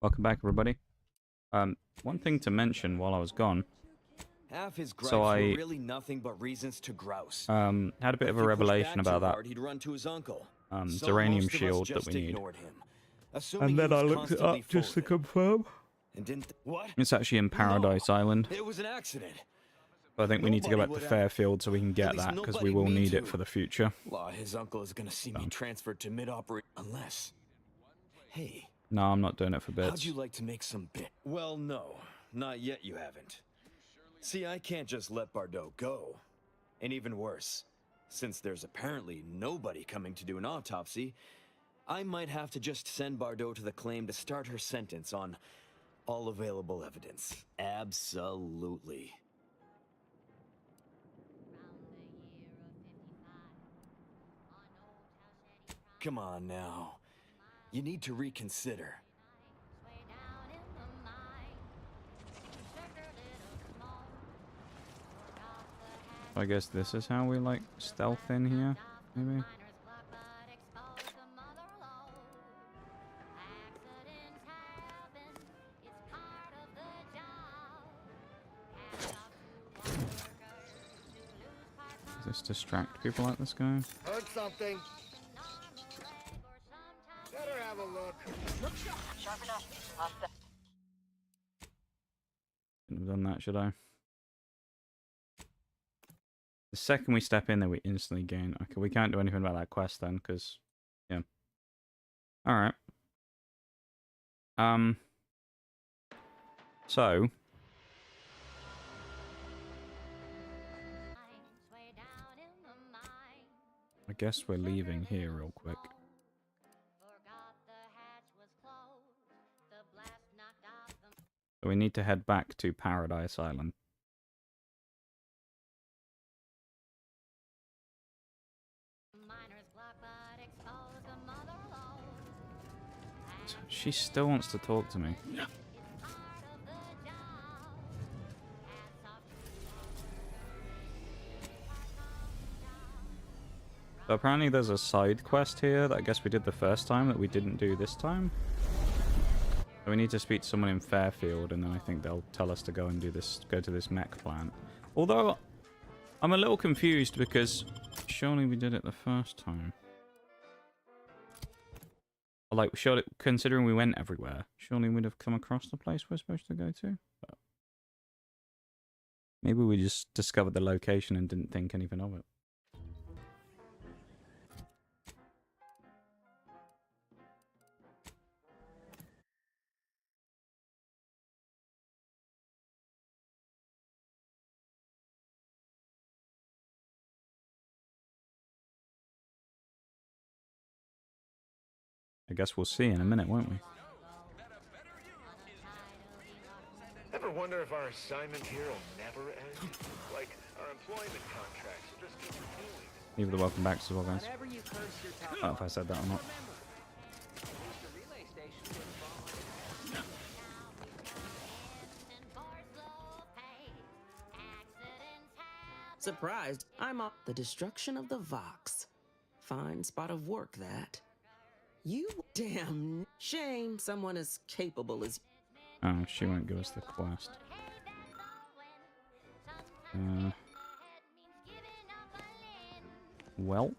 [SPEAKER 1] Welcome back, everybody. One thing to mention while I was gone.
[SPEAKER 25] Half his gripes
[SPEAKER 1] So
[SPEAKER 25] were really nothing but reasons to grouse.
[SPEAKER 1] had a bit of a revelation about that
[SPEAKER 25] he'd run to his uncle.
[SPEAKER 1] Zeranium shield that we need. And then I looked it up just to confirm.
[SPEAKER 25] What?
[SPEAKER 1] It's actually in Paradise Island.
[SPEAKER 25] It was an accident.
[SPEAKER 1] But I think we need to go back to Fairfield so we can get that, because we will need it for the future.
[SPEAKER 25] Law, his uncle is gonna see me transferred to mid-operate unless... Hey.
[SPEAKER 1] No, I'm not doing it for bits.
[SPEAKER 25] How'd you like to make some bit? Well, no. Not yet you haven't. See, I can't just let Bardot go. And even worse, since there's apparently nobody coming to do an autopsy, I might have to just send Bardot to the claim to start her sentence on all available evidence. Absolutely. Come on now. You need to reconsider.
[SPEAKER 1] I guess this is how we like stealth in here, maybe. Does this distract people like this guy?
[SPEAKER 6] Heard something. Better have a look. Look sharp enough.
[SPEAKER 1] Shouldn't have done that, should I? The second we step in there, we instantly gain. Okay, we can't do anything about that quest then, because, yeah. Alright. So. I guess we're leaving here real quick. So we need to head back to Paradise Island. She still wants to talk to me. Yeah. So apparently there's a side quest here that I guess we did the first time that we didn't do this time. So we need to speak to someone in Fairfield, and then I think they'll tell us to go and do this, go to this mech plant. Although I'm a little confused because surely we did it the first time. Like, surely, considering we went everywhere, surely we'd have come across the place we're supposed to go to. But maybe we just discovered the location and didn't think anything of it. I guess we'll see in a minute, won't we?
[SPEAKER 23] Ever wonder if our assignment here will never end? Like, our employment contracts will just keep renewing.
[SPEAKER 1] Leave the welcome back as well, guys. I don't know if I said that or not.
[SPEAKER 7] Surprised, I'm on the destruction of the Vox. Fine spot of work, that. You damn shame someone as capable as...
[SPEAKER 1] Oh, she won't give us the quest. Well.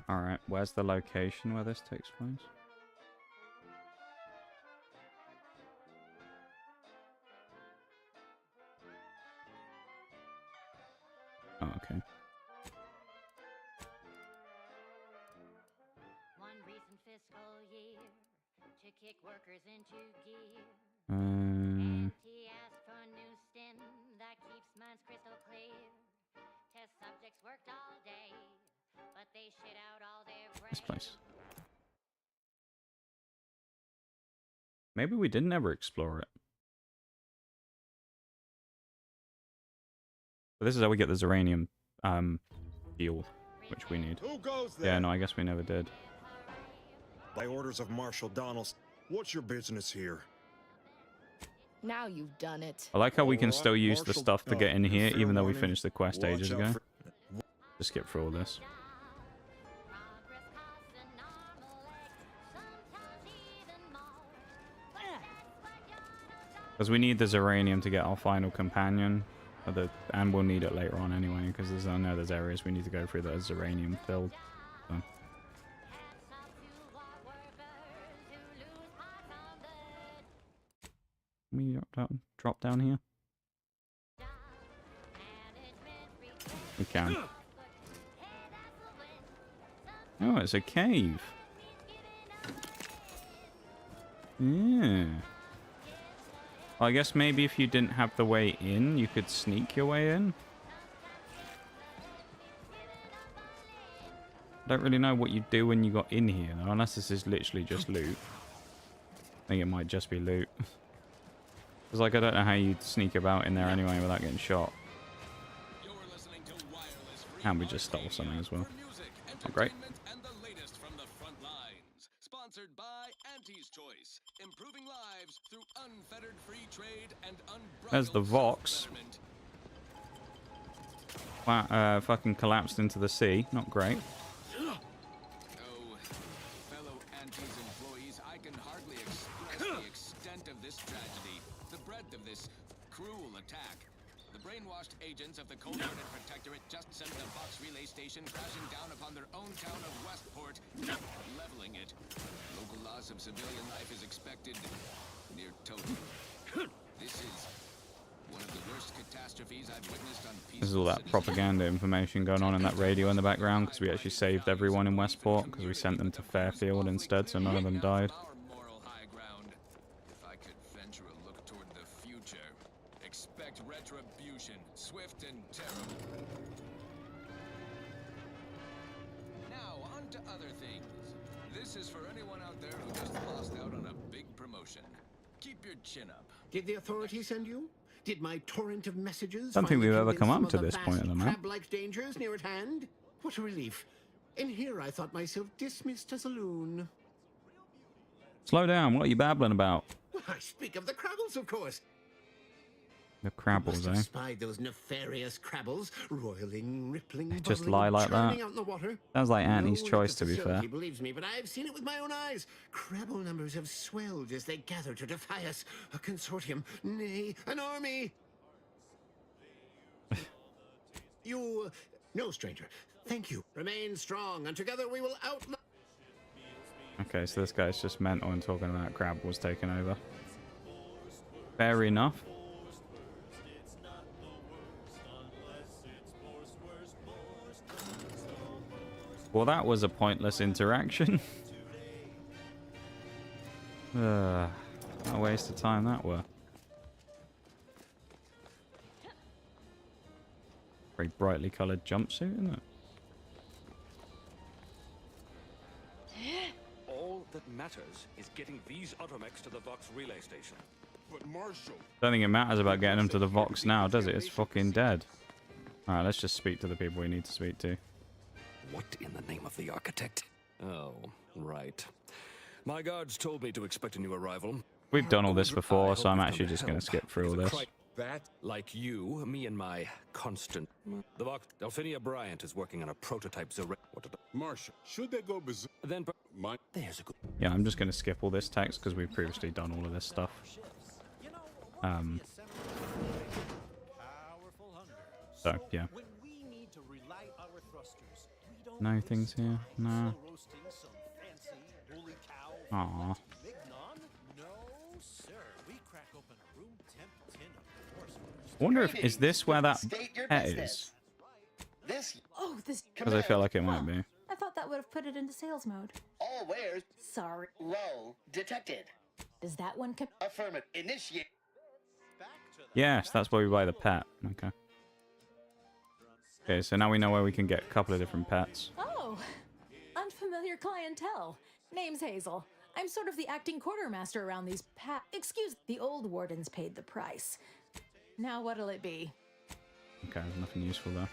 [SPEAKER 1] Alright, where's the location where this takes place? Oh, okay.
[SPEAKER 9] One recent fiscal year to kick workers into gear. He asked for a new stim that keeps minds crystal clear. Test subjects worked all day, but they shit out all their brains.
[SPEAKER 1] This place. Maybe we didn't ever explore it. But this is how we get the Zeranium fuel, which we need.
[SPEAKER 14] Who goes there?
[SPEAKER 1] Yeah, no, I guess we never did.
[SPEAKER 14] By orders of Marshal Donaldson, what's your business here?
[SPEAKER 18] Now you've done it.
[SPEAKER 1] I like how we can still use the stuff to get in here, even though we finished the quest ages ago. Just skip through all this. Because we need the Zeranium to get our final companion. And we'll need it later on anyway, because I know there's areas we need to go through that are Zeranium filled. So. Can we drop down here? We can. Oh, it's a cave. Yeah. Well, I guess maybe if you didn't have the way in, you could sneak your way in. I don't really know what you do when you got in here, though, unless this is literally just loot. I think it might just be loot. Because, like, I don't know how you'd sneak about in there anyway without getting shot. And we just stole something as well. Oh, great.
[SPEAKER 2] Sponsored by Auntie's Choice, improving lives through unfettered free trade and
[SPEAKER 1] There's the Vox. Fucking collapsed into the sea. Not great.
[SPEAKER 2] Oh, fellow Antes employees, I can hardly express the extent of this tragedy, the breadth of this cruel attack. The brainwashed agents of the Cold-Hearted Protectorate just sent the Vox relay station crashing down upon their own town of Westport, leveling it. Local loss of civilian life is expected near total. This is one of the worst catastrophes I've witnessed on peaceful.
[SPEAKER 1] This is all that propaganda information going on in that radio in the background because we actually saved everyone in Westport because we sent them to Fairfield instead, so none of them died.
[SPEAKER 2] If I could venture a look toward the future, expect retribution, swift and terrible. Now, on to other things. This is for anyone out there who just lost out on a big promotion. Keep your chin up.
[SPEAKER 10] Did the authorities send you? Did my torrent of messages?
[SPEAKER 1] Don't think we've ever
[SPEAKER 10] finally
[SPEAKER 1] come
[SPEAKER 10] convince
[SPEAKER 1] up to
[SPEAKER 10] some of
[SPEAKER 1] this
[SPEAKER 10] the
[SPEAKER 1] point in the
[SPEAKER 10] vast
[SPEAKER 1] map.
[SPEAKER 10] crab-like dangers near at hand? What a relief. In here, I thought myself dismissed as a loon.
[SPEAKER 1] Slow down. What are you babbling about?
[SPEAKER 10] Well, I speak of the Crabbles, of course.
[SPEAKER 1] The Crabbles,
[SPEAKER 10] Must have
[SPEAKER 1] eh?
[SPEAKER 10] spied those nefarious Crabbles, roiling, rippling,
[SPEAKER 1] Just
[SPEAKER 10] bubbling,
[SPEAKER 1] lie like
[SPEAKER 10] churning
[SPEAKER 1] that.
[SPEAKER 10] out in the water.
[SPEAKER 1] Sounds like Auntie's
[SPEAKER 10] No one
[SPEAKER 1] choice,
[SPEAKER 10] at
[SPEAKER 1] to
[SPEAKER 10] the
[SPEAKER 1] be fair.
[SPEAKER 10] facility believes me, but I've seen it with my own eyes. Crabble numbers have swelled as they gather to defy us. A consortium, nay, an army. You, no stranger. Thank you. Remain strong, and together we will out.
[SPEAKER 1] Okay, so this guy's just mental and talking about Crab was taking over. Fair enough. Well, that was a pointless interaction. What a waste of time that were. Very brightly coloured jumpsuit, isn't it?
[SPEAKER 24] All that matters is getting these automex to the Vox relay station. But Marshal...
[SPEAKER 1] Don't think it matters about getting them to the Vox now, does it? It's fucking dead. Alright, let's just speak to the people we need to speak to.
[SPEAKER 24] What in the name of the architect? Oh, right. My guards told me to expect a new arrival.
[SPEAKER 1] We've done all this before, so I'm actually just going to skip through all this.
[SPEAKER 24] That, like you, me and my constant... The Vox... Delphinia Bryant is working on a prototype
[SPEAKER 14] Marshal, should they go berserk?
[SPEAKER 24] Then... There's a good...
[SPEAKER 1] Yeah, I'm just going to skip all this text because we've previously done all of this stuff. So, yeah. No things here? No. Aww. I wonder if, is this where that pet is?
[SPEAKER 18] Oh, this.
[SPEAKER 1] Because I feel like it might be.
[SPEAKER 18] I thought that would have put it into sales mode.
[SPEAKER 6] All wares.
[SPEAKER 18] Sorry.
[SPEAKER 6] Low detected.
[SPEAKER 18] Does that one come?
[SPEAKER 6] Affirmative. Initiate.
[SPEAKER 1] Yes, that's where we buy the pet. Okay. Okay, so now we know where we can get a couple of different pets.
[SPEAKER 18] Oh, unfamiliar clientele. Name's Hazel. I'm sort of the acting quartermaster around these Excuse, the old wardens paid the price. Now what'll it be?
[SPEAKER 1] Okay, there's nothing useful there.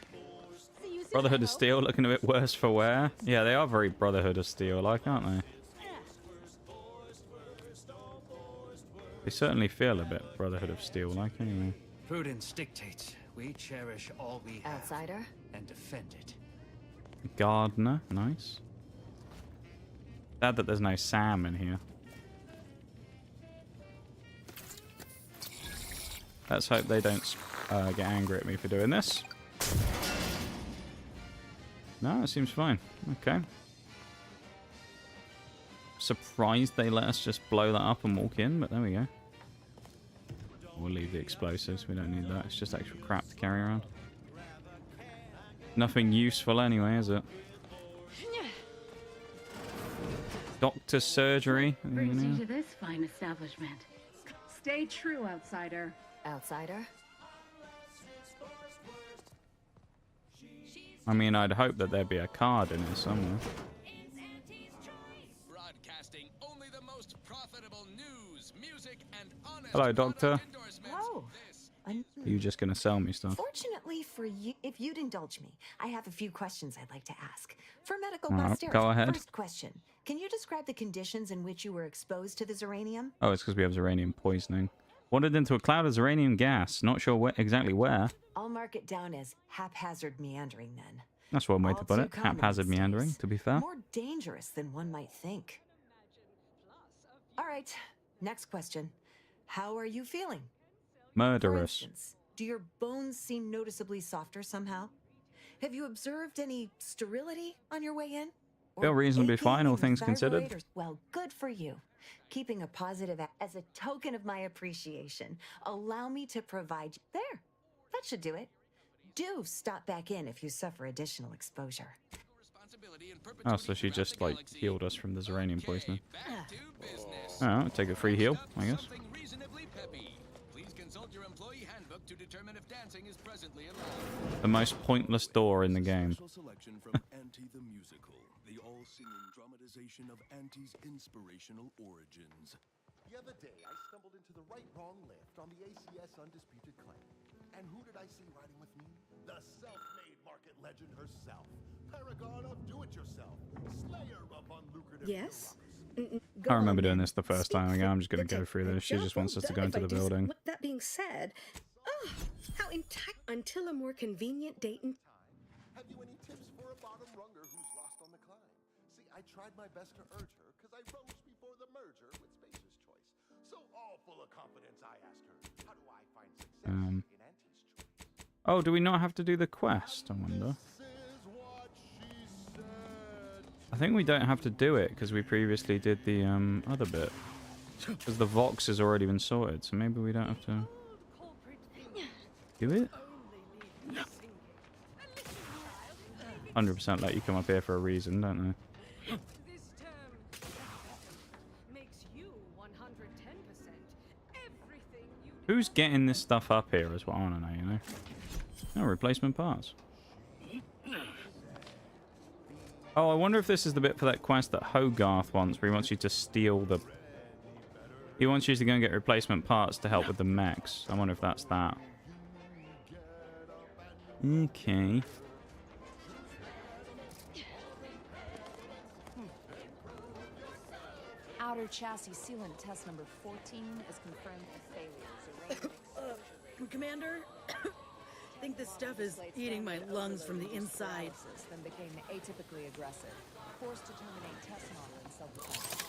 [SPEAKER 1] Brotherhood of Steel looking a bit worse for wear. Yeah, they are very Brotherhood of Steel like, aren't they? They certainly feel a bit Brotherhood of Steel like, anyway.
[SPEAKER 16] Prudence dictates we cherish all we have.
[SPEAKER 11] Outsider?
[SPEAKER 16] And defend it.
[SPEAKER 1] Gardener, nice. Sad that there's no Sam in here. Let's hope they don't get angry at me for doing this. No, it seems fine. Okay. Surprised they let us just blow that up and walk in, but there we go. We'll leave the explosives. We don't need that. It's just extra crap to carry around. Nothing useful anyway, is it? Doctor's surgery.
[SPEAKER 19] Brings you to this fine establishment. Stay true, outsider.
[SPEAKER 11] Outsider?
[SPEAKER 1] I mean, I'd hope that there'd be a card in it somewhere.
[SPEAKER 2] Broadcasting only the most profitable news, music, and honest
[SPEAKER 1] Hello, Doctor.
[SPEAKER 18] Oh.
[SPEAKER 1] Are you just going to sell me stuff?
[SPEAKER 18] Fortunately,
[SPEAKER 5] Fortunately for you, if you'd indulge me, I have a few questions I'd like to ask. For medical
[SPEAKER 1] Alright,
[SPEAKER 5] posterity,
[SPEAKER 1] go ahead.
[SPEAKER 5] first question. Can you describe the conditions in which you were exposed to the Zeranium?
[SPEAKER 1] Oh, it's because we have Zeranium poisoning. Wandered into a cloud of Zeranium gas. Not sure exactly where.
[SPEAKER 5] I'll mark it down as haphazard meandering then.
[SPEAKER 1] That's one way to
[SPEAKER 5] All
[SPEAKER 1] put
[SPEAKER 5] too
[SPEAKER 1] it.
[SPEAKER 5] common
[SPEAKER 1] Haphazard
[SPEAKER 5] these
[SPEAKER 1] meandering,
[SPEAKER 5] days.
[SPEAKER 1] to be fair.
[SPEAKER 5] More dangerous than one might think. All right, next question. How are you feeling? For
[SPEAKER 1] Murderous.
[SPEAKER 5] instance, do your bones seem noticeably softer somehow? Have you observed any sterility on your way in?
[SPEAKER 1] Feel reasonably
[SPEAKER 5] aching
[SPEAKER 1] fine, all
[SPEAKER 5] in the
[SPEAKER 1] things considered.
[SPEAKER 5] thyroid well, good for you. Keeping a positive as a token of my appreciation, allow me to provide there. That should do it. Do stop back in if you suffer additional exposure.
[SPEAKER 1] Oh, so she just, like, healed us from the Zeranium poisoning. Oh, I'll take a free heal, I guess. The most pointless door in the game.
[SPEAKER 8] The all-singing dramatization of Auntie's inspirational origins.
[SPEAKER 20] The other day, I stumbled into the right-wrong lift on the ACS Undisputed Claim. And who did I see riding with me? The self-made market legend herself. Paragon of do-it-yourself. Slayer of unlucrative
[SPEAKER 21] Yes?
[SPEAKER 1] I remember doing this the first time. Again, I'm just going to go through this. She just wants us to go into the building.
[SPEAKER 21] That being said, how until a more convenient date and...
[SPEAKER 20] Have you any tips for a bottom runger who's lost on the climb? See, I tried my best to urge her because I rose before the merger with Spacer's Choice. So all full of confidence, I asked her, how do I find success in Auntie's Choice?
[SPEAKER 1] Oh, do we not have to do the quest? I wonder. I think we don't have to do it because we previously did the other bit. Because the Vox has already been sorted, so maybe we don't have to do it. 100% let you come up here for a reason, don't they? Who's getting this stuff up here is what I want to know, you know? No, replacement parts. Oh, I wonder if this is the bit for that quest that Hogarth wants, where he wants you to steal the... He wants you to go and get replacement parts to help with the mechs. I wonder if that's that. Okay.
[SPEAKER 22] Outer chassis sealant test number 14 is confirmed a failure.
[SPEAKER 15] Commander? I think this stuff is eating my lungs from the inside.
[SPEAKER 22] Then became atypically aggressive, forced to terminate test model and self-defense.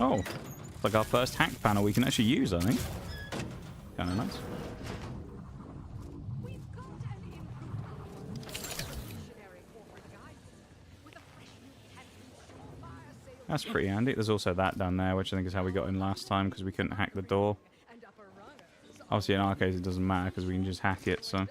[SPEAKER 1] Oh, it's like our first hack panel we can actually use, I think. Kind of nice. That's pretty handy. There's also that down there, which I think is how we got in last time, because we couldn't hack the door. Obviously, in our case, it doesn't matter, because we can just hack it, so...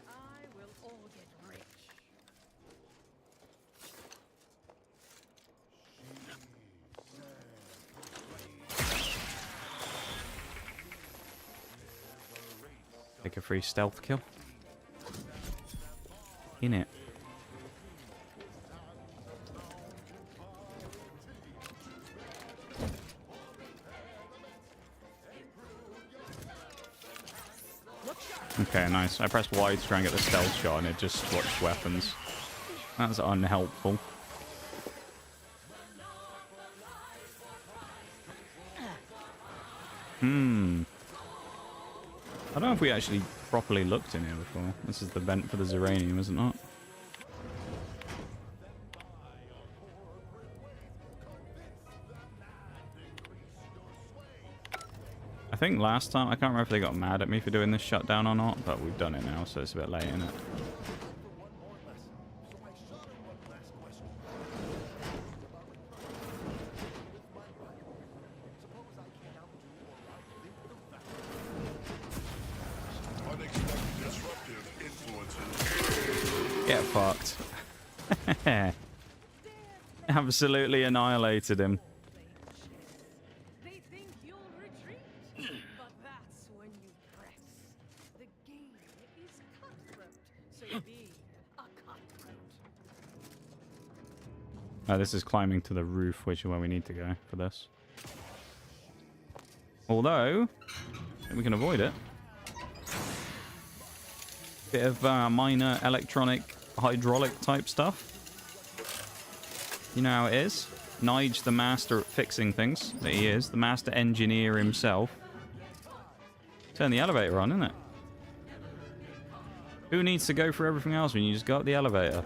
[SPEAKER 1] Take a free stealth kill. In it. Okay, nice. I pressed Y to try and get the stealth shot and it just swatched weapons. That's unhelpful. I don't know if we actually properly looked in here before. This is the vent for the Zeranium, isn't it? I think last time, I can't remember if they got mad at me for doing this shutdown or not, but we've done it now, so it's a bit late, isn't it? Get fucked. Absolutely annihilated him. This is climbing to the roof, which is where we need to go for this. Although, we can avoid it. Bit of minor electronic, hydraulic type stuff. You know how it is. Nige, the master at fixing things, that he is, the master engineer himself. Turn the elevator on, isn't it? Who needs to go for everything else when you just go up the elevator?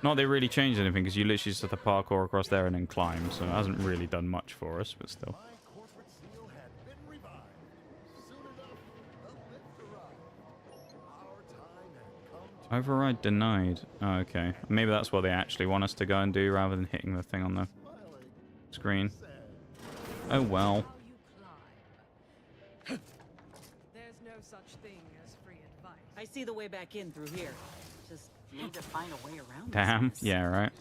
[SPEAKER 1] Not that it really changed anything, because you literally just have to parkour across there and then climb, so it hasn't really done much for us, but still. Override denied. Oh, okay. Maybe that's what they actually want us to go and do rather than hitting the thing on the screen. Oh well.
[SPEAKER 15] There's no such thing as free advice. I see the way back in through here. Just need to find a way around.
[SPEAKER 1] Damn. Yeah, right.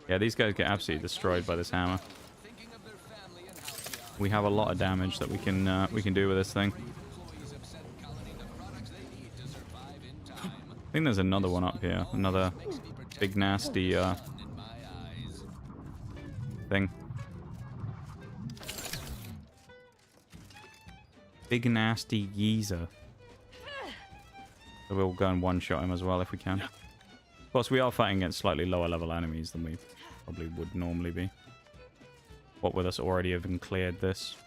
[SPEAKER 1] Yeah, these guys get absolutely destroyed by this hammer. We have a lot of damage that we can do with this thing. I think there's another one up here. Another big nasty thing. Big nasty geezer. So we'll go and one-shot him as well if we can. Of course, we are fighting against slightly lower level enemies than we probably would normally be. What with us already having cleared this.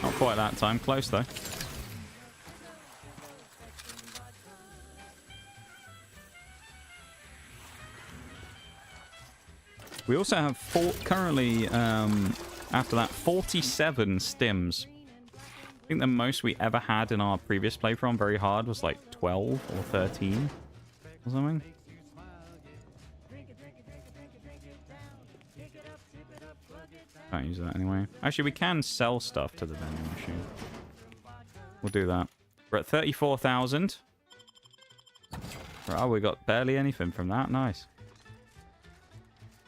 [SPEAKER 1] Not quite that time. Close, though. We also have currently, after that, 47 stims. I think the most we ever had in our previous playthrough on Very Hard was like 12 or 13 or something. Can't use that anyway. Actually, we can sell stuff to the vending machine. We'll do that. We're at 34,000. Oh, we got barely anything from that. Nice.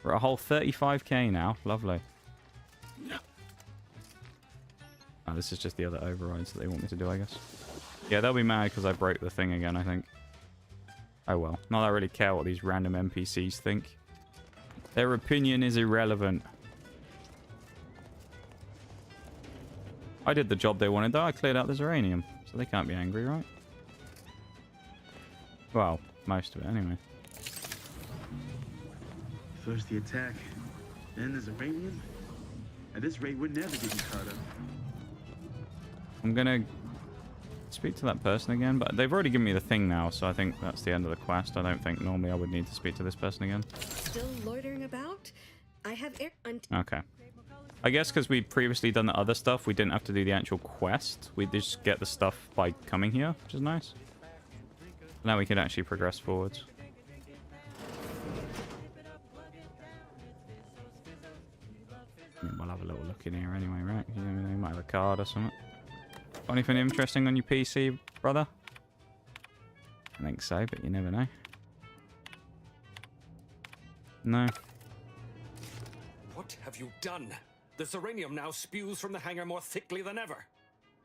[SPEAKER 1] We're at a whole 35k now. Lovely. Oh, this is just the other overrides that they want me to do, I guess. Yeah, they'll be mad because I broke the thing again, I think. Oh well. Not that I really care what these random NPCs think. Their opinion is irrelevant. I did the job they wanted, though. I cleared out the uranium, so they can't be angry, right? Well, most of it, anyway.
[SPEAKER 3] First the attack, then there's uranium. At this rate, we're never getting caught up.
[SPEAKER 1] I'm gonna speak to that person again, but they've already given me the thing now, so I think that's the end of the quest. I don't think normally I would need to speak to this person again.
[SPEAKER 21] Still loitering about? I have air.
[SPEAKER 1] Okay. I guess because we'd previously done the other stuff, we didn't have to do the actual quest. We just get the stuff by coming here, which is nice. Now we can actually progress forwards. I mean, we'll have a little look in here anyway, right? You know, they might have a card or something. Got anything interesting on your PC, brother? I think so, but you never know. No.
[SPEAKER 24] What have you done? The uranium now spews from the hangar more thickly than ever.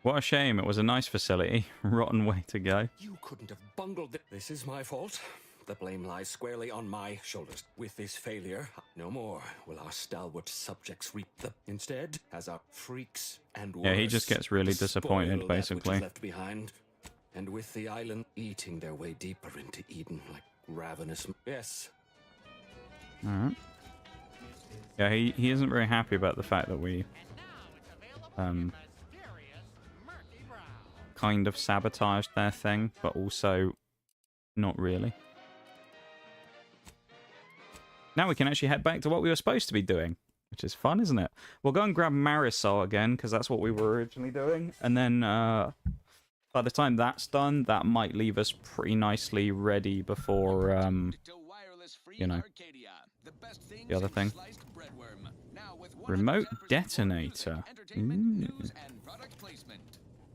[SPEAKER 1] What a shame. It was a nice facility. Rotten way to go.
[SPEAKER 24] You couldn't have bungled it. This is my fault. The blame lies squarely on my shoulders. With this failure, no more will our stalwart subjects reap the. Instead, as our freaks and worse,
[SPEAKER 1] yeah, he just gets really disappointed, basically.
[SPEAKER 24] Left behind, and with the island eating their way deeper into Eden like ravenous. Yes.
[SPEAKER 1] All right. Yeah, he isn't very happy about the fact that we kind of sabotaged their thing, but also not really. Now we can actually head back to what we were supposed to be doing, which is fun, isn't it? We'll go and grab Marisol again, because that's what we were originally doing. And then by the time that's done, that might leave us pretty nicely ready before, you know, the other thing. Remote detonator.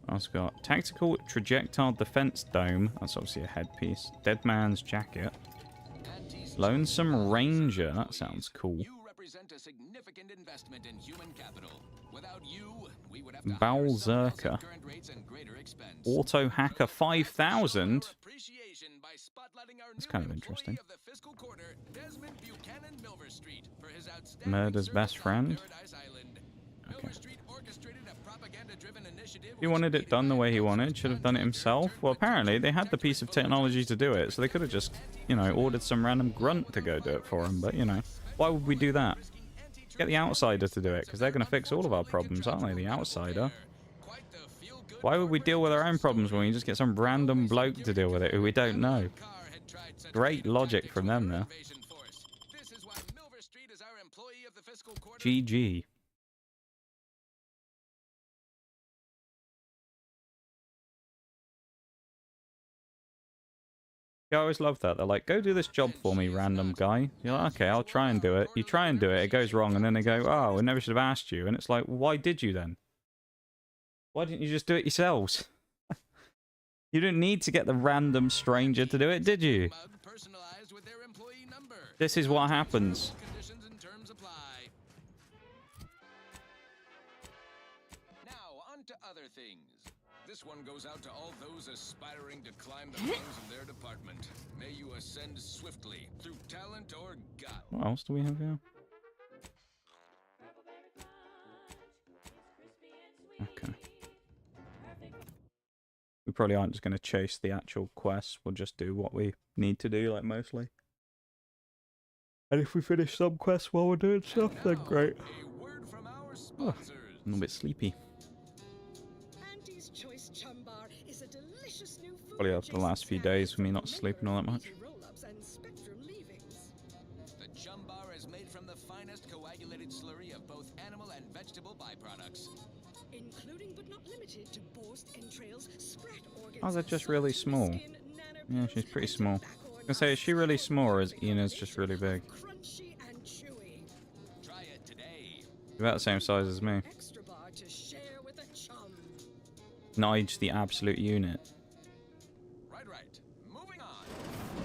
[SPEAKER 1] I've got tactical projectile defense dome. That's obviously a headpiece. Dead man's jacket. Lonesome ranger. That sounds cool.
[SPEAKER 2] You represent a significant investment in human capital. Without you, we would have to
[SPEAKER 1] Balzerker. Auto Hacker 5000? That's kind of interesting. Murder's best friend? Okay. He wanted it done the way he wanted, should have done it himself. Well, apparently they had the piece of technology to do it, so they could have just, you know, ordered some random grunt to go do it for him. But, you know, why would we do that? Get the Outsider to do it, because they're going to fix all of our problems, aren't they? The Outsider. Why would we deal with our own problems when we just get some random bloke to deal with it who we don't know? Great logic from them there. GG. I always love that. They're like, go do this job for me, random guy. You're like, okay, I'll try and do it. You try and do it, it goes wrong, and then they go, oh, we never should have asked you. And it's like, why did you then? Why didn't you just do it yourselves? You didn't need to get the random stranger to do it, did you? This is what happens.
[SPEAKER 2] Now, on to other things. This one goes out to all those aspiring to climb the rungs of their department. May you ascend swiftly through talent or gut.
[SPEAKER 1] What else do we have here? Okay. We probably aren't just going to chase the actual quests. We'll just do what we need to do, like, mostly. And if we finish some quests while we're doing stuff, then great. Oh, a little bit sleepy. Probably up the last few days for me not sleeping all that much.
[SPEAKER 2] The chum bar is made from the finest coagulated slurry of both animal and vegetable byproducts,
[SPEAKER 21] including but not limited to borscht entrails, sprat organs.
[SPEAKER 1] Oh, they're just really small. Yeah, she's pretty small. I was gonna say, is she really small or is Ina's just really big?
[SPEAKER 2] Try it today.
[SPEAKER 1] About the same size as me. Nige the absolute unit.
[SPEAKER 2] Right. Moving on.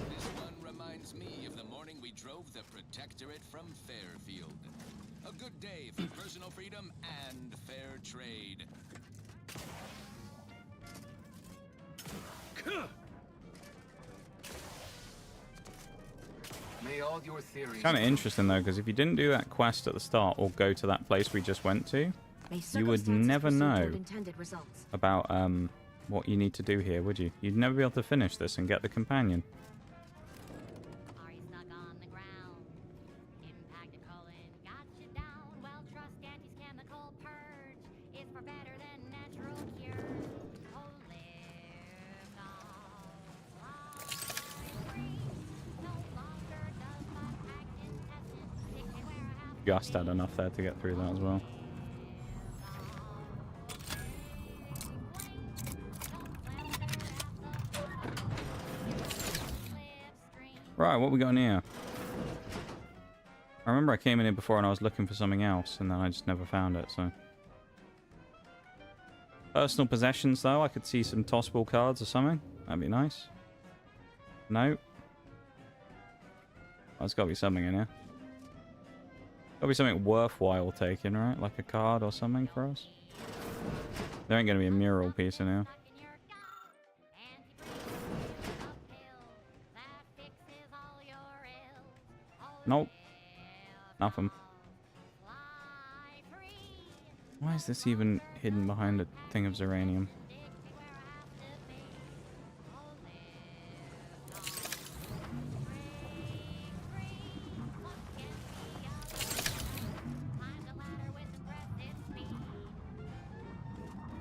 [SPEAKER 2] This one reminds me of the morning we drove the Protectorate from Fairfield. A good day for personal freedom and fair trade.
[SPEAKER 16] May all your theories.
[SPEAKER 1] Kind of interesting though, because if you didn't do that quest at the start or go to that place we just went to, you would never know about what you need to do here, would you? You'd never be able to finish this and get the companion.
[SPEAKER 9] Are you stuck on the ground? Impact a colon got you down. Well, trust Auntie's chemical purge is for better than natural cure. Oh, live on, fly free. No longer does my packed intestines dictate where I have to
[SPEAKER 1] Just had enough there to get through that as well. Right, what we got in here? I remember I came in here before and I was looking for something else, and then I just never found it, so... Personal possessions, though. I could see some tossable cards or something. That'd be nice. No. Oh, there's gotta be something in here. Gotta be something worthwhile taking, right? Like a card or something for us. There ain't gonna be a mural piece in here. Nope. Nothing. Why is this even hidden behind a thing of Zeranium?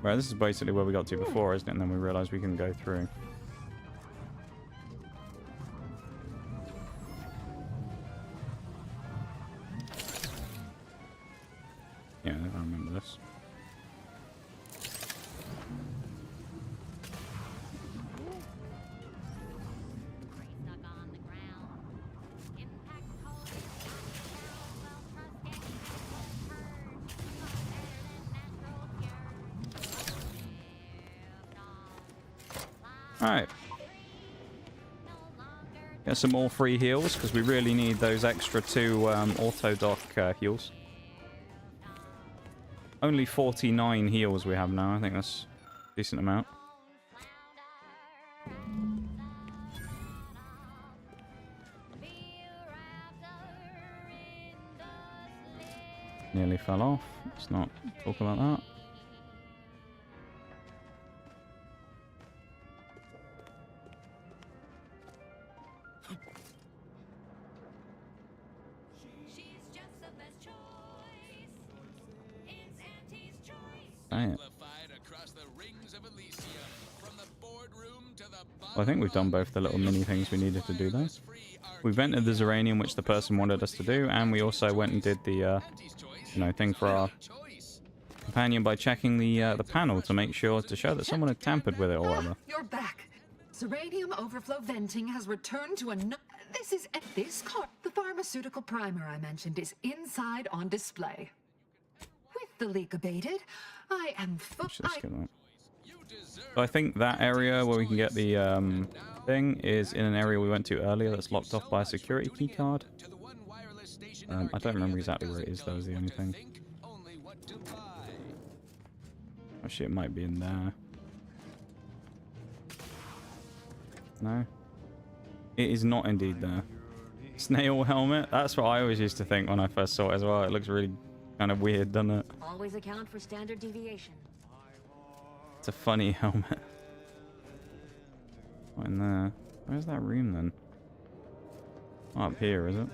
[SPEAKER 1] Right, this is basically where we got to before, isn't it? And then we realized we can go through. Yeah, I remember this. Alright. Get some more free heals, because we really need those extra 2 auto-dock heals. Only 49 heals we have now. I think that's a decent amount. Nearly fell off. Let's not talk about that. Damn. Well, I think we've done both the little mini things we needed to do there. We vented the Zeranium, which the person wanted us to do, and we also went and did the, thing for our companion by checking the panel to make sure, to show that someone had tampered with it or whatever.
[SPEAKER 4] You're back. Zeranium overflow venting has returned to this car. The pharmaceutical primer I mentioned is inside on display. With the leak abated, I am
[SPEAKER 1] So I think that area where we can get the thing is in an area we went to earlier that's locked off by a security key card. I don't remember exactly where it is, though, is the only thing. Actually, it might be in there. No? It is not indeed there. Snail helmet? That's what I always used to think when I first saw it as well. It looks really kind of weird, doesn't it?
[SPEAKER 9] Always account for standard deviation.
[SPEAKER 1] It's a funny helmet. What in there? Where's that room then? Oh, up here, is it?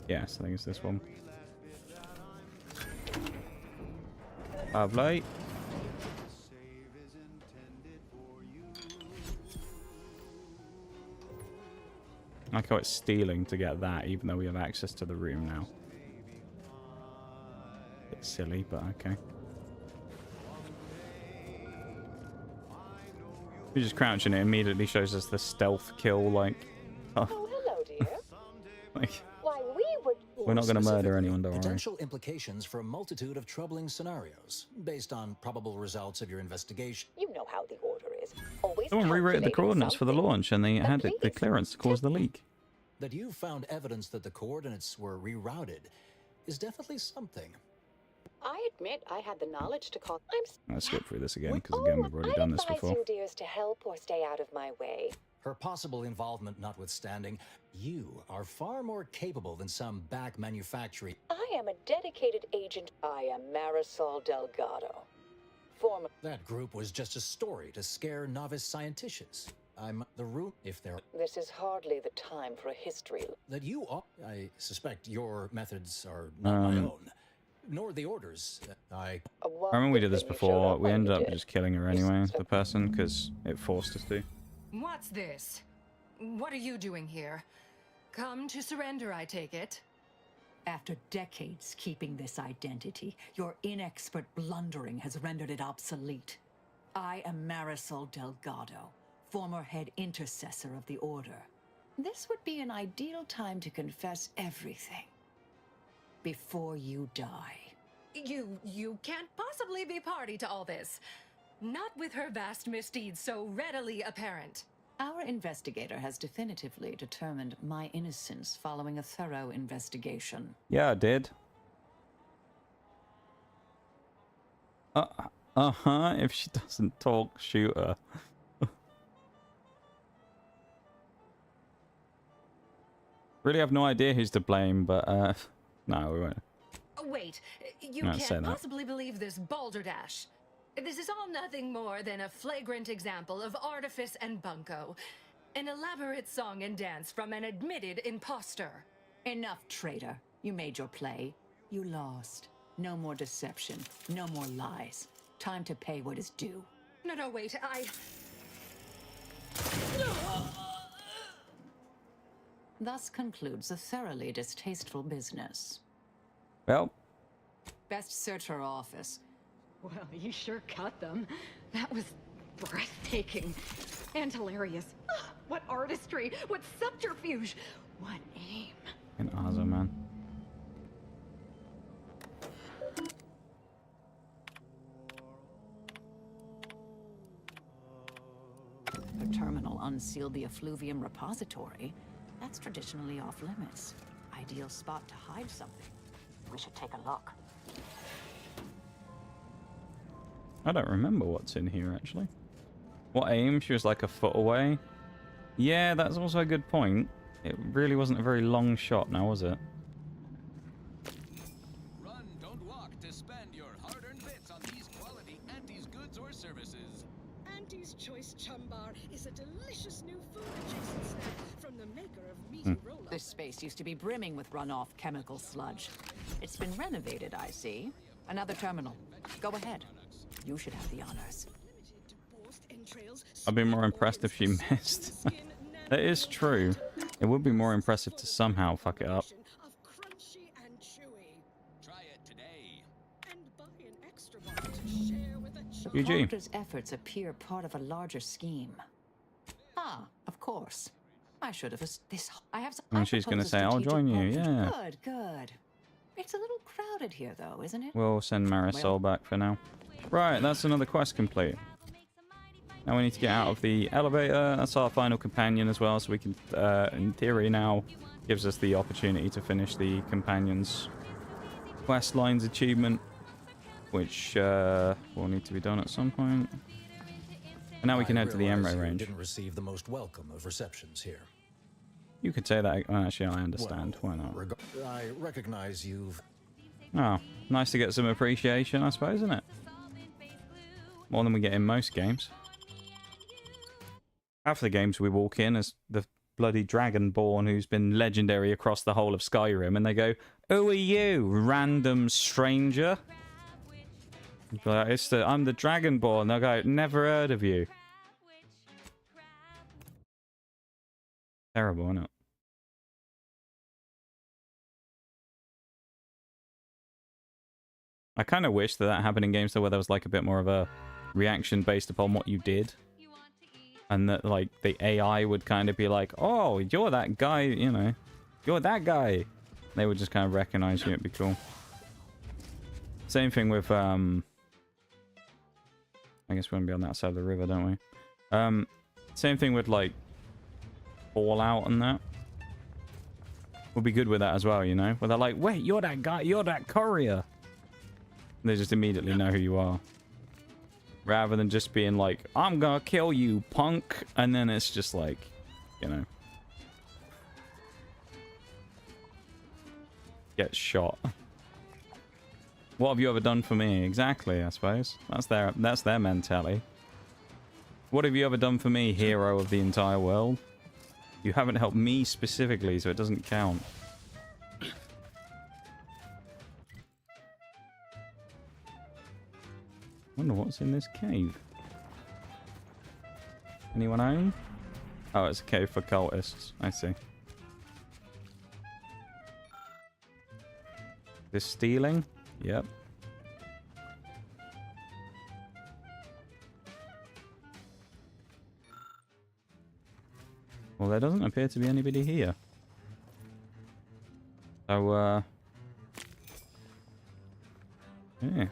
[SPEAKER 1] Yes, I think it's this one. Lovely. I like how it's stealing to get that, even though we have access to the room now. Bit silly, but okay. We just crouch and it immediately shows us the stealth kill, like...
[SPEAKER 12] Oh, hello, dear.
[SPEAKER 1] like,
[SPEAKER 12] Why, we would...
[SPEAKER 1] we're not going to murder anyone, don't worry.
[SPEAKER 13] Potential implications for a multitude of troubling scenarios, based on probable results of your investigation.
[SPEAKER 12] You know how the order is. Always
[SPEAKER 1] Someone rewrote the coordinates for the launch and they had the clearance to cause the leak.
[SPEAKER 13] That you found evidence that the coordinates were rerouted is definitely something.
[SPEAKER 12] I admit I had the knowledge to call...
[SPEAKER 1] Let's skip through this again, because again, we've already done this before.
[SPEAKER 12] I advise you, dears, to help or stay out of my way.
[SPEAKER 13] Her possible involvement notwithstanding, you are far more capable than some back manufacturing.
[SPEAKER 12] I am a dedicated agent. I am Marisol Delgado. Former...
[SPEAKER 13] That group was just a story to scare novice scienticians. I'm the root if there...
[SPEAKER 12] This is hardly the time for a history.
[SPEAKER 13] That you are... I suspect your methods are not my own. Nor the orders. I
[SPEAKER 1] remember we did this before. We ended up just killing her anyway, the person, because it forced us to.
[SPEAKER 4] What's this? What are you doing here? Come to surrender, I take it?
[SPEAKER 17] After decades keeping this identity, your inexpert blundering has rendered it obsolete. I am Marisol Delgado, former head intercessor of the Order. This would be an ideal time to confess everything. Before you die.
[SPEAKER 4] You can't possibly be party to all this. Not with her vast misdeeds so readily apparent.
[SPEAKER 17] Our investigator has definitively determined my innocence following a thorough investigation.
[SPEAKER 1] Yeah, I did. Uh-huh. If she doesn't talk, shoot her. Really have no idea who's to blame, but, no, we won't.
[SPEAKER 4] Oh, wait, you
[SPEAKER 1] No, say
[SPEAKER 4] can't
[SPEAKER 1] that.
[SPEAKER 4] possibly believe this balderdash. This is all nothing more than a flagrant example of artifice and bunco. An elaborate song and dance from an admitted imposter.
[SPEAKER 17] Enough, traitor. You made your play. You lost. No more deception. No more lies. Time to pay what is due.
[SPEAKER 4] No, wait,
[SPEAKER 17] Thus concludes a thoroughly distasteful business.
[SPEAKER 1] Well.
[SPEAKER 17] Best search her office.
[SPEAKER 11] Well, you sure cut them. That was breathtaking. And hilarious. What artistry! What subterfuge! What aim!
[SPEAKER 1] An awesome, man.
[SPEAKER 17] The terminal unsealed the effluvium repository. That's traditionally off limits. Ideal spot to hide something. We should take a look.
[SPEAKER 1] I don't remember what's in here, actually. What aim? She was like a foot away. Yeah, that's also a good point. It really wasn't a very long shot now, was it?
[SPEAKER 2] Run, don't walk to spend your hard-earned bits on these quality Auntie's goods or services.
[SPEAKER 21] Auntie's Choice Chumbar is a delicious new food adjacent snack from the maker of meaty roll-ups.
[SPEAKER 17] This space used to be brimming with runoff chemical sludge. It's been renovated, I see. Another terminal. Go ahead. You should have the honors.
[SPEAKER 1] I'd be more impressed if she missed. That is true. It would be more impressive to somehow fuck it up.
[SPEAKER 17] The Doctor's efforts appear part of a larger scheme. Ah, of course. I should have this. I have.
[SPEAKER 1] And she's going to say, "I'll join you." Yeah.
[SPEAKER 17] Good, good. It's a little crowded here, though, isn't it?
[SPEAKER 1] We'll send Marisol back for now. Right, that's another quest complete. Now we need to get out of the elevator. That's our final companion as well, so we can, in theory now, gives us the opportunity to finish the companion's quest lines achievement, which will need to be done at some point. And now we can head to the M-Ray range.
[SPEAKER 13] Didn't receive the most welcome of receptions here.
[SPEAKER 1] You could say that. Well, actually, I understand. Why not?
[SPEAKER 13] I recognize you've...
[SPEAKER 1] Oh, nice to get some appreciation, I suppose, isn't it? More than we get in most games. Half the games we walk in as the bloody Dragonborn who's been legendary across the whole of Skyrim, and they go, "Who are you, random stranger?" Like, I'm the Dragonborn. They'll go, "Never heard of you." Terrible, isn't it? I kind of wish that happened in games though, where there was like a bit more of a reaction based upon what you did, and that like the AI would kind of be like, "Oh, you're that guy, you know, you're that guy." They would just kind of recognize you. It'd be cool. Same thing with I guess we're gonna be on that side of the river, don't we? Same thing with like Fallout and that. Would be good with that as well, you know, where they're like, "Wait, you're that guy, you're that courier." They just immediately know who you are. Rather than just being like, "I'm gonna kill you, punk." And then it's just like, you know, get shot. What have you ever done for me? Exactly, I suppose. That's their mentality. What have you ever done for me, hero of the entire world? You haven't helped me specifically, so it doesn't count. Wonder what's in this cave. Anyone home? Oh, it's a cave for cultists. I see. This stealing? Yep. Well, there doesn't appear to be anybody here. So, yeah.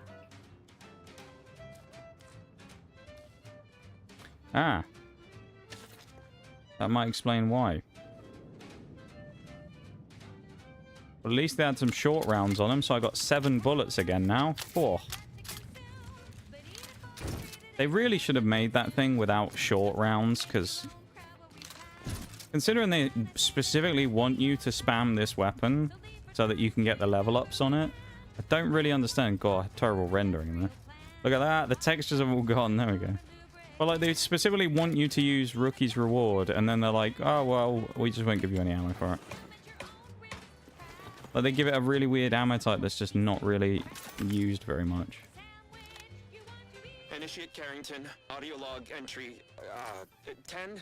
[SPEAKER 1] Ah. That might explain why. But at least they had some short rounds on them, so I got 7 bullets again now. 4. They really should have made that thing without short rounds, because considering they specifically want you to spam this weapon so that you can get the level ups on it, I don't really understand. God, terrible rendering there. Look at that. The textures have all gone. There we go. But like, they specifically want you to use Rookie's Reward, and then they're like, "Oh, well, we just won't give you any ammo for it." Like, they give it a really weird ammo type that's just not really used very much.
[SPEAKER 24] Initiate Carrington. Audio log entry 10.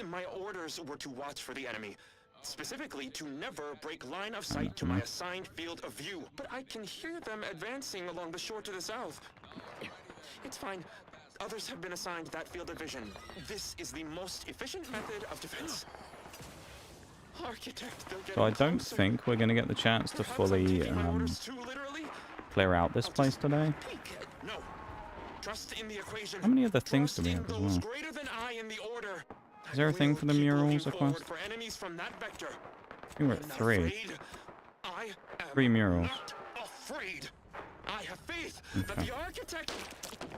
[SPEAKER 24] My orders were to watch for the enemy. Specifically, to never break line of sight to my assigned field of view. But I can hear them advancing along the shore to the south. It's fine. Others have been assigned that field of vision. This is the most efficient method of defense. Architect,
[SPEAKER 1] so I don't think we're going to get the chance to fully clear out this place today.
[SPEAKER 24] No. Trust in the equation.
[SPEAKER 1] How many other things do we have as well? Is there a thing for the murals, of course? I think we're at 3.
[SPEAKER 24] I am
[SPEAKER 1] 3 murals.
[SPEAKER 24] not afraid. I have faith that
[SPEAKER 1] Okay.
[SPEAKER 24] the architect.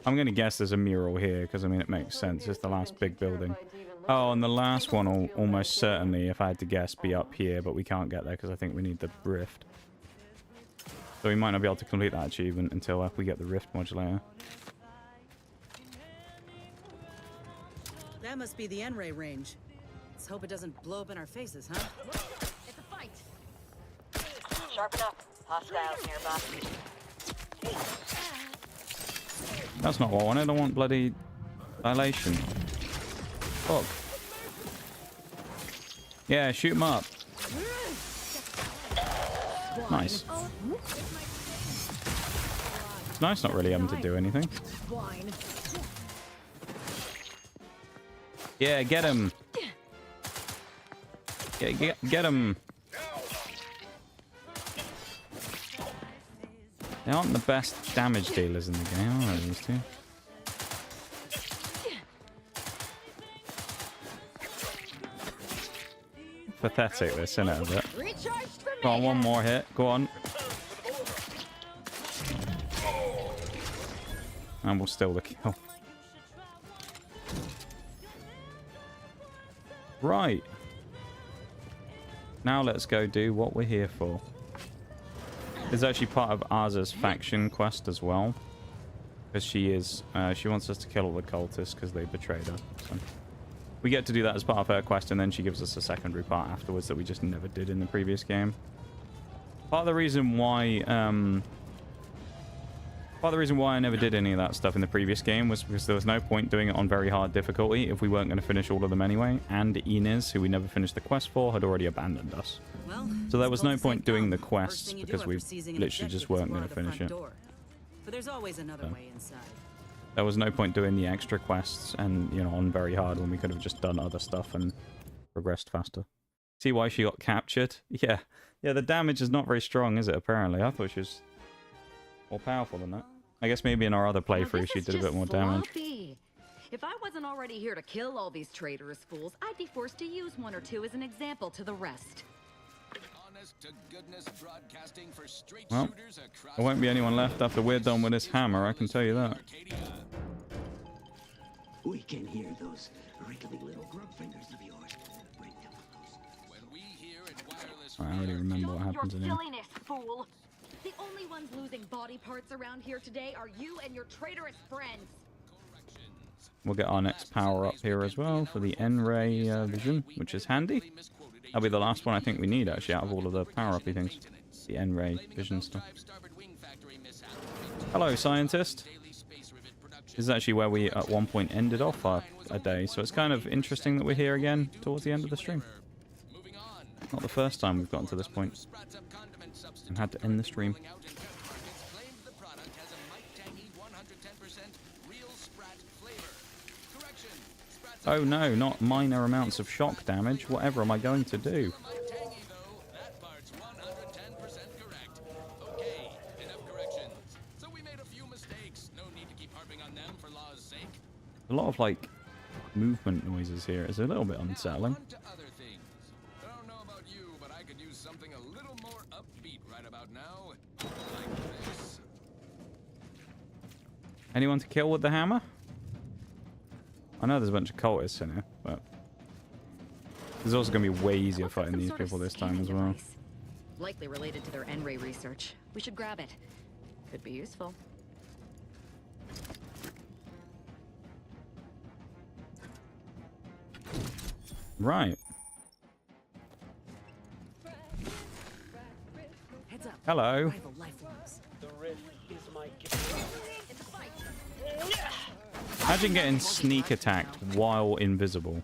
[SPEAKER 1] I'm going to guess there's a mural here, because, I mean, it makes sense. It's the last big building. Oh, and the last one will almost certainly, if I had to guess, be up here, but we can't get there because I think we need the rift. So we might not be able to complete that achievement until we get the rift modulator.
[SPEAKER 15] That must be the N-ray range. Let's hope it doesn't blow up in our faces, huh?
[SPEAKER 22] It's a fight.
[SPEAKER 12] Sharpen up. Hostiles nearby.
[SPEAKER 1] That's not what I wanted. I want bloody dilation. Fuck. Yeah, shoot him up. Nice. It's nice not really having to do anything. Yeah, get him. Get him. They aren't the best damage dealers in the game, are they, these two? Pathetic, this, isn't it, a bit? Go on, one more hit. Go on. And we'll steal the kill. Right. Now let's go do what we're here for. This is actually part of Arza's faction quest as well. Because she wants us to kill all the cultists because they betrayed her. So we get to do that as part of her quest, and then she gives us a secondary part afterwards that we just never did in the previous game. Part of the reason why I never did any of that stuff in the previous game was because there was no point doing it on very hard difficulty if we weren't going to finish all of them anyway. And Inez, who we never finished the quest for, had already abandoned us.
[SPEAKER 15] Well,
[SPEAKER 1] So there was no point doing the
[SPEAKER 15] First
[SPEAKER 1] quests
[SPEAKER 15] thing you do
[SPEAKER 1] because we
[SPEAKER 15] after seizing an
[SPEAKER 1] literally just
[SPEAKER 15] objective is
[SPEAKER 1] weren't going
[SPEAKER 15] bar
[SPEAKER 1] to
[SPEAKER 15] the
[SPEAKER 1] finish
[SPEAKER 15] front
[SPEAKER 1] it.
[SPEAKER 15] door. But there's always another
[SPEAKER 1] So
[SPEAKER 15] way inside.
[SPEAKER 1] there was no point doing the extra quests and, you know, on very hard when we could have just done other stuff and progressed faster. See why she got captured? Yeah. Yeah, the damage is not very strong, is it, apparently? I thought she was more powerful than that. I guess maybe in our other playthrough she did a bit more damage.
[SPEAKER 7] Sloppy. If I wasn't already here to kill all these traitorous fools, I'd be forced to use one or two as an example to the rest.
[SPEAKER 2] Honest to goodness broadcasting for straight
[SPEAKER 1] Well,
[SPEAKER 2] shooters across
[SPEAKER 1] there won't be anyone left after we're done with this hammer, I can tell you that.
[SPEAKER 10] We can hear those wriggly little grub fingers of yours. Bring them close.
[SPEAKER 2] When we hear at wireless
[SPEAKER 1] I already remember what happens in here.
[SPEAKER 7] Silliness, fool! The only ones losing body parts around here today are you and your traitorous friends.
[SPEAKER 1] We'll get our next power up here as well for the N-ray vision, which is handy. That'll be the last one I think we need, actually, out of all of the power-uppy things. The N-ray vision stuff. Hello, scientist. This is actually where we, at one point, ended off a day, so it's kind of interesting that we're here again towards the end of the stream. Not the first time we've gotten to this point and had to end the stream. Oh no, not minor amounts of shock damage. Whatever am I going to do? A lot of, like, movement noises here. It's a little bit unsettling. Anyone to kill with the hammer? I know there's a bunch of cultists in here, but there's also going to be way easier fighting these people this time as well.
[SPEAKER 7] Likely related to their N-ray research. We should grab it. Could be useful.
[SPEAKER 1] Right.
[SPEAKER 15] Heads up.
[SPEAKER 1] Hello.
[SPEAKER 15] Rival lifelines.
[SPEAKER 10] The rift is my gift.
[SPEAKER 1] Imagine getting sneak attacked while invisible.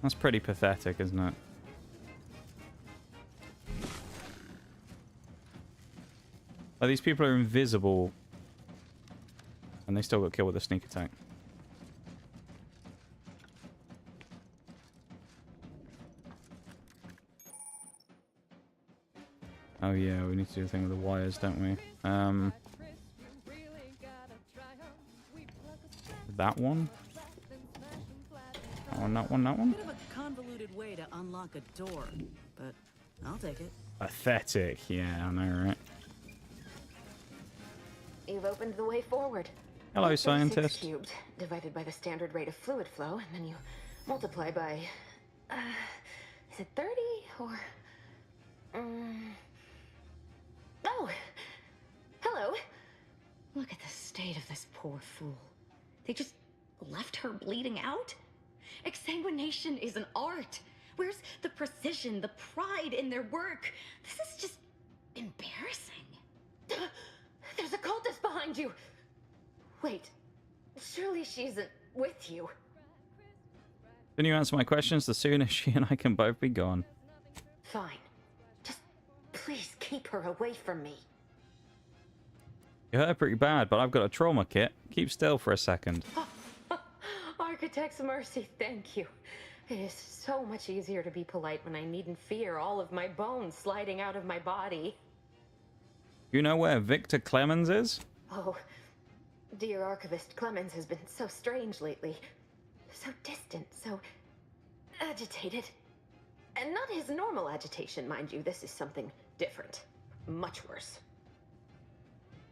[SPEAKER 1] That's pretty pathetic, isn't it? Like, these people are invisible and they still got killed with a sneak attack. Oh yeah, we need to do the thing with the wires, don't we? That one? That one, that one, that one?
[SPEAKER 15] Bit of a convoluted way to unlock a door, but I'll take it.
[SPEAKER 1] Pathetic. Yeah, I know, right?
[SPEAKER 6] You've opened the way forward.
[SPEAKER 1] Hello,
[SPEAKER 6] 36
[SPEAKER 1] scientist.
[SPEAKER 6] cubed divided by the standard rate of fluid flow, and then you multiply by. Is it 30 or? Oh, hello.
[SPEAKER 7] Look at the state of this poor fool. They just left her bleeding out? Exsanguination is an art. Where's the precision, the pride in their work? This is just embarrassing.
[SPEAKER 6] There's a cultist behind you. Wait, surely she isn't with you.
[SPEAKER 1] Can you answer my questions? The sooner she and I can both be gone.
[SPEAKER 6] Fine. Just please keep her away from me.
[SPEAKER 1] You hurt her pretty bad, but I've got a trauma kit. Keep still for a second.
[SPEAKER 6] Architect's mercy, thank you. It is so much easier to be polite when I needn't fear all of my bones sliding out of my body.
[SPEAKER 1] You know where Victor Clemens is?
[SPEAKER 6] Oh, dear Archivist Clemens has been so strange lately. So distant, so agitated. And not his normal agitation, mind you. This is something different. Much worse.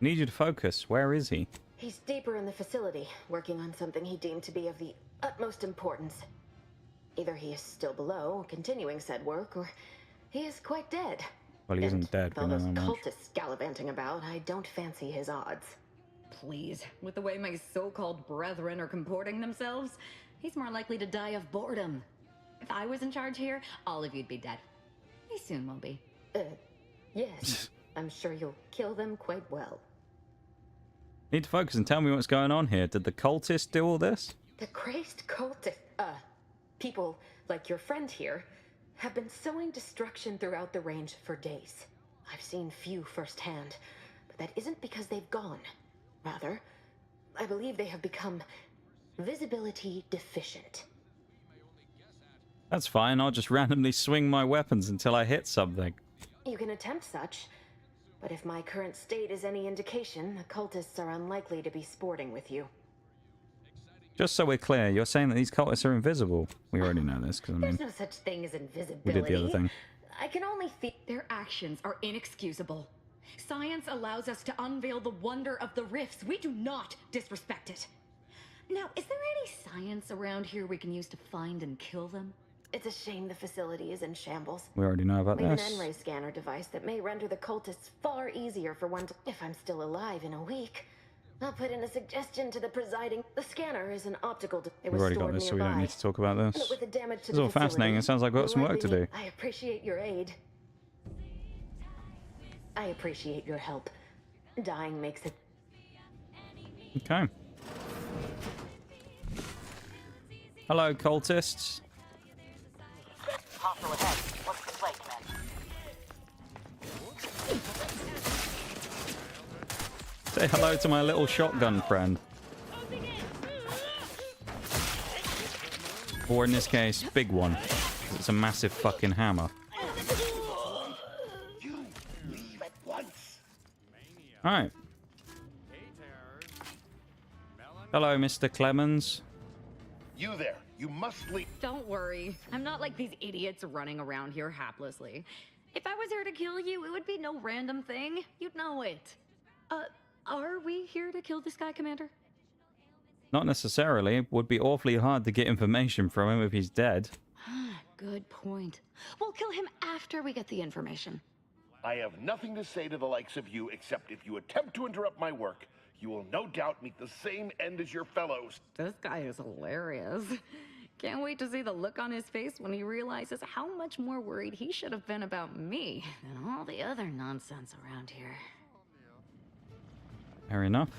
[SPEAKER 1] Need you to focus. Where is he?
[SPEAKER 6] He's deeper in the facility, working on something he deemed to be of the utmost importance. Either he is still below, continuing said work, or he is quite dead.
[SPEAKER 1] Well, he isn't dead.
[SPEAKER 6] With all those cultists gallivanting about, I don't fancy his odds.
[SPEAKER 7] Please, with the way my so-called brethren are comporting themselves, he's more likely to die of boredom. If I was in charge here, all of you'd be dead. He soon will be.
[SPEAKER 6] Yes. I'm sure you'll kill them quite well.
[SPEAKER 1] Need to focus and tell me what's going on here. Did the cultists do all this?
[SPEAKER 6] The crazed cultists, people like your friend here, have been sowing destruction throughout the range for days. I've seen few firsthand, but that isn't because they've gone. Rather, I believe they have become visibility deficient.
[SPEAKER 1] That's fine. I'll just randomly swing my weapons until I hit something.
[SPEAKER 6] You can attempt such, but if my current state is any indication, the cultists are unlikely to be sporting with you.
[SPEAKER 1] Just so we're clear, you're saying that these cultists are invisible. We already know this, because I mean...
[SPEAKER 6] There's no such thing as invisibility.
[SPEAKER 1] We did the other thing.
[SPEAKER 6] I can only feel...
[SPEAKER 7] Their actions are inexcusable. Science allows us to unveil the wonder of the rifts. We do not disrespect it. Now, is there any science around here we can use to find and kill them?
[SPEAKER 6] It's a shame the facility is in shambles.
[SPEAKER 1] We already know about
[SPEAKER 6] We have
[SPEAKER 1] this.
[SPEAKER 6] an N-ray scanner device that may render the cultists far easier for one to... If I'm still alive in a week, I'll put in a suggestion to the presiding... The scanner is an optical... It
[SPEAKER 1] We've
[SPEAKER 6] was
[SPEAKER 1] already got
[SPEAKER 6] stored
[SPEAKER 1] this, so we don't
[SPEAKER 6] nearby.
[SPEAKER 1] need to talk about
[SPEAKER 6] But
[SPEAKER 1] this.
[SPEAKER 6] with the damage to
[SPEAKER 1] It's
[SPEAKER 6] the
[SPEAKER 1] all fascinating. It sounds like we've got some work to do.
[SPEAKER 6] I appreciate your aid. I appreciate your help. Dying makes it...
[SPEAKER 1] Okay. Hello, cultists.
[SPEAKER 14] Hostile ahead. What's the play, Commander?
[SPEAKER 1] Say hello to my little shotgun friend. Or in this case, big one. 'Cause it's a massive fucking hammer. Alright. Hello, Mr. Clemens.
[SPEAKER 20] You there. You must leave.
[SPEAKER 7] Don't worry. I'm not like these idiots running around here haplessly. If I was here to kill you, it would be no random thing. You'd know it. Are we here to kill this guy, Commander?
[SPEAKER 1] Not necessarily. It would be awfully hard to get information from him if he's dead.
[SPEAKER 7] Good point. We'll kill him after we get the information.
[SPEAKER 20] I have nothing to say to the likes of you except if you attempt to interrupt my work, you will no doubt meet the same end as your fellows.
[SPEAKER 7] This guy is hilarious. Can't wait to see the look on his face when he realizes how much more worried he should have been about me than all the other nonsense around here.
[SPEAKER 1] Fair enough.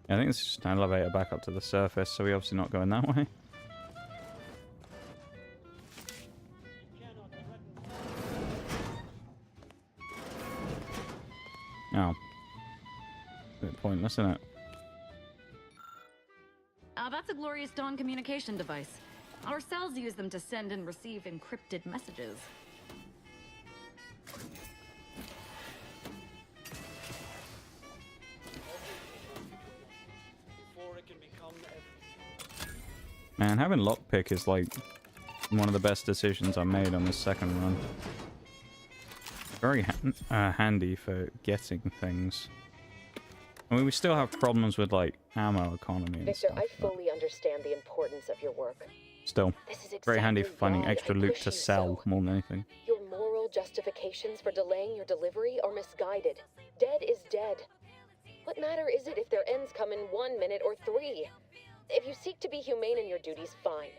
[SPEAKER 1] I think this is just an elevator back up to the surface, so we're obviously not going that way. Oh. A bit pointless, isn't it?
[SPEAKER 7] That's a Glorious Dawn communication device. Our cells use them to send and receive encrypted messages.
[SPEAKER 19] Before it can become
[SPEAKER 1] Man, having lockpick is like one of the best decisions I made on this second run. Very handy for getting things. I mean, we still have problems with like ammo economy and
[SPEAKER 6] Victor,
[SPEAKER 1] stuff,
[SPEAKER 6] I
[SPEAKER 1] but
[SPEAKER 6] fully understand the importance of your work.
[SPEAKER 1] still,
[SPEAKER 6] This is
[SPEAKER 1] very handy for
[SPEAKER 6] exactly
[SPEAKER 1] finding
[SPEAKER 6] why
[SPEAKER 1] extra
[SPEAKER 6] I
[SPEAKER 1] loot
[SPEAKER 6] push
[SPEAKER 1] to
[SPEAKER 6] you
[SPEAKER 1] sell
[SPEAKER 6] so.
[SPEAKER 1] more than anything.
[SPEAKER 6] Your moral justifications for delaying your delivery are misguided. Dead is dead. What matter is it if their ends come in 1 minute or 3? If you seek to be humane in your duties, fine.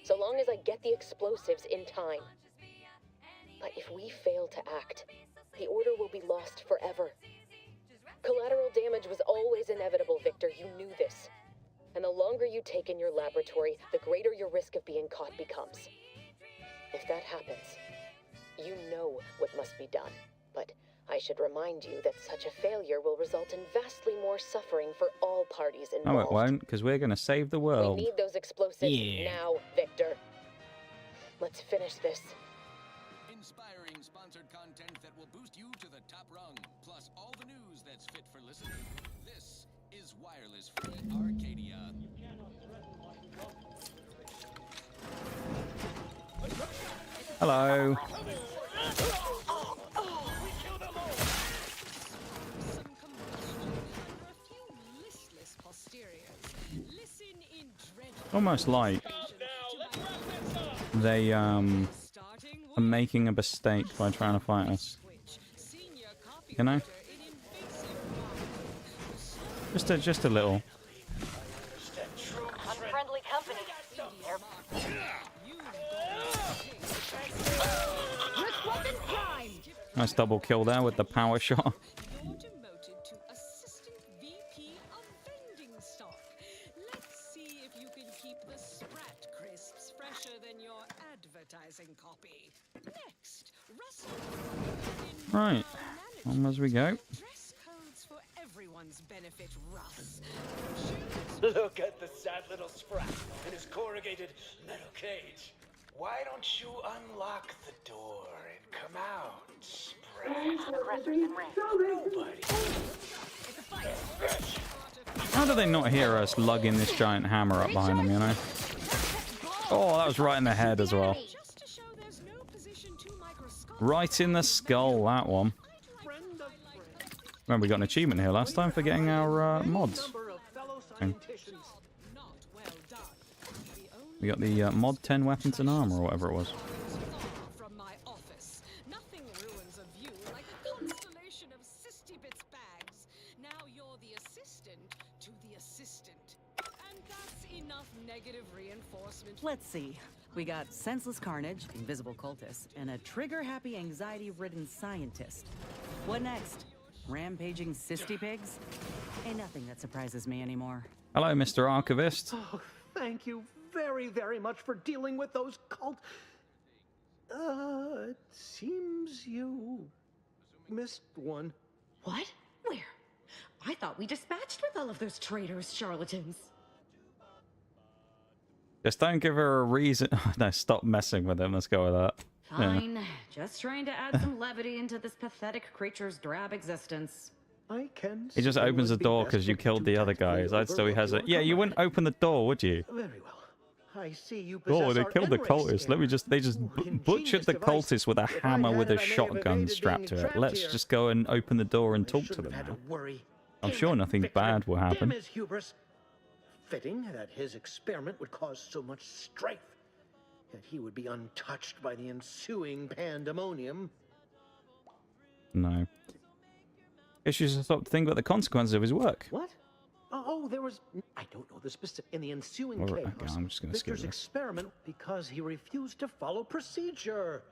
[SPEAKER 6] So long as I get the explosives in time. But if we fail to act, the order will be lost forever. Collateral damage was always inevitable, Victor. You knew this. And the longer you take in your laboratory, the greater your risk of being caught becomes. If that happens, you know what must be done. But I should remind you that such a failure will result in vastly more suffering for all parties
[SPEAKER 1] No,
[SPEAKER 6] involved.
[SPEAKER 1] it won't, because we're going to save the
[SPEAKER 6] We
[SPEAKER 1] world.
[SPEAKER 6] need those explosives
[SPEAKER 1] Yeah.
[SPEAKER 6] now, Victor. Let's finish this.
[SPEAKER 2] Inspiring sponsored content that will boost you to the top rung, plus all the news that's fit for listening. This is Wireless Free Arcadia.
[SPEAKER 1] Hello. Almost like they are making a mistake by trying to fight us. You know? Just a little.
[SPEAKER 14] Unfriendly company.
[SPEAKER 1] Nice double kill there with the power shot. Right, on as we go.
[SPEAKER 10] Look at the sad little sprat in his corrugated metal cage. Why don't you unlock the door and come out, Sprat? Nobody.
[SPEAKER 1] How do they not hear us lugging this giant hammer up behind them, you know? Oh, that was right in the head as well. Right in the skull, that one. Remember, we got an achievement here last time for getting our mods. Okay. We got the mod 10 weapons and armor, or whatever it was.
[SPEAKER 15] Let's see. We got senseless carnage, invisible cultists, and a trigger-happy, anxiety-ridden scientist. What next? Rampaging cysty pigs? Ain't nothing that surprises me anymore.
[SPEAKER 1] Hello, Mr. Archivist.
[SPEAKER 10] Oh, thank you very, very much for dealing with those cult... it seems you missed one.
[SPEAKER 7] What? Where? I thought we dispatched with all of those traitors, charlatans.
[SPEAKER 1] Just don't give her a reason. No, stop messing with him. Let's go with that.
[SPEAKER 7] Fine. Just trying to add some levity into this pathetic creature's drab existence.
[SPEAKER 10] I can.
[SPEAKER 1] He just opens the door because you killed the other guys. I'd still he has it. Yeah, you wouldn't open the door, would you?
[SPEAKER 10] Very well. I see you possess
[SPEAKER 1] Oh, they
[SPEAKER 10] our
[SPEAKER 1] killed the
[SPEAKER 10] N-ray
[SPEAKER 1] cultists. Let me just. They just butchered the
[SPEAKER 10] device.
[SPEAKER 1] cultists with a
[SPEAKER 10] If I
[SPEAKER 1] hammer
[SPEAKER 10] had
[SPEAKER 1] with
[SPEAKER 10] it,
[SPEAKER 1] a
[SPEAKER 10] I may have
[SPEAKER 1] shotgun
[SPEAKER 10] evaded
[SPEAKER 1] strapped
[SPEAKER 10] being
[SPEAKER 1] to it.
[SPEAKER 10] trapped
[SPEAKER 1] Let's
[SPEAKER 10] here.
[SPEAKER 1] just go and open the door and talk to them
[SPEAKER 10] Had
[SPEAKER 1] now.
[SPEAKER 10] to worry.
[SPEAKER 1] I'm
[SPEAKER 10] Damn
[SPEAKER 1] sure
[SPEAKER 10] it,
[SPEAKER 1] nothing
[SPEAKER 10] Victor.
[SPEAKER 1] bad will
[SPEAKER 10] Damn
[SPEAKER 1] happen.
[SPEAKER 10] his hubris. Fitting that his experiment would cause so much strife, that he would be untouched by the ensuing pandemonium.
[SPEAKER 1] No. Guess you should stop to think about the consequences of his work.
[SPEAKER 10] What? Oh, there was... I don't know the specific... In the ensuing
[SPEAKER 1] All right,
[SPEAKER 10] chaos,
[SPEAKER 1] okay, I'm just gonna skip
[SPEAKER 10] Victor's
[SPEAKER 1] this.
[SPEAKER 10] experiment because he refused to follow procedure.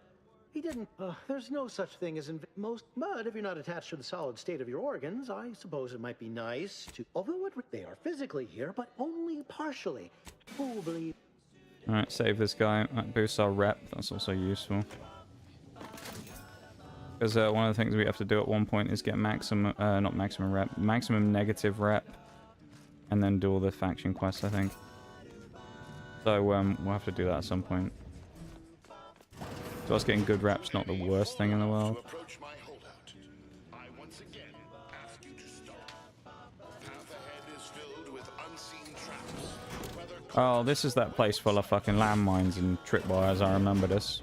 [SPEAKER 10] He didn't... there's no such thing as most... But if you're not attached to the solid state of your organs, I suppose it might be nice to... Although they are physically here, but only partially. Who believe...
[SPEAKER 1] Alright, save this guy. That boosts our rep. That's also useful. Because one of the things we have to do at one point is get maximum... not maximum rep. Maximum negative rep. And then do all the faction quests, I think. So, we'll have to do that at some point. So us getting good reps not the worst thing in the world. Oh, this is that place full of fucking landmines and tripwires. I remember this.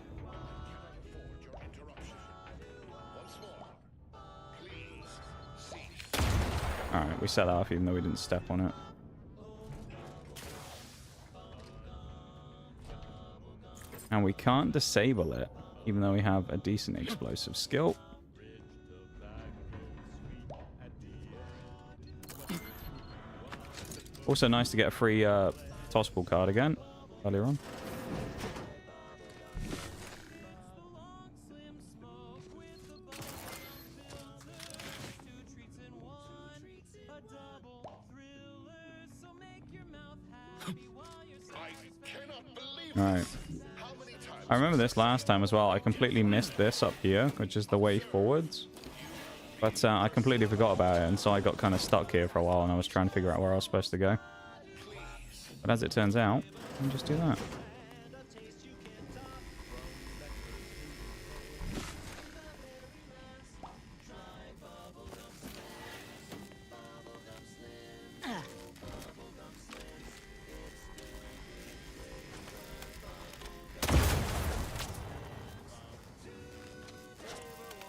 [SPEAKER 1] Alright, we set off even though we didn't step on it. And we can't disable it, even though we have a decent explosive skill. Also nice to get a free tossball card again, earlier on. Alright. I remember this last time as well. I completely missed this up here, which is the way forwards. But I completely forgot about it, and so I got kind of stuck here for a while, and I was trying to figure out where I was supposed to go. But as it turns out, I can just do that.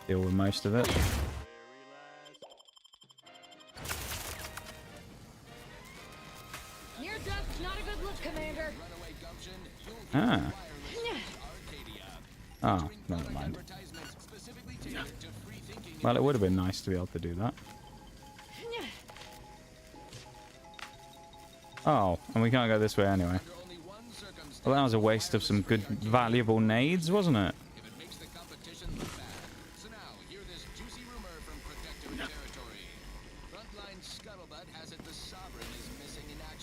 [SPEAKER 1] Deal with most of it.
[SPEAKER 21] Near death's not a good look, Commander.
[SPEAKER 1] Ah. Oh, never mind. Well, it would have been nice to be able to do that. Oh, and we can't go this way anyway. Well, that was a waste of some good, valuable nades, wasn't it?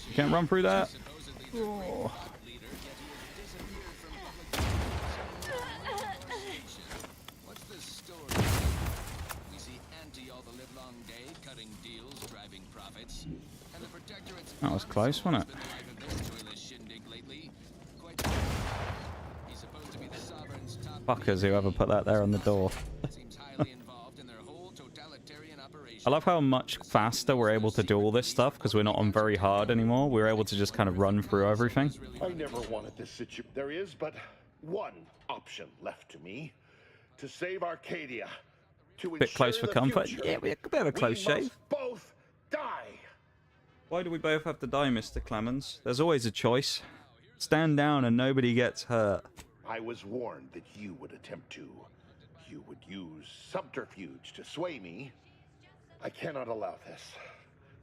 [SPEAKER 1] You can't run through that. Oh. That was close, wasn't it? Fuckers, whoever put that there on the door. I love how much faster we're able to do all this stuff because we're not on very hard anymore. We're able to just kind of run through everything.
[SPEAKER 20] I never wanted this situation. There is but one option left to me: to save Arcadia. To
[SPEAKER 1] Bit close for comfort.
[SPEAKER 20] Future.
[SPEAKER 1] Yeah, we're a bit of a close shave.
[SPEAKER 20] Both die.
[SPEAKER 1] Why do we both have to die, Mr. Clemens? There's always a choice. Stand down and nobody gets hurt.
[SPEAKER 20] I was warned that you would attempt to. You would use subterfuge to sway me. I cannot allow this.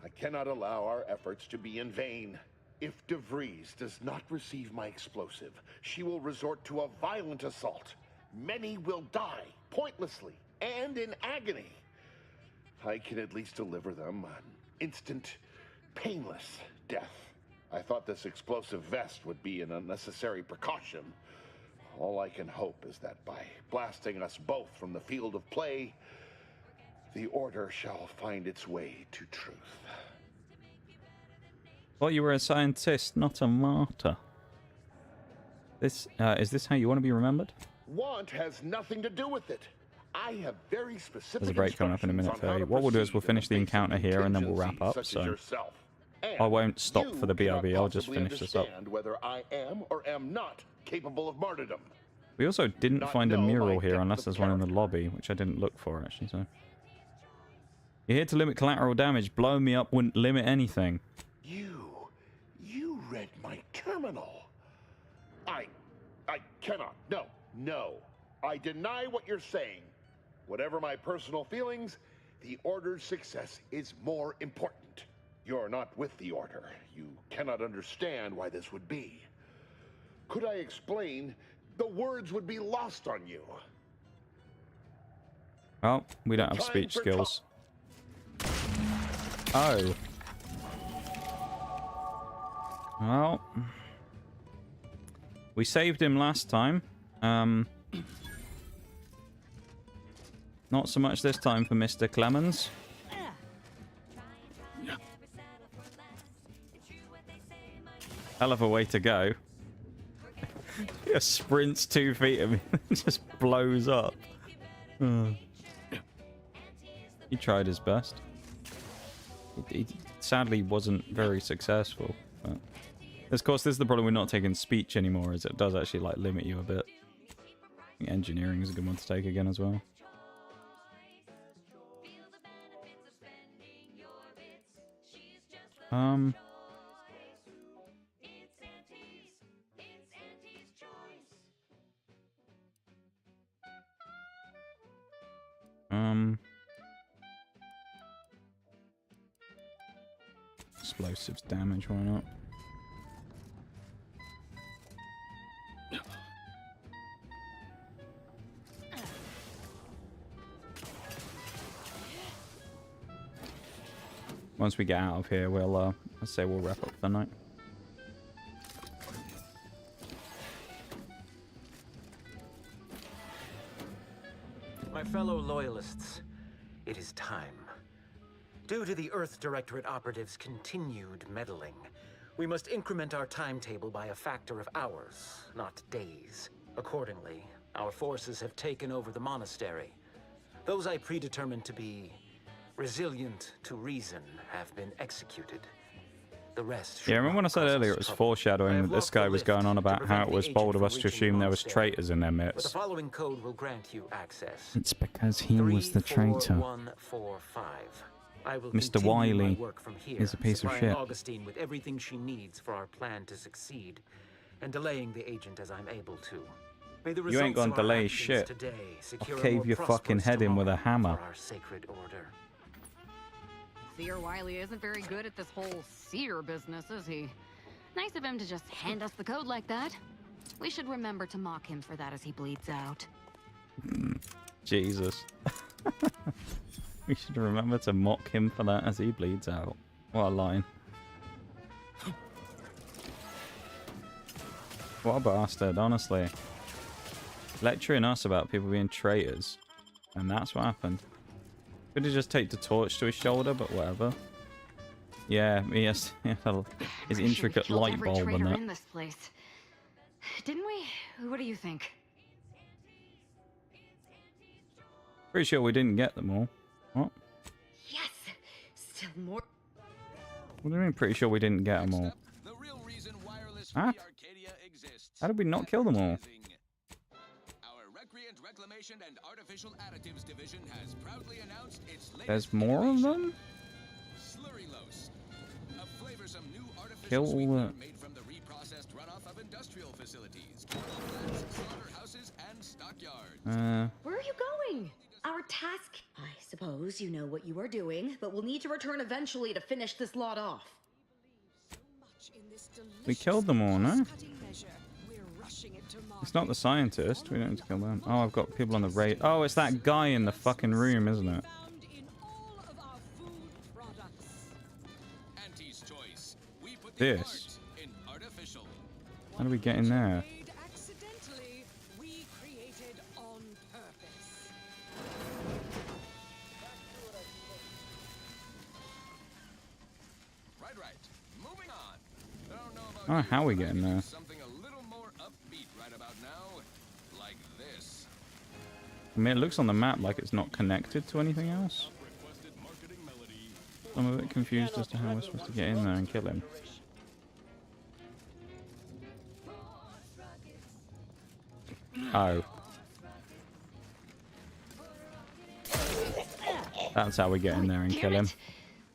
[SPEAKER 20] I cannot allow our efforts to be in vain. If DeVries does not receive my explosive, she will resort to a violent assault. Many will die, pointlessly, and in agony. I can at least deliver them an instant, painless death. I thought this explosive vest would be an unnecessary precaution. All I can hope is that by blasting us both from the field of play, the Order shall find its way to truth.
[SPEAKER 1] Well, you were a scientist, not a martyr. This is this how you want to be remembered?
[SPEAKER 20] Want has nothing to do with it. I have very specific.
[SPEAKER 1] There's a break coming up in a minute, Faye. What we'll do is we'll finish the encounter here and then we'll wrap up. So I won't stop for the BRB. I'll just finish this up.
[SPEAKER 20] Whether I am or am not capable of martyrdom.
[SPEAKER 1] We also didn't find a mural here unless there's one in the lobby, which I didn't look for actually. So you're here to limit collateral damage. Blowing me up wouldn't limit anything.
[SPEAKER 20] You read my terminal. I cannot. No. I deny what you're saying. Whatever my personal feelings, the Order's success is more important. You're not with the Order. You cannot understand why this would be. Could I explain, the words would be lost on you.
[SPEAKER 1] Well, we don't have speech skills. Oh. Well. We saved him last time. Not so much this time for Mr. Clemens. Hell of a way to go. He sprints 2 feet and just blows up. He tried his best. it sadly wasn't very successful. But of course, this is the problem with not taking speech anymore, is it does actually like limit you a bit. I think engineering is a good one to take again as well. Explosives damage, why not? Once we get out of here, we'll let's say we'll wrap up the night.
[SPEAKER 5] My fellow loyalists, it is time. Due to the Earth Directorate operatives' continued meddling, we must increment our timetable by a factor of hours, not days. Accordingly, our forces have taken over the monastery. Those I predetermined to be resilient to reason have been executed. The rest.
[SPEAKER 1] Yeah, remember when I said earlier it was foreshadowing that this guy was going on about how it was bold of us to assume there was traitors in their
[SPEAKER 5] But the
[SPEAKER 1] midst.
[SPEAKER 5] following code will grant you access.
[SPEAKER 1] It's because he was the traitor.
[SPEAKER 5] 34145. I will
[SPEAKER 1] Mr.
[SPEAKER 5] continue my
[SPEAKER 1] Wiley
[SPEAKER 5] work from here,
[SPEAKER 1] is a piece of
[SPEAKER 5] supplying
[SPEAKER 1] shit.
[SPEAKER 5] Augustine with everything she needs for our plan to succeed, and delaying the agent as I'm able to. May the
[SPEAKER 1] You ain't
[SPEAKER 5] results
[SPEAKER 1] gonna
[SPEAKER 5] of our
[SPEAKER 1] delay
[SPEAKER 5] actions
[SPEAKER 1] shit.
[SPEAKER 5] today secure
[SPEAKER 1] I'll
[SPEAKER 5] a
[SPEAKER 1] cave
[SPEAKER 5] more
[SPEAKER 1] your fucking
[SPEAKER 5] prosperous
[SPEAKER 1] head in with a
[SPEAKER 5] tomorrow
[SPEAKER 1] hammer.
[SPEAKER 5] for our sacred order.
[SPEAKER 11] Seer Wiley isn't very good at this whole seer business, is he?
[SPEAKER 18] Nice of him to just hand us the code like that. We should remember to mock him for that as he bleeds out.
[SPEAKER 1] Jesus. We should remember to mock him for that as he bleeds out. What a line. What a bastard, honestly. Lecturing us about people being traitors. And that's what happened. Could have just taken the torch to his shoulder, but whatever. Yeah, he has his intricate light bulb and that.
[SPEAKER 18] In this place. Didn't we? What do you think?
[SPEAKER 1] Pretty sure we didn't get them all. What?
[SPEAKER 18] Yes! Still more.
[SPEAKER 1] What do you mean pretty sure we didn't get them all? Huh? How did we not kill them all?
[SPEAKER 2] Our Recreant Reclamation and Artificial Additives Division has proudly announced its
[SPEAKER 1] There's more of them?
[SPEAKER 2] Slurrylose, a flavorsome new artificial
[SPEAKER 1] Kill
[SPEAKER 2] sweetener
[SPEAKER 1] the...
[SPEAKER 2] made from the reprocessed runoff of industrial facilities, chemical plants, slaughterhouses, and stockyards.
[SPEAKER 7] Where are you going? Our task? I suppose you know what you are doing, but we'll need to return eventually to finish this lot off.
[SPEAKER 1] We killed them all, no? It's not the scientist. We don't need to kill them. Oh, I've got people on the raid. Oh, it's that guy in the fucking room, isn't it? This. How do we get in there? I don't know how we get in there. I mean, it looks on the map like it's not connected to anything else. I'm a bit confused as to how we're supposed to get in there and kill him. Oh. That's how we get in there and kill him.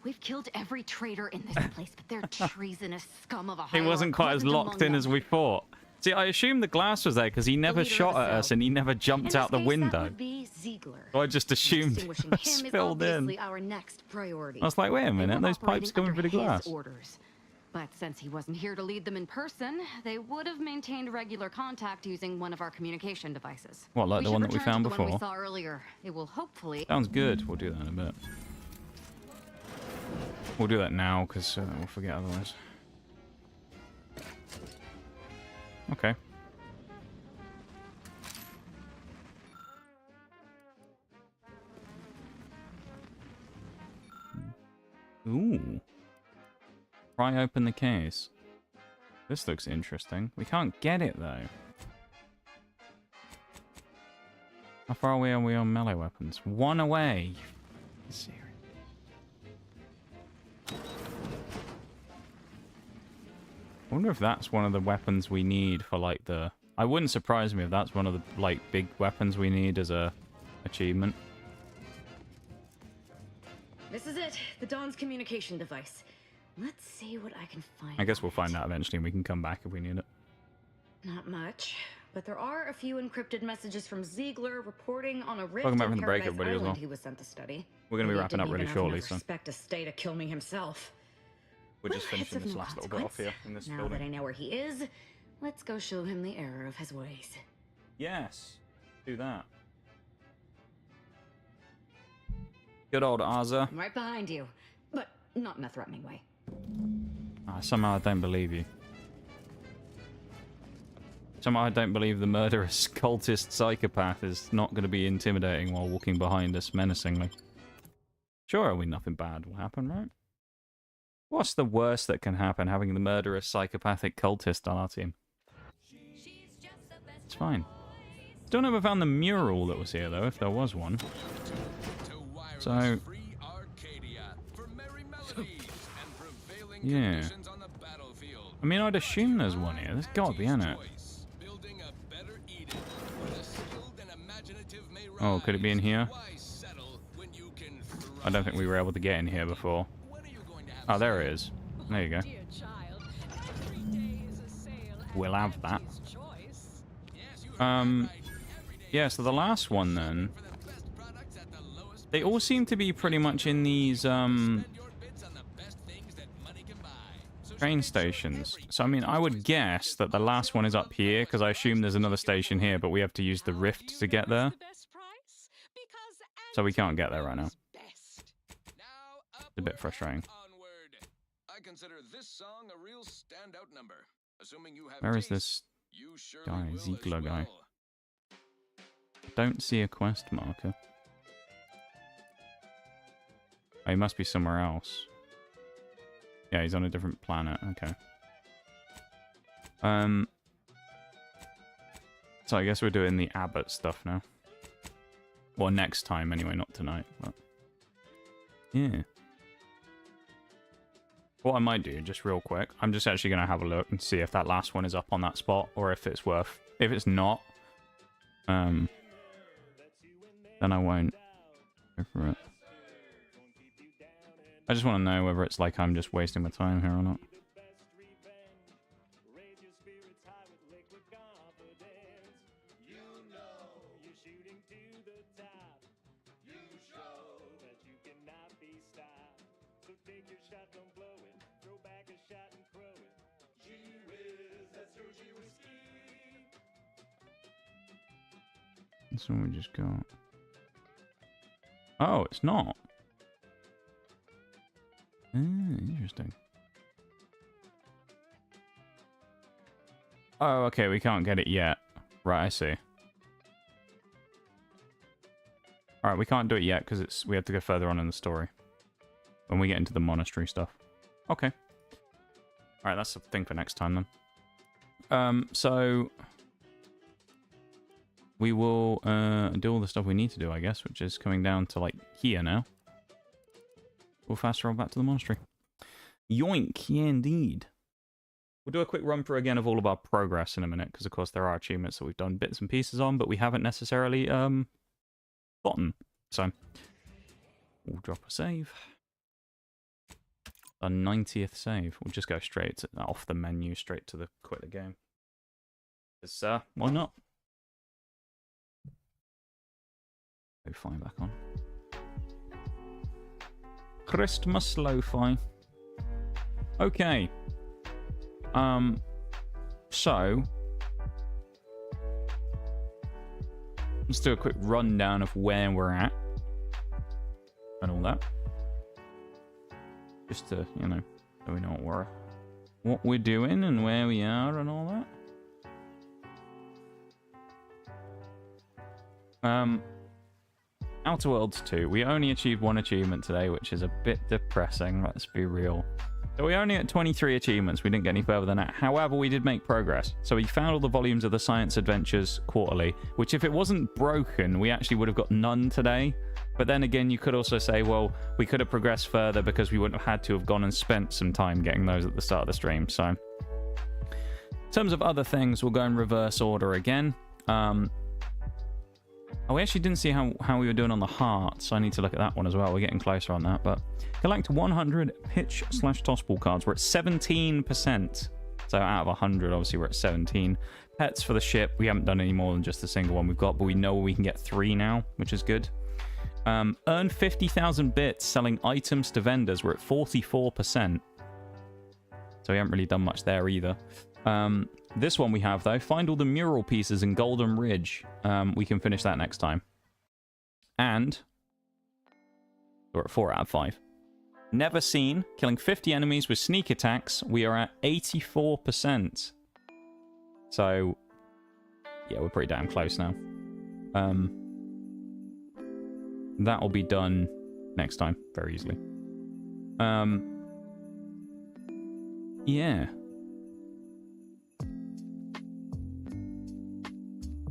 [SPEAKER 18] We've killed every traitor in this place, but they're treasonous scum of a
[SPEAKER 1] He wasn't quite as locked in as we thought. See, I assumed the glass was there because he never shot at us and he never jumped out the window. So I just assumed it was filled in.
[SPEAKER 18] Our next priority.
[SPEAKER 1] I was like, wait a minute, those pipes coming through the glass.
[SPEAKER 18] Orders. But since he wasn't here to lead them in person, they would have maintained regular contact using one of our communication devices.
[SPEAKER 1] What, like the one that we found
[SPEAKER 18] The one we
[SPEAKER 1] before?
[SPEAKER 18] saw earlier. It will hopefully.
[SPEAKER 1] Sounds good. We'll do that in a bit. We'll do that now because we'll forget otherwise. Okay. Ooh. Pry open the case. This looks interesting. We can't get it though. How far away are we on melee weapons? One away. Serious. I wonder if that's one of the weapons we need for, like, the... I wouldn't surprise me if that's one of the, like, big weapons we need as a achievement.
[SPEAKER 7] This is it, the Dawn's communication device. Let's see what I can find.
[SPEAKER 1] I guess we'll find out eventually and we can come back if we need it.
[SPEAKER 7] Not much, but there are a few encrypted messages from Ziegler reporting on a rift
[SPEAKER 1] Welcome back
[SPEAKER 7] in
[SPEAKER 1] from the break,
[SPEAKER 7] Paradise
[SPEAKER 1] everybody, as
[SPEAKER 7] Island
[SPEAKER 1] well.
[SPEAKER 7] he was sent to study.
[SPEAKER 1] We're going to be
[SPEAKER 7] He
[SPEAKER 1] wrapping up
[SPEAKER 7] didn't
[SPEAKER 1] really
[SPEAKER 7] even have
[SPEAKER 1] shortly,
[SPEAKER 7] enough
[SPEAKER 1] so...
[SPEAKER 7] respect to stay to kill me himself.
[SPEAKER 1] We're just
[SPEAKER 7] Well, it's
[SPEAKER 1] finishing
[SPEAKER 7] of
[SPEAKER 1] this
[SPEAKER 7] no
[SPEAKER 1] last little bit off here in this
[SPEAKER 7] Now
[SPEAKER 1] building.
[SPEAKER 7] that I know where he is, let's go show him the error of his ways.
[SPEAKER 1] Yes, do that. Good old Arza.
[SPEAKER 7] I'm right behind you, but not in a threatening way.
[SPEAKER 1] Somehow I don't believe you. Somehow I don't believe the murderous cultist psychopath is not going to be intimidating while walking behind us menacingly. Surely nothing bad will happen, right? What's the worst that can happen, having the murderous psychopathic cultist on our team? It's fine. Still never found the mural that was here, though, if there was one. So... yeah. I mean, I'd assume there's one here. There's got to be, isn't it? Oh, could it be in here? I don't think we were able to get in here before. Oh, there it is. There you go. We'll have that. Yeah, so the last one then. They all seem to be pretty much in these, train stations. So, I mean, I would guess that the last one is up here, because I assume there's another station here, but we have to use the rift to get there. So we can't get there right now. It's a bit frustrating. Where is this guy, Ziegler guy? Don't see a quest marker. Oh, he must be somewhere else. Yeah, he's on a different planet. Okay. So I guess we're doing the Abbott stuff now. Well, next time anyway, not tonight. But yeah. What I might do, just real quick, I'm just actually going to have a look and see if that last one is up on that spot, or if it's worth... If it's not, then I won't go for it. I just want to know whether it's like I'm just wasting my time here or not. That's what we just got. Oh, it's not. Interesting. Oh, okay, we can't get it yet. Right, I see. Alright, we can't do it yet because we have to go further on in the story. When we get into the monastery stuff. Okay. Alright, that's the thing for next time then. So... we will do all the stuff we need to do, I guess, which is coming down to, like, here now. We'll fast roll back to the monastery. Yoink, yeah, indeed. We'll do a quick run through again of all of our progress in a minute, because, of course, there are achievements that we've done bits and pieces on, but we haven't necessarily gotten. So, we'll drop a save. A 90th save. We'll just go straight off the menu, straight to the quit the game. Because, why not? Lo-fi back on. Christmas lo-fi. Okay. So let's do a quick rundown of where we're at and all that. Just to, you know, so we know what we're doing and where we are and all that. Outer Worlds 2. We only achieved one achievement today, which is a bit depressing, let's be real. So we only at 23 achievements. We didn't get any further than that. However, we did make progress. So we found all the volumes of the Science Adventures Quarterly, which if it wasn't broken, we actually would have got none today. But then again, you could also say, well, we could have progressed further because we wouldn't have had to have gone and spent some time getting those at the start of the stream. So In terms of other things, we'll go in reverse order again. Oh, we actually didn't see how we were doing on the heart, so I need to look at that one as well. We're getting closer on that, but collect 100 pitch/tossball cards. We're at 17%. So out of 100, obviously, we're at 17. Pets for the ship. We haven't done any more than just the single one we've got, but we know we can get 3 now, which is good. Earn 50,000 bits selling items to vendors. We're at 44%. So we haven't really done much there either. This one we have, though. Find all the mural pieces in Golden Ridge. We can finish that next time. And we're at 4 out of 5. Never seen. Killing 50 enemies with sneak attacks. We are at 84%. So, yeah, we're pretty damn close now. That will be done next time very easily. Yeah.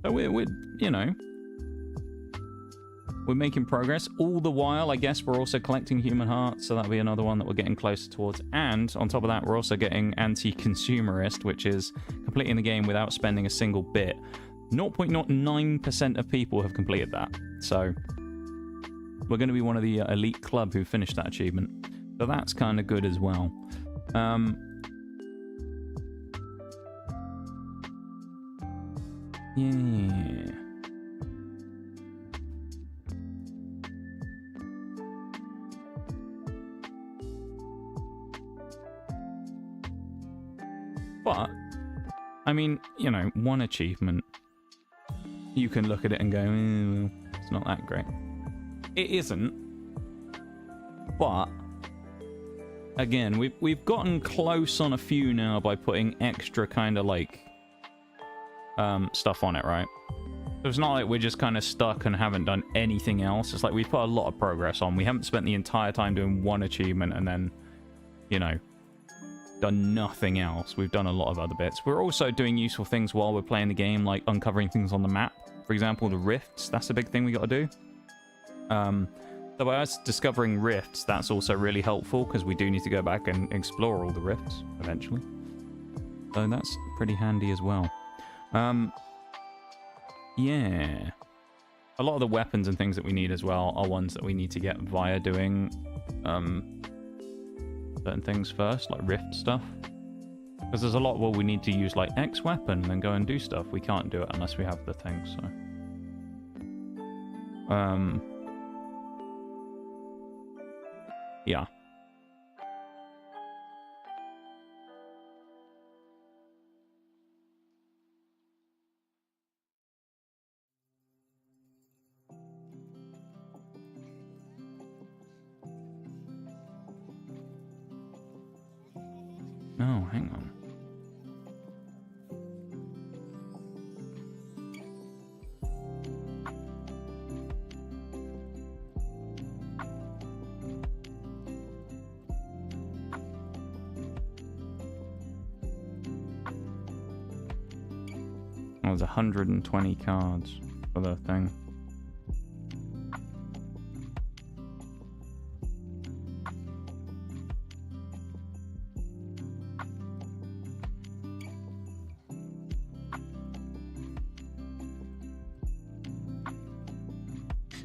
[SPEAKER 1] So we're you know, we're making progress. All the while, I guess, we're also collecting human hearts, so that'll be another one that we're getting closer towards. And on top of that, we're also getting anti-consumerist, which is completing the game without spending a single bit. 0.09% of people have completed that. So we're going to be one of the elite club who finished that achievement. So that's kind of good as well. Yeah. But, I mean, you know, one achievement, you can look at it and go, it's not that great. It isn't. But, again, we've gotten close on a few now by putting extra kind of like stuff on it, right? So it's not like we're just kind of stuck and haven't done anything else. It's like we've put a lot of progress on. We haven't spent the entire time doing one achievement and then, you know, done nothing else. We've done a lot of other bits. We're also doing useful things while we're playing the game, like uncovering things on the map. For example, the rifts. That's a big thing we got to do. So by us discovering rifts, that's also really helpful because we do need to go back and explore all the rifts eventually. So that's pretty handy as well. Yeah. A lot of the weapons and things that we need as well are ones that we need to get via doing certain things first, like rift stuff. Because there's a lot where we need to use like X weapon and then go and do stuff. We can't do it unless we have the thing, so. Yeah. Oh, hang on. Oh, there's 120 cards for the thing.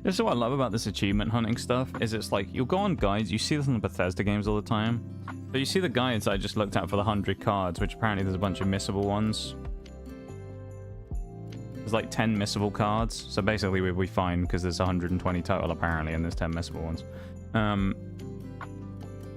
[SPEAKER 1] This is what I love about this achievement hunting stuff, is it's like, you'll go on guides, you see this in the Bethesda games all the time. So you see the guides I just looked at for the 100 cards, which apparently there's a bunch of missable ones. There's like 10 missable cards, so basically we find, because there's 120 total apparently, and there's 10 missable ones.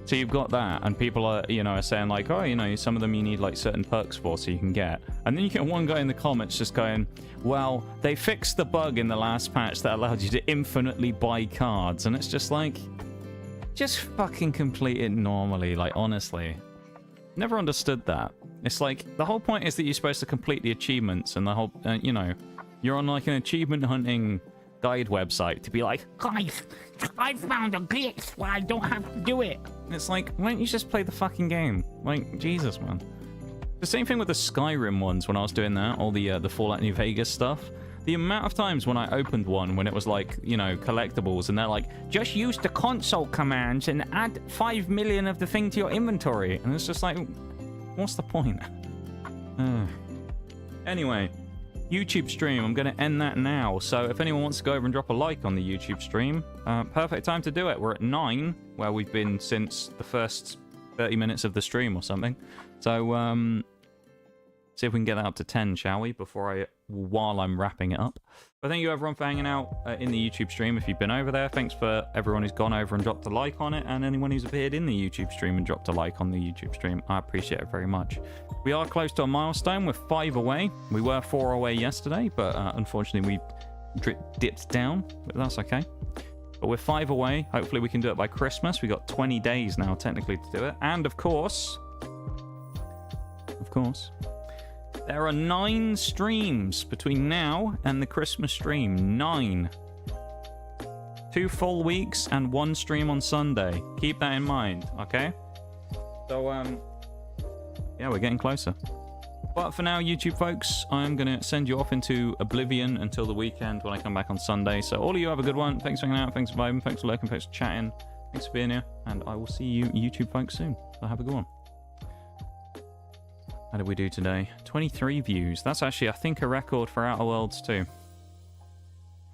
[SPEAKER 1] So you've got that, and people are, you know, are saying like, oh, you know, some of them you need like certain perks for, so you can get. And then you get one guy in the comments just going, well, they fixed the bug in the last patch that allowed you to infinitely buy cards, and it's just like, just fucking complete it normally, like, honestly. Never understood that. It's like, the whole point is that you're supposed to complete the achievements, and the whole, you know, you're on like an achievement hunting guide website to be like, guys, I found a glitch where I don't have to do it. It's like, why don't you just play the fucking game? Like, Jesus, man. The same thing with the Skyrim ones when I was doing that, all the Fallout New Vegas stuff. The amount of times when I opened one when it was like, you know, collectibles, and they're like, just use the console commands and add 5 million of the thing to your inventory. And it's just like, what's the point? Anyway, YouTube stream, I'm going to end that now. So if anyone wants to go over and drop a like on the YouTube stream, perfect time to do it. We're at 9, where we've been since the first 30 minutes of the stream or something. So, see if we can get that up to 10, shall we? While I'm wrapping it up. But thank you everyone for hanging out in the YouTube stream. If you've been over there, thanks for everyone who's gone over and dropped a like on it, and anyone who's appeared in the YouTube stream and dropped a like on the YouTube stream. I appreciate it very much. We are close to a milestone. We're 5 away. We were 4 away yesterday, but unfortunately we dipped down, but that's okay. But we're 5 away. Hopefully we can do it by Christmas. We got 20 days now technically to do it. And of course, there are 9 streams between now and the Christmas stream. 9. 2 full weeks and 1 stream on Sunday. Keep that in mind, okay? So, yeah, we're getting closer. But for now, YouTube folks, I'm going to send you off into oblivion until the weekend when I come back on Sunday. So all of you have a good one. Thanks for hanging out. Thanks for vibing. Thanks for lurking. Thanks for chatting. Thanks for being here. And I will see you YouTube folks soon. So have a good one. How did we do today? 23 views. That's actually, I think, a record for Outer Worlds too.